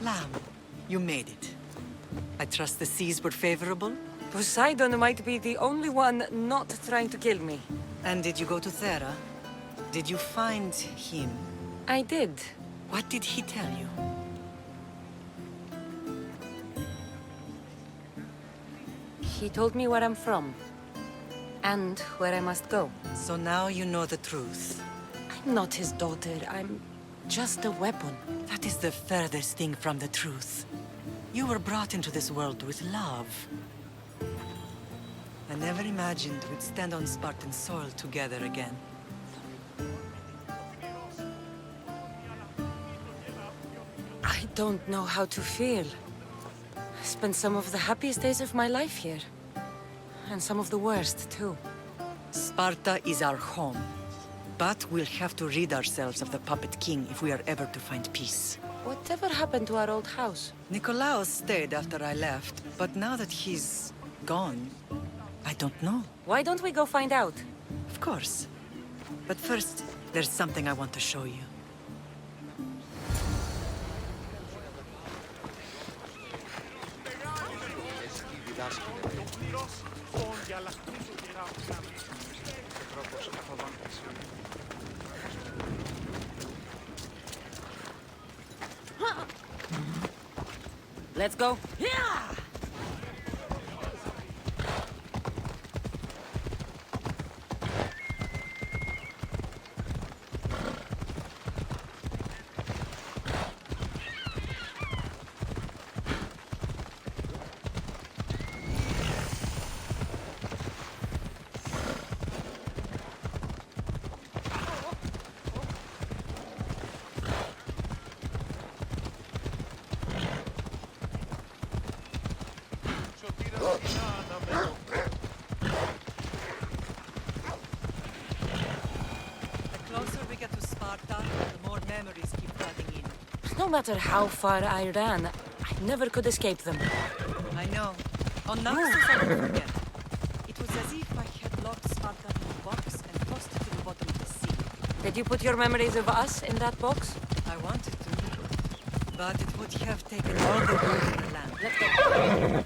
lamb. You made it. I trust the seas were favorable? Poseidon might be the only one not trying to kill me. And did you go to Thera? Did you find him? I did. What did he tell you? He told me where I'm from. And where I must go. So now you know the truth. I'm not his daughter. I'm just a weapon. That is the furthest thing from the truth. You were brought into this world with love. I never imagined we'd stand on Spartan soil together again. I don't know how to feel. I spent some of the happiest days of my life here. And some of the worst, too. Sparta is our home. But we'll have to rid ourselves of the Puppet King if we are ever to find peace. Whatever happened to our old house? Nikolaos stayed after I left, but now that he's gone, I don't know. Why don't we go find out? Of course. But first, there's something I want to show you. Let's go. Yeah! No matter how far I ran, I never could escape them. I know. On Naxos, I won't forget. It was as if I had locked Sparta in a box and tossed it to the bottom of the sea. Did you put your memories of us in that box? I wanted to, but it would have taken all the wood in the land. Let's go.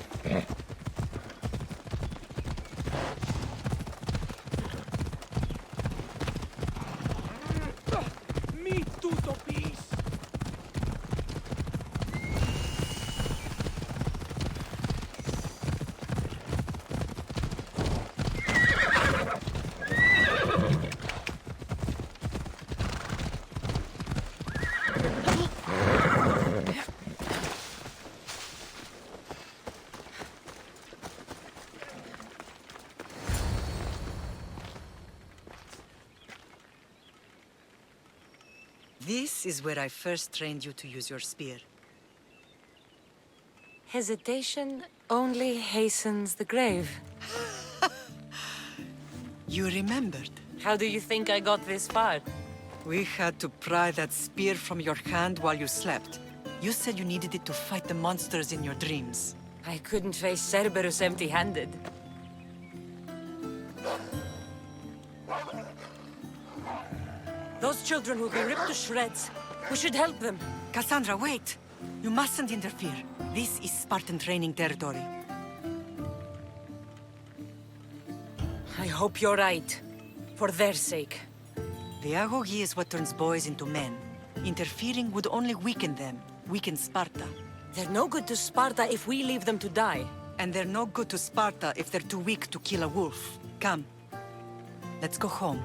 This is where I first trained you to use your spear. Hesitation only hastens the grave. You remembered. How do you think I got this far? We had to pry that spear from your hand while you slept. You said you needed it to fight the monsters in your dreams. I couldn't face Cerberus empty-handed. Those children will be ripped to shreds. We should help them. Cassandra, wait! You mustn't interfere. This is Spartan training territory. I hope you're right. For their sake. The agogi is what turns boys into men. Interfering would only weaken them. Weaken Sparta. They're no good to Sparta if we leave them to die. And they're no good to Sparta if they're too weak to kill a wolf. Come. Let's go home.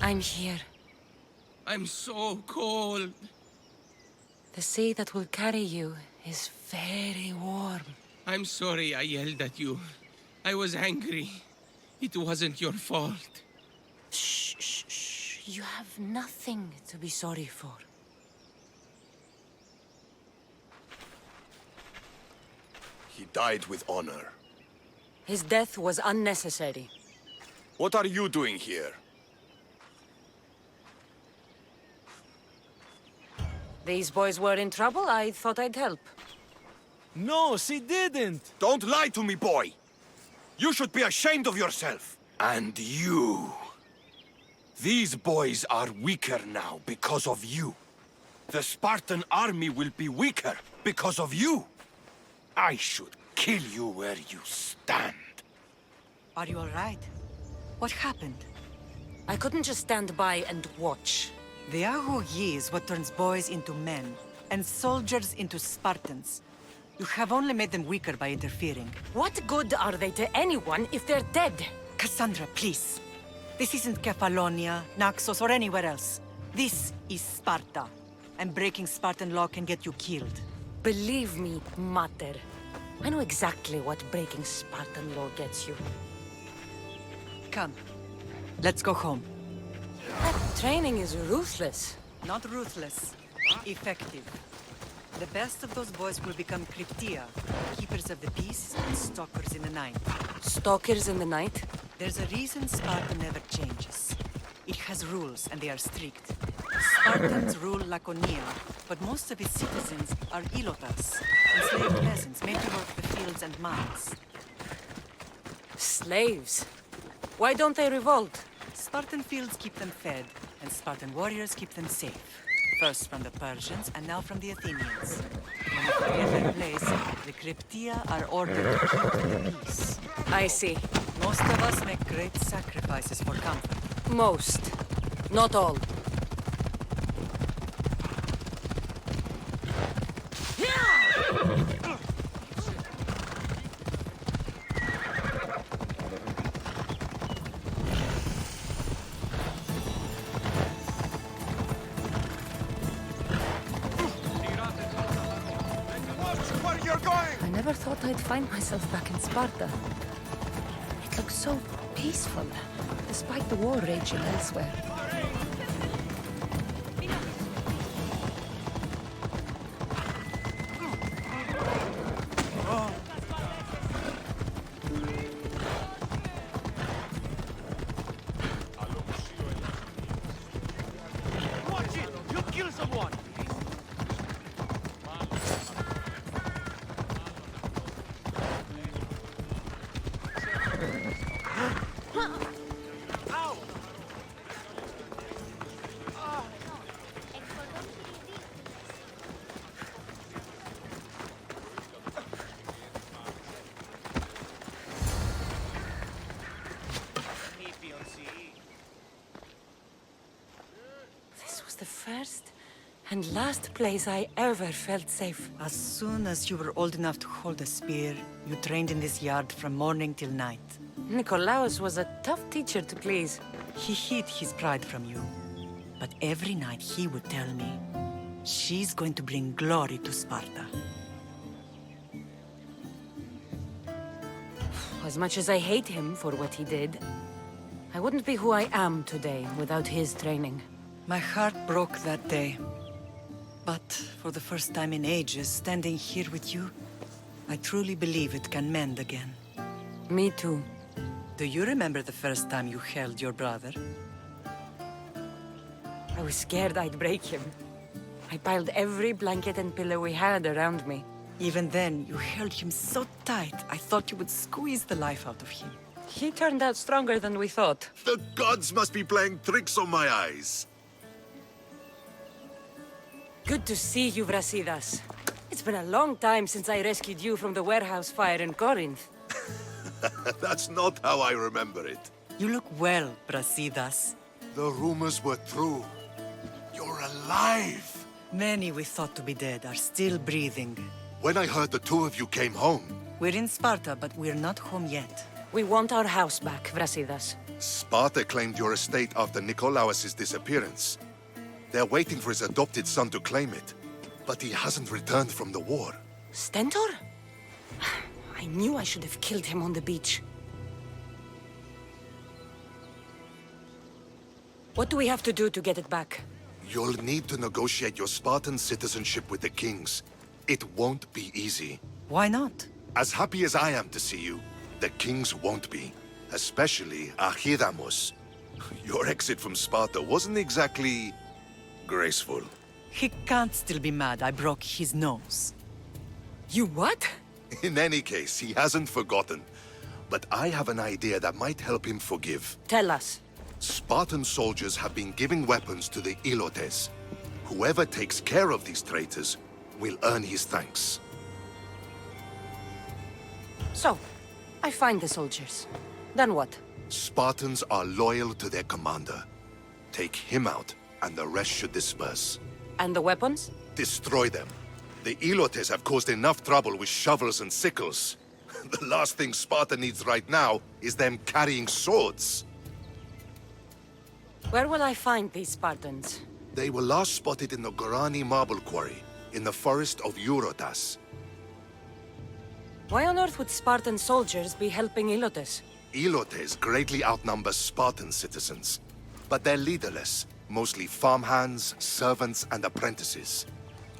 I'm here. I'm so cold. The sea that will carry you is very warm. I'm sorry I yelled at you. I was angry. It wasn't your fault. Shh, shh, shh. You have nothing to be sorry for. He died with honor. His death was unnecessary. What are you doing here? These boys were in trouble. I thought I'd help. No, she didn't! Don't lie to me, boy! You should be ashamed of yourself. And you. These boys are weaker now because of you. The Spartan army will be weaker because of you. I should kill you where you stand. Are you all right? What happened? I couldn't just stand by and watch. The Aho Yi is what turns boys into men, and soldiers into Spartans. You have only made them weaker by interfering. What good are they to anyone if they're dead? Cassandra, please. This isn't Kefalonia, Naxos, or anywhere else. This is Sparta. And breaking Spartan law can get you killed. Believe me, Mater. I know exactly what breaking Spartan law gets you. Come. Let's go home. That training is ruthless. Not ruthless. Effective. The best of those boys will become Cryptia, keepers of the peace and stalkers in the night. Stalkers in the night? There's a reason Sparta never changes. It has rules, and they are strict. Spartans rule Laconia, but most of its citizens are ilotas, enslaved peasants made to work the fields and mines. Slaves? Why don't they revolt? Spartan fields keep them fed, and Spartan warriors keep them safe. First from the Persians, and now from the Athenians. When they forget their place, the Cryptia are ordered to keep the peace. I see. Most of us make great sacrifices for comfort. Most. Not all. I never thought I'd find myself back in Sparta. It looks so peaceful, despite the war raging elsewhere. Watch it! You kill someone! This was the first and last place I ever felt safe. As soon as you were old enough to hold a spear, you trained in this yard from morning till night. Nikolaos was a tough teacher to please. He hid his pride from you. But every night he would tell me, she's going to bring glory to Sparta. As much as I hate him for what he did, I wouldn't be who I am today without his training. My heart broke that day. But for the first time in ages, standing here with you, I truly believe it can mend again. Me too. Do you remember the first time you held your brother? I was scared I'd break him. I piled every blanket and pillow we had around me. Even then, you held him so tight, I thought you would squeeze the life out of him. He turned out stronger than we thought. The gods must be playing tricks on my eyes. Good to see you, Brasidas. It's been a long time since I rescued you from the warehouse fire in Corinth. That's not how I remember it. You look well, Brasidas. The rumors were true. You're alive! Many we thought to be dead are still breathing. When I heard the two of you came home... We're in Sparta, but we're not home yet. We want our house back, Vrasidas. Sparta claimed your estate after Nikolaos' disappearance. They're waiting for his adopted son to claim it. But he hasn't returned from the war. Stentor? I knew I should have killed him on the beach. What do we have to do to get it back? You'll need to negotiate your Spartan citizenship with the kings. It won't be easy. Why not? As happy as I am to see you, the kings won't be. Especially Archidamos. Your exit from Sparta wasn't exactly graceful. He can't still be mad I broke his nose. You what? In any case, he hasn't forgotten. But I have an idea that might help him forgive. Tell us. Spartan soldiers have been giving weapons to the Ilotes. Whoever takes care of these traitors will earn his thanks. So, I find the soldiers. Then what? Spartans are loyal to their commander. Take him out, and the rest should disperse. And the weapons? Destroy them. The Ilotes have caused enough trouble with shovels and sickles. The last thing Sparta needs right now is them carrying swords. Where will I find these Spartans? They were last spotted in the Gorani marble quarry, in the forest of Eurotas. Why on earth would Spartan soldiers be helping Ilotes? Ilotes greatly outnumber Spartan citizens, but they're leaderless, mostly farmhands, servants, and apprentices.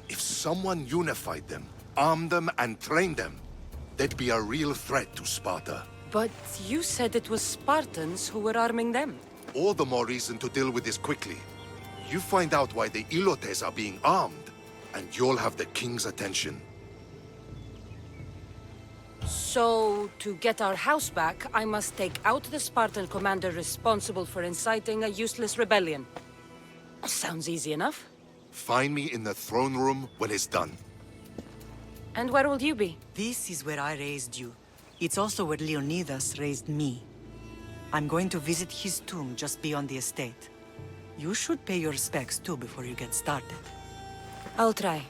If someone unified them, armed them, and trained them, they'd be a real threat to Sparta. But you said it was Spartans who were arming them. All the more reason to deal with this quickly. You find out why the Ilotes are being armed, and you'll have the king's attention. So, to get our house back, I must take out the Spartan commander responsible for inciting a useless rebellion. Sounds easy enough. Find me in the throne room when it's done. And where will you be? This is where I raised you. It's also where Leonidas raised me. I'm going to visit his tomb just beyond the estate. You should pay your respects too before you get started. I'll try.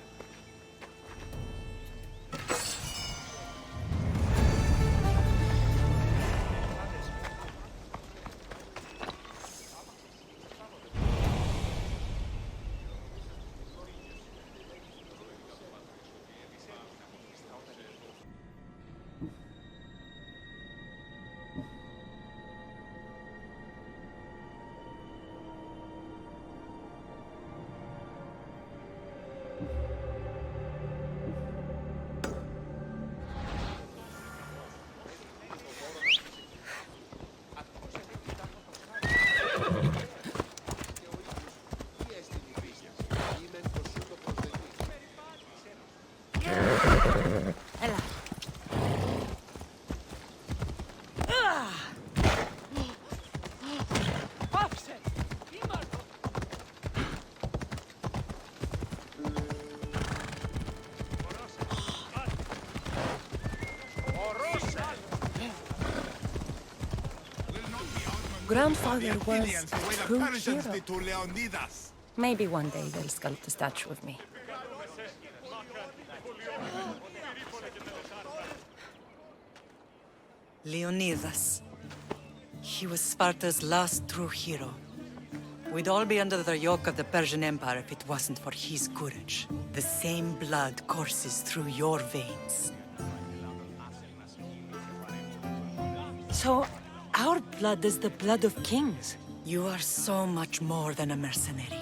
Grandfather was a true hero. Maybe one day they'll sculpt a statue of me. Leonidas. He was Sparta's last true hero. We'd all be under the yoke of the Persian Empire if it wasn't for his courage. The same blood courses through your veins. So, our blood is the blood of kings. You are so much more than a mercenary.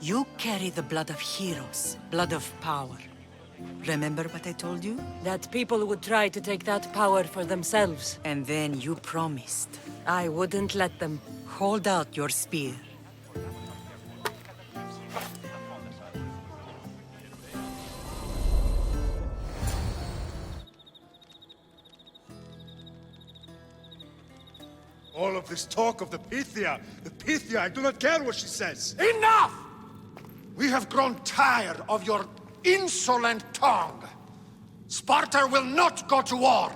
You carry the blood of heroes, blood of power. Remember what I told you? That people would try to take that power for themselves. And then you promised. I wouldn't let them. Hold out your spear. All of this talk of the Pythia, I do not care what she says. Enough! We have grown tired of your insolent tongue. Sparta will not go to war.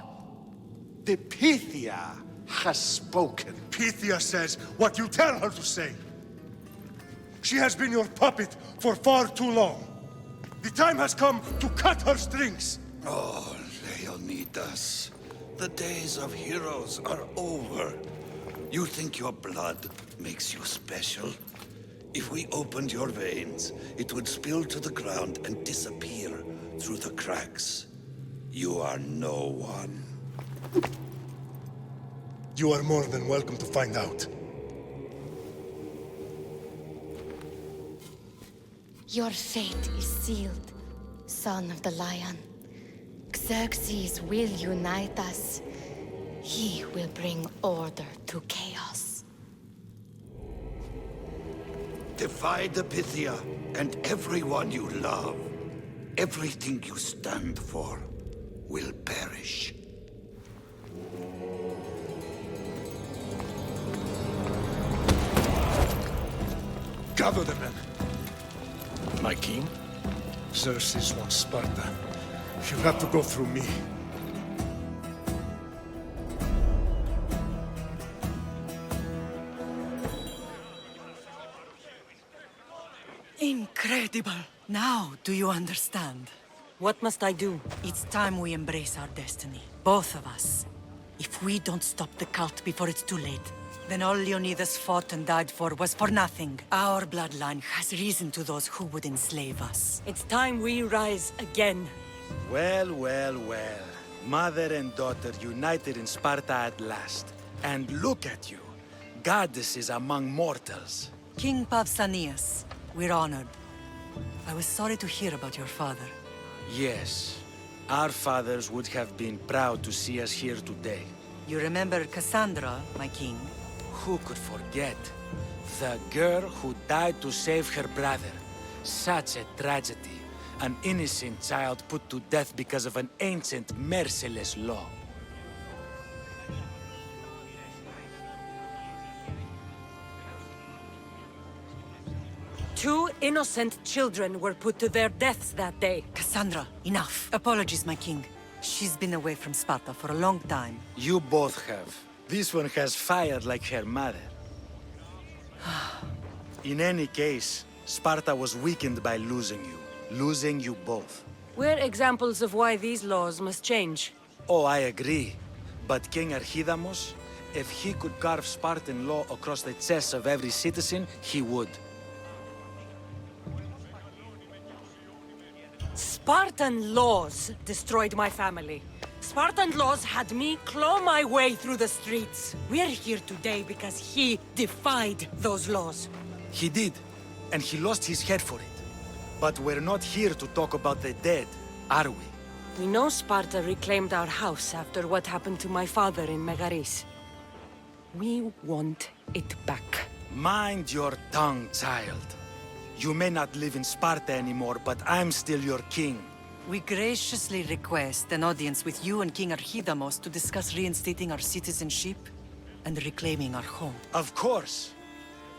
The Pythia has spoken. Pythia says what you tell her to say. She has been your puppet for far too long. The time has come to cut her strings. Oh, Leonidas. The days of heroes are over. You think your blood makes you special? If we opened your veins, it would spill to the ground and disappear through the cracks. You are no one. You are more than welcome to find out. Your fate is sealed, son of the Lion. Xerxes will unite us. He will bring order to chaos. Defy the Pythia and everyone you love. Everything you stand for will perish. Gather the men. My king? Xerxes wants Sparta. He'll have to go through me. Incredible! Now, do you understand? What must I do? It's time we embrace our destiny. Both of us. If we don't stop the cult before it's too late, then all Leonidas fought and died for was for nothing. Our bloodline has reason to those who would enslave us. It's time we rise again. Well, well, well. Mother and daughter united in Sparta at last. And look at you. Goddesses among mortals. King Pausanias, we're honored. I was sorry to hear about your father. Yes. Our fathers would have been proud to see us here today. You remember Cassandra, my king? Who could forget? The girl who died to save her brother. Such a tragedy. An innocent child put to death because of an ancient, merciless law. Two innocent children were put to their deaths that day. Cassandra, enough. Apologies, my king. She's been away from Sparta for a long time. You both have. This one has fired like her mother. In any case, Sparta was weakened by losing you. Losing you both. We're examples of why these laws must change. Oh, I agree. But King Archidamos, if he could carve Spartan law across the chests of every citizen, he would. Spartan laws destroyed my family. Spartan laws had me claw my way through the streets. We're here today because he defied those laws. He did, and he lost his head for it. But we're not here to talk about the dead, are we? We know Sparta reclaimed our house after what happened to my father in Megaris. We want it back. Mind your tongue, child. You may not live in Sparta anymore, but I'm still your king. We graciously request an audience with you and King Archidamos to discuss reinstating our citizenship and reclaiming our home. Of course.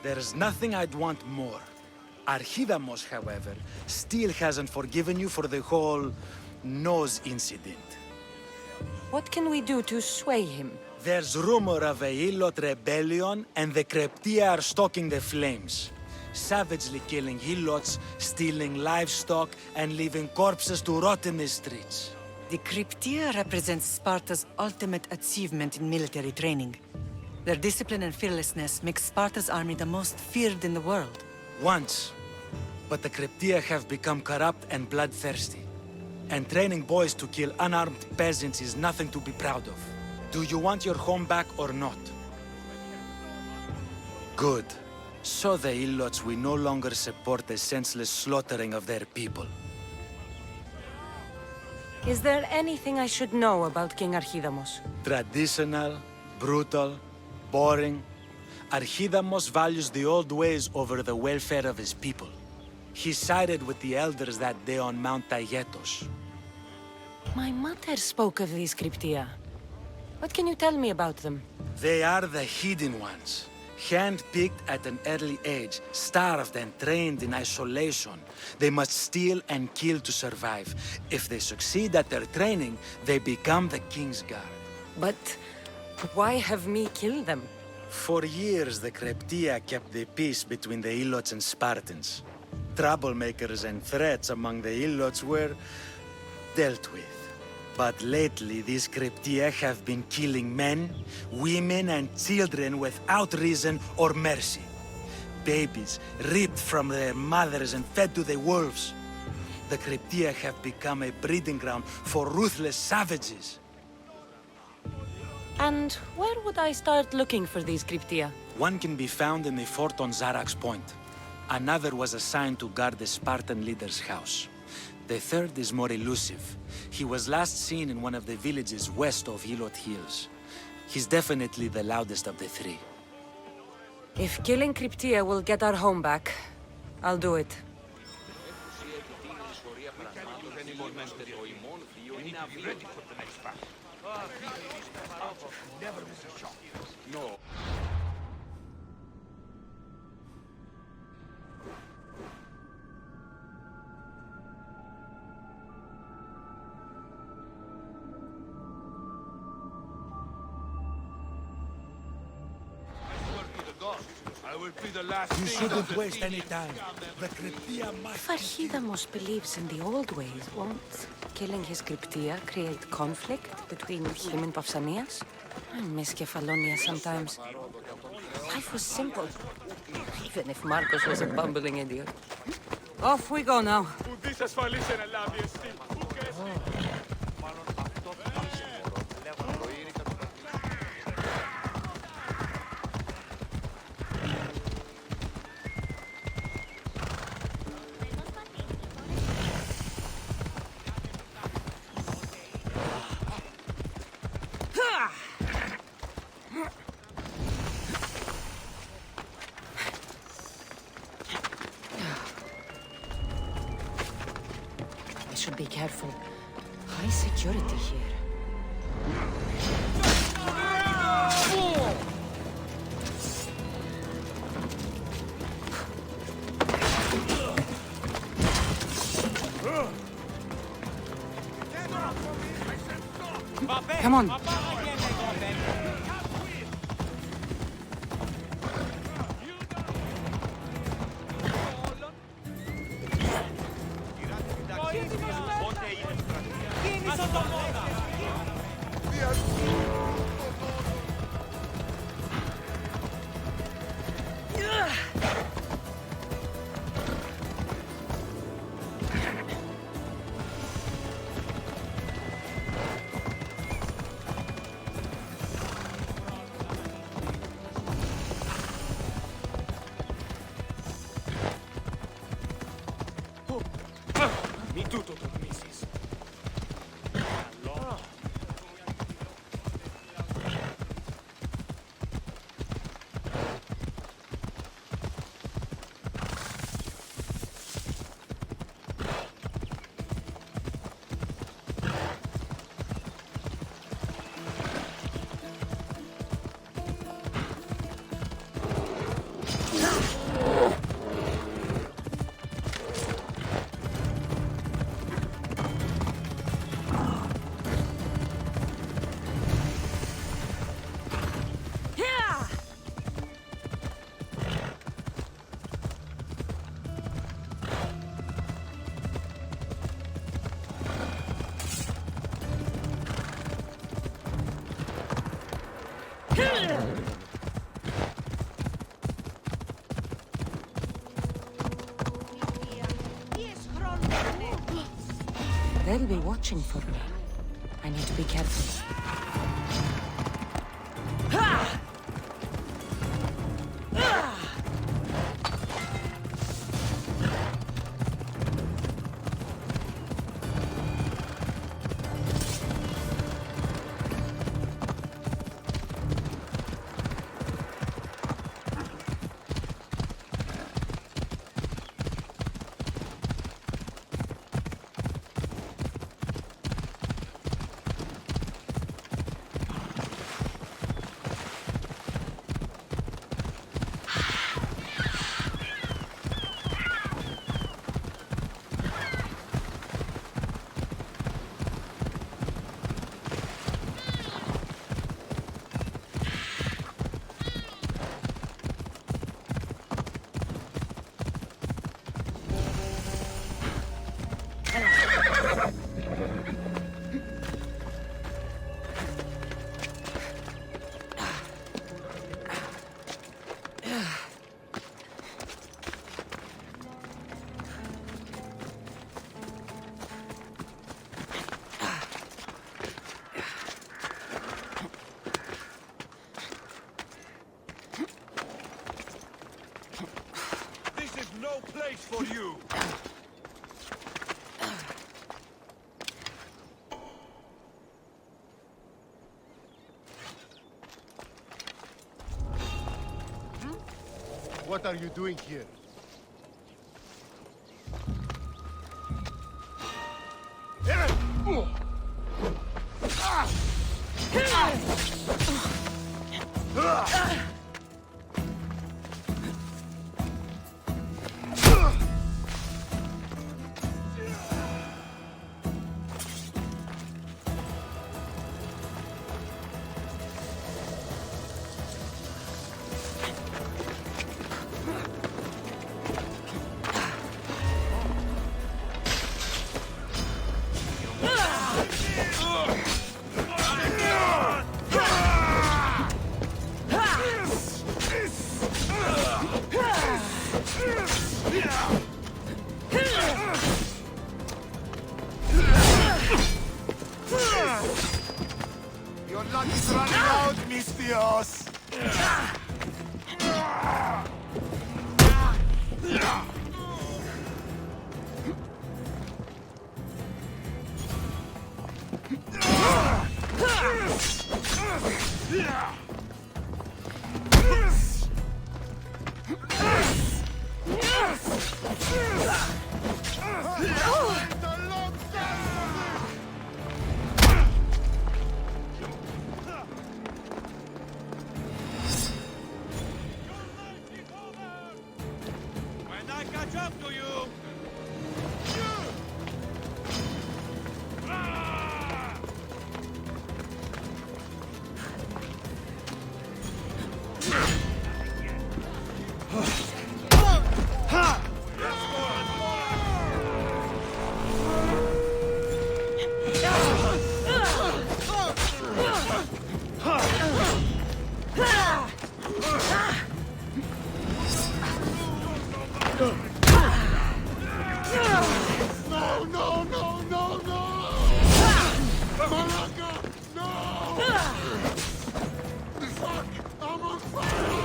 There's nothing I'd want more. Archidamos, however, still hasn't forgiven you for the whole nose incident. What can we do to sway him? There's rumor of a Illot rebellion, and the Kreptia are stoking the flames. Savagely killing Ilots, stealing livestock, and leaving corpses to rot in the streets. The Kryptia represents Sparta's ultimate achievement in military training. Their discipline and fearlessness make Sparta's army the most feared in the world. Once. But the Kryptia have become corrupt and bloodthirsty. And training boys to kill unarmed peasants is nothing to be proud of. Do you want your home back or not? Good. So the Ilots will no longer support the senseless slaughtering of their people. Is there anything I should know about King Archidamos? Traditional, brutal, boring. Archidamos values the old ways over the welfare of his people. He sided with the elders that day on Mount Taygetos. My mother spoke of these Kryptia. What can you tell me about them? They are the hidden ones. Hand-picked at an early age, starved and trained in isolation. They must steal and kill to survive. If they succeed at their training, they become the King's Guard. But why have me kill them? For years, the Kryptia kept the peace between the Ilots and Spartans. Troublemakers and threats among the Ilots were dealt with. But lately, these Cryptia have been killing men, women, and children without reason or mercy. Babies ripped from their mothers and fed to the wolves. The Cryptia have become a breeding ground for ruthless savages. And where would I start looking for these Cryptia? One can be found in the fort on Zarak's Point. Another was assigned to guard the Spartan leader's house. The third is more elusive. He was last seen in one of the villages west of Hilot Hills. He's definitely the loudest of the three. If killing Cryptia will get our home back, I'll do it. No. You shouldn't waste any time. The Cryptia might... Farhida most believes in the old ways. Won't killing his Cryptia create conflict between him and Pausanias? I miss Kefalonia sometimes. Life was simple, even if Marcos was a bumbling idiot. Off we go now. I should be careful. High security here. Come on. They'll be watching for me. I need to be careful. no place for you! What are you doing here? Your luck is running out, Mistios! When I catch up to you! No, no, no, no, no! Malaka! No! Fuck! I'm on fire!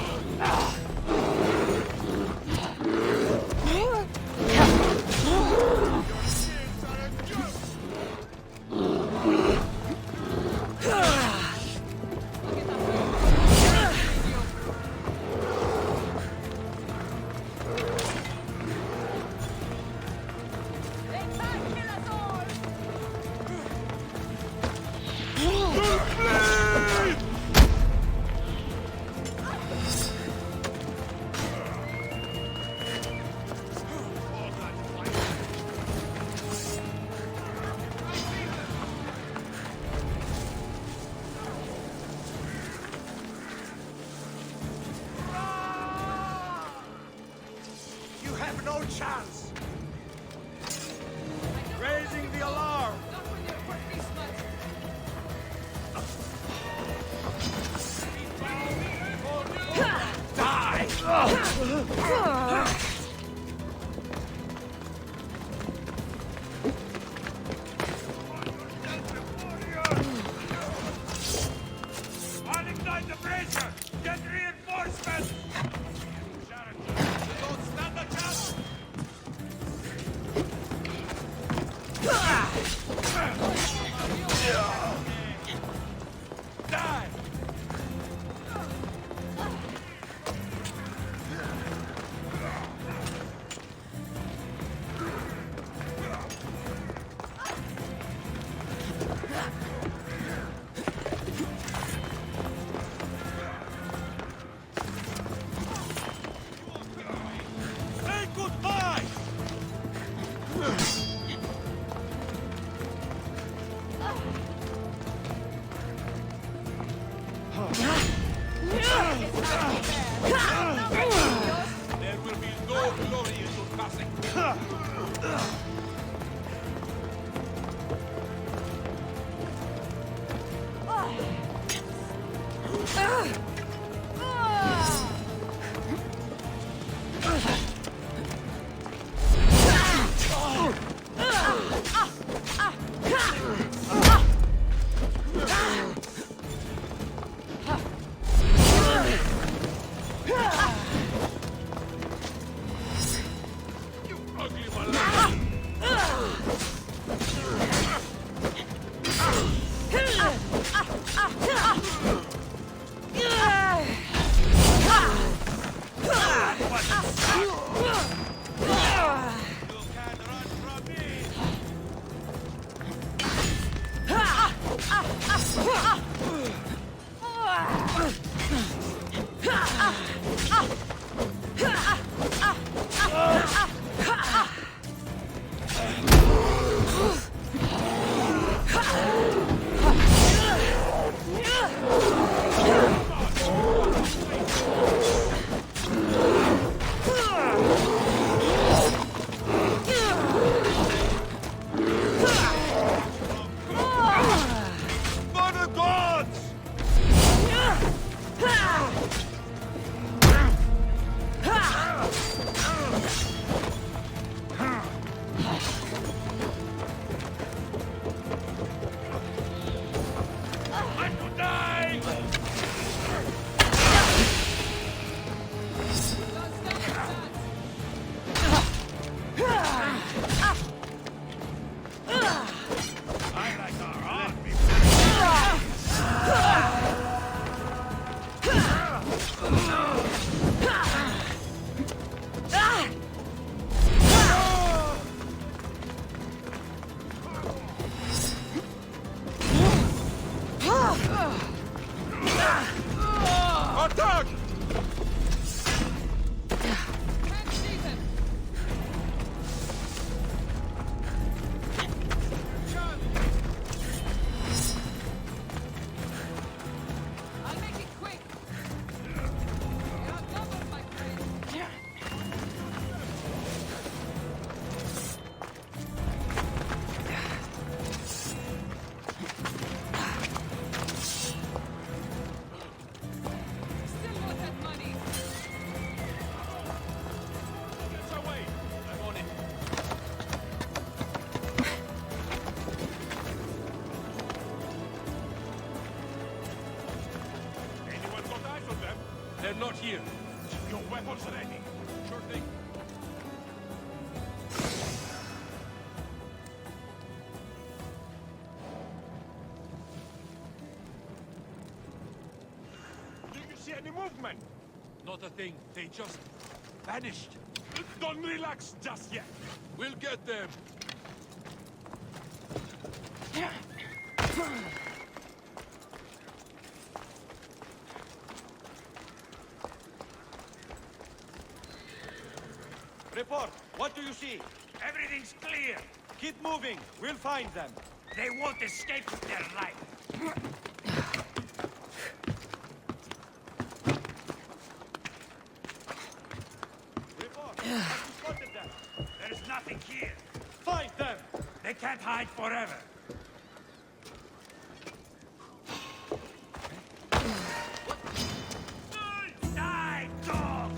You have no chance! Raising the alarm! Die! I'll ignite the brazier! Get reinforcements! Don't stand a chance! Die! Say goodbye! There will be no glory in your passing. Attack! They're not here. Your weapons ready. Sure thing. Do you see any movement? Not a thing. They just vanished. Don't relax just yet. We'll get them. Report. What do you see? Everything's clear. Keep moving. We'll find them. They won't escape with their life. Report. Have you spotted them? There is nothing here. Find them! They can't hide forever. Die, dog!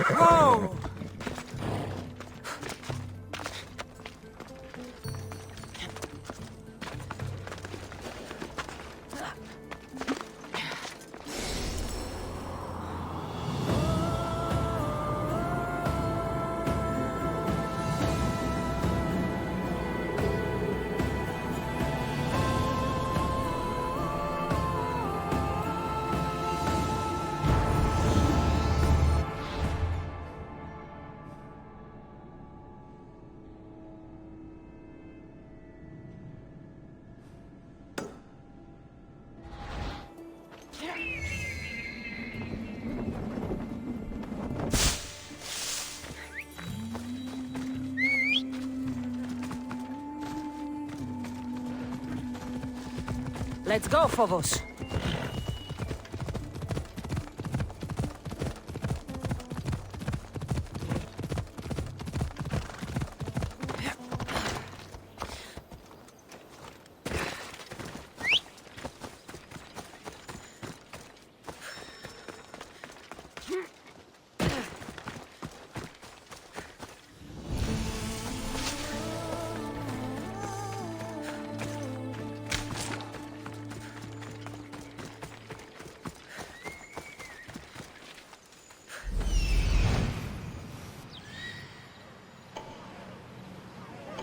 Whoa! Let's go, Phobos.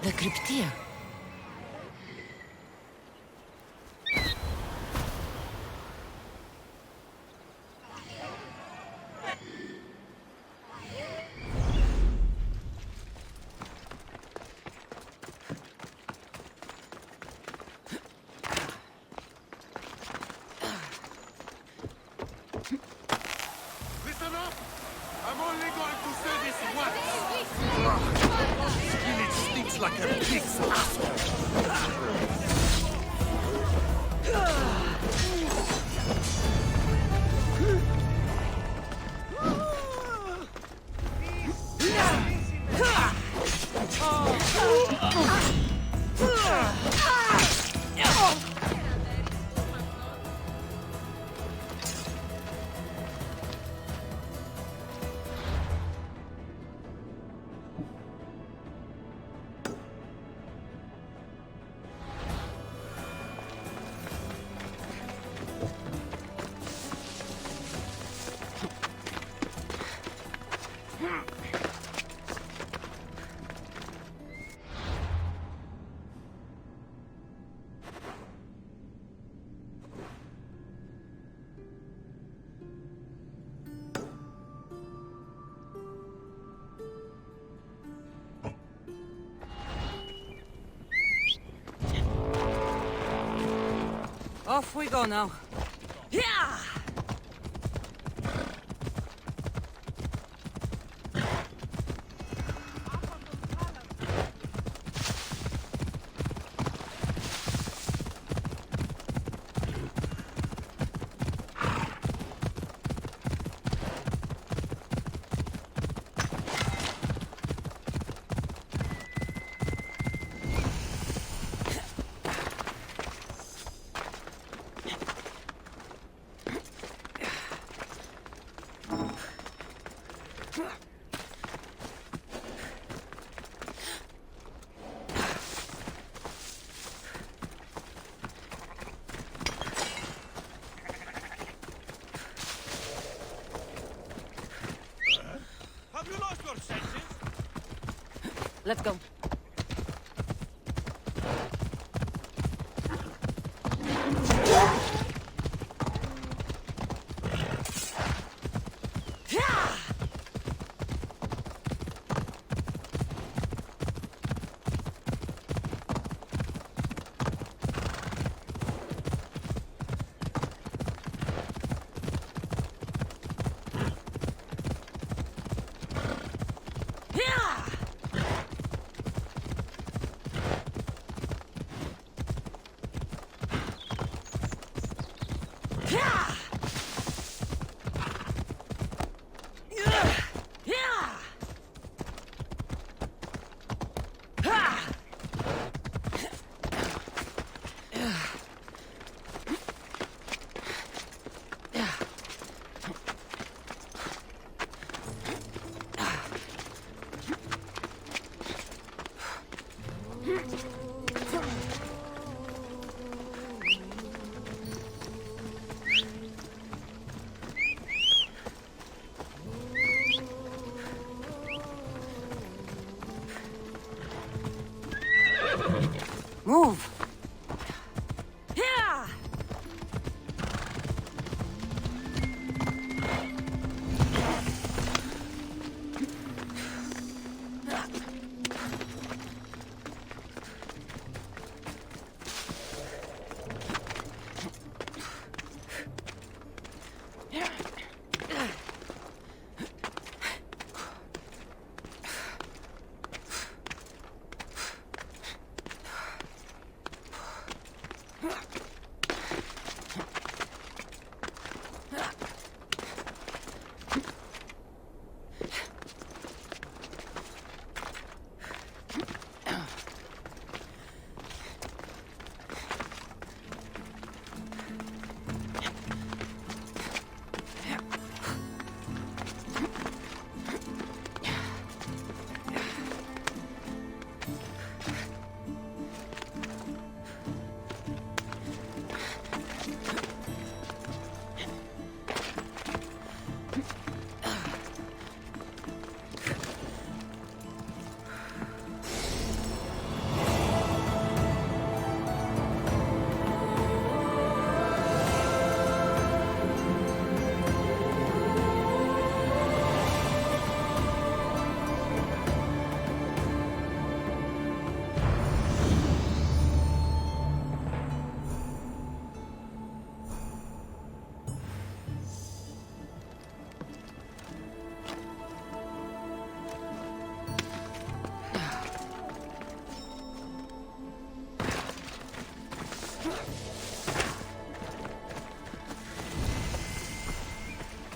The Cryptia. Listen up! I'm only going to say this once! Spinach stinks like a pig's asshole! Off we go now. Yeah! Have you lost your senses? Let's go. Move! Yeah!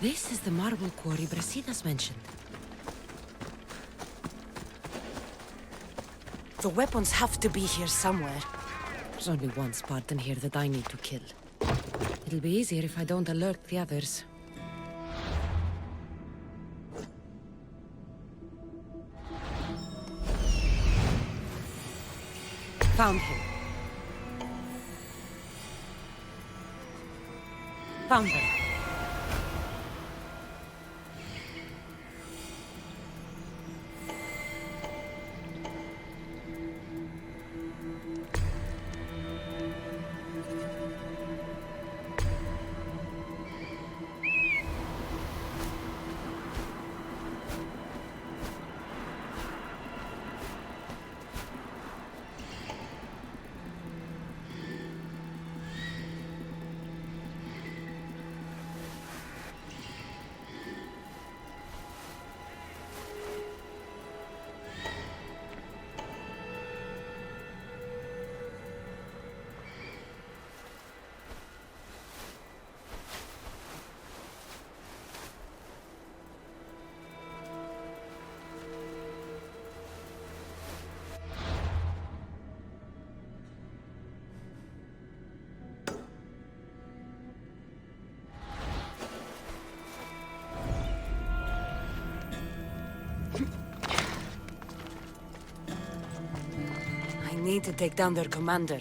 This is the marble quarry Brasidas mentioned. The weapons have to be here somewhere. There's only one Spartan here that I need to kill. It'll be easier if I don't alert the others. Found him. Found them. I need to take down their commander.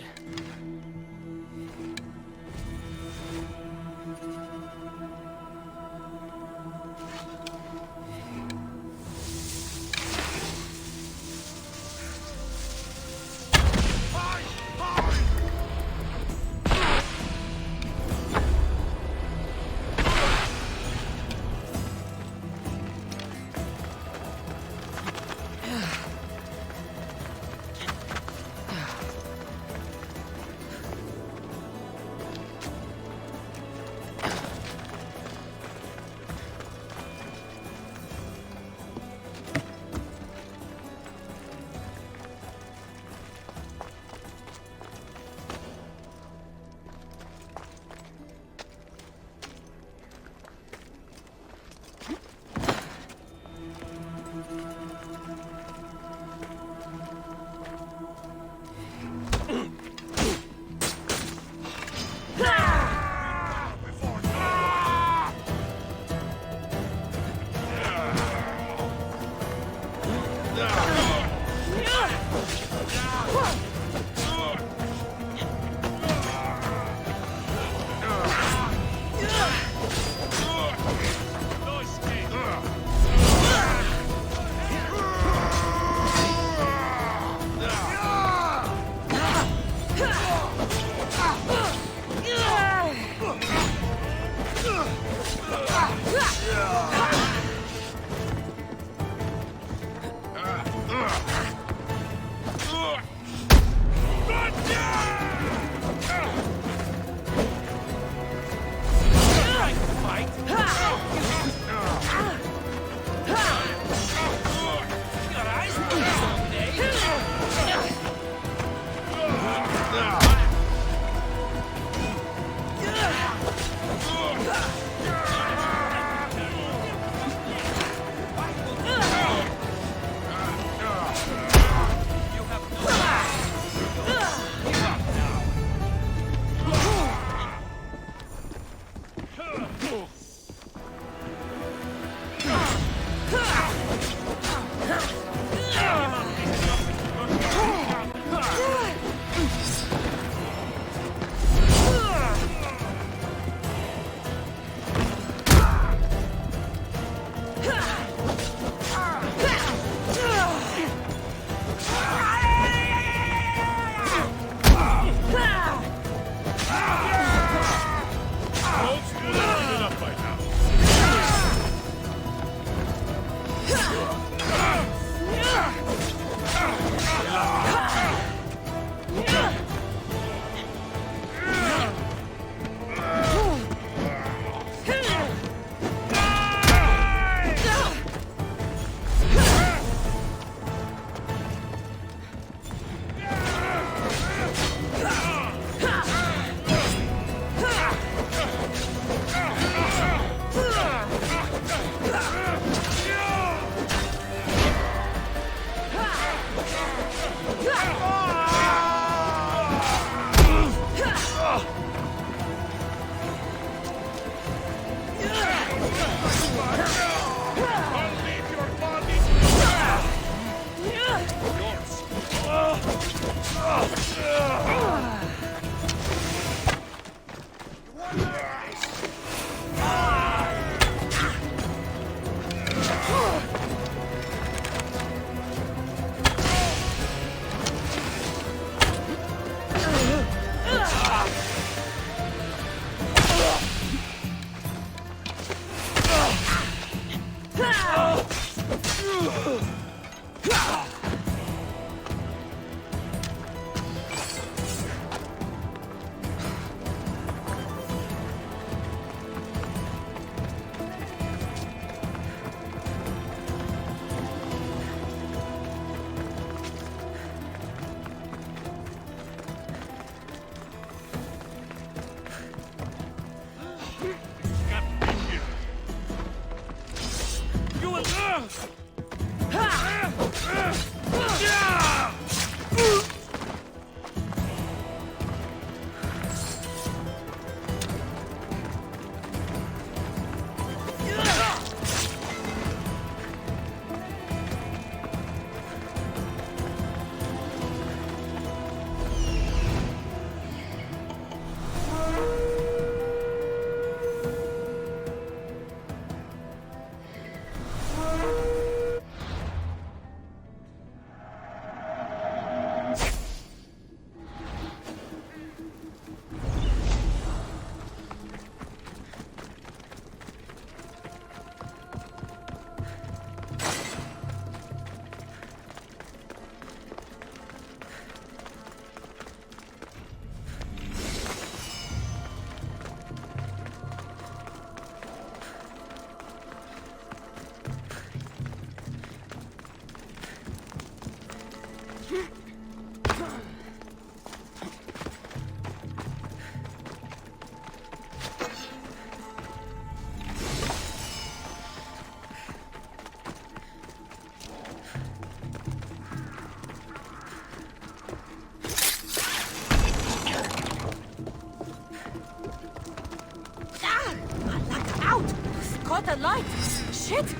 a light! Shit!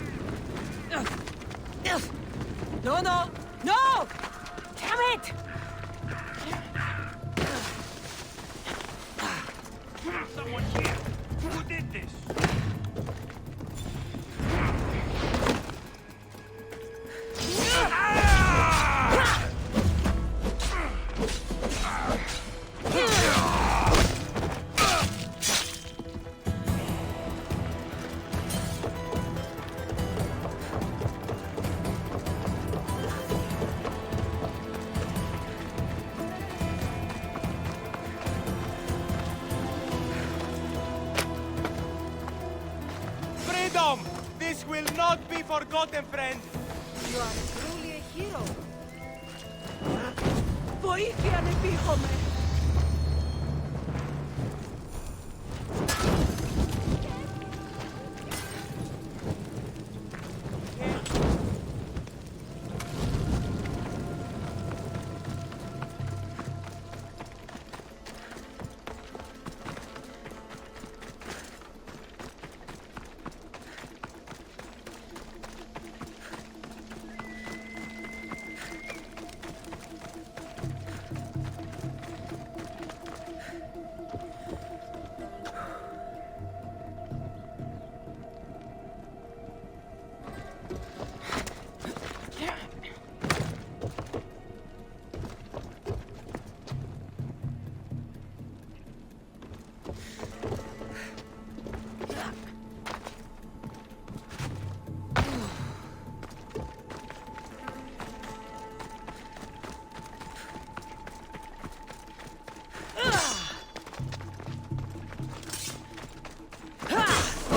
No, no! No! Damn it! Someone here. Who did this? Freedom! This will not be forgotten, friend! You are truly a hero. Βοήθεια ανεπίχομαι.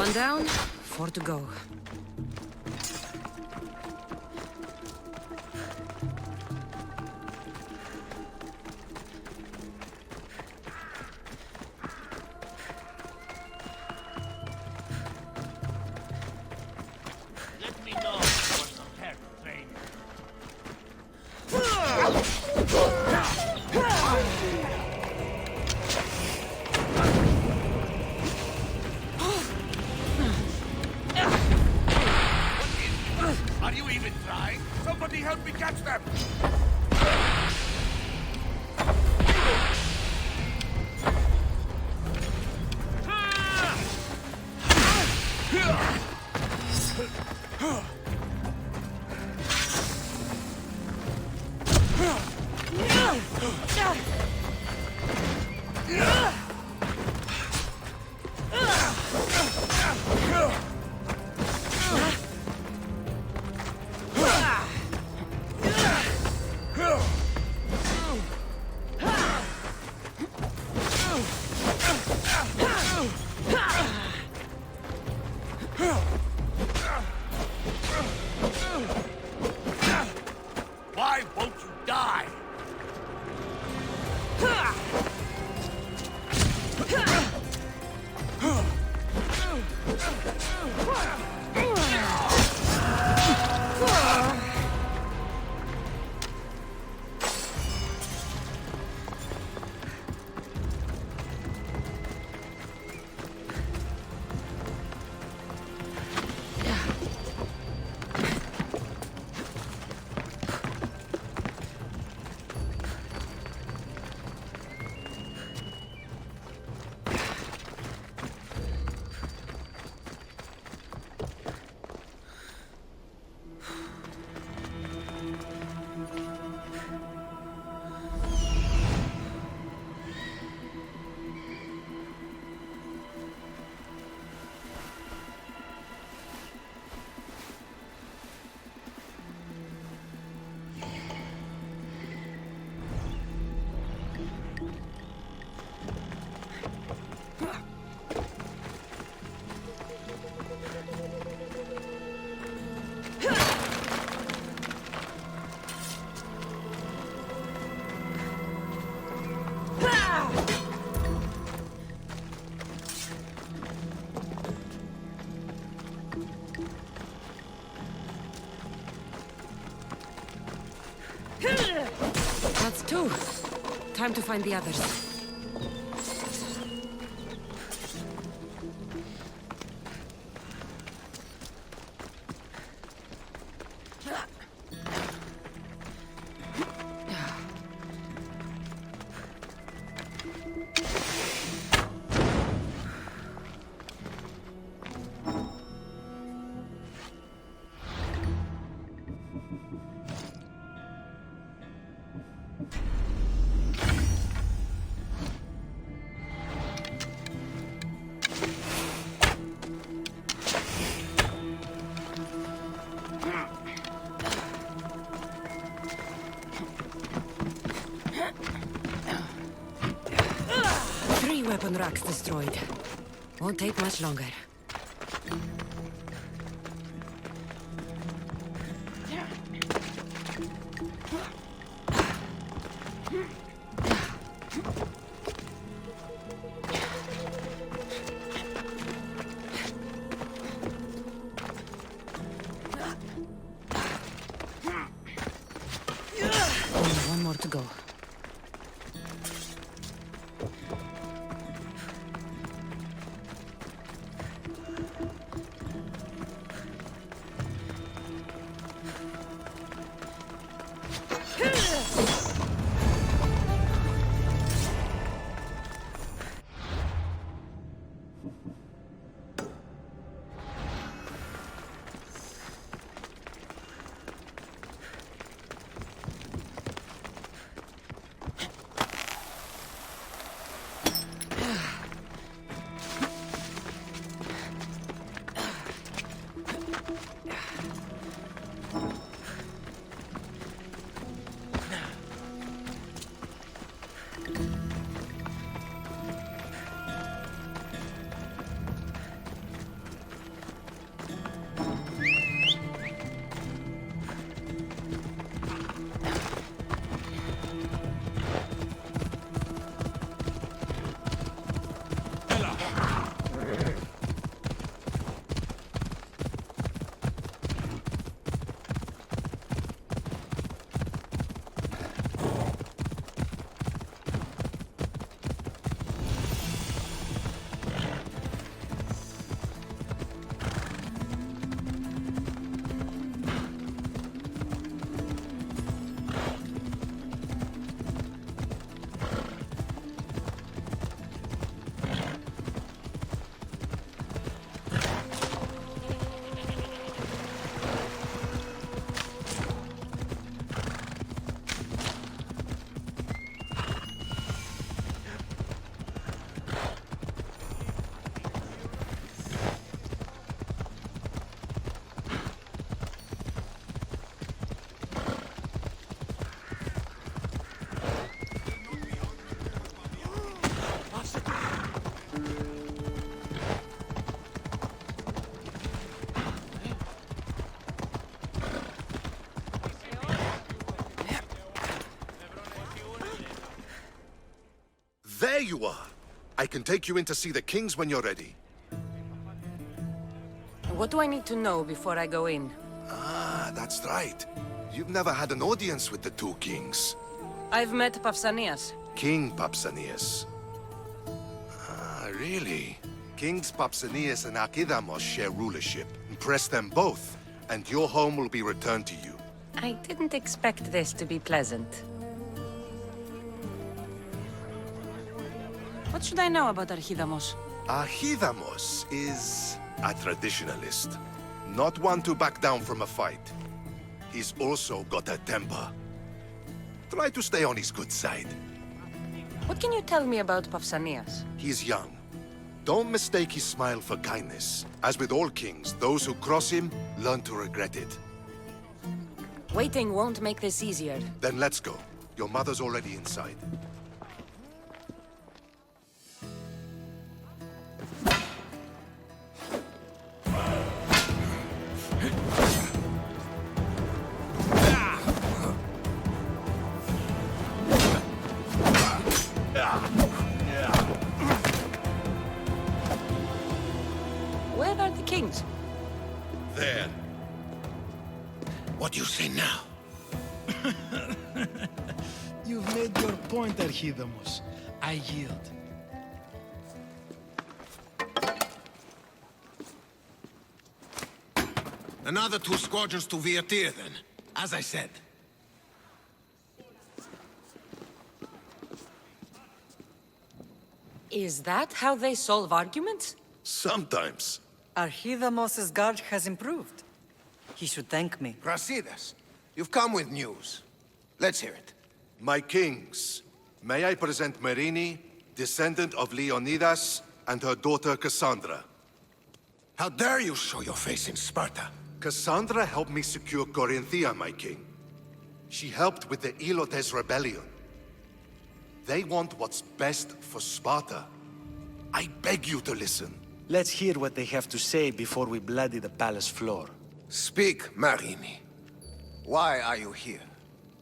One down, 4 to go. Let me know what's the head train. Are you even trying? Somebody help me catch them! Why won't you die? That's 2. Time to find the others. Three weapon racks destroyed. Won't take much longer. Only one more to go. There you are! I can take you in to see the kings when you're ready. What do I need to know before I go in? Ah, that's right. You've never had an audience with the two kings. I've met Pausanias. King Pausanias. Ah, really? Kings Pausanias and Archidamos share rulership. Impress them both, and your home will be returned to you. I didn't expect this to be pleasant. What should I know about Archidamos? Archidamos is a traditionalist. Not one to back down from a fight. He's also got a temper. Try to stay on his good side. What can you tell me about Pausanias? He's young. Don't mistake his smile for kindness. As with all kings, those who cross him learn to regret it. Waiting won't make this easier. Then let's go. Your mother's already inside. Where are the kings? There. What do you say now? You've made your point, Archidamos. I yield. Another 2 squadrons to Viatir, then. As I said. Is that how they solve arguments? Sometimes. Archidamos' guard has improved. He should thank me. Brasidas, you've come with news. Let's hear it. My kings, may I present Marini, descendant of Leonidas, and her daughter Cassandra. How dare you show your face in Sparta? Cassandra helped me secure Corinthia, my king. She helped with the Elotes rebellion. They want what's best for Sparta. I beg you to listen. Let's hear what they have to say before we bloody the palace floor. Speak, Marini. Why are you here?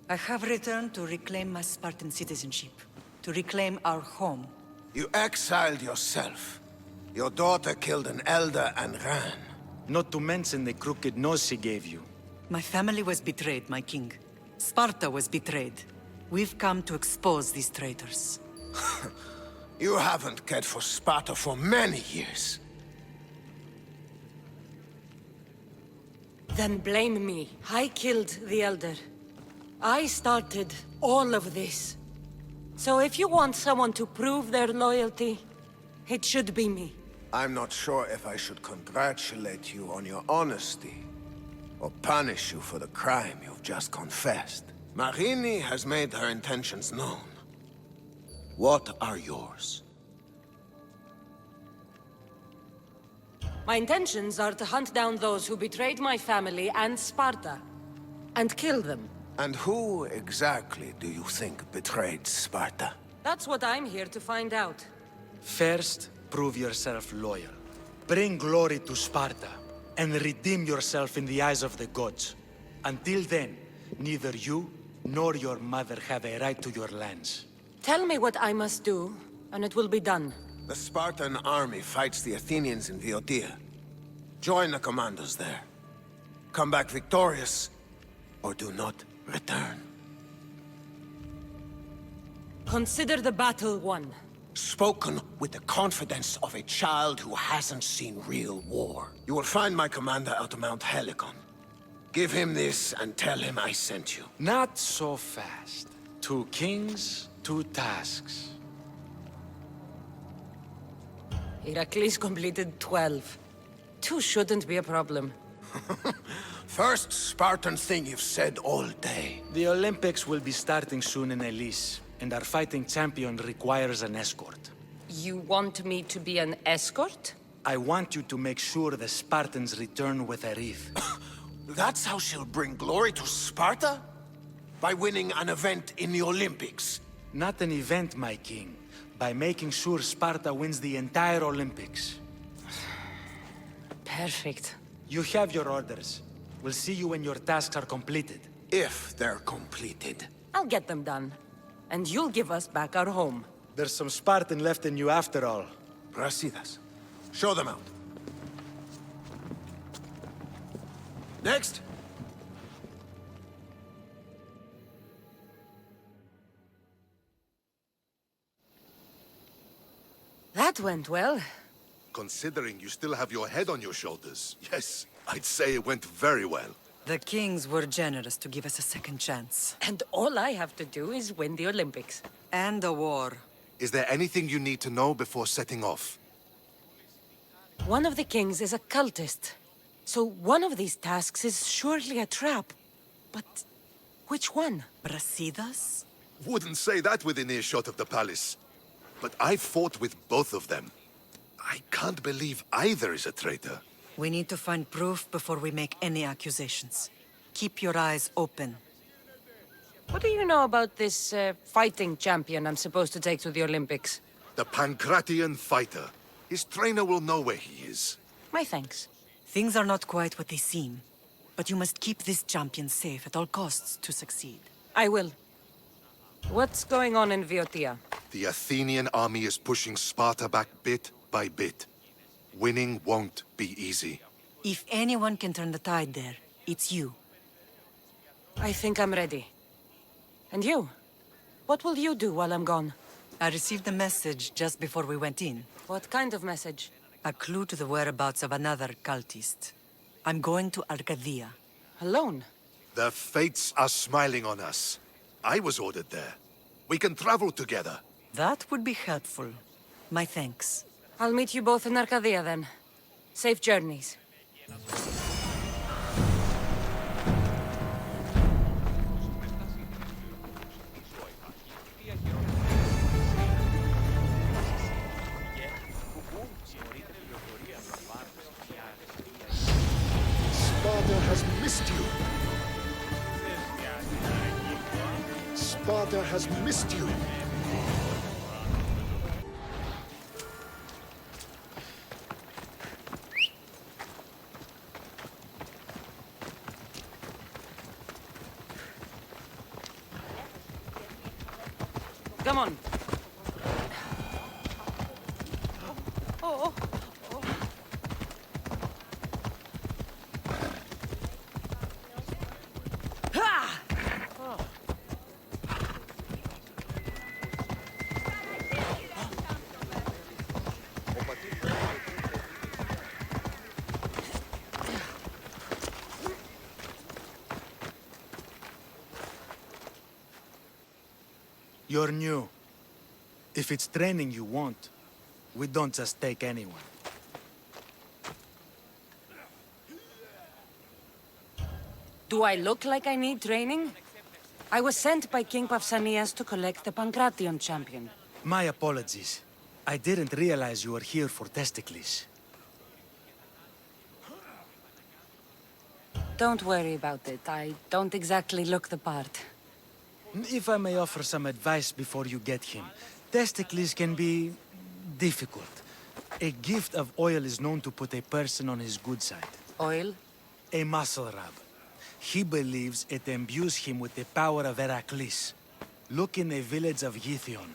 I have returned to reclaim my Spartan citizenship, to reclaim our home. You exiled yourself. Your daughter killed an elder and ran. Not to mention the crooked nose she gave you. My family was betrayed, my king. Sparta was betrayed. We've come to expose these traitors. You haven't cared for Sparta for many years. Then blame me. I killed the Elder. I started all of this. So if you want someone to prove their loyalty, it should be me. I'm not sure if I should congratulate you on your honesty, or punish you for the crime you've just confessed. Marini has made her intentions known. What are yours? My intentions are to hunt down those who betrayed my family and Sparta, and kill them. And who exactly do you think betrayed Sparta? That's what I'm here to find out. First, prove yourself loyal. Bring glory to Sparta, and redeem yourself in the eyes of the gods. Until then, neither you nor your mother have a right to your lands. Tell me what I must do, and it will be done. The Spartan army fights the Athenians in Boeotia. Join the commandos there. Come back victorious, or do not return. Consider the battle won. Spoken with the confidence of a child who hasn't seen real war. You will find my commander at Mount Helicon. Give him this and tell him I sent you. Not so fast. 2 kings, 2 tasks. Heracles completed 12. 2 shouldn't be a problem. First Spartan thing you've said all day. The Olympics will be starting soon in Elise, and our fighting champion requires an escort. You want me to be an escort? I want you to make sure the Spartans return with a wreath. That's how she'll bring glory to Sparta? By winning an event in the Olympics? Not an event, my king. By making sure Sparta wins the entire Olympics. Perfect. You have your orders. We'll see you when your tasks are completed. If they're completed. I'll get them done. And you'll give us back our home. There's some Spartan left in you after all. Brasidas, show them out. Next. That went well. Considering you still have your head on your shoulders, yes, I'd say it went very well. The kings were generous to give us a second chance. And all I have to do is win the Olympics. And a war. Is there anything you need to know before setting off? One of the kings is a cultist. So one of these tasks is surely a trap. But which one? Brasidas? Wouldn't say that within earshot of the palace. But I've fought with both of them. I can't believe either is a traitor. We need to find proof before we make any accusations. Keep your eyes open. What do you know about this fighting champion I'm supposed to take to the Olympics? The Pancratian fighter. His trainer will know where he is. My thanks. Things are not quite what they seem. But you must keep this champion safe at all costs to succeed. I will. What's going on in Boeotia? The Athenian army is pushing Sparta back bit by bit. Winning won't be easy. If anyone can turn the tide there, it's you. I think I'm ready. And you? What will you do while I'm gone? I received a message just before we went in. What kind of message? A clue to the whereabouts of another cultist. I'm going to Arcadia. Alone? The fates are smiling on us. I was ordered there. We can travel together. That would be helpful. My thanks. I'll meet you both in Arcadia then. Safe journeys. Sparta has missed you. Sparta has missed you. Come on. Oh. Ha! You're new. If it's training you want, we don't just take anyone. Do I look like I need training? I was sent by King Pausanias to collect the Pancration champion. My apologies. I didn't realize you were here for testicles. Don't worry about it. I don't exactly look the part. If I may offer some advice before you get him, testicles can be difficult. A gift of oil is known to put a person on his good side. Oil? A muscle rub. He believes it imbues him with the power of Heracles. Look in the village of Githyon.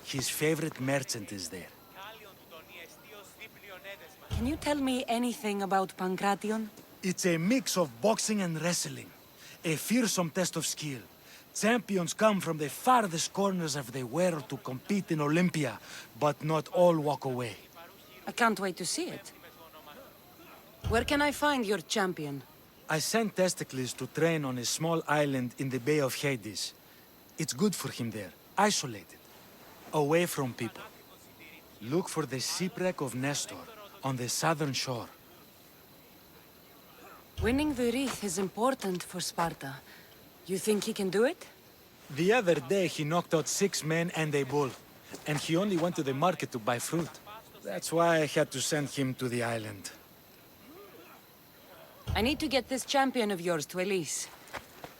His favorite merchant is there. Can you tell me anything about Pancration? It's a mix of boxing and wrestling. A fearsome test of skill. Champions come from the farthest corners of the world to compete in Olympia, but not all walk away. I can't wait to see it. Where can I find your champion? I sent Testicles to train on a small island in the Bay of Hades. It's good for him there, isolated, away from people. Look for the shipwreck of Nestor on the southern shore. Winning the wreath is important for Sparta. You think he can do it? The other day he knocked out 6 men and a bull, and he only went to the market to buy fruit. That's why I had to send him to the island. I need to get this champion of yours to Elise.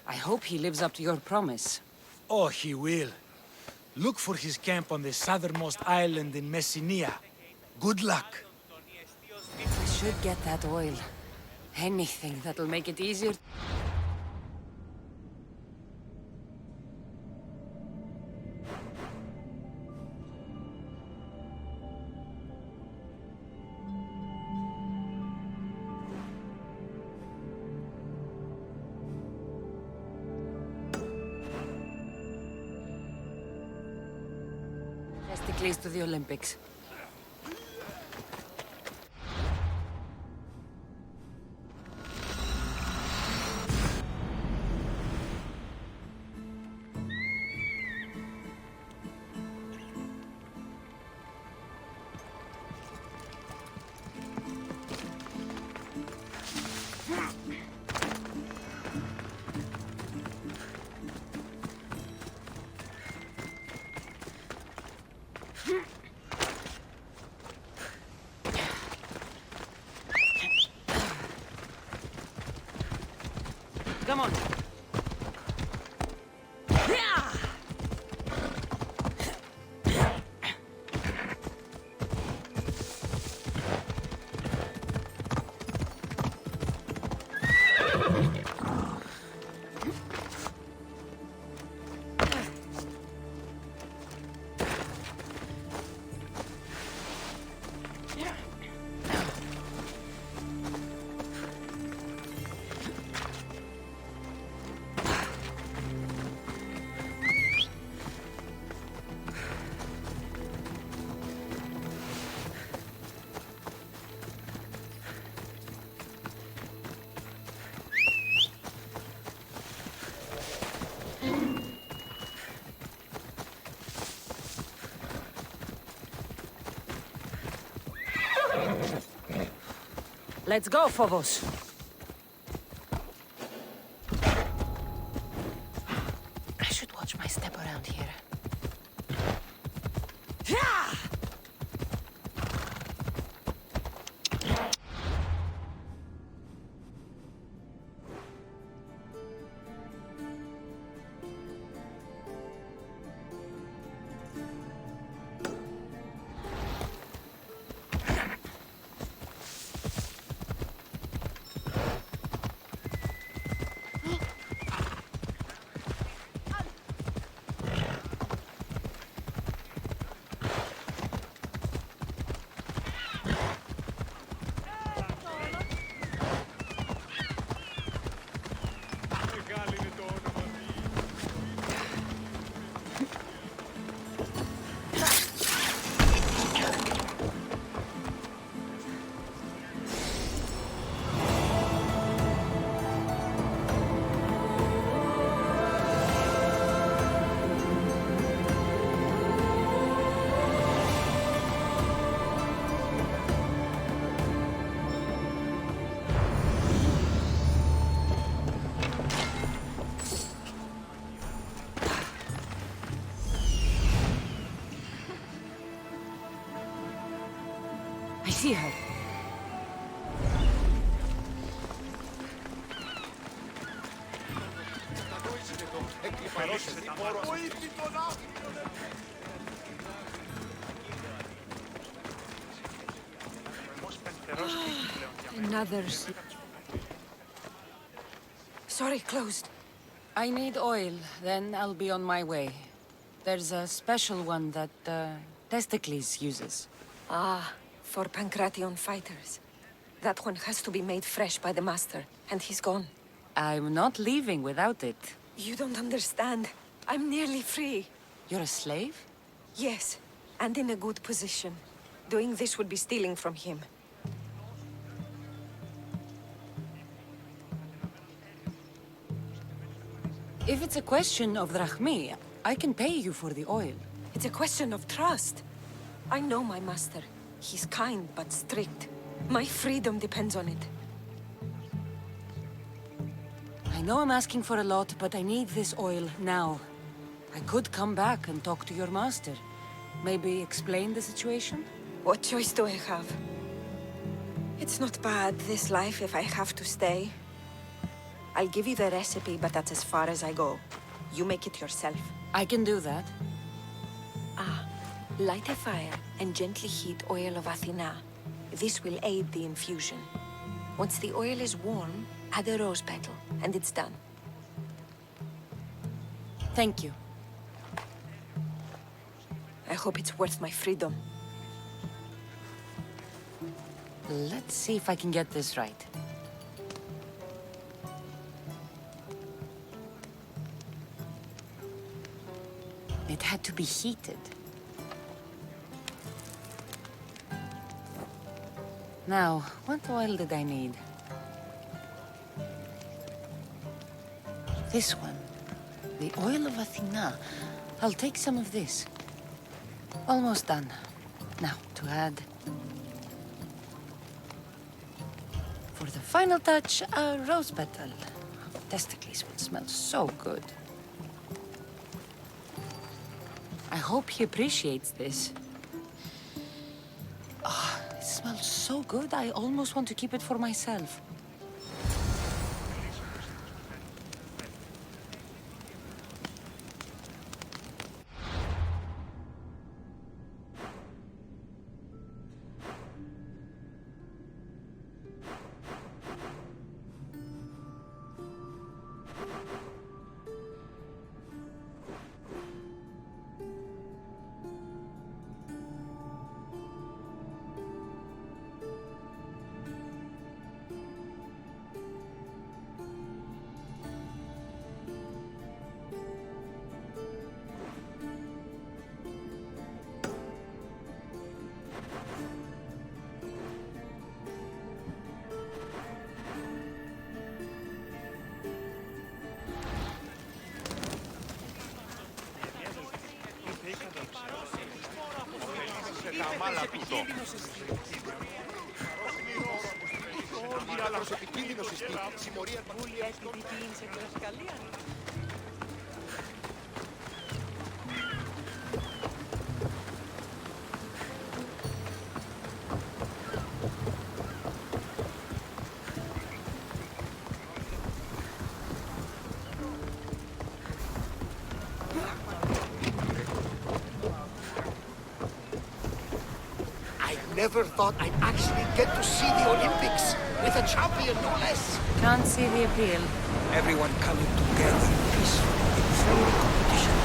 I hope he lives up to your promise. Oh, he will. Look for his camp on the southernmost island in Messenia. Good luck. I should get that oil. Anything that'll make it easier. Testicles to the Olympics. Come on. Let's go, Phobos. I should watch my step around here. I see her. Another... Sorry, closed. I need oil, then I'll be on my way. There's a special one that, Testicles uses. Ah, for Pancration fighters. That one has to be made fresh by the master, and he's gone. I'm not leaving without it. You don't understand. I'm nearly free. You're a slave? Yes, and in a good position. Doing this would be stealing from him. If it's a question of drachmi, I can pay you for the oil. It's a question of trust. I know my master. He's kind but strict. My freedom depends on it. I know I'm asking for a lot, but I need this oil now. I could come back and talk to your master. Maybe explain the situation? What choice do I have? It's not bad, this life, if I have to stay. I'll give you the recipe, but that's as far as I go. You make it yourself. I can do that. Light a fire and gently heat oil of Athena. This will aid the infusion. Once the oil is warm, add a rose petal, and it's done. Thank you. I hope it's worth my freedom. Let's see if I can get this right. It had to be heated. Now, what oil did I need? This one. The oil of Athena. I'll take some of this. Almost done. Now, to add... For the final touch, a rose petal. Testicles would smell so good. I hope he appreciates this. Ah, it smells so good, I almost want to keep it for myself. Ιδιαίτερος επικίνδυνος στη συμμορία... Never thought I'd actually get to see the Olympics with a champion, no less. Can't see the appeal. Everyone coming together peacefully in friendly competition.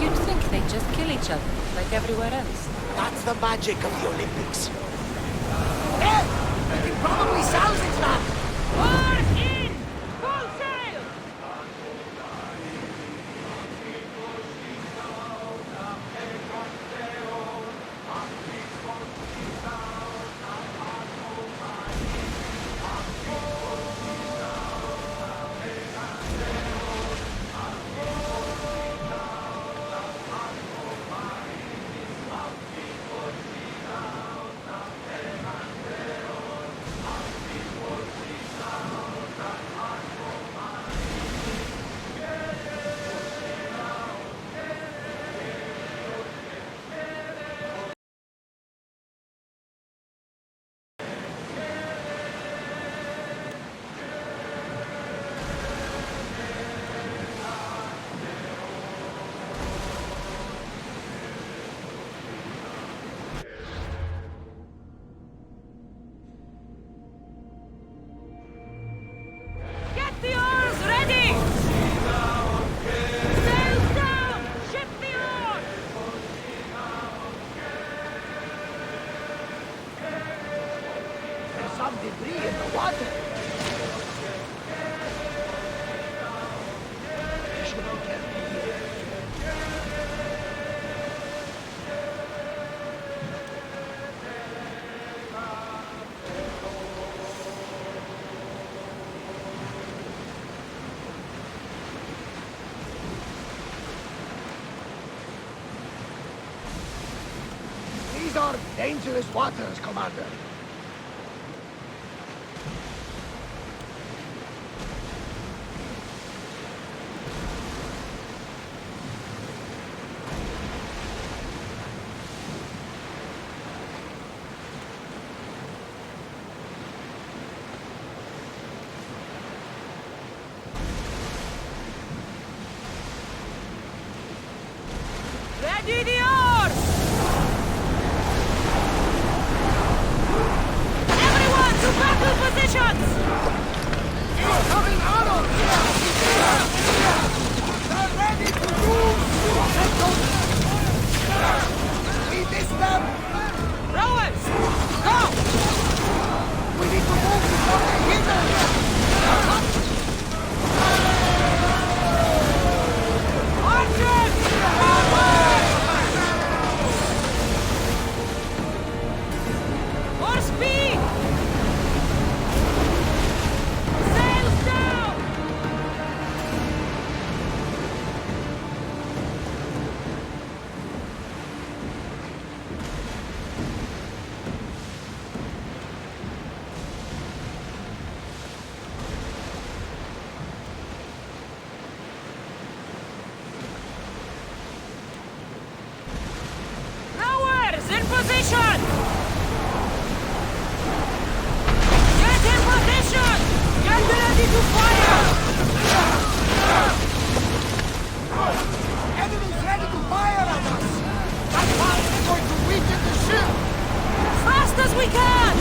You'd think they'd just kill each other, like everywhere else. That's the magic of the Olympics. Hey! We can probably salvage that! Oars in! Full sail! The oars ready! Sails down! Ship the oars! There's some debris in the water. We should be careful here. These are dangerous waters, Commander. Ready the oars! Everyone to battle positions! Incoming arrows! They're ready to move! We missed them! Rowers! Go! We need to move before they hit us! Archers! More speed! Sails down! Rowers in position! Get in position! Get ready to fire! Enemy's ready to fire at us! That fire is going to weaken the ship! Fast as we can!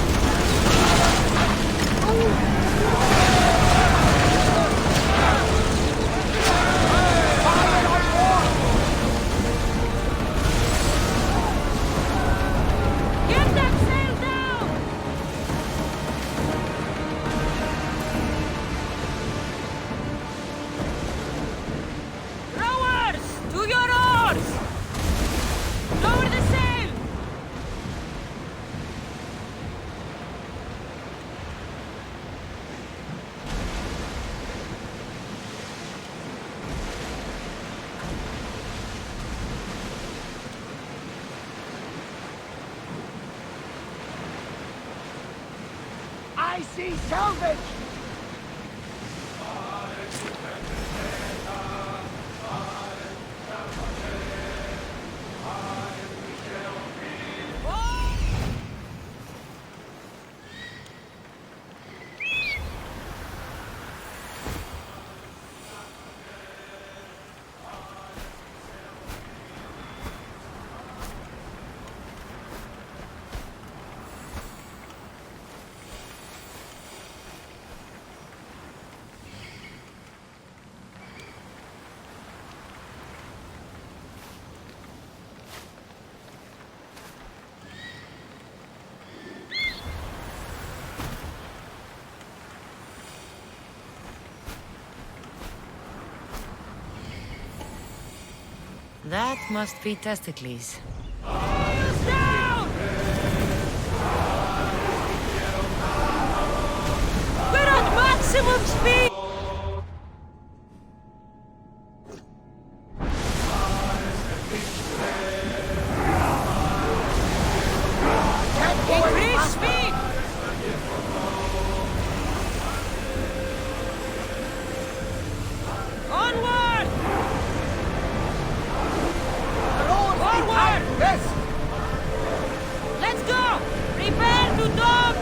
Fire on board! Get that sail down! I see salvage! That must be testicles. Down! We're at maximum speed! Increase speed! Onward! Forward! Yes! Let's go! Prepare to dock!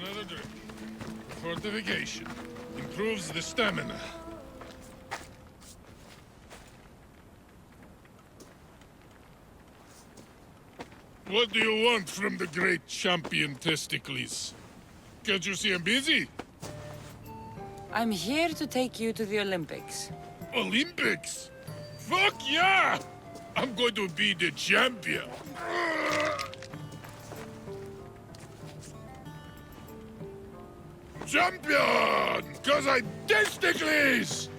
Another drink. Fortification. Improves the stamina. What do you want from the great champion Testicles? Can't you see I'm busy? I'm here to take you to the Olympics. Olympics? Fuck yeah! I'm going to be the champion. Champion! Cause I testicles!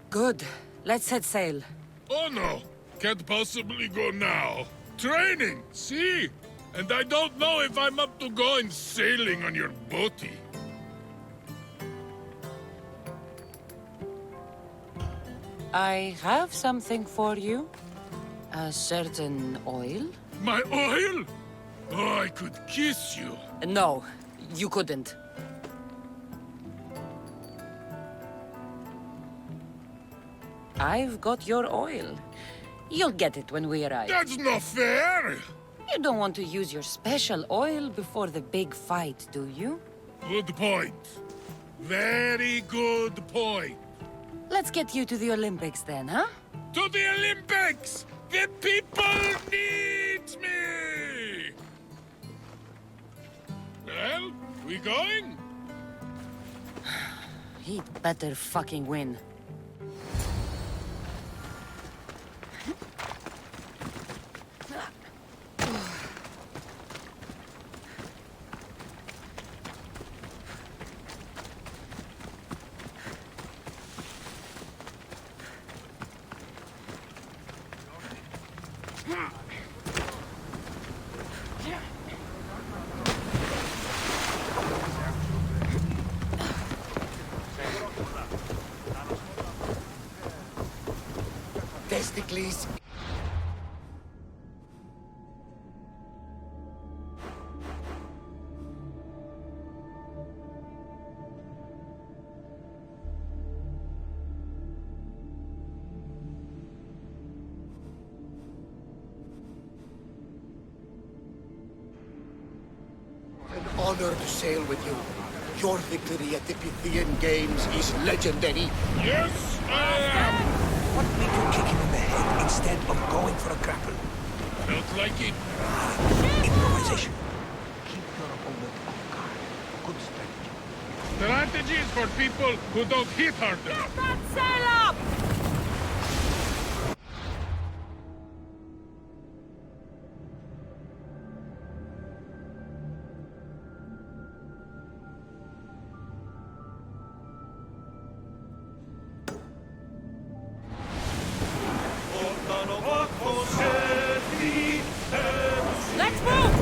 Good. Let's set sail. Oh no! Can't possibly go now. Training, see? And I don't know if I'm up to going sailing on your boaty. I have something for you. A certain oil. My oil? Oh, I could kiss you. No, you couldn't. I've got your oil. You'll get it when we arrive. That's not fair! You don't want to use your special oil before the big fight, do you? Good point. Very good point. Let's get you to the Olympics then, huh? To the Olympics! The people need me! Well, we going? He'd better fucking win. Testicles. honor to sail with you. Your victory at the Pythian Games is legendary. Yes, I am! What made you kick him in the head instead of going for a grapple? Felt like it. Improvisation. Keep your opponent off guard. Good strategy. Strategy is for people who don't hit harder. Get that sail up! Let's move!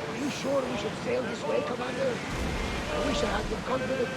Are you sure we should sail this way, Commander? I wish I had your confidence.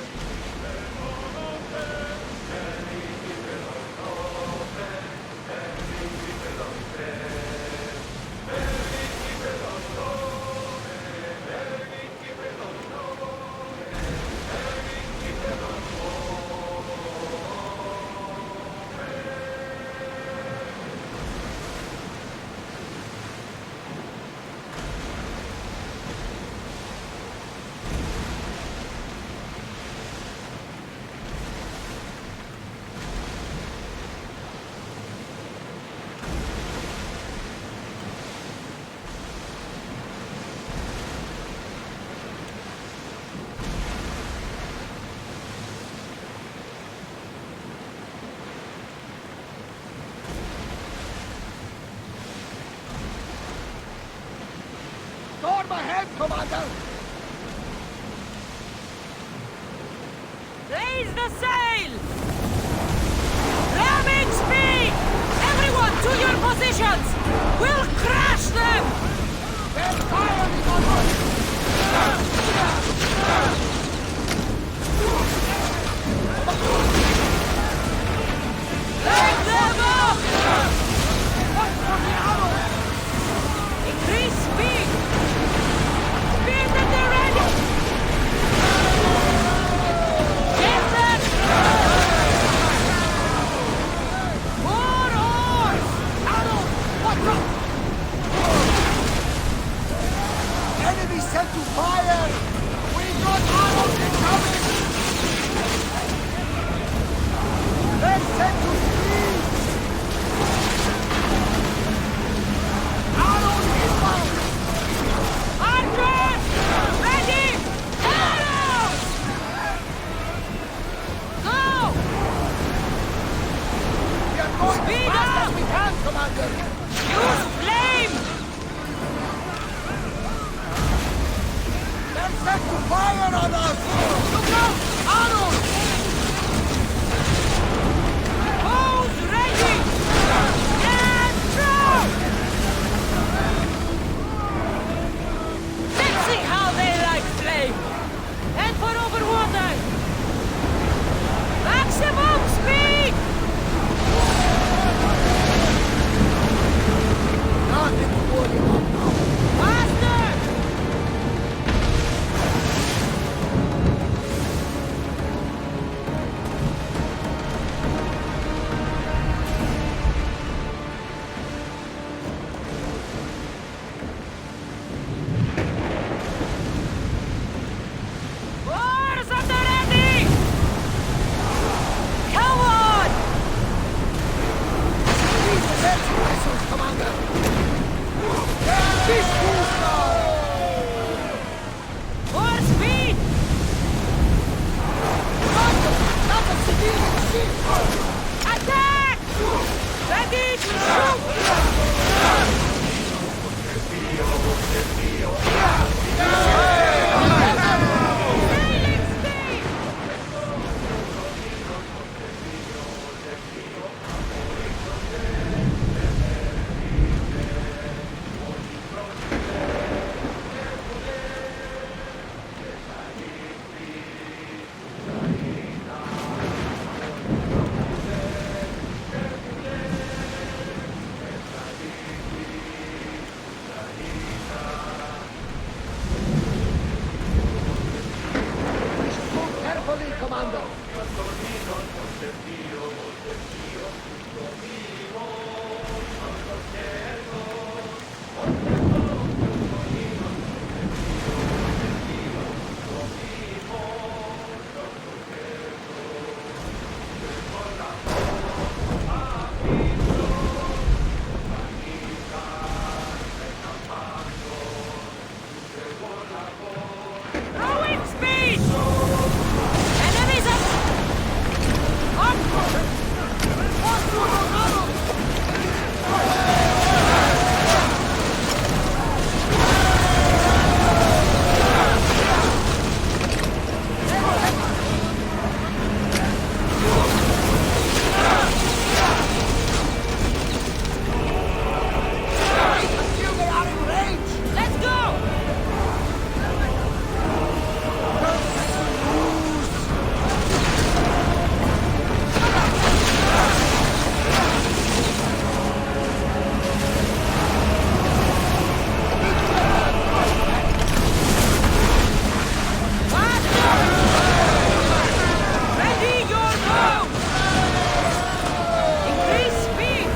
Storm ahead, Commander! Raise the sail! Ramming speed! Everyone to your positions! We'll crash them! They're firing on us! Let them up! Increase speed! Speed at the ready! Get them! More oars! Arrow! Watch out! Enemy Throwing speed! Enemies up! Let's go! Ready your move! Increase speed!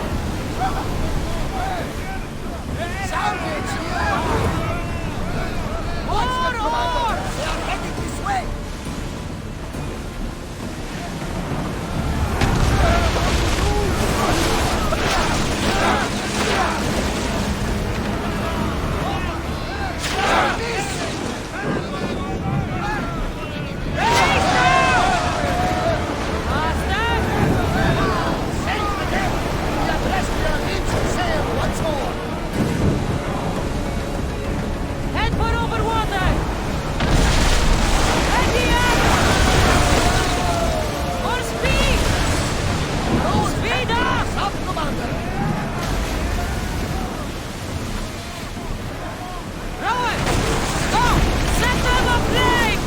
Salvage! Watch them, Commander! They are heading this way! Head for over water! Ready up! More speed! Speed up! Up, Commander! Rowan! Go! Set them aflame!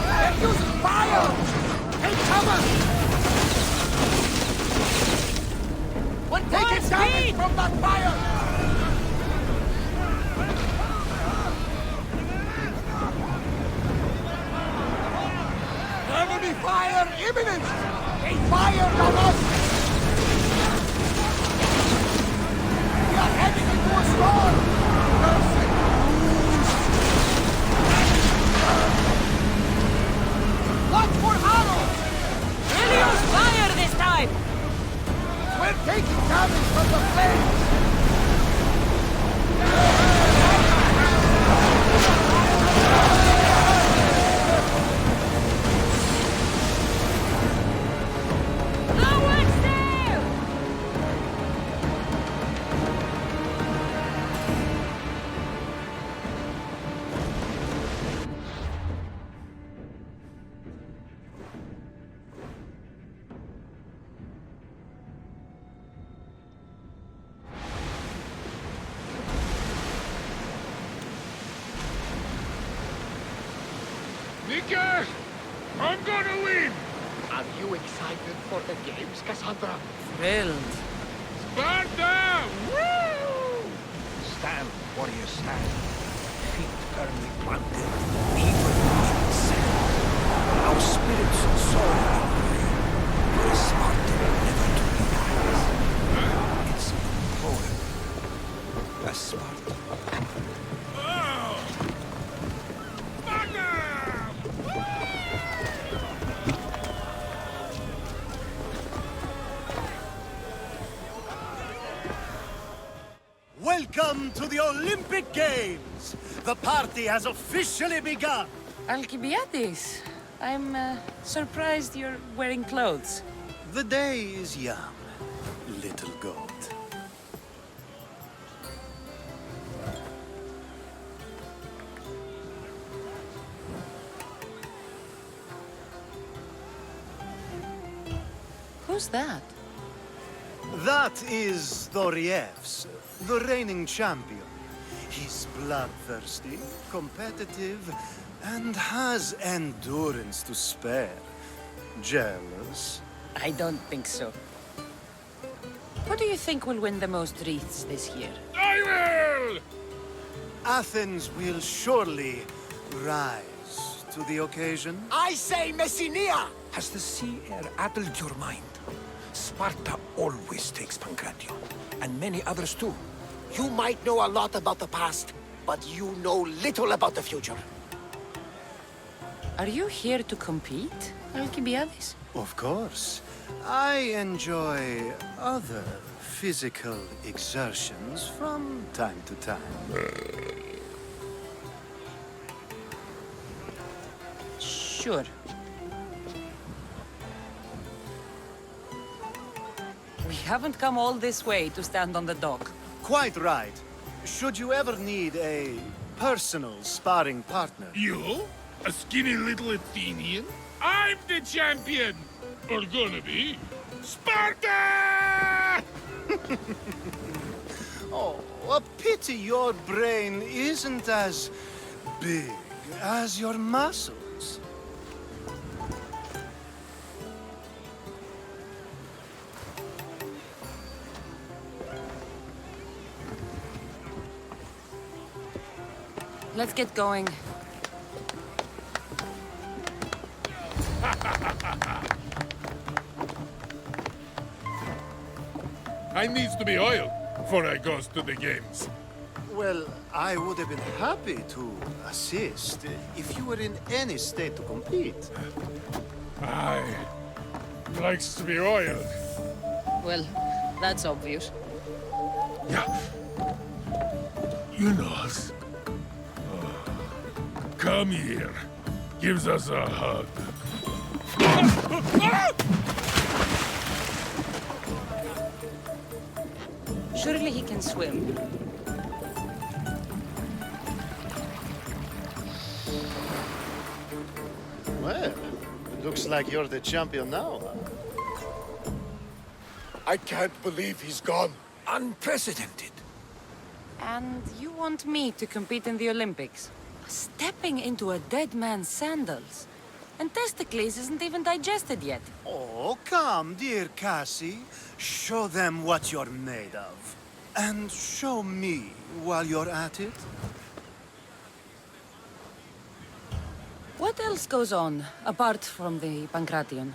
They're using fire! Take cover! We're taking damage from that fire! Enemy fire imminent! They fired on us! We are heading into a storm! Watch for arrows! We'll use fire this time! We're taking damage from the flames! No one still! Nika! I'm gonna win! Are you excited for the games, Cassandra? Thrilled. Sparta! Woo! Stand, warriors, stand. Feet firmly planted, people in sand. Our spirits soar for a Spartan never to be eyes. It's a poem. A Spartan. Welcome to the Olympic Games! The party has officially begun! Alcibiades, I'm surprised you're wearing clothes. The day is young, little goat. Who's that? That is Thoriev's, the reigning champion. He's bloodthirsty, competitive, and has endurance to spare. Jealous? I don't think so. Who do you think will win the most wreaths this year? I will! Athens will surely rise to the occasion. I say Messinia! Has the sea air addled your mind? Sparta always takes Pancration, and many others too. You might know a lot about the past, but you know little about the future. Are you here to compete, Alcibiades? Of course. I enjoy other physical exertions from time to time. Sure. We haven't come all this way to stand on the dock. Quite right. Should you ever need a personal sparring partner? You? A skinny little Athenian? I'm the champion! Or gonna be. Sparta! Oh, a pity your brain isn't as big as your muscles. Let's get going. I needs to be oiled before I goes to the games. Well, I would have been happy to assist if you were in any state to compete. Aye. Likes to be oiled. Well, that's obvious. Yeah. You knows. Come here. Gives us a hug. Surely he can swim. Well, it looks like you're the champion now. I can't believe he's gone. Unprecedented. And you want me to compete in the Olympics? Stepping into a dead man's sandals. And Testicles isn't even digested yet. Oh, come, dear Cassie. Show them what you're made of. And show me while you're at it. What else goes on, apart from the Pancration?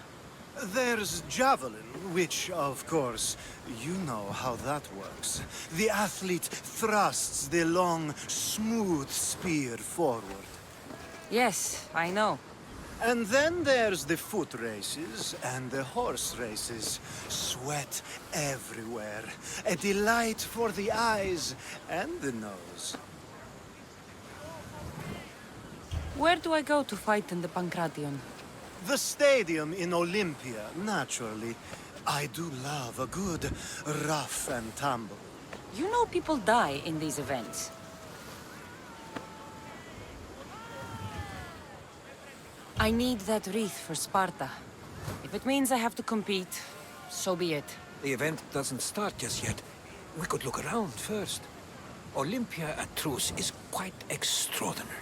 There's javelin, which, of course, you know how that works. The athlete thrusts the long, smooth spear forward. Yes, I know. And then there's the foot races and the horse races. Sweat everywhere. A delight for the eyes and the nose. Where do I go to fight in the Pancration? The stadium in Olympia, naturally. I do love a good rough and tumble. You know people die in these events. I need that wreath for Sparta. If it means I have to compete, so be it. The event doesn't start just yet. We could look around first. Olympia at truce is quite extraordinary.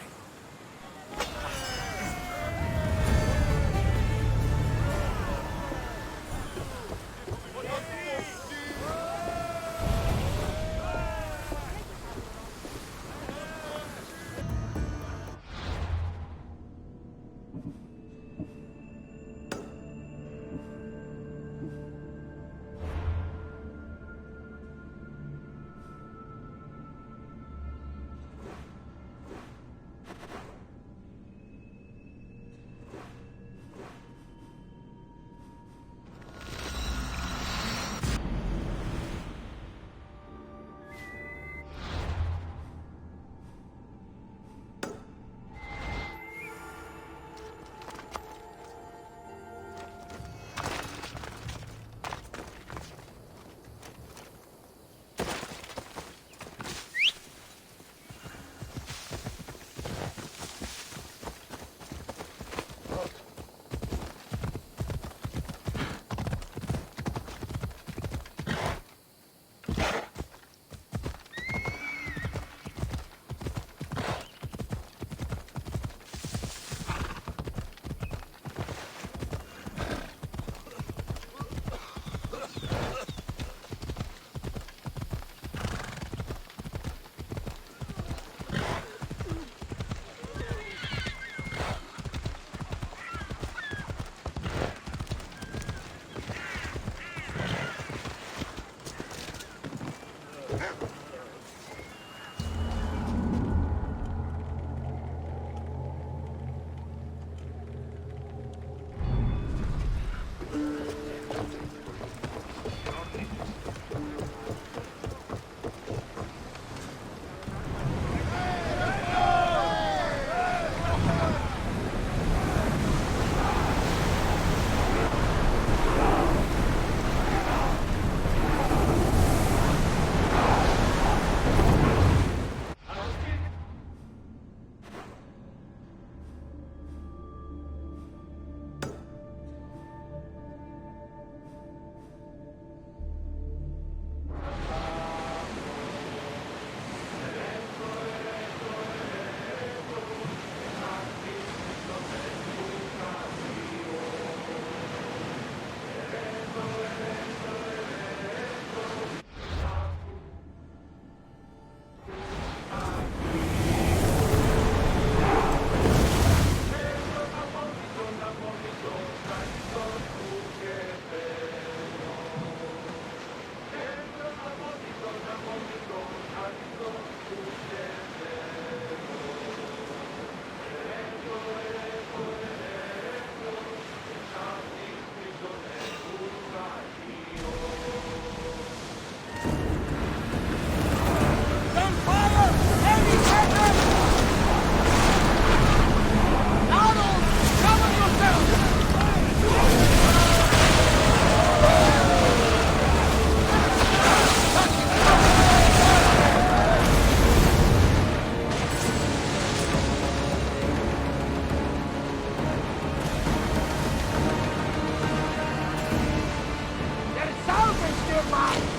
here, lad!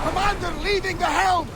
Commander leaving the helm!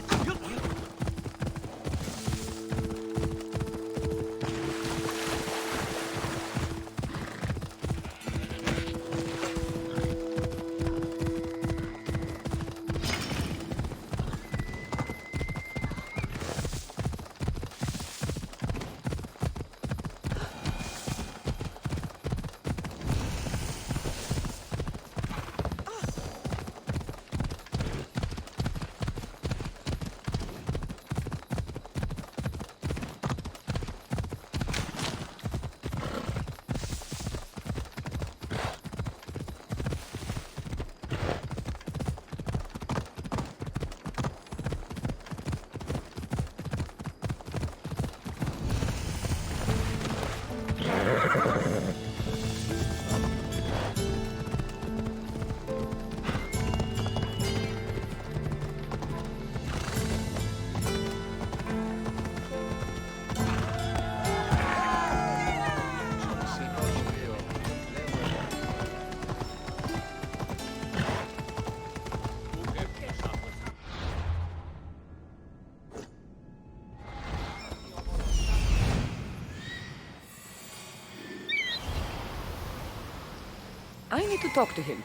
shit! I need to talk to him.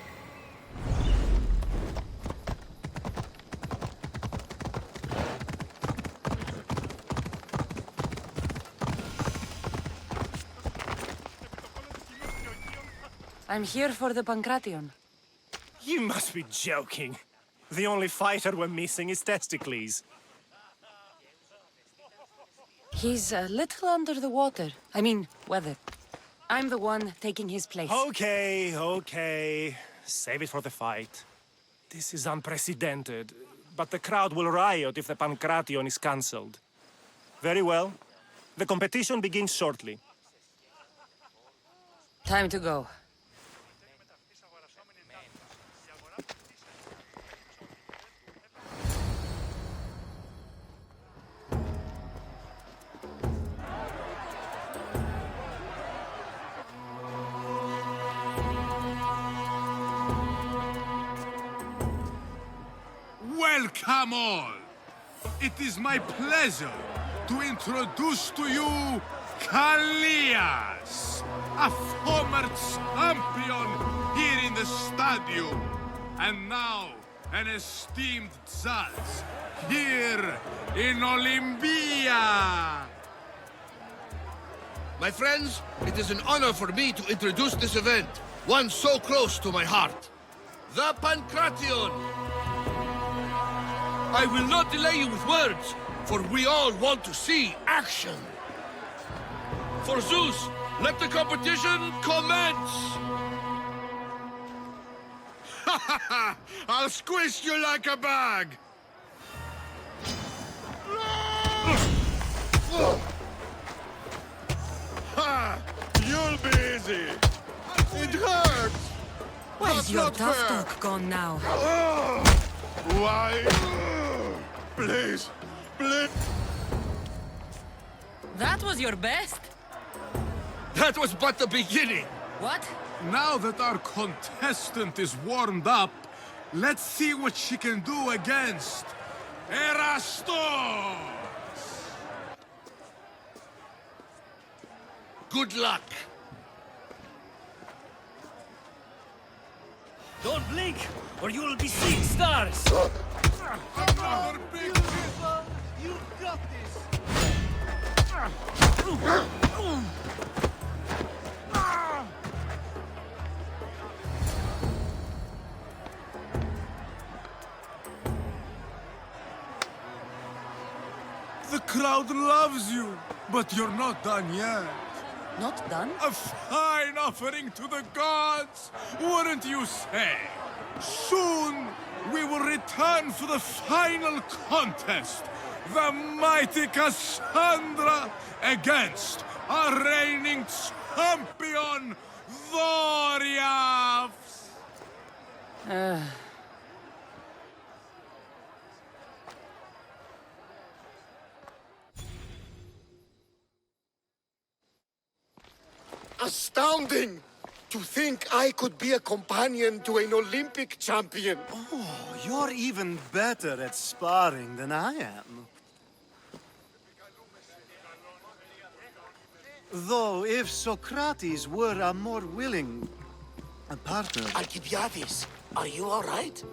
I'm here for the Pancration. You must be joking. The only fighter we're missing is Testicles. He's a little under the water. I mean, weather. I'm the one taking his place. Okay, okay. Save it for the fight. This is unprecedented, but the crowd will riot if the Pancration is cancelled. Very well. The competition begins shortly. Time to go. Welcome all! It is my pleasure to introduce to you Kalias, a former champion here in the stadium, and now an esteemed judge here in Olympia. My friends, it is an honor for me to introduce this event, one so close to my heart. The Pancration! I will not delay you with words, for we all want to see action. For Zeus, let the competition commence! Ha ha ha! I'll squish you like a bag! Ha! You'll be easy! It hurts! Where's That's your not tough fair. talk gone now? Why? Please, please. That was your best? That was but the beginning. What? Now that our contestant is warmed up, let's see what she can do against Erastos! Good luck. Don't blink, or you will be seeing stars! Another big hit! You got this! The crowd loves you, but you're not done yet. Not done? A fine offering to the gods, wouldn't you say? Soon, we will return for the final contest. The mighty Cassandra against our reigning champion, Voriavs. Astounding! To think I could be a companion to an Olympic champion. Oh, you're even better at sparring than I am. Though, if Socrates were a more willing partner... Alcibiades, are you all right?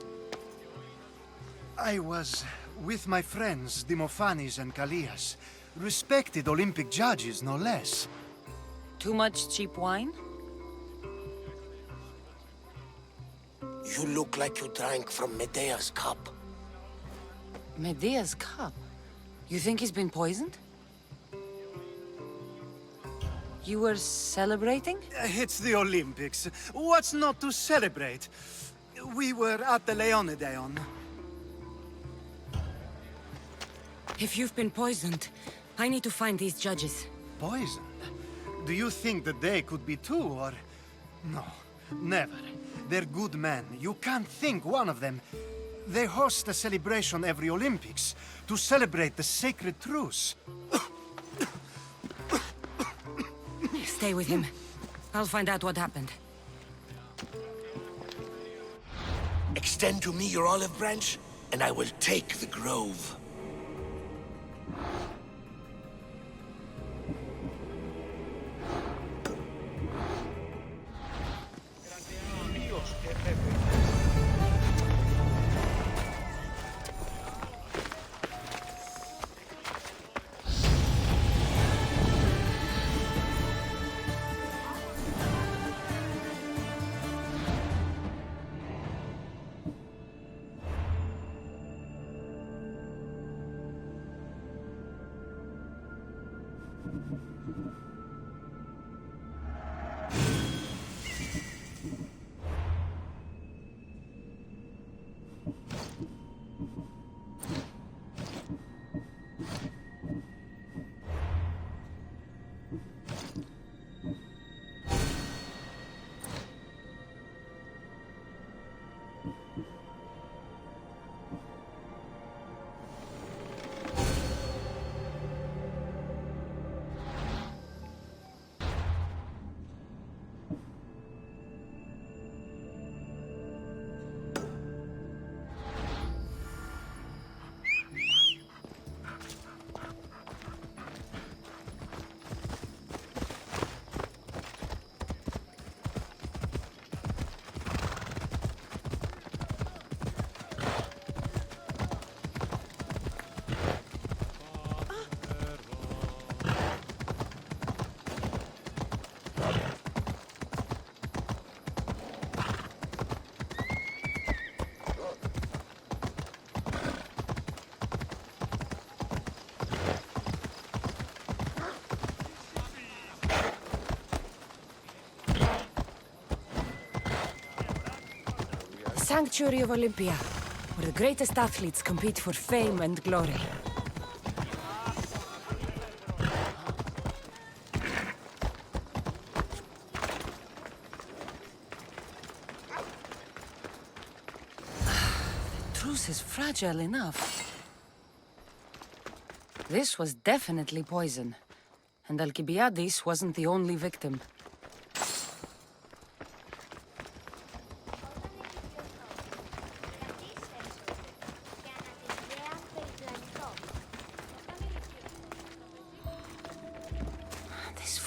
I was with my friends, Demophanes and Callias. Respected Olympic judges, no less. Too much cheap wine? You look like you drank from Medea's cup. Medea's cup? You think he's been poisoned? You were celebrating? It's the Olympics. What's not to celebrate? We were at the Leonideon. If you've been poisoned, I need to find these judges. Poisoned? Do you think that they could be too, or... No, never. They're good men. You can't think one of them. They host a celebration every Olympics to celebrate the sacred truce. Stay with him. I'll find out what happened. Extend to me your olive branch, and I will take the grove. Sanctuary of Olympia, where the greatest athletes compete for fame and glory. The truce is fragile enough. This was definitely poison, and Alcibiades wasn't the only victim.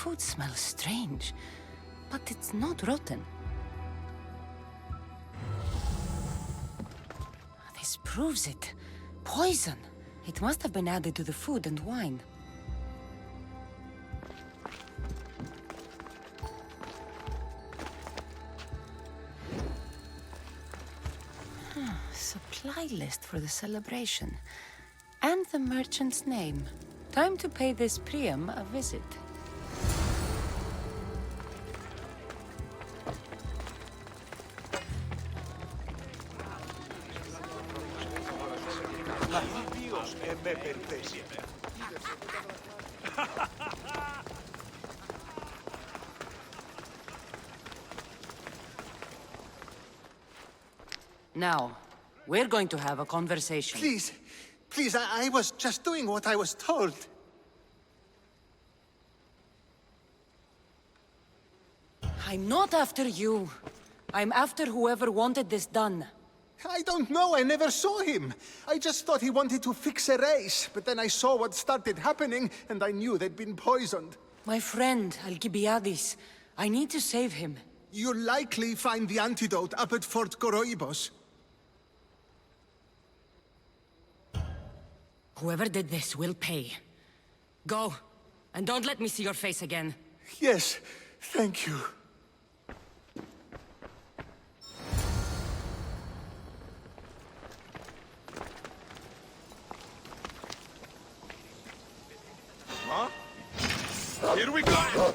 Food smells strange, but it's not rotten. This proves it. Poison. It must have been added to the food and wine. Supply list for the celebration. And the merchant's name. Time to pay this Priam a visit. Now, we're going to have a conversation. Please, I was just doing what I was told. I I'm not after you. I'm after whoever wanted this done. I don't know, I never saw him. I just thought he wanted to fix a race, but then I saw what started happening, and I knew they'd been poisoned. My friend, Alcibiades. I need to save him. You'll likely find the antidote up at Fort Koroibos. Whoever did this will pay. Go, and don't let me see your face again. Yes, thank you. Huh? Here we go!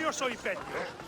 Io so i petti.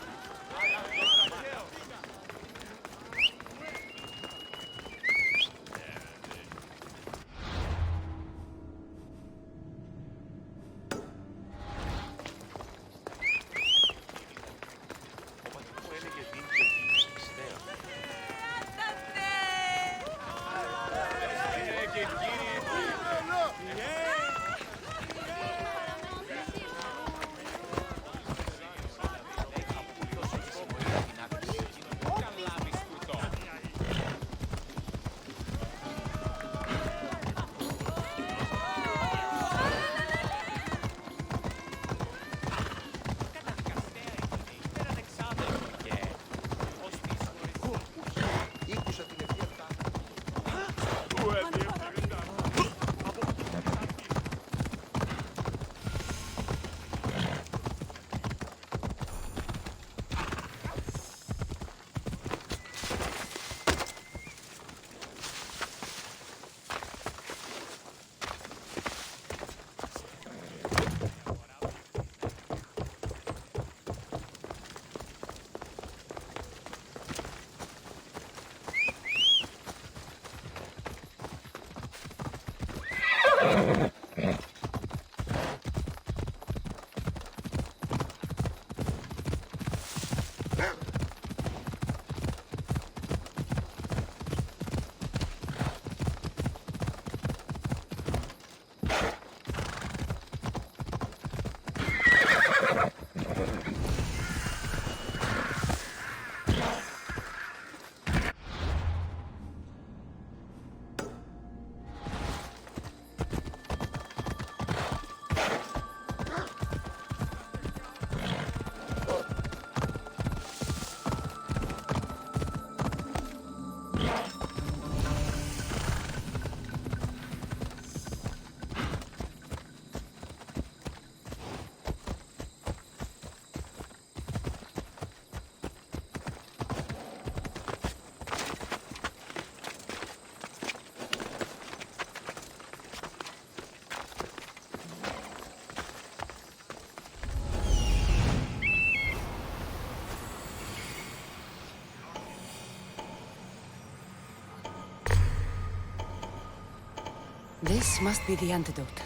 This must be the antidote.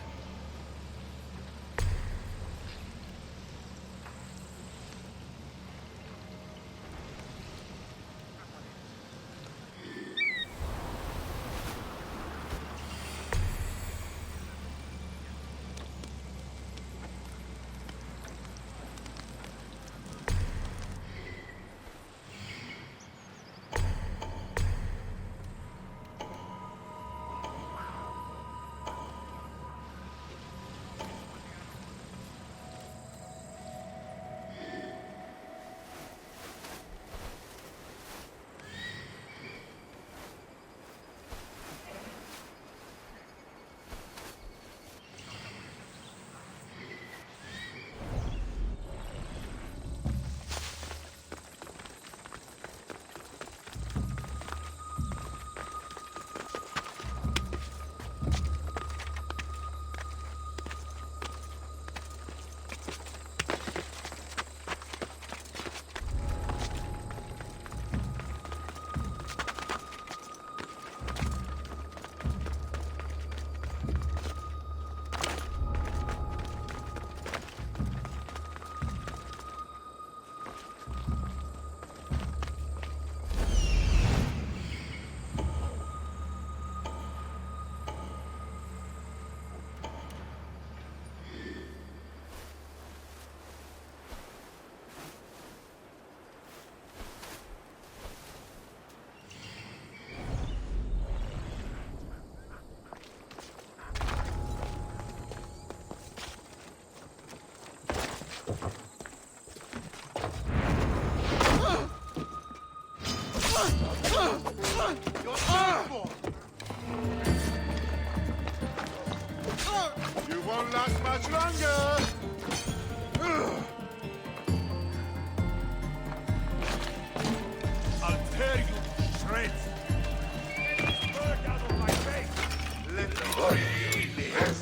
won't last much longer! I'll tear you to shreds. Get this bird out of my face. Let the body live.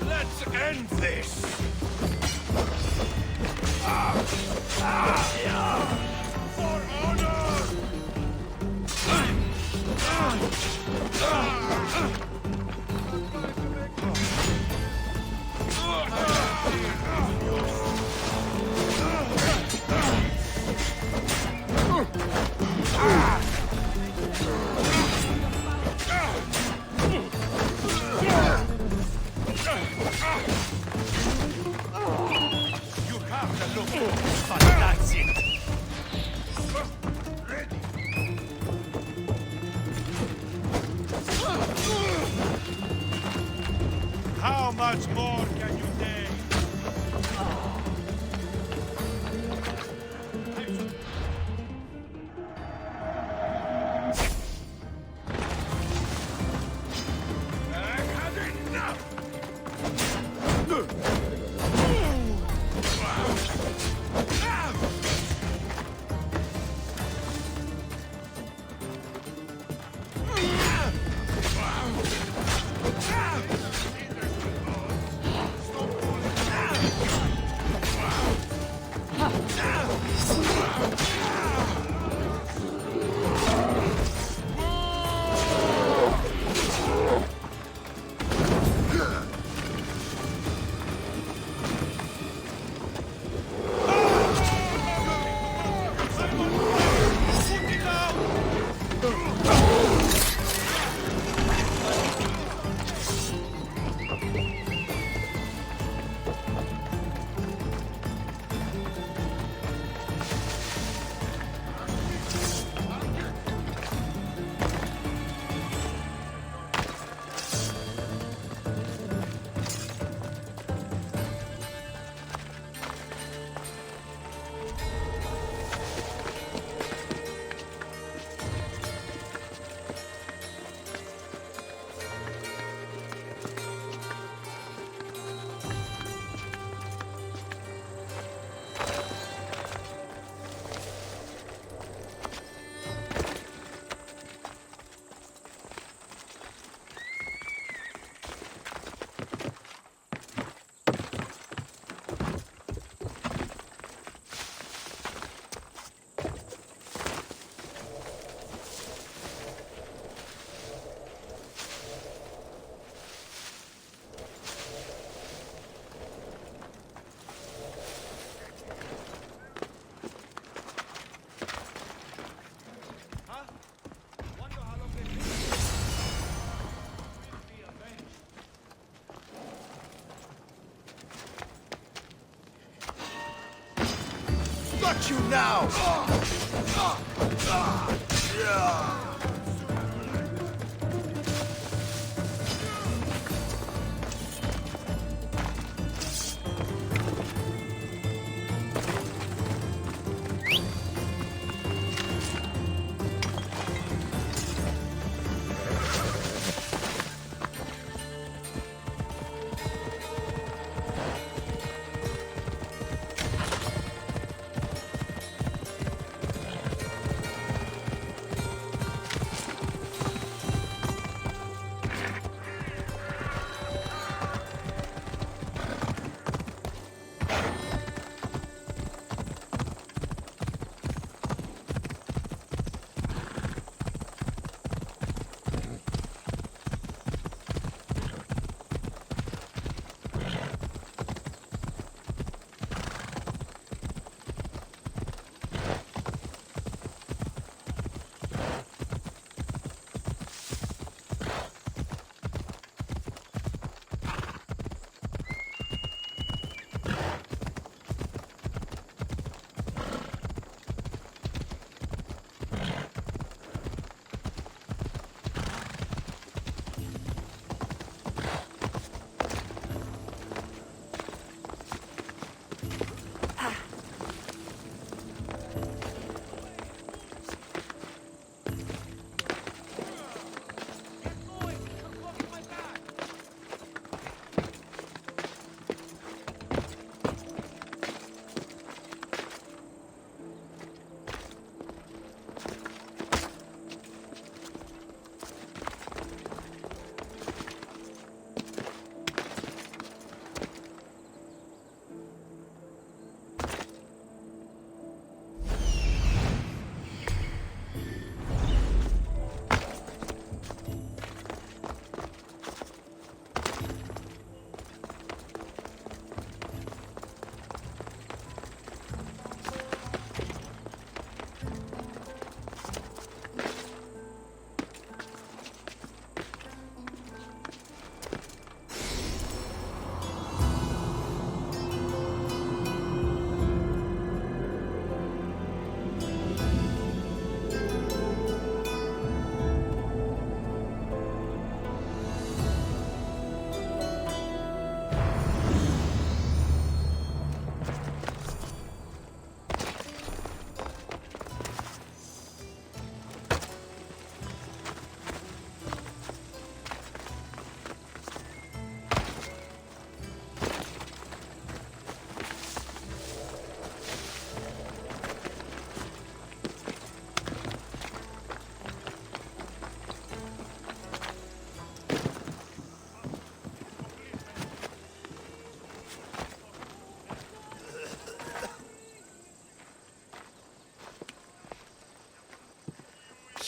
Let's end this. For honor. You have the look, but that's it. How much more can you take? I've had enough! Got you now!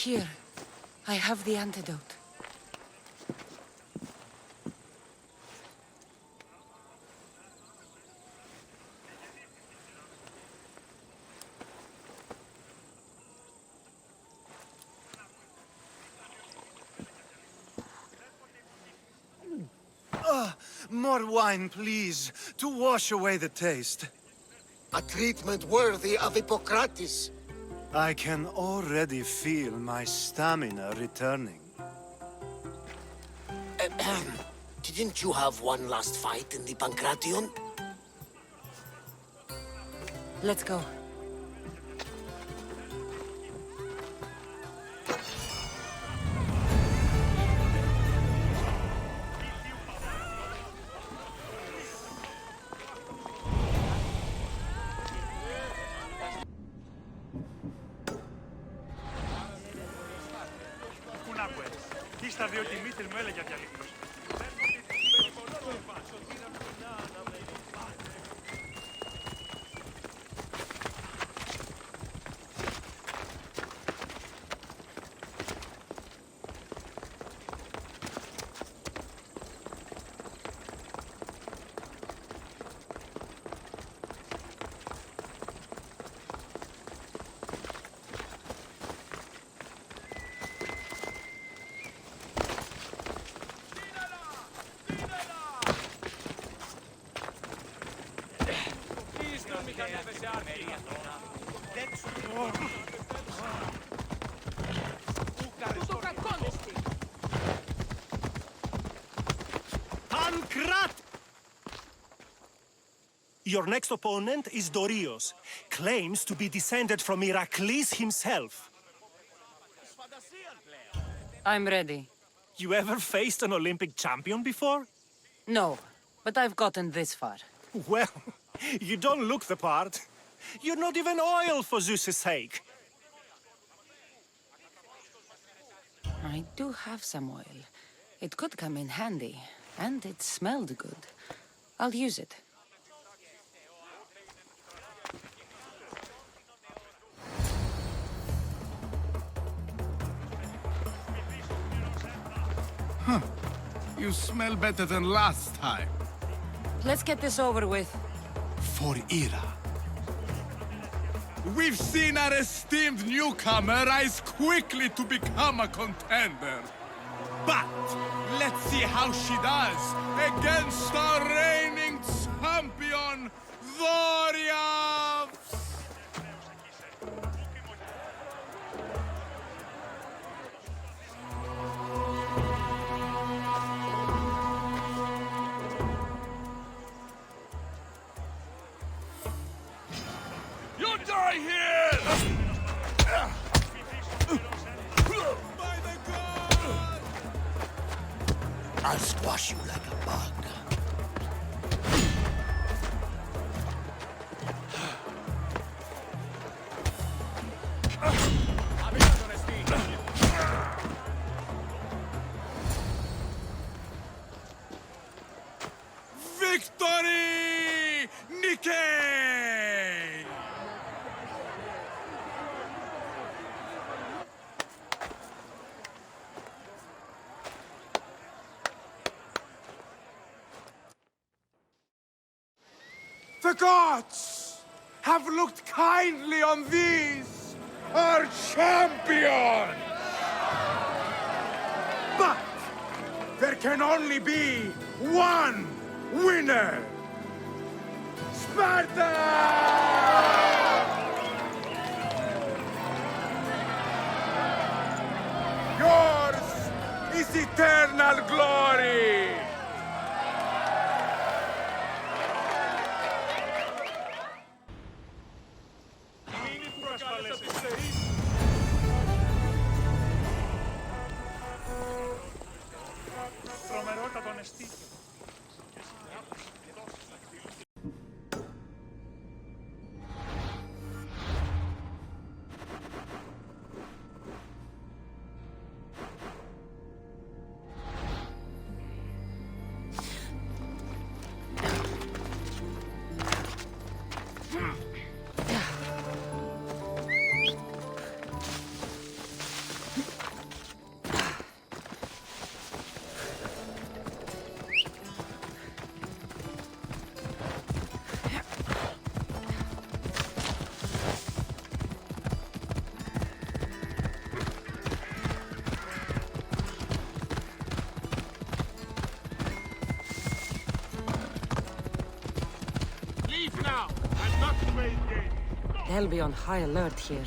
Here, I have the antidote. More wine, please, to wash away the taste. A treatment worthy of Hippocrates. I can already feel my stamina returning. Didn't you have one last fight in the Pancration? Let's go. Your next opponent is Dorios. Claims to be descended from Heracles himself. I'm ready. You ever faced an Olympic champion before? No, but I've gotten this far. Well, you don't look the part. You're not even oil for Zeus's sake. I do have some oil. It could come in handy, and it smelled good. I'll use it. Huh. You smell better than last time. Let's get this over with. For Ira. We've seen our esteemed newcomer rise quickly to become a contender. But let's see how she does against our reigning champion, Dorios! You die here! I'll squash you like a bug. Victory! Nikkei! The gods have looked kindly on these, our champion! But there can only be one winner! Sparta! Yours is eternal glory! They'll be on high alert here.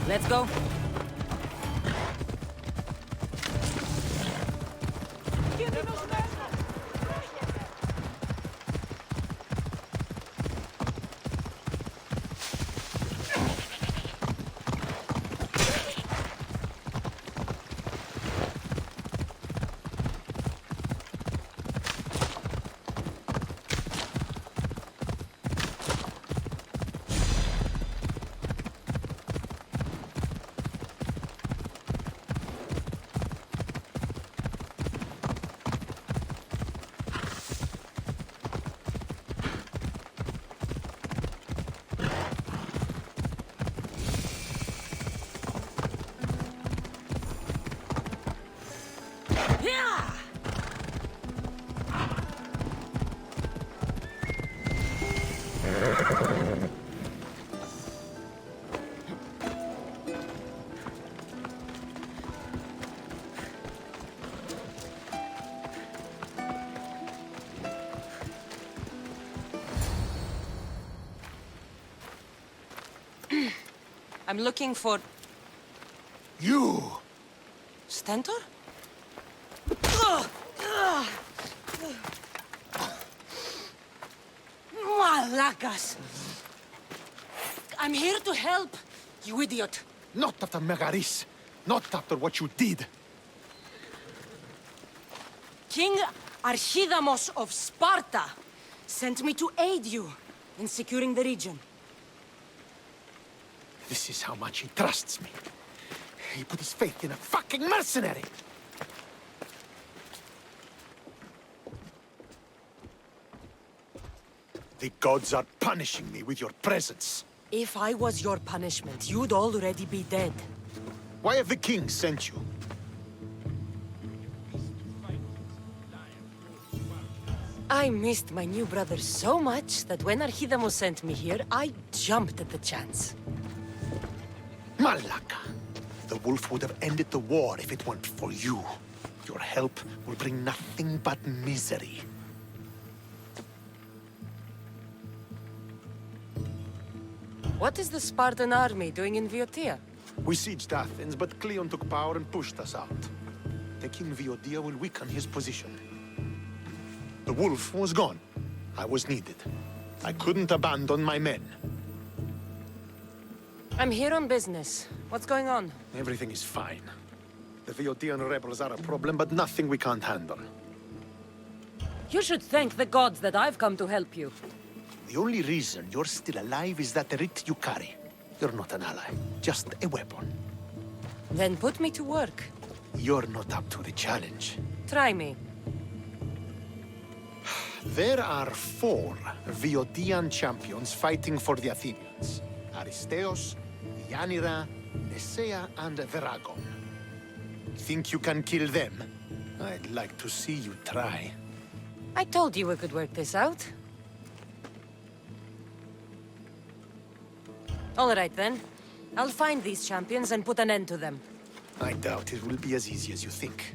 Let's go. I'm looking for... You! Stentor? Malacas! I'm here to help, you idiot. Not after Megaris. Not after what you did. King Archidamos of Sparta sent me to aid you in securing the region. This is how much he trusts me. He put his faith in a fucking mercenary! The gods are punishing me with your presence. If I was your punishment, you'd already be dead. Why have the king sent you? I missed my new brother so much that when Archidamos sent me here, I jumped at the chance. Malaka! The wolf would have ended the war if it weren't for you. Your help will bring nothing but misery. What is the Spartan army doing in Viotia? We sieged Athens, but Cleon took power and pushed us out. Taking Viotia will weaken his position. The wolf was gone. I was needed. I couldn't abandon my men. I'm here on business. What's going on? Everything is fine. The Viotian rebels are a problem, but nothing we can't handle. You should thank the gods that I've come to help you. The only reason you're still alive is that writ you carry. You're not an ally, just a weapon. Then put me to work. You're not up to the challenge. Try me. There are 4 Viotian champions fighting for the Athenians. Aristeos, Yanira, Nesea, and Veragon. Think you can kill them? I'd like to see you try. I told you we could work this out. All right, then. I'll find these champions and put an end to them. I doubt it will be as easy as you think.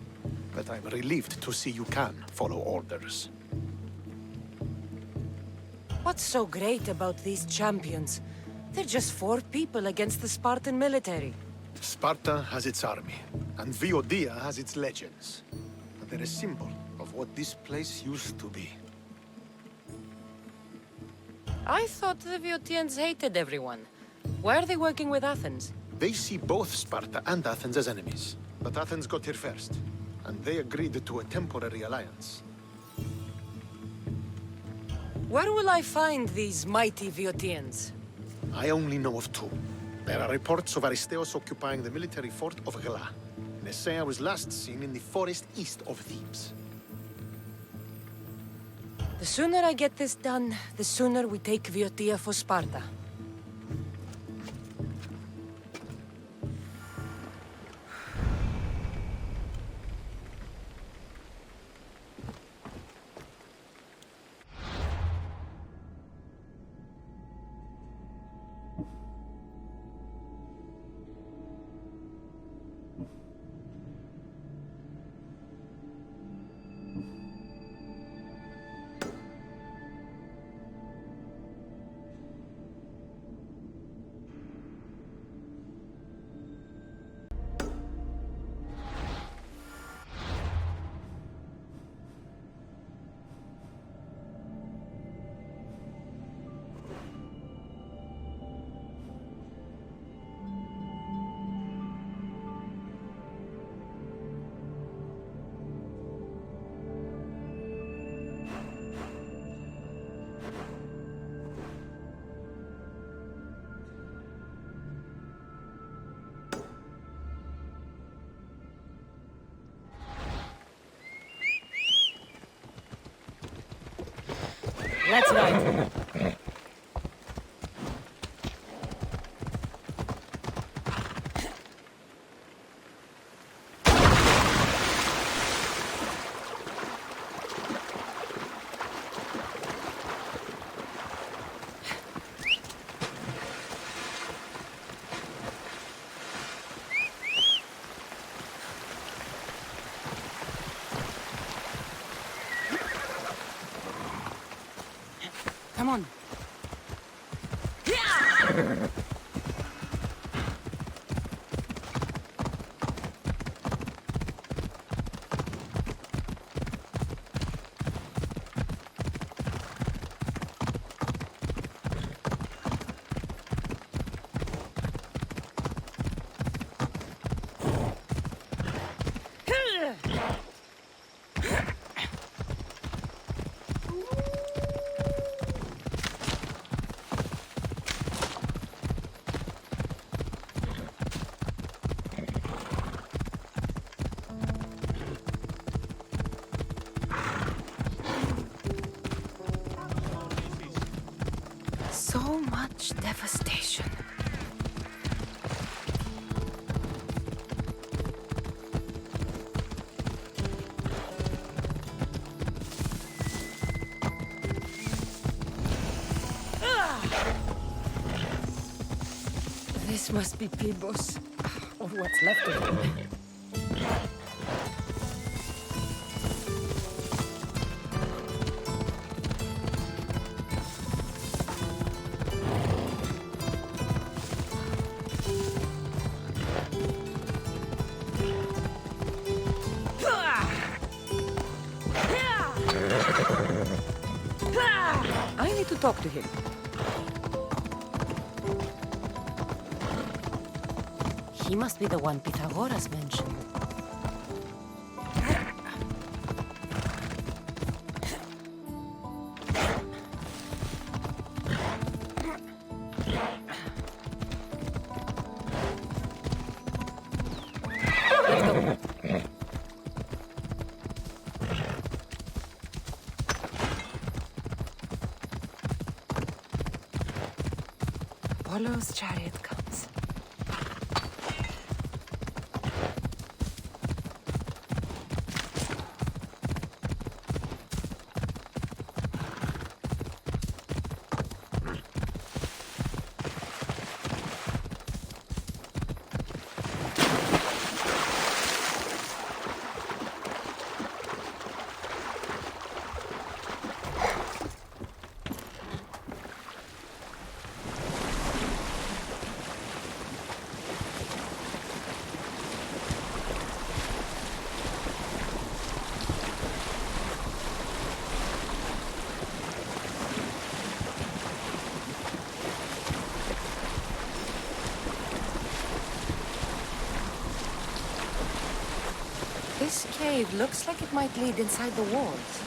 But I'm relieved to see you can follow orders. What's so great about these champions? They're just 4 people against the Spartan military. Sparta has its army, and Viotia has its legends. But they're a symbol of what this place used to be. I thought the Viotians hated everyone. Why are they working with Athens? They see both Sparta and Athens as enemies. But Athens got here first, and they agreed to a temporary alliance. Where will I find these mighty Viotians? I only know of two. There are reports of Aristeos occupying the military fort of Gela. Nesea was last seen in the forest east of Thebes. The sooner I get this done, the sooner we take Viotia for Sparta. Let's ride. Come on. So much devastation. This must be Pibos, or what's left of him. I need to talk to him. He must be the one Pythagoras mentioned. Apollo's chariot comes. This cave looks like it might lead inside the walls.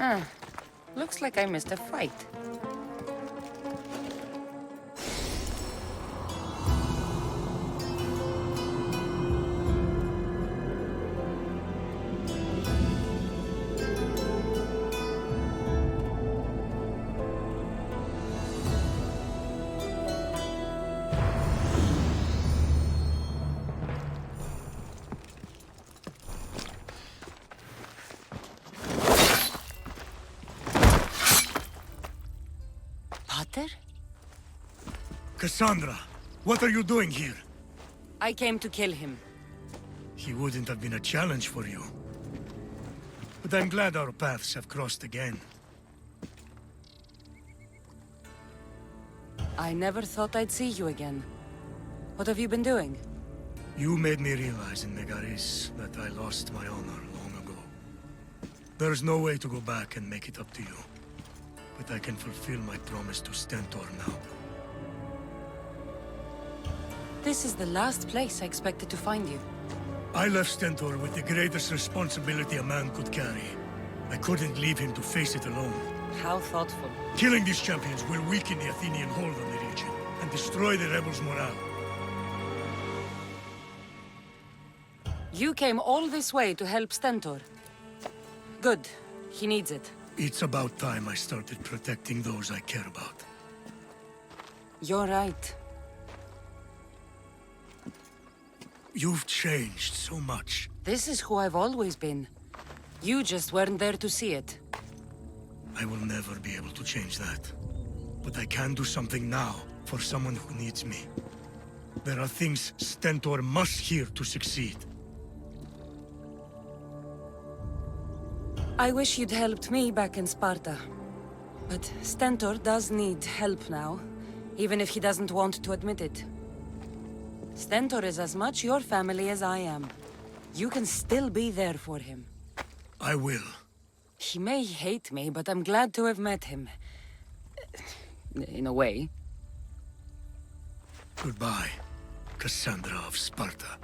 Ah, looks like I missed a fight. Potter? Cassandra, what are you doing here? I came to kill him. He wouldn't have been a challenge for you. But I'm glad our paths have crossed again. I never thought I'd see you again. What have you been doing? You made me realize in Megaris that I lost my honor long ago. There's no way to go back and make it up to you. But I can fulfill my promise to Stentor now. This is the last place I expected to find you. I left Stentor with the greatest responsibility a man could carry. I couldn't leave him to face it alone. How thoughtful. Killing these champions will weaken the Athenian hold on the region and destroy the rebels' morale. You came all this way to help Stentor. Good. He needs it. It's about time I started protecting those I care about. You're right. You've changed so much. This is who I've always been. You just weren't there to see it. I will never be able to change that. But I can do something now for someone who needs me. There are things Stentor must hear to succeed. I wish you'd helped me back in Sparta. But Stentor does need help now, even if he doesn't want to admit it. Stentor is as much your family as I am. You can still be there for him. I will. He may hate me, but I'm glad to have met him. In a way. Goodbye, Cassandra of Sparta.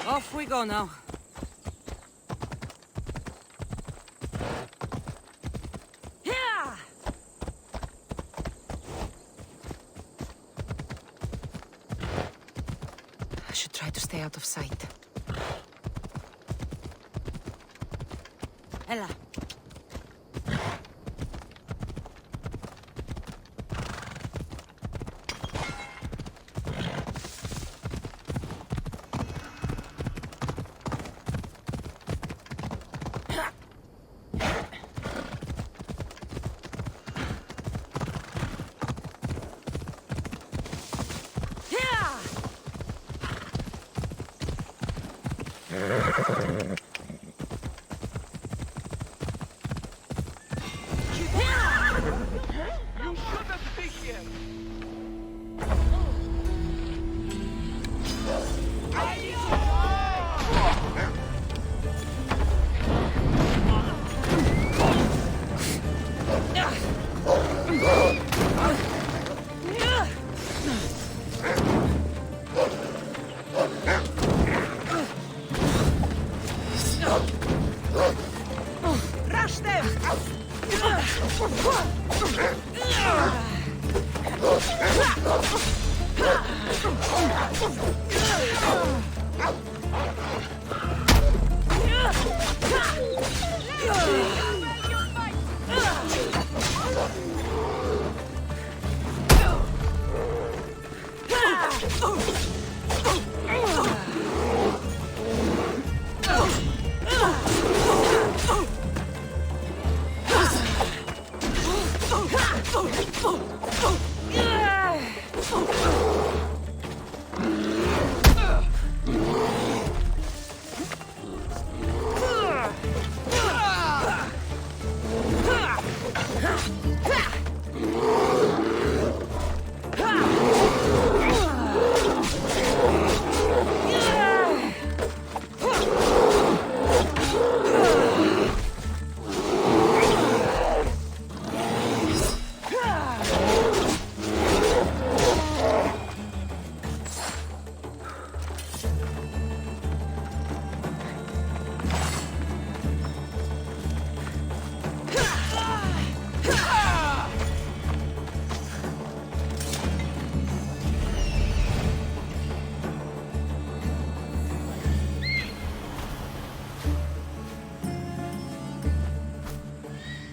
Off we go now. should try to stay out of sight. Ella. You shouldn't be here! Rush them!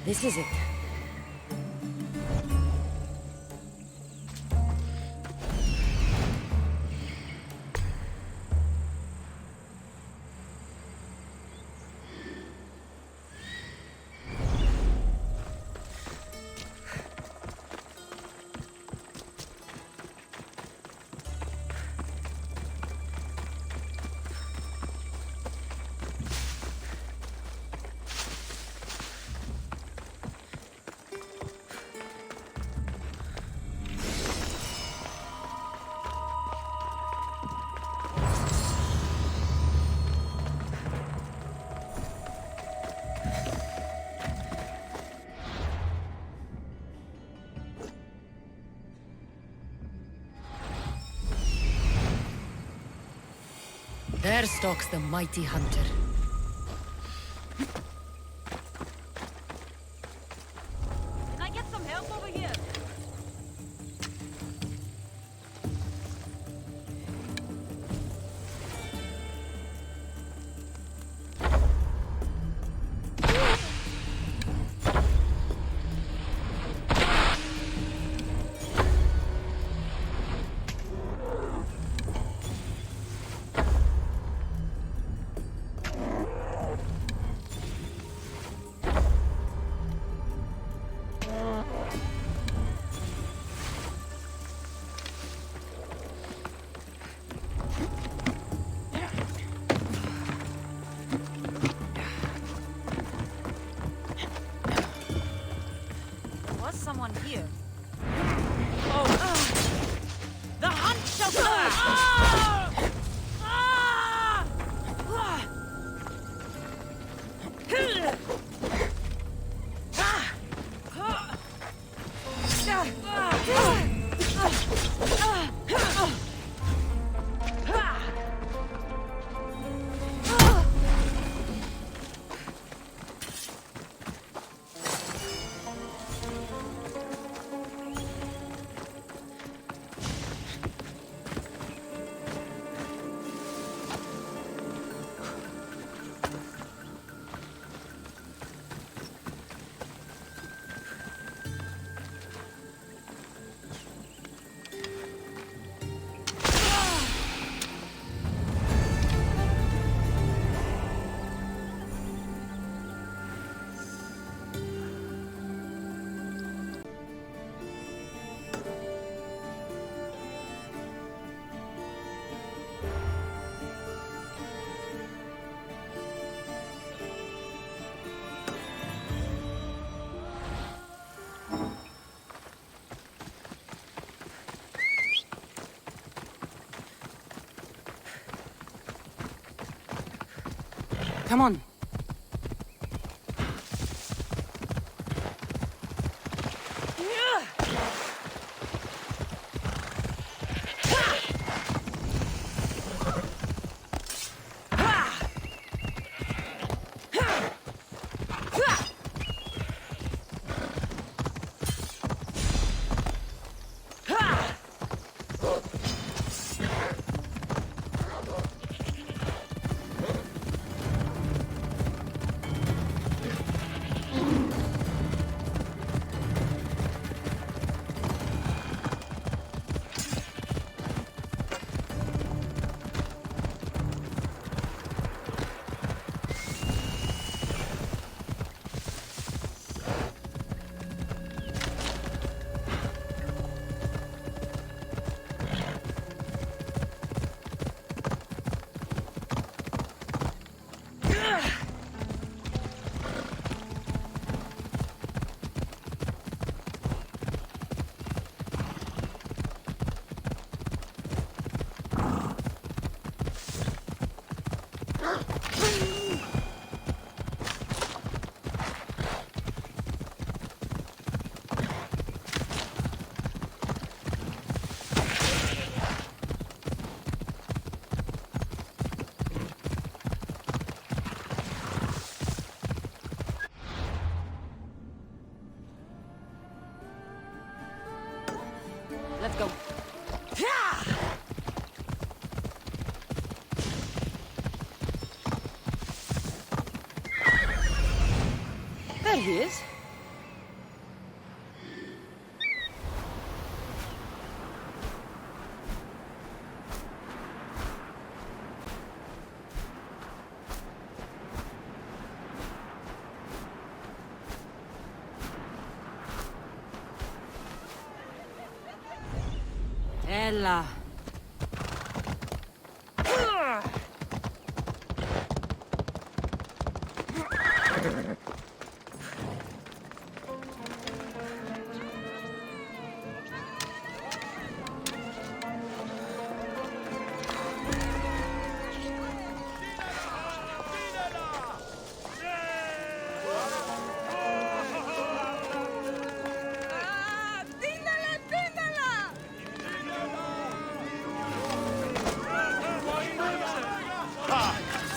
This is it. There stalks the mighty hunter. Can I get some help over here? Come on. Let's go. There he is. Ella.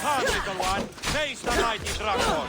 Come, little one. Face the mighty dragon.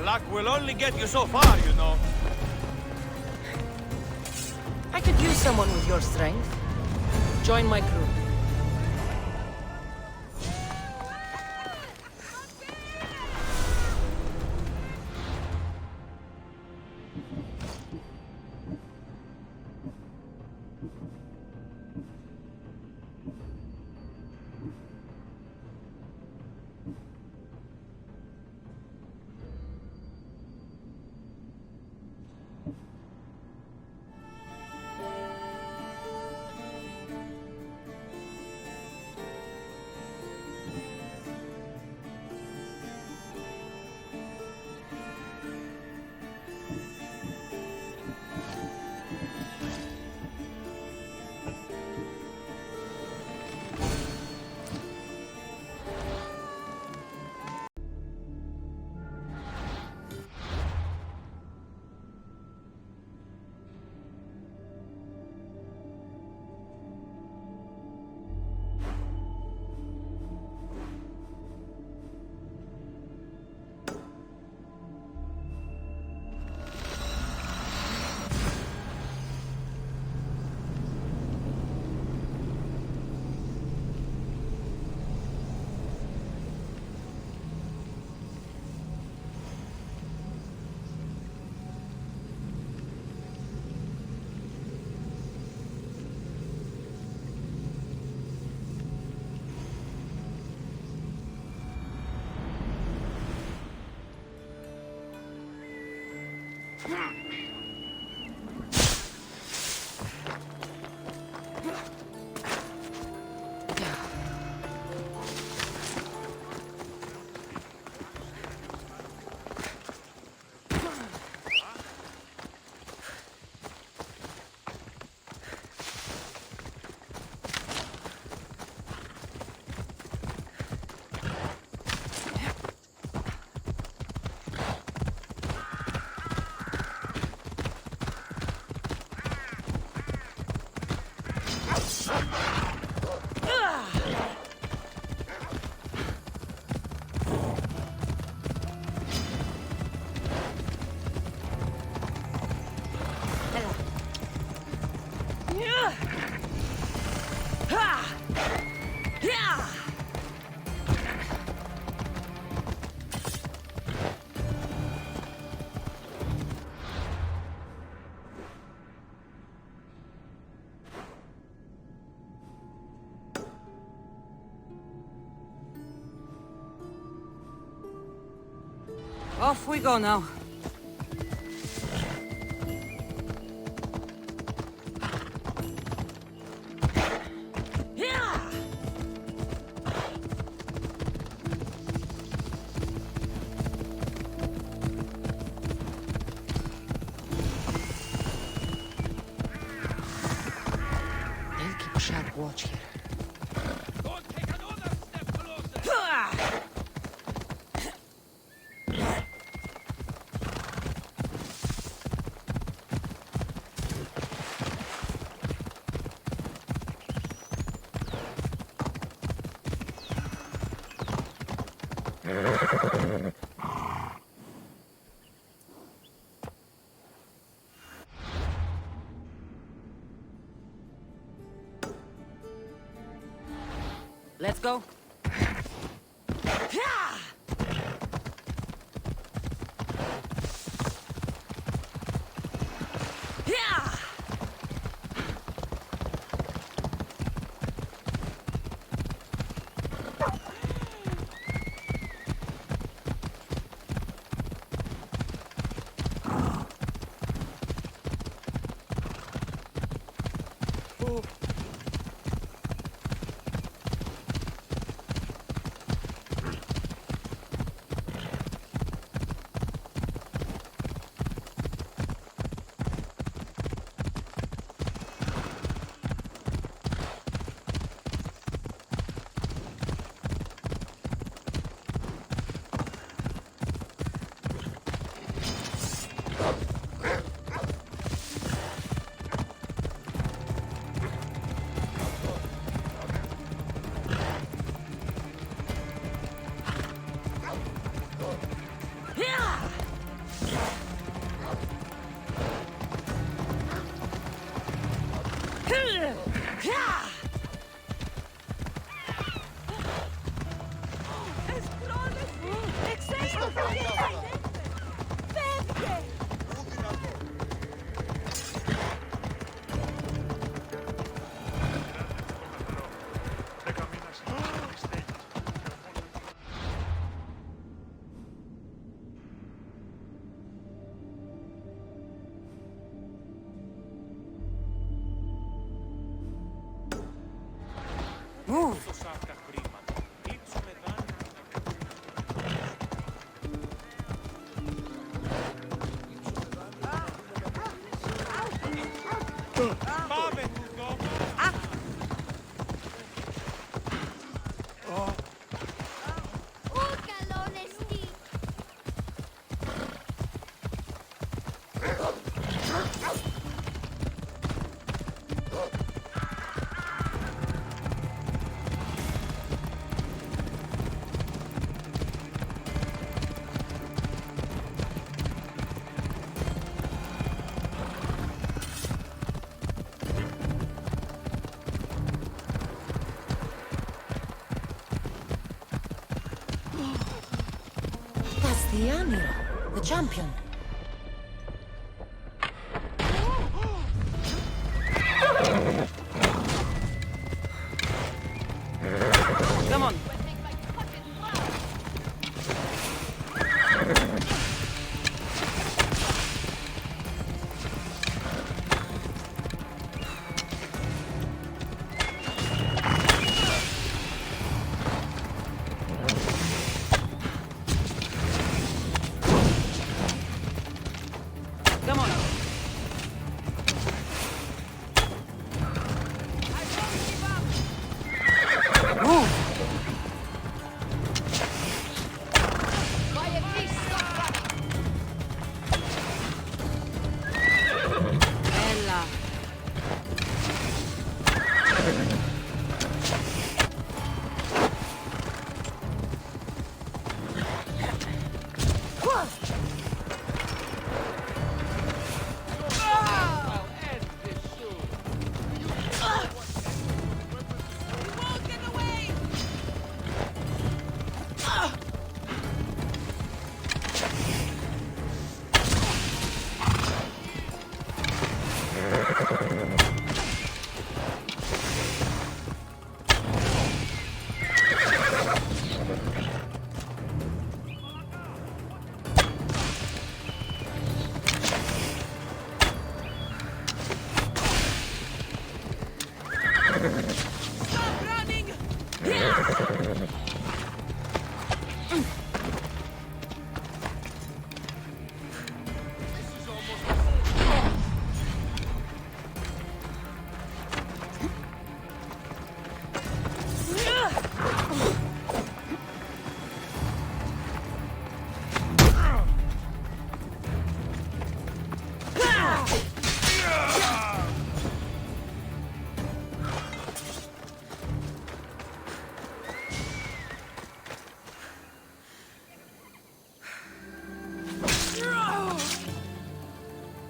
Luck will only get you so far, you know. I could use someone with your strength. Join my crew. Off we go now. They'll keep a sharp watch here. Let's go. Move! That's the Amir, the champion. Come on.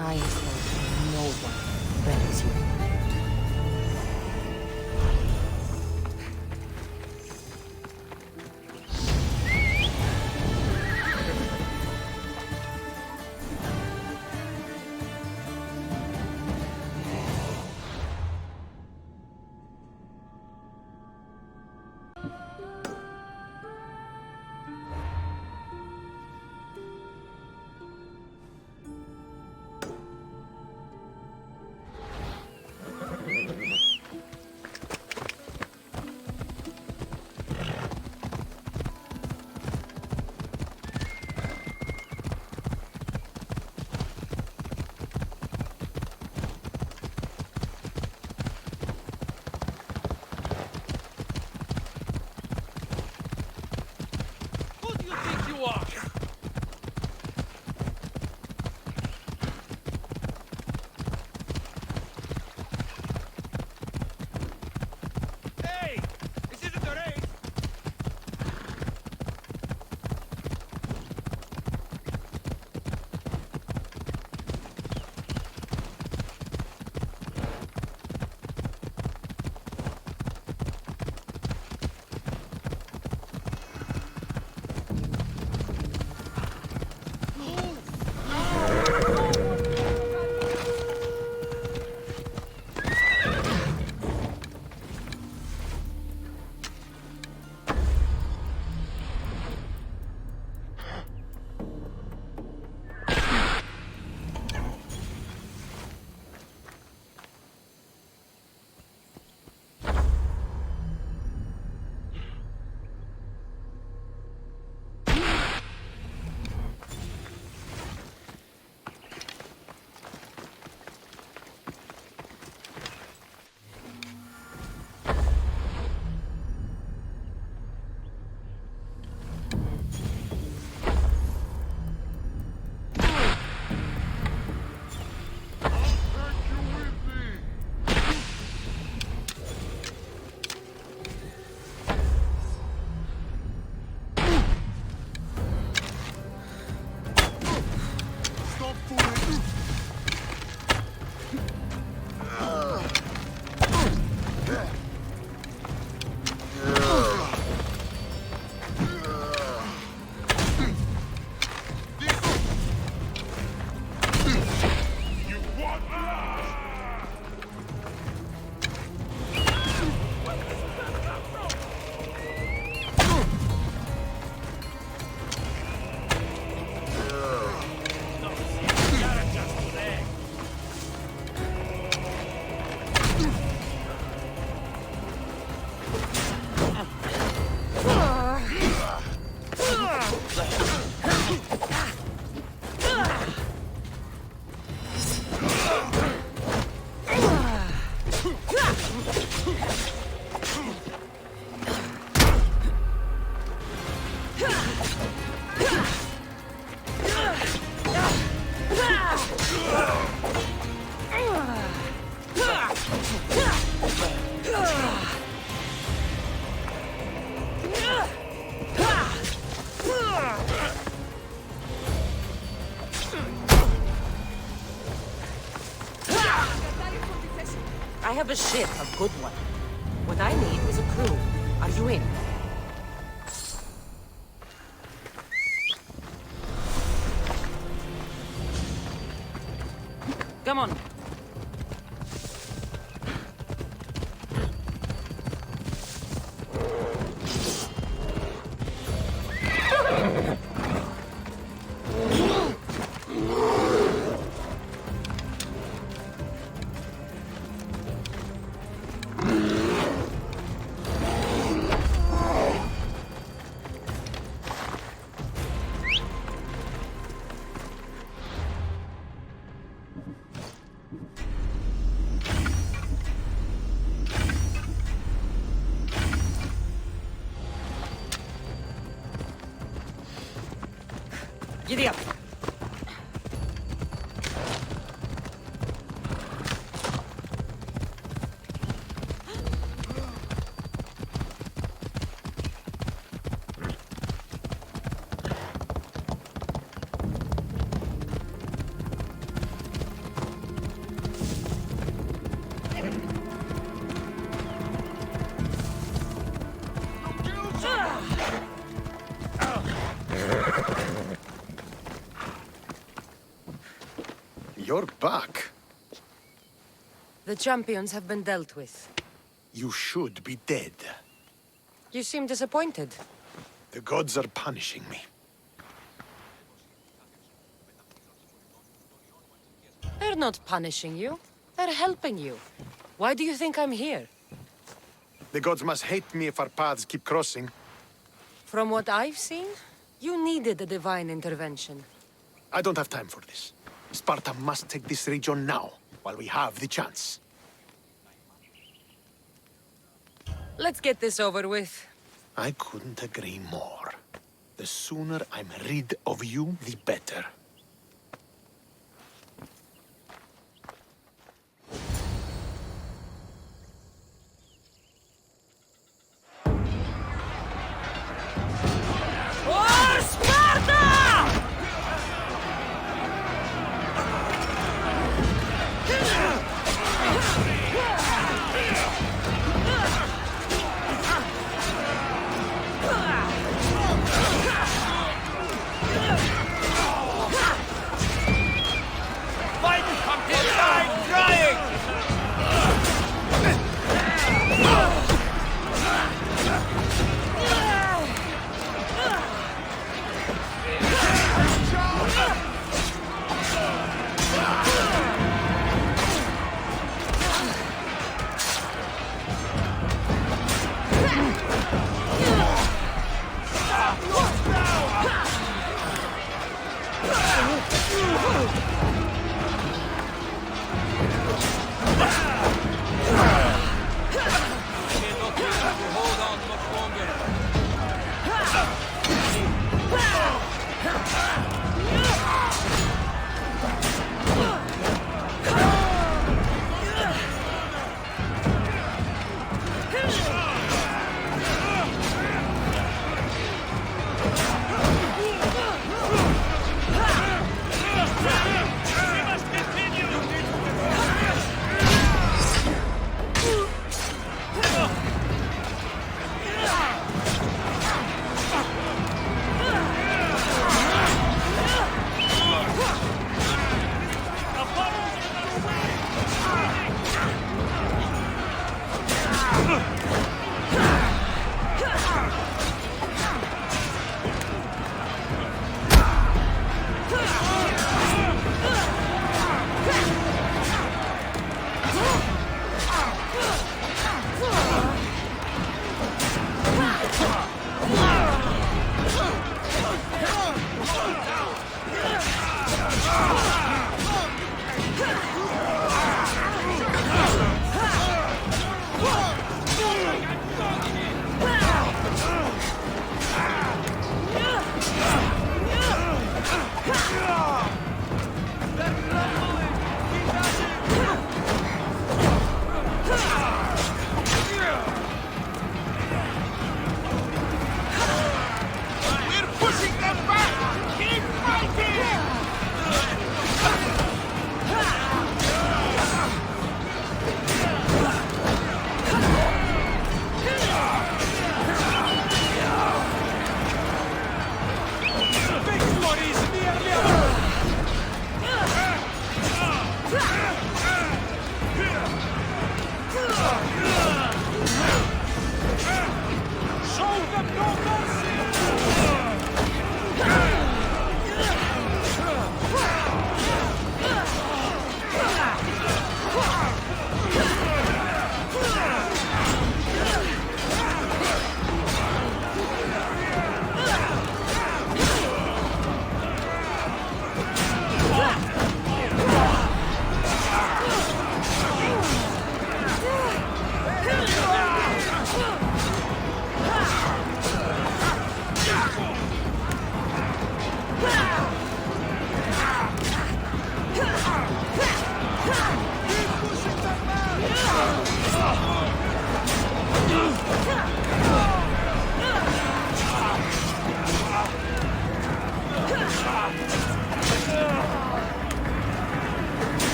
I hope no one buries you. I have a ship, a good one. What I need is a crew. Are you in? Come on. Giddy up. You're back. The champions have been dealt with. You should be dead. You seem disappointed. The gods are punishing me. They're not punishing you. They're helping you. Why do you think I'm here? The gods must hate me if our paths keep crossing. From what I've seen, you needed a divine intervention. I don't have time for this. Sparta must take this region now, while we have the chance. Let's get this over with. I couldn't agree more. The sooner I'm rid of you, the better. For Sparta! Fight come to die trying!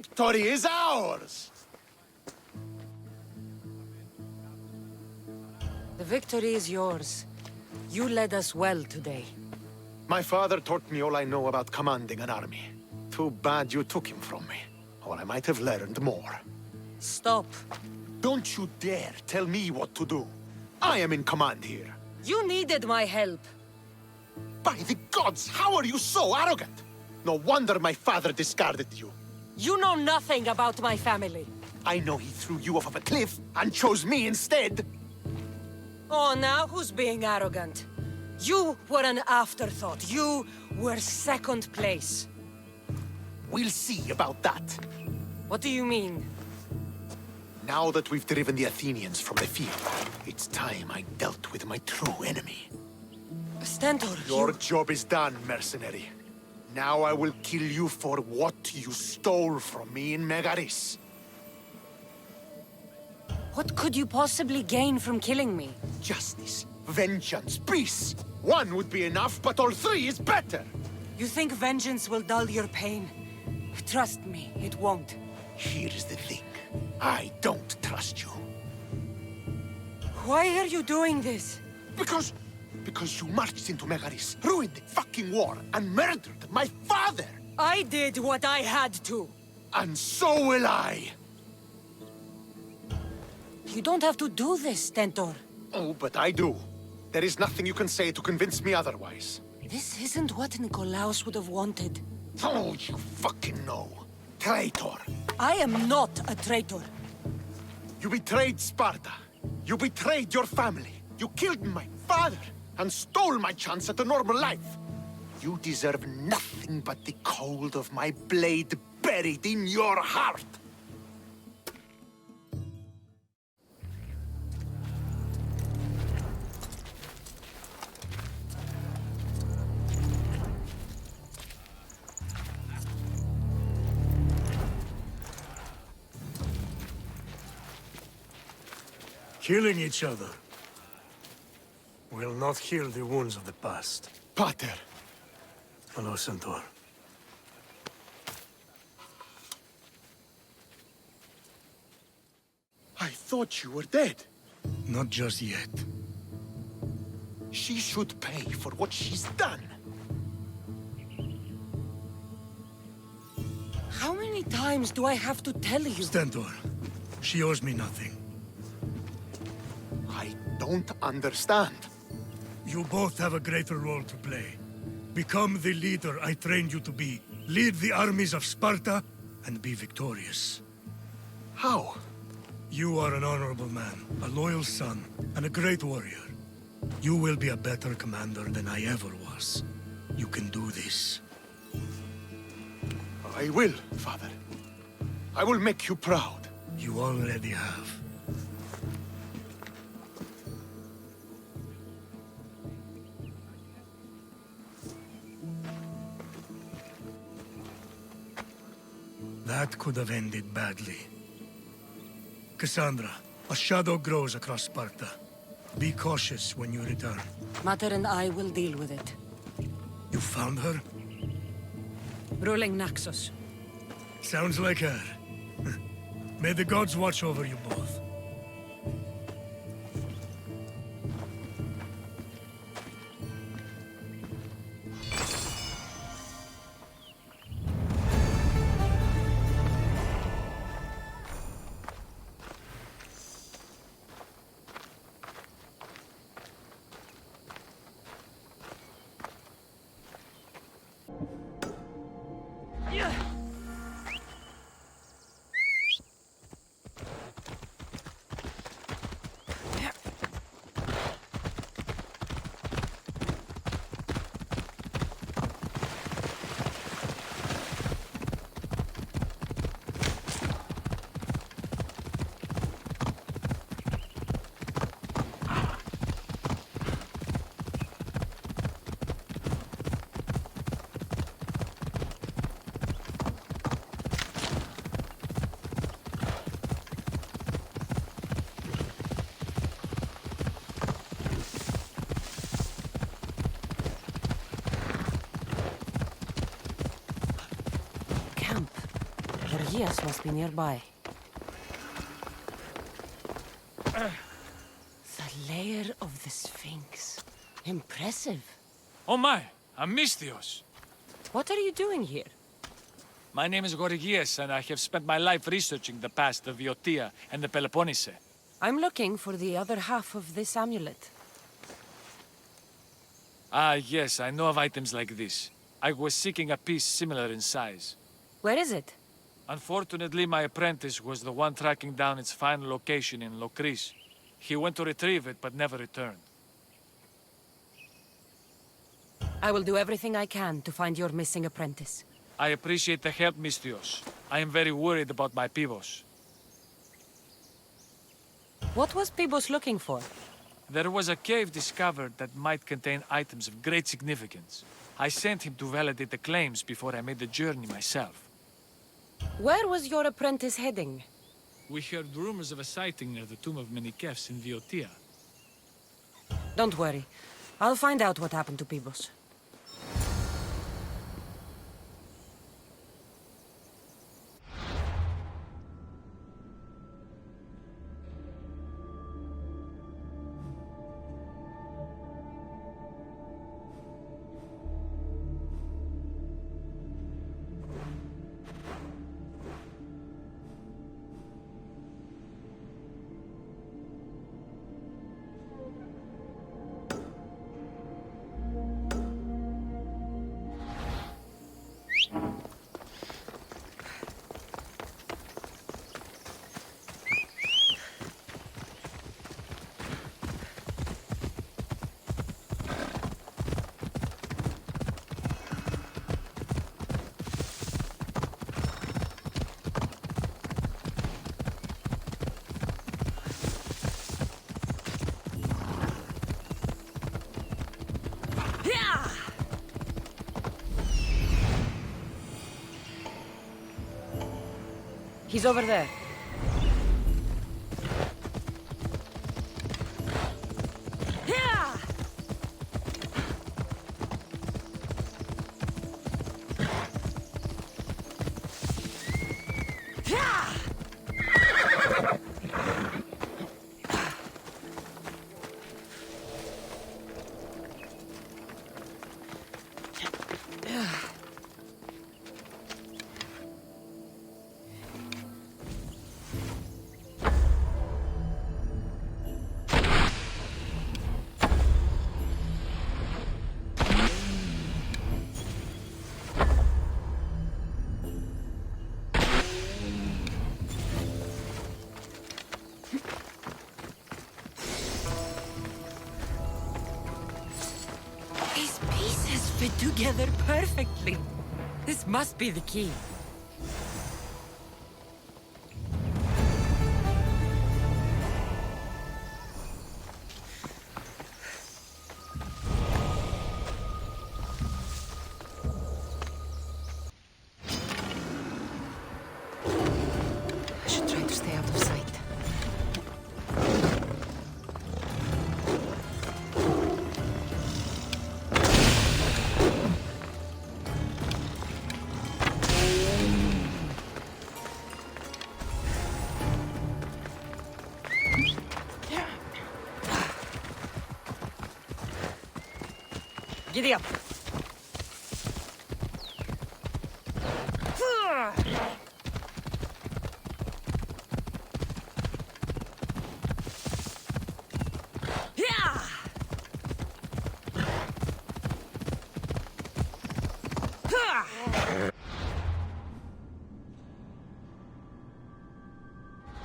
victory is ours! The victory is yours. You led us well today. My father taught me all I know about commanding an army. Too bad you took him from me, or I might have learned more. Stop. Don't you dare tell me what to do. I am in command here. You needed my help. By the gods, how are you so arrogant? No wonder my father discarded you. You know nothing about my family. I know he threw you off of a cliff and chose me instead. Oh, now who's being arrogant? You were an afterthought. You were second place. We'll see about that. What do you mean? Now that we've driven the Athenians from the field, it's time I dealt with my true enemy. Stentor, Your job is done, mercenary. Now I will kill you for what you stole from me in Megaris. What could you possibly gain from killing me? Justice, vengeance, peace. One would be enough, but all three is better. You think vengeance will dull your pain? Trust me, it won't. Here's the thing. I don't trust you. Why are you doing this? Because you marched into Megaris, ruined the fucking war, and murdered my father! I did what I had to. And so will I! You don't have to do this, Stentor. Oh, but I do. There is nothing you can say to convince me otherwise. This isn't what Nikolaos would have wanted. Oh, you fucking know. Traitor! I am not a traitor. You betrayed Sparta. You betrayed your family. You killed my father and stole my chance at a normal life. You deserve nothing but the cold of my blade buried in your heart. Killing each other will not heal the wounds of the past. Pater! Hello, Centaur. I thought you were dead. Not just yet. She should pay for what she's done. How many times do I have to tell you? Stentor, she owes me nothing. I don't understand. You both have a greater role to play. Become the leader I trained you to be. Lead the armies of Sparta and be victorious. How? You are an honorable man, a loyal son, and a great warrior. You will be a better commander than I ever was. You can do this. I will, Father. I will make you proud. You already have. That could have ended badly. Cassandra, a shadow grows across Sparta. Be cautious when you return. Mater and I will deal with it. You found her? Ruling Naxos. Sounds like her. May the gods watch over you both. Gorgias must be nearby. The lair of the Sphinx. Impressive. Oh my, Amistios. What are you doing here? My name is Gorgias, and I have spent my life researching the past of Viotia and the Peloponnese. I'm looking for the other half of this amulet. Ah, yes, I know of items like this. I was seeking a piece similar in size. Where is it? Unfortunately, my apprentice was the one tracking down its final location in Locris. He went to retrieve it, but never returned. I will do everything I can to find your missing apprentice. I appreciate the help, Mistios. I am very worried about my Pibos. What was Pibos looking for? There was a cave discovered that might contain items of great significance. I sent him to validate the claims before I made the journey myself. Where was your apprentice heading? We heard rumors of a sighting near the tomb of Menikefs in Viotia. Don't worry. I'll find out what happened to Pibos. He's over there. Fit together perfectly. This must be the key. I should try to stay out of sight. Giddy up.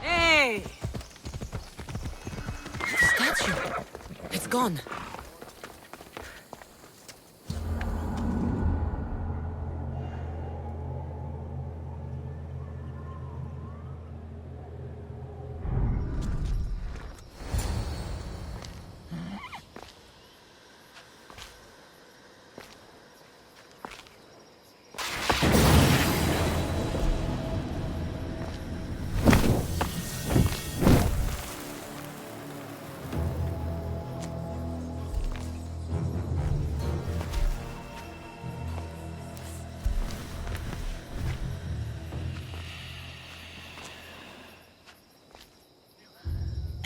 Hey! The statue. It's gone.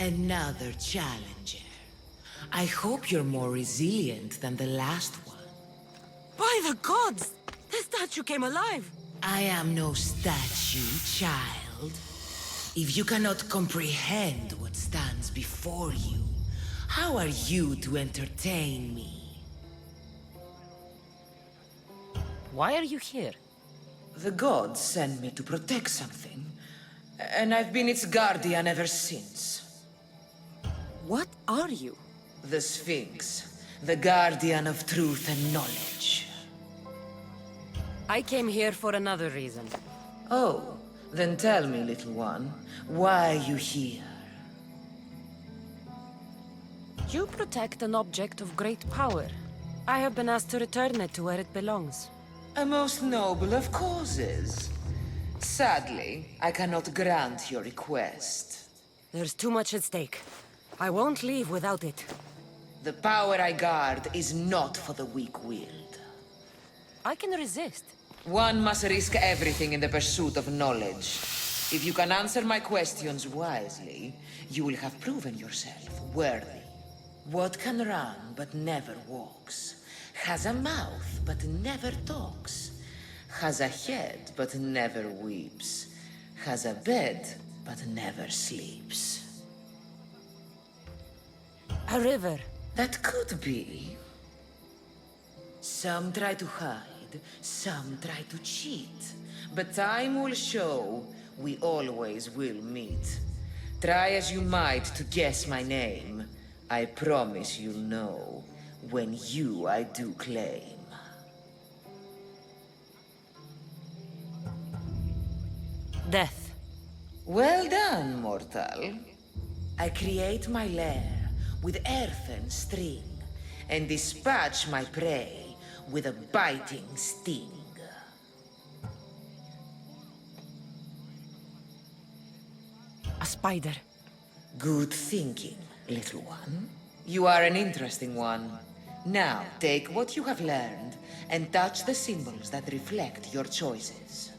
Another challenger. I hope you're more resilient than the last one. By the gods! The statue came alive! I am no statue, child. If you cannot comprehend what stands before you, how are you to entertain me? Why are you here? The gods sent me to protect something, and I've been its guardian ever since. What are you? The Sphinx, the guardian of truth and knowledge. I came here for another reason. Oh, then tell me, little one, why are you here? You protect an object of great power. I have been asked to return it to where it belongs. A most noble of causes. Sadly, I cannot grant your request. There's too much at stake. I won't leave without it. The power I guard is not for the weak-willed. I can resist. One must risk everything in the pursuit of knowledge. If you can answer my questions wisely, you will have proven yourself worthy. What can run but never walks? Has a mouth but never talks? Has a head but never weeps? Has a bed but never sleeps? A river. That could be. Some try to hide, some try to cheat. But time will show we always will meet. Try as you might to guess my name. I promise you'll know when you I do claim. Death. Well done, mortal. I create my lair with earthen string, and dispatch my prey with a biting sting. A spider. Good thinking, little one. You are an interesting one. Now, take what you have learned and touch the symbols that reflect your choices.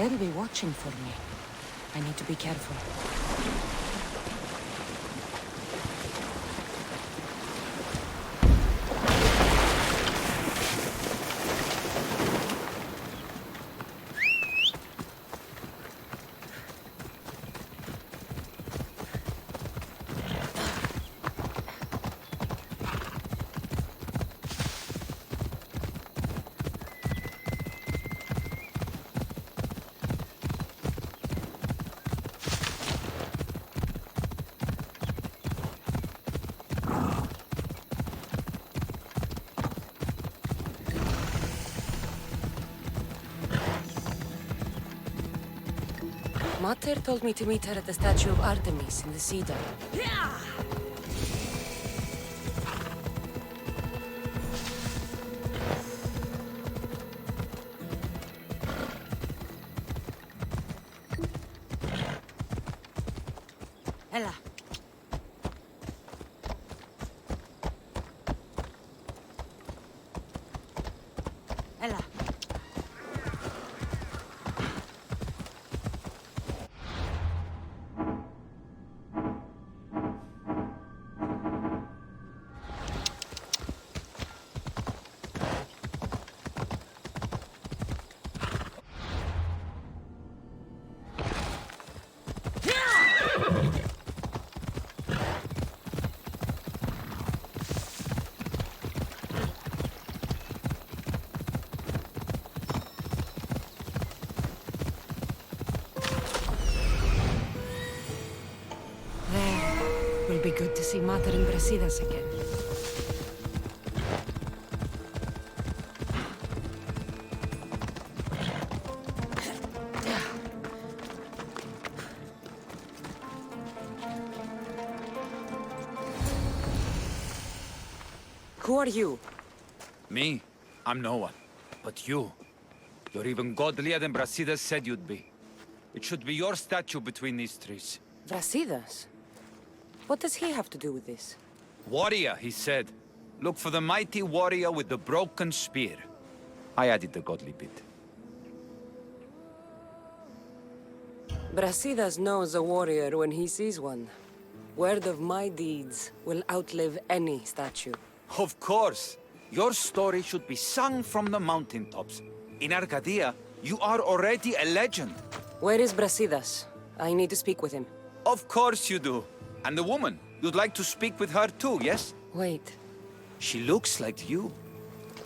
They'll be watching for me. I need to be careful. Mater told me to meet her at the statue of Artemis in the Cedar. Ella. Ella. Will be good to see Mater and Brasidas again. Who are you? Me? I'm no one. But you. You're even godlier than Brasidas said you'd be. It should be your statue between these trees. Brasidas? What does he have to do with this? Warrior, he said. Look for the mighty warrior with the broken spear. I added the godly bit. Brasidas knows a warrior when he sees one. Word of my deeds will outlive any statue. Of course. Your story should be sung from the mountaintops. In Arcadia, you are already a legend. Where is Brasidas? I need to speak with him. Of course you do. And the woman, you'd like to speak with her too, yes? Wait. She looks like you.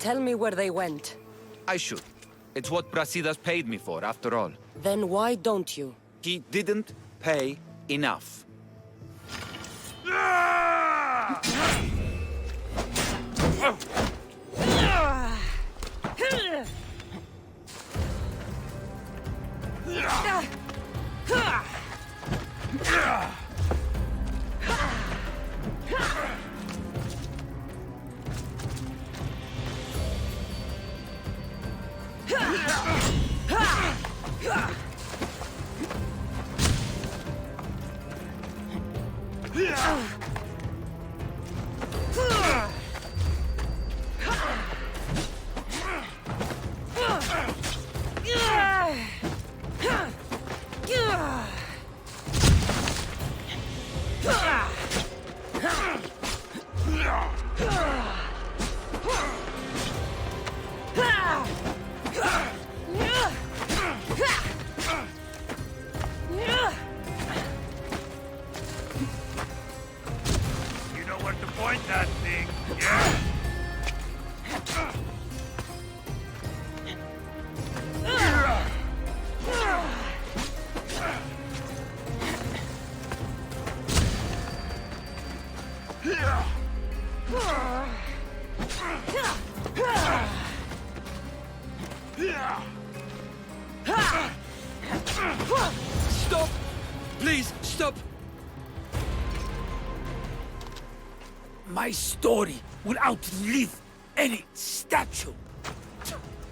Tell me where they went. I should. It's what Brasidas paid me for, after all. Then why don't you? He didn't pay enough. You know where to point that thing, yeah? Stop! Please, stop! My story will outlive any statue.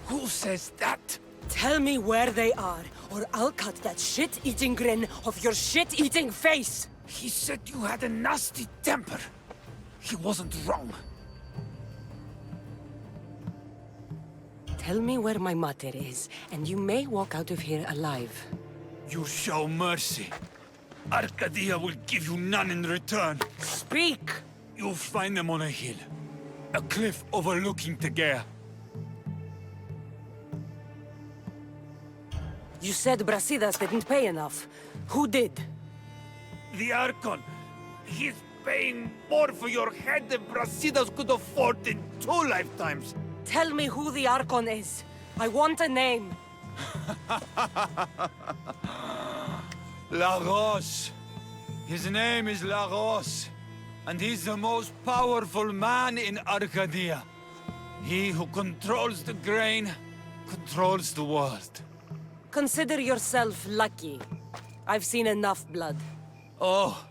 Who says that? Tell me where they are, or I'll cut that shit-eating grin off your shit-eating face! He said you had a nasty temper. He wasn't wrong. Tell me where my mater is, and you may walk out of here alive. You show mercy. Arcadia will give you none in return. Speak! You'll find them on a hill. A cliff overlooking Tegea. You said Brasidas didn't pay enough. Who did? The Archon. He's paying more for your head than Brasidas could afford in 2 lifetimes. Tell me who the Archon is. I want a name. Lagos. His name is Lagos. And he's the most powerful man in Arcadia. He who controls the grain, controls the world. Consider yourself lucky. I've seen enough blood. Oh,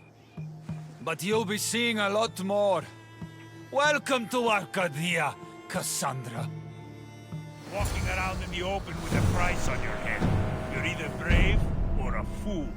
but you'll be seeing a lot more. Welcome to Arcadia, Cassandra. Walking around in the open with a price on your head. You're either brave or a fool.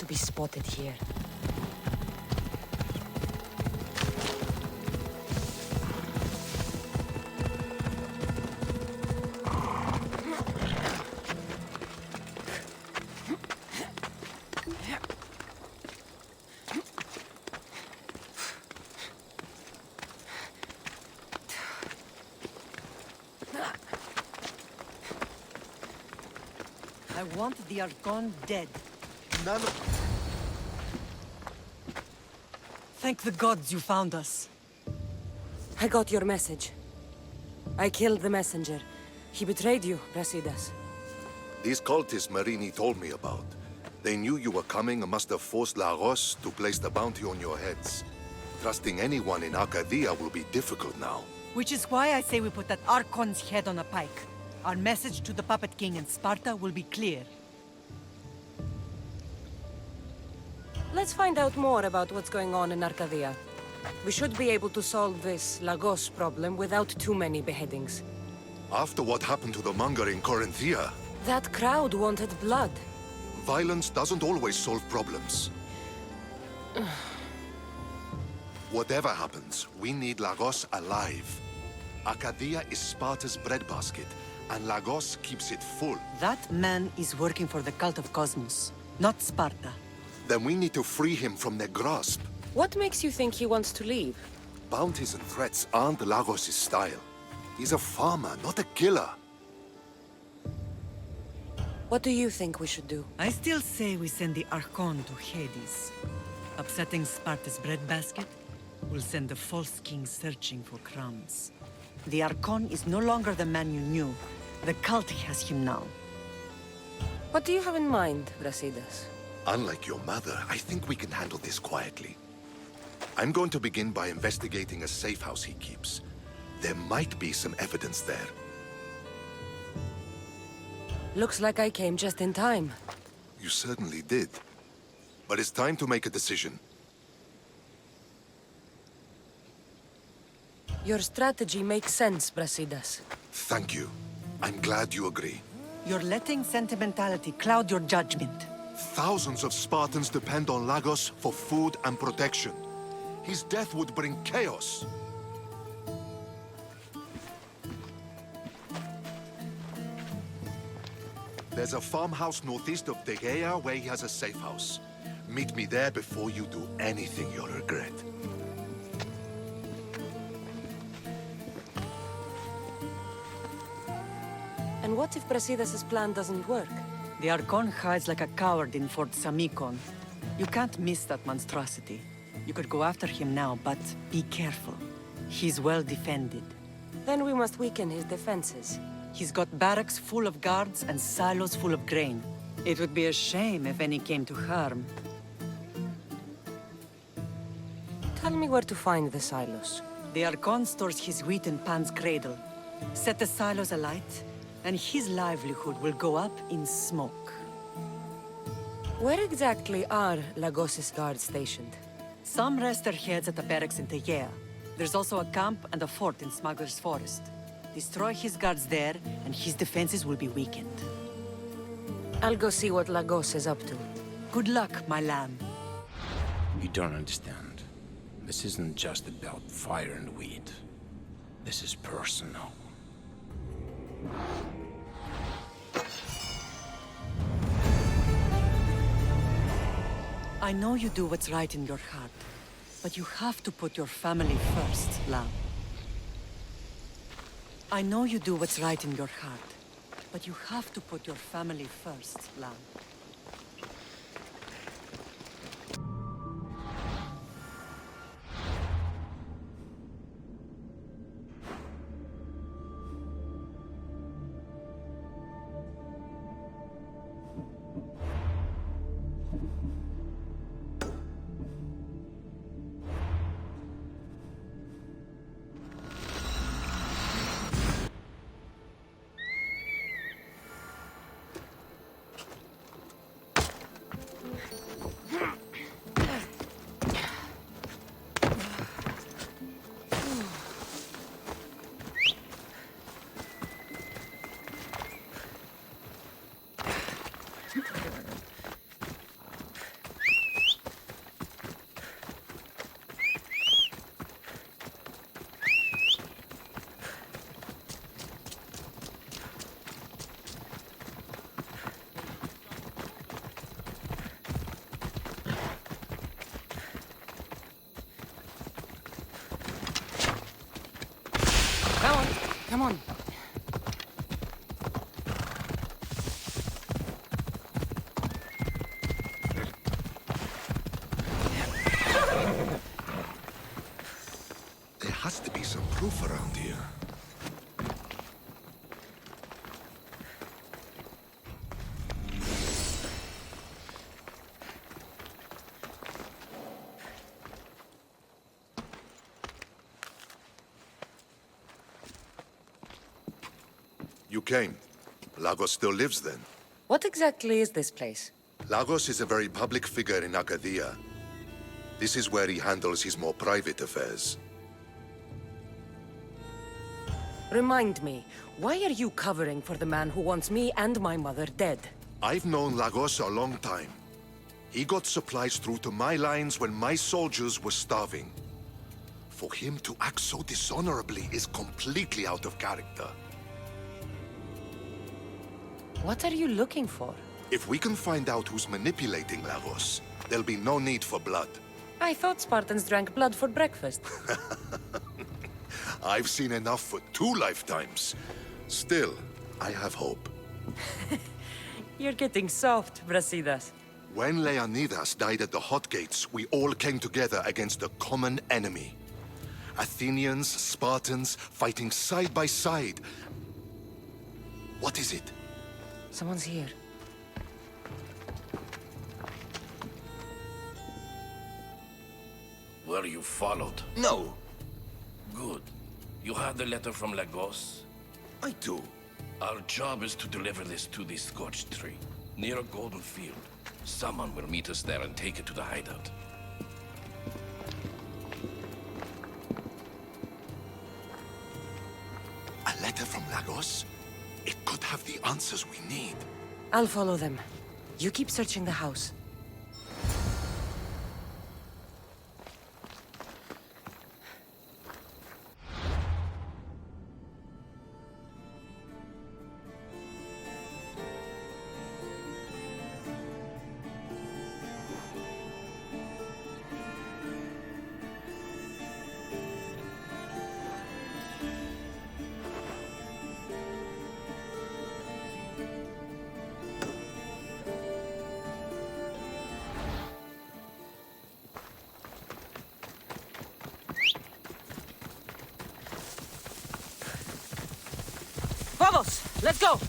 Be spotted here. I want the Archon dead. None of... Thank the gods you found us. I got your message. I killed the messenger. He betrayed you, Brasidas. These cultists Marini told me about. They knew you were coming and must have forced Lagos to place the bounty on your heads. Trusting anyone in Arcadia will be difficult now. Which is why I say we put that Archon's head on a pike. Our message to the Puppet King in Sparta will be clear. Let's find out more about what's going on in Arcadia. We should be able to solve this Lagos problem without too many beheadings. After what happened to the monger in Corinthia, That crowd wanted blood. violence doesn't always solve problems. Whatever happens, we need Lagos alive. Arcadia is Sparta's breadbasket, and Lagos keeps it full. That man is working for the cult of Cosmos, not Sparta. Then we need to free him from their grasp. What makes you think he wants to leave? Bounties and threats aren't Lagos' style. He's a farmer, not a killer. What do you think we should do? I still say we send the Archon to Hades. Upsetting Sparta's breadbasket will send the false king searching for crumbs. The Archon is no longer the man you knew. The cult has him now. What do you have in mind, Brasidas? Unlike your mother, I think we can handle this quietly. I'm going to begin by investigating a safe house he keeps. There might be some evidence there. Looks like I came just in time. You certainly did. But it's time to make a decision. Your strategy makes sense, Brasidas. Thank you. I'm glad you agree. You're letting sentimentality cloud your judgment. Thousands of Spartans depend on Lagos for food and protection. His death would bring chaos. There's a farmhouse northeast of Tegea where he has a safe house. Meet me there before you do anything you'll regret. And what if Brasidas' plan doesn't work? The Archon hides like a coward in Fort Samikon. You can't miss that monstrosity. You could go after him now, but be careful. He's well defended. Then we must weaken his defenses. He's got barracks full of guards and silos full of grain. It would be a shame if any came to harm. Tell me where to find the silos. The Archon stores his wheat in Pan's cradle. Set the silos alight, and his livelihood will go up in smoke. Where exactly are Lagos' guards stationed? Some rest their heads at the barracks in Tegea. There's also a camp and a fort in Smuggler's Forest. Destroy his guards there, and his defenses will be weakened. I'll go see what Lagos is up to. Good luck, my lamb. You don't understand. This isn't just about fire and weed. This is personal. I know you do what's right in your heart, but you have to put your family first, lamb. I know you do what's right in your heart, but you have to put your family first, lamb. Come on. There has to be some proof around here. You came. Lagos still lives then? What exactly is this place? Lagos is a very public figure in Arcadia. This is where he handles his more private affairs. Remind me, why are you covering for the man who wants me and my mother dead? I've known Lagos a long time. He got supplies through to my lines when my soldiers were starving. For him to act so dishonorably is completely out of character. What are you looking for? If we can find out who's manipulating Lagos, there'll be no need for blood. I thought Spartans drank blood for breakfast. I've seen enough for 2 lifetimes. Still, I have hope. You're getting soft, Brasidas. When Leonidas died at the Hot Gates, we all came together against a common enemy. Athenians, Spartans, fighting side by side. What is it? Someone's here. Were you followed? No. Good. You had the letter from Lagos? I do. Our job is to deliver this to the Scorched Tree, near a golden field. Someone will meet us there and take it to the hideout. A letter from Lagos? It could have the answers we need. I'll follow them. You keep searching the house. Vamos! Let's go!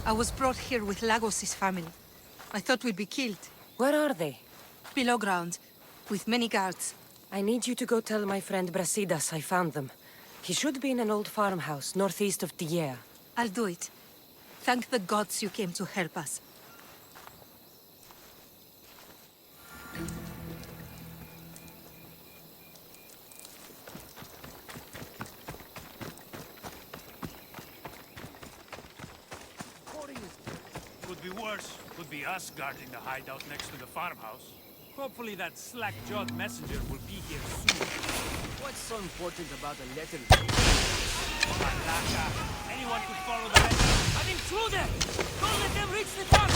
I was brought here with Lagos' family. I thought we'd be killed. Where are they? Below ground, with many guards. I need you to go tell my friend Brasidas I found them. He should be in an old farmhouse northeast of Tyea. I'll do it. Thank the gods you came to help us. Could be worse. Could be us guarding the hideout next to the farmhouse. Hopefully that slack-jawed messenger will be here soon. What's so important about a letter? Malaka! Anyone could follow the letter. An intruder! Don't let them reach the top!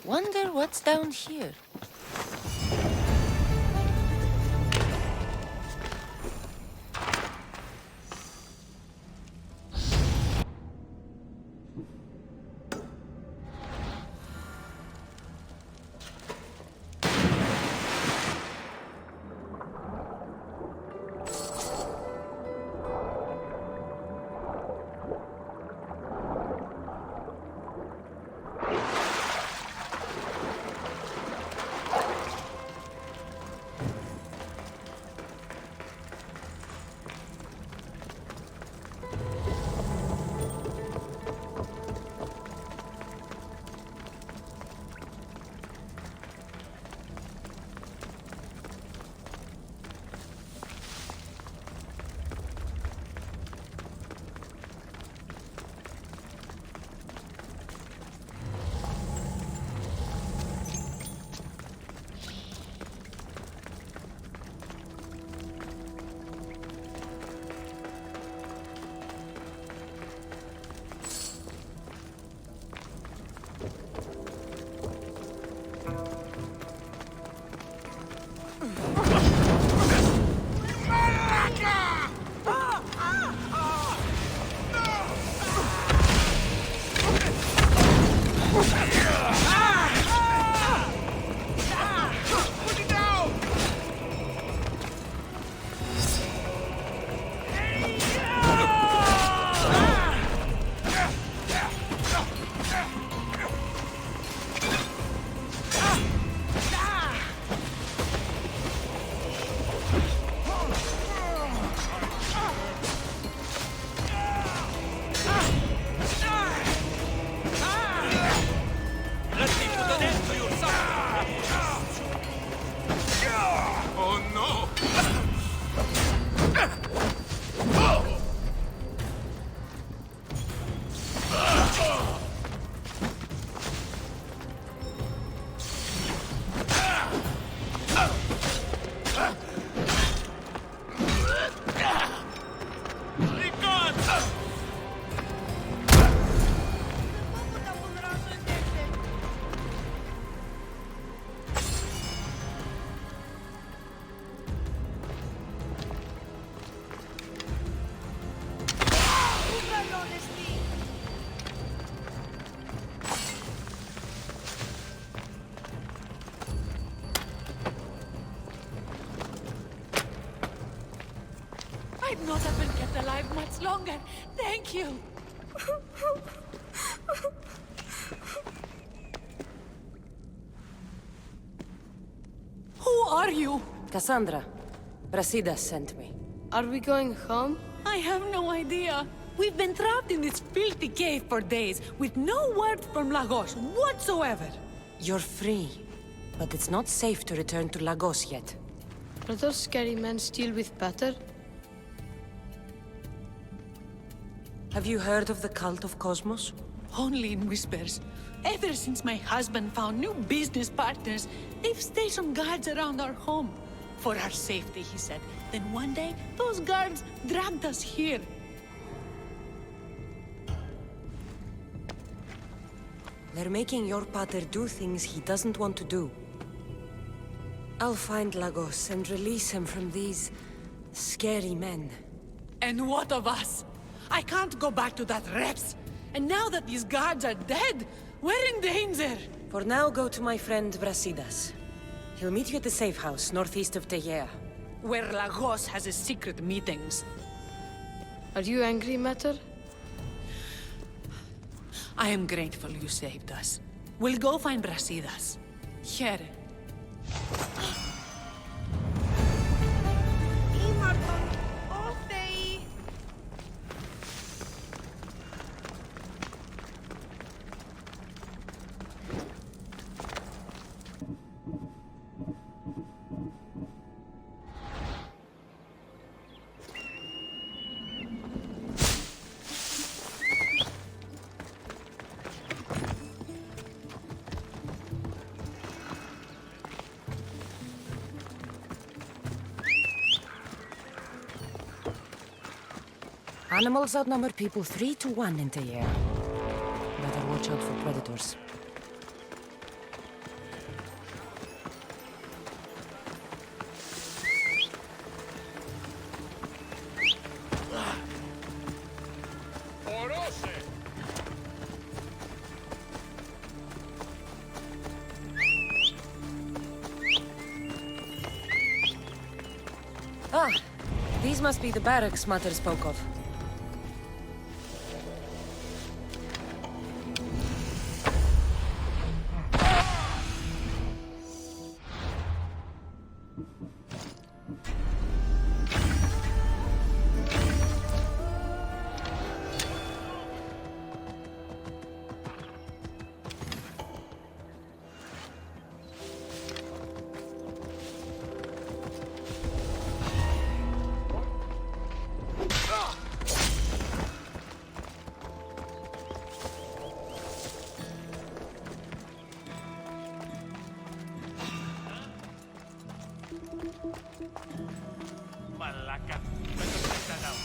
Wonder what's down here. I'd not have been kept alive much longer. Thank you. Who are you? Cassandra. Brasidas sent me. Are we going home? I have no idea. We've been trapped in this filthy cave for days, with no word from Lagos whatsoever. You're free, but it's not safe to return to Lagos yet. Are those scary men still with Peter? Have you heard of the cult of Cosmos? Only in whispers. Ever since my husband found new business partners, they've stationed guards around our home. For our safety, he said. Then one day, those guards dragged us here. They're making your pater do things he doesn't want to do. I'll find Lagos and release him from these scary men. And what of us? I can't go back to that Rex. And now that these guards are dead, we're in danger. For now, go to my friend Brasidas. He'll meet you at the safe house northeast of Tegea. Where Lagos has his secret meetings. Are you angry, Mater? I am grateful you saved us. We'll go find Brasidas. Here. Animals outnumber people 3 to 1 in Tegea. Better watch out for predators. Ah, these must be the barracks Mater spoke of. Malaka. Better check that out.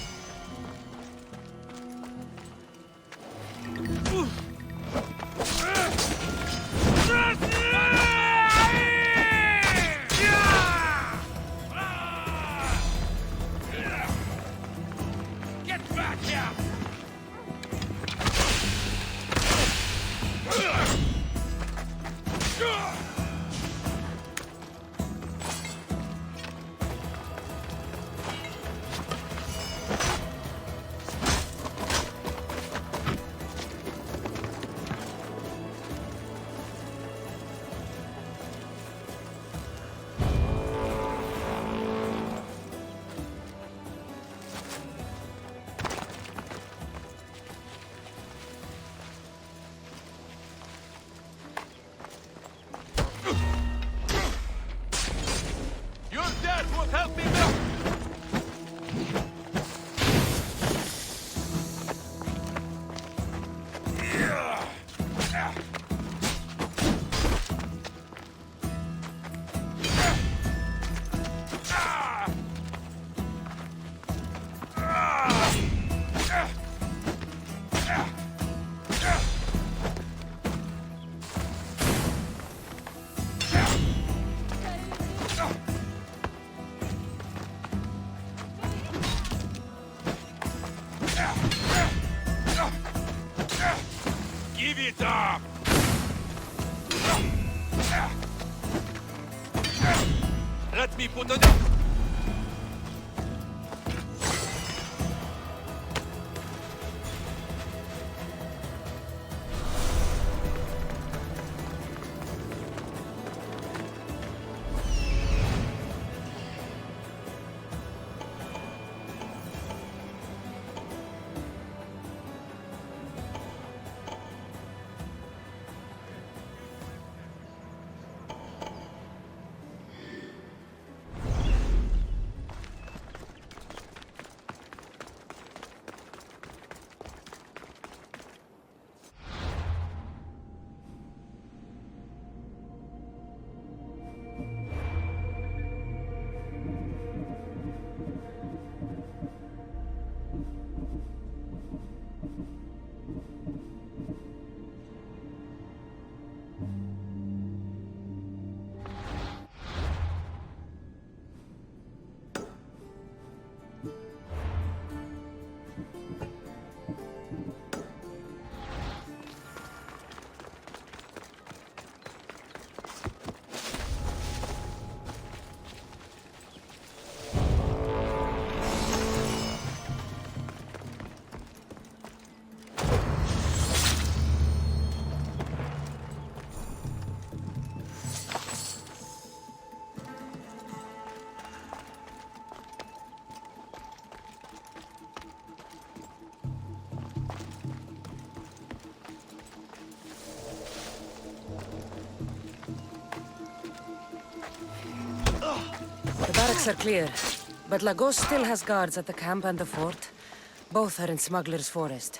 Help me, Bill! Give it up! Let me put it... The barracks are clear, but Lagos still has guards at the camp and the fort. Both are in Smuggler's Forest.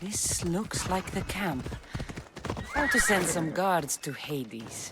This looks like the camp. How to send some guards to Hades.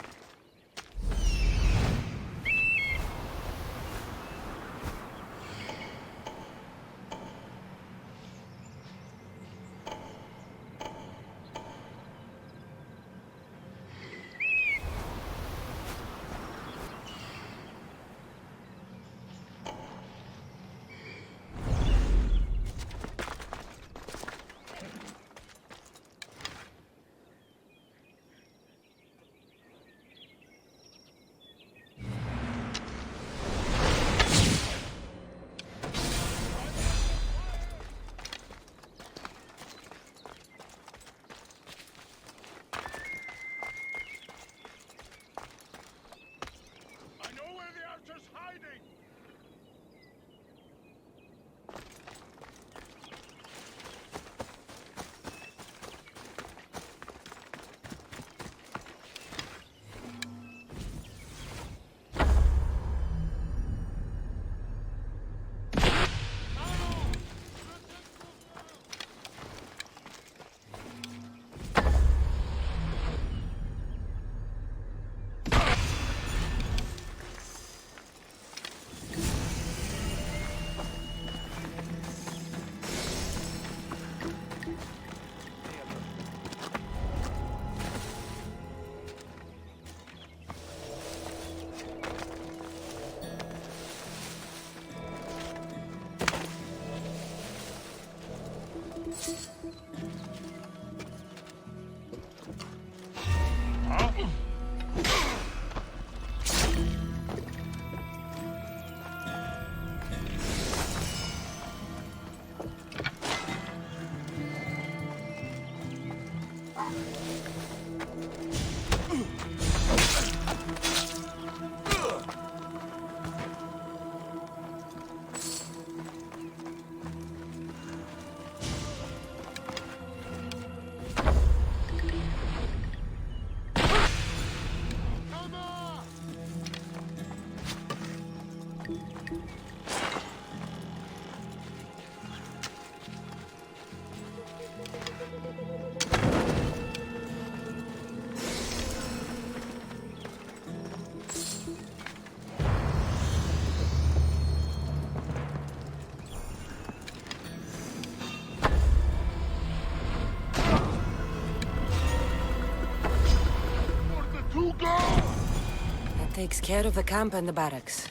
That takes care of the camp and the barracks.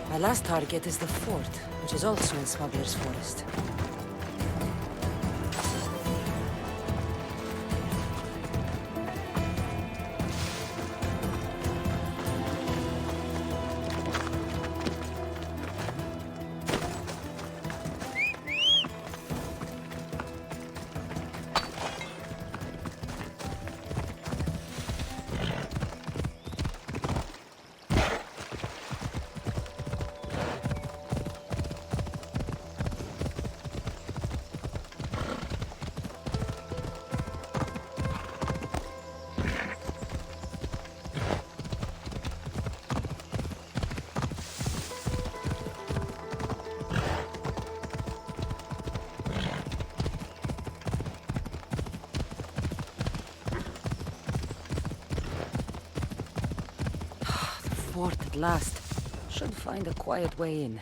My last target is the fort, which is also in Smuggler's Forest. Fort at last. Should find a quiet way in.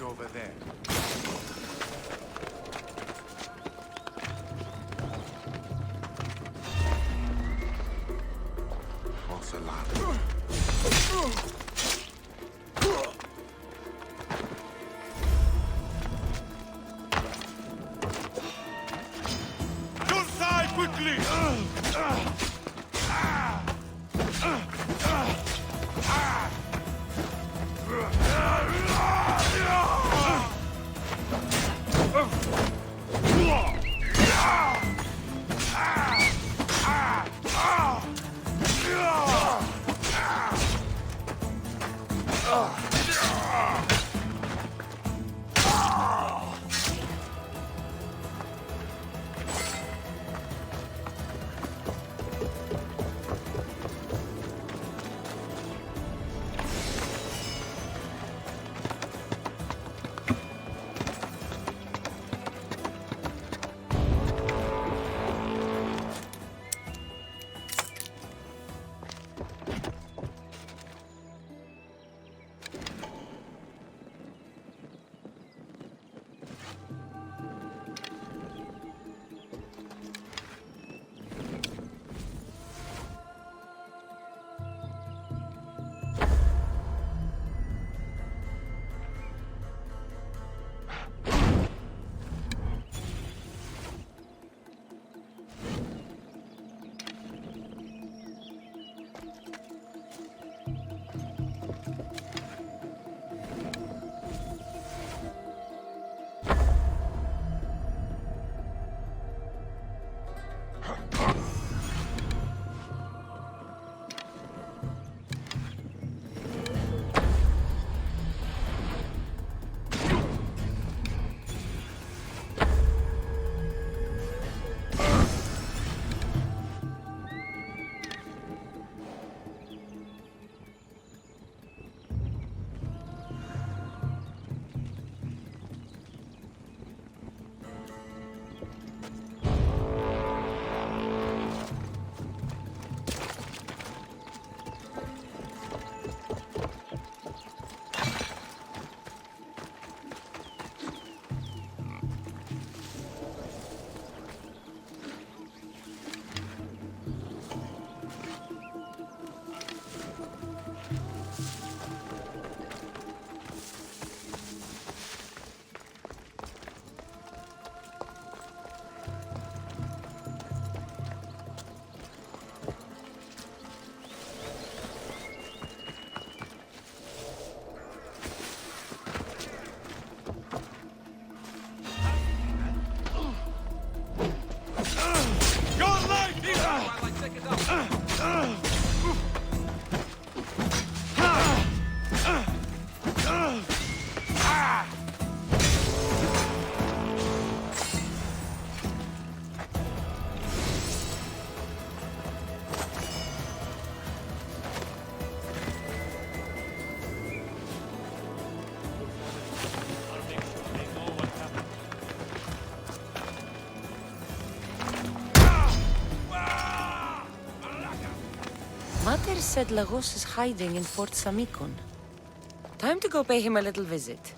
over there. False alarm. Your side quickly! Mater said Lagos is hiding in Fort Samikon. Time to go pay him a little visit.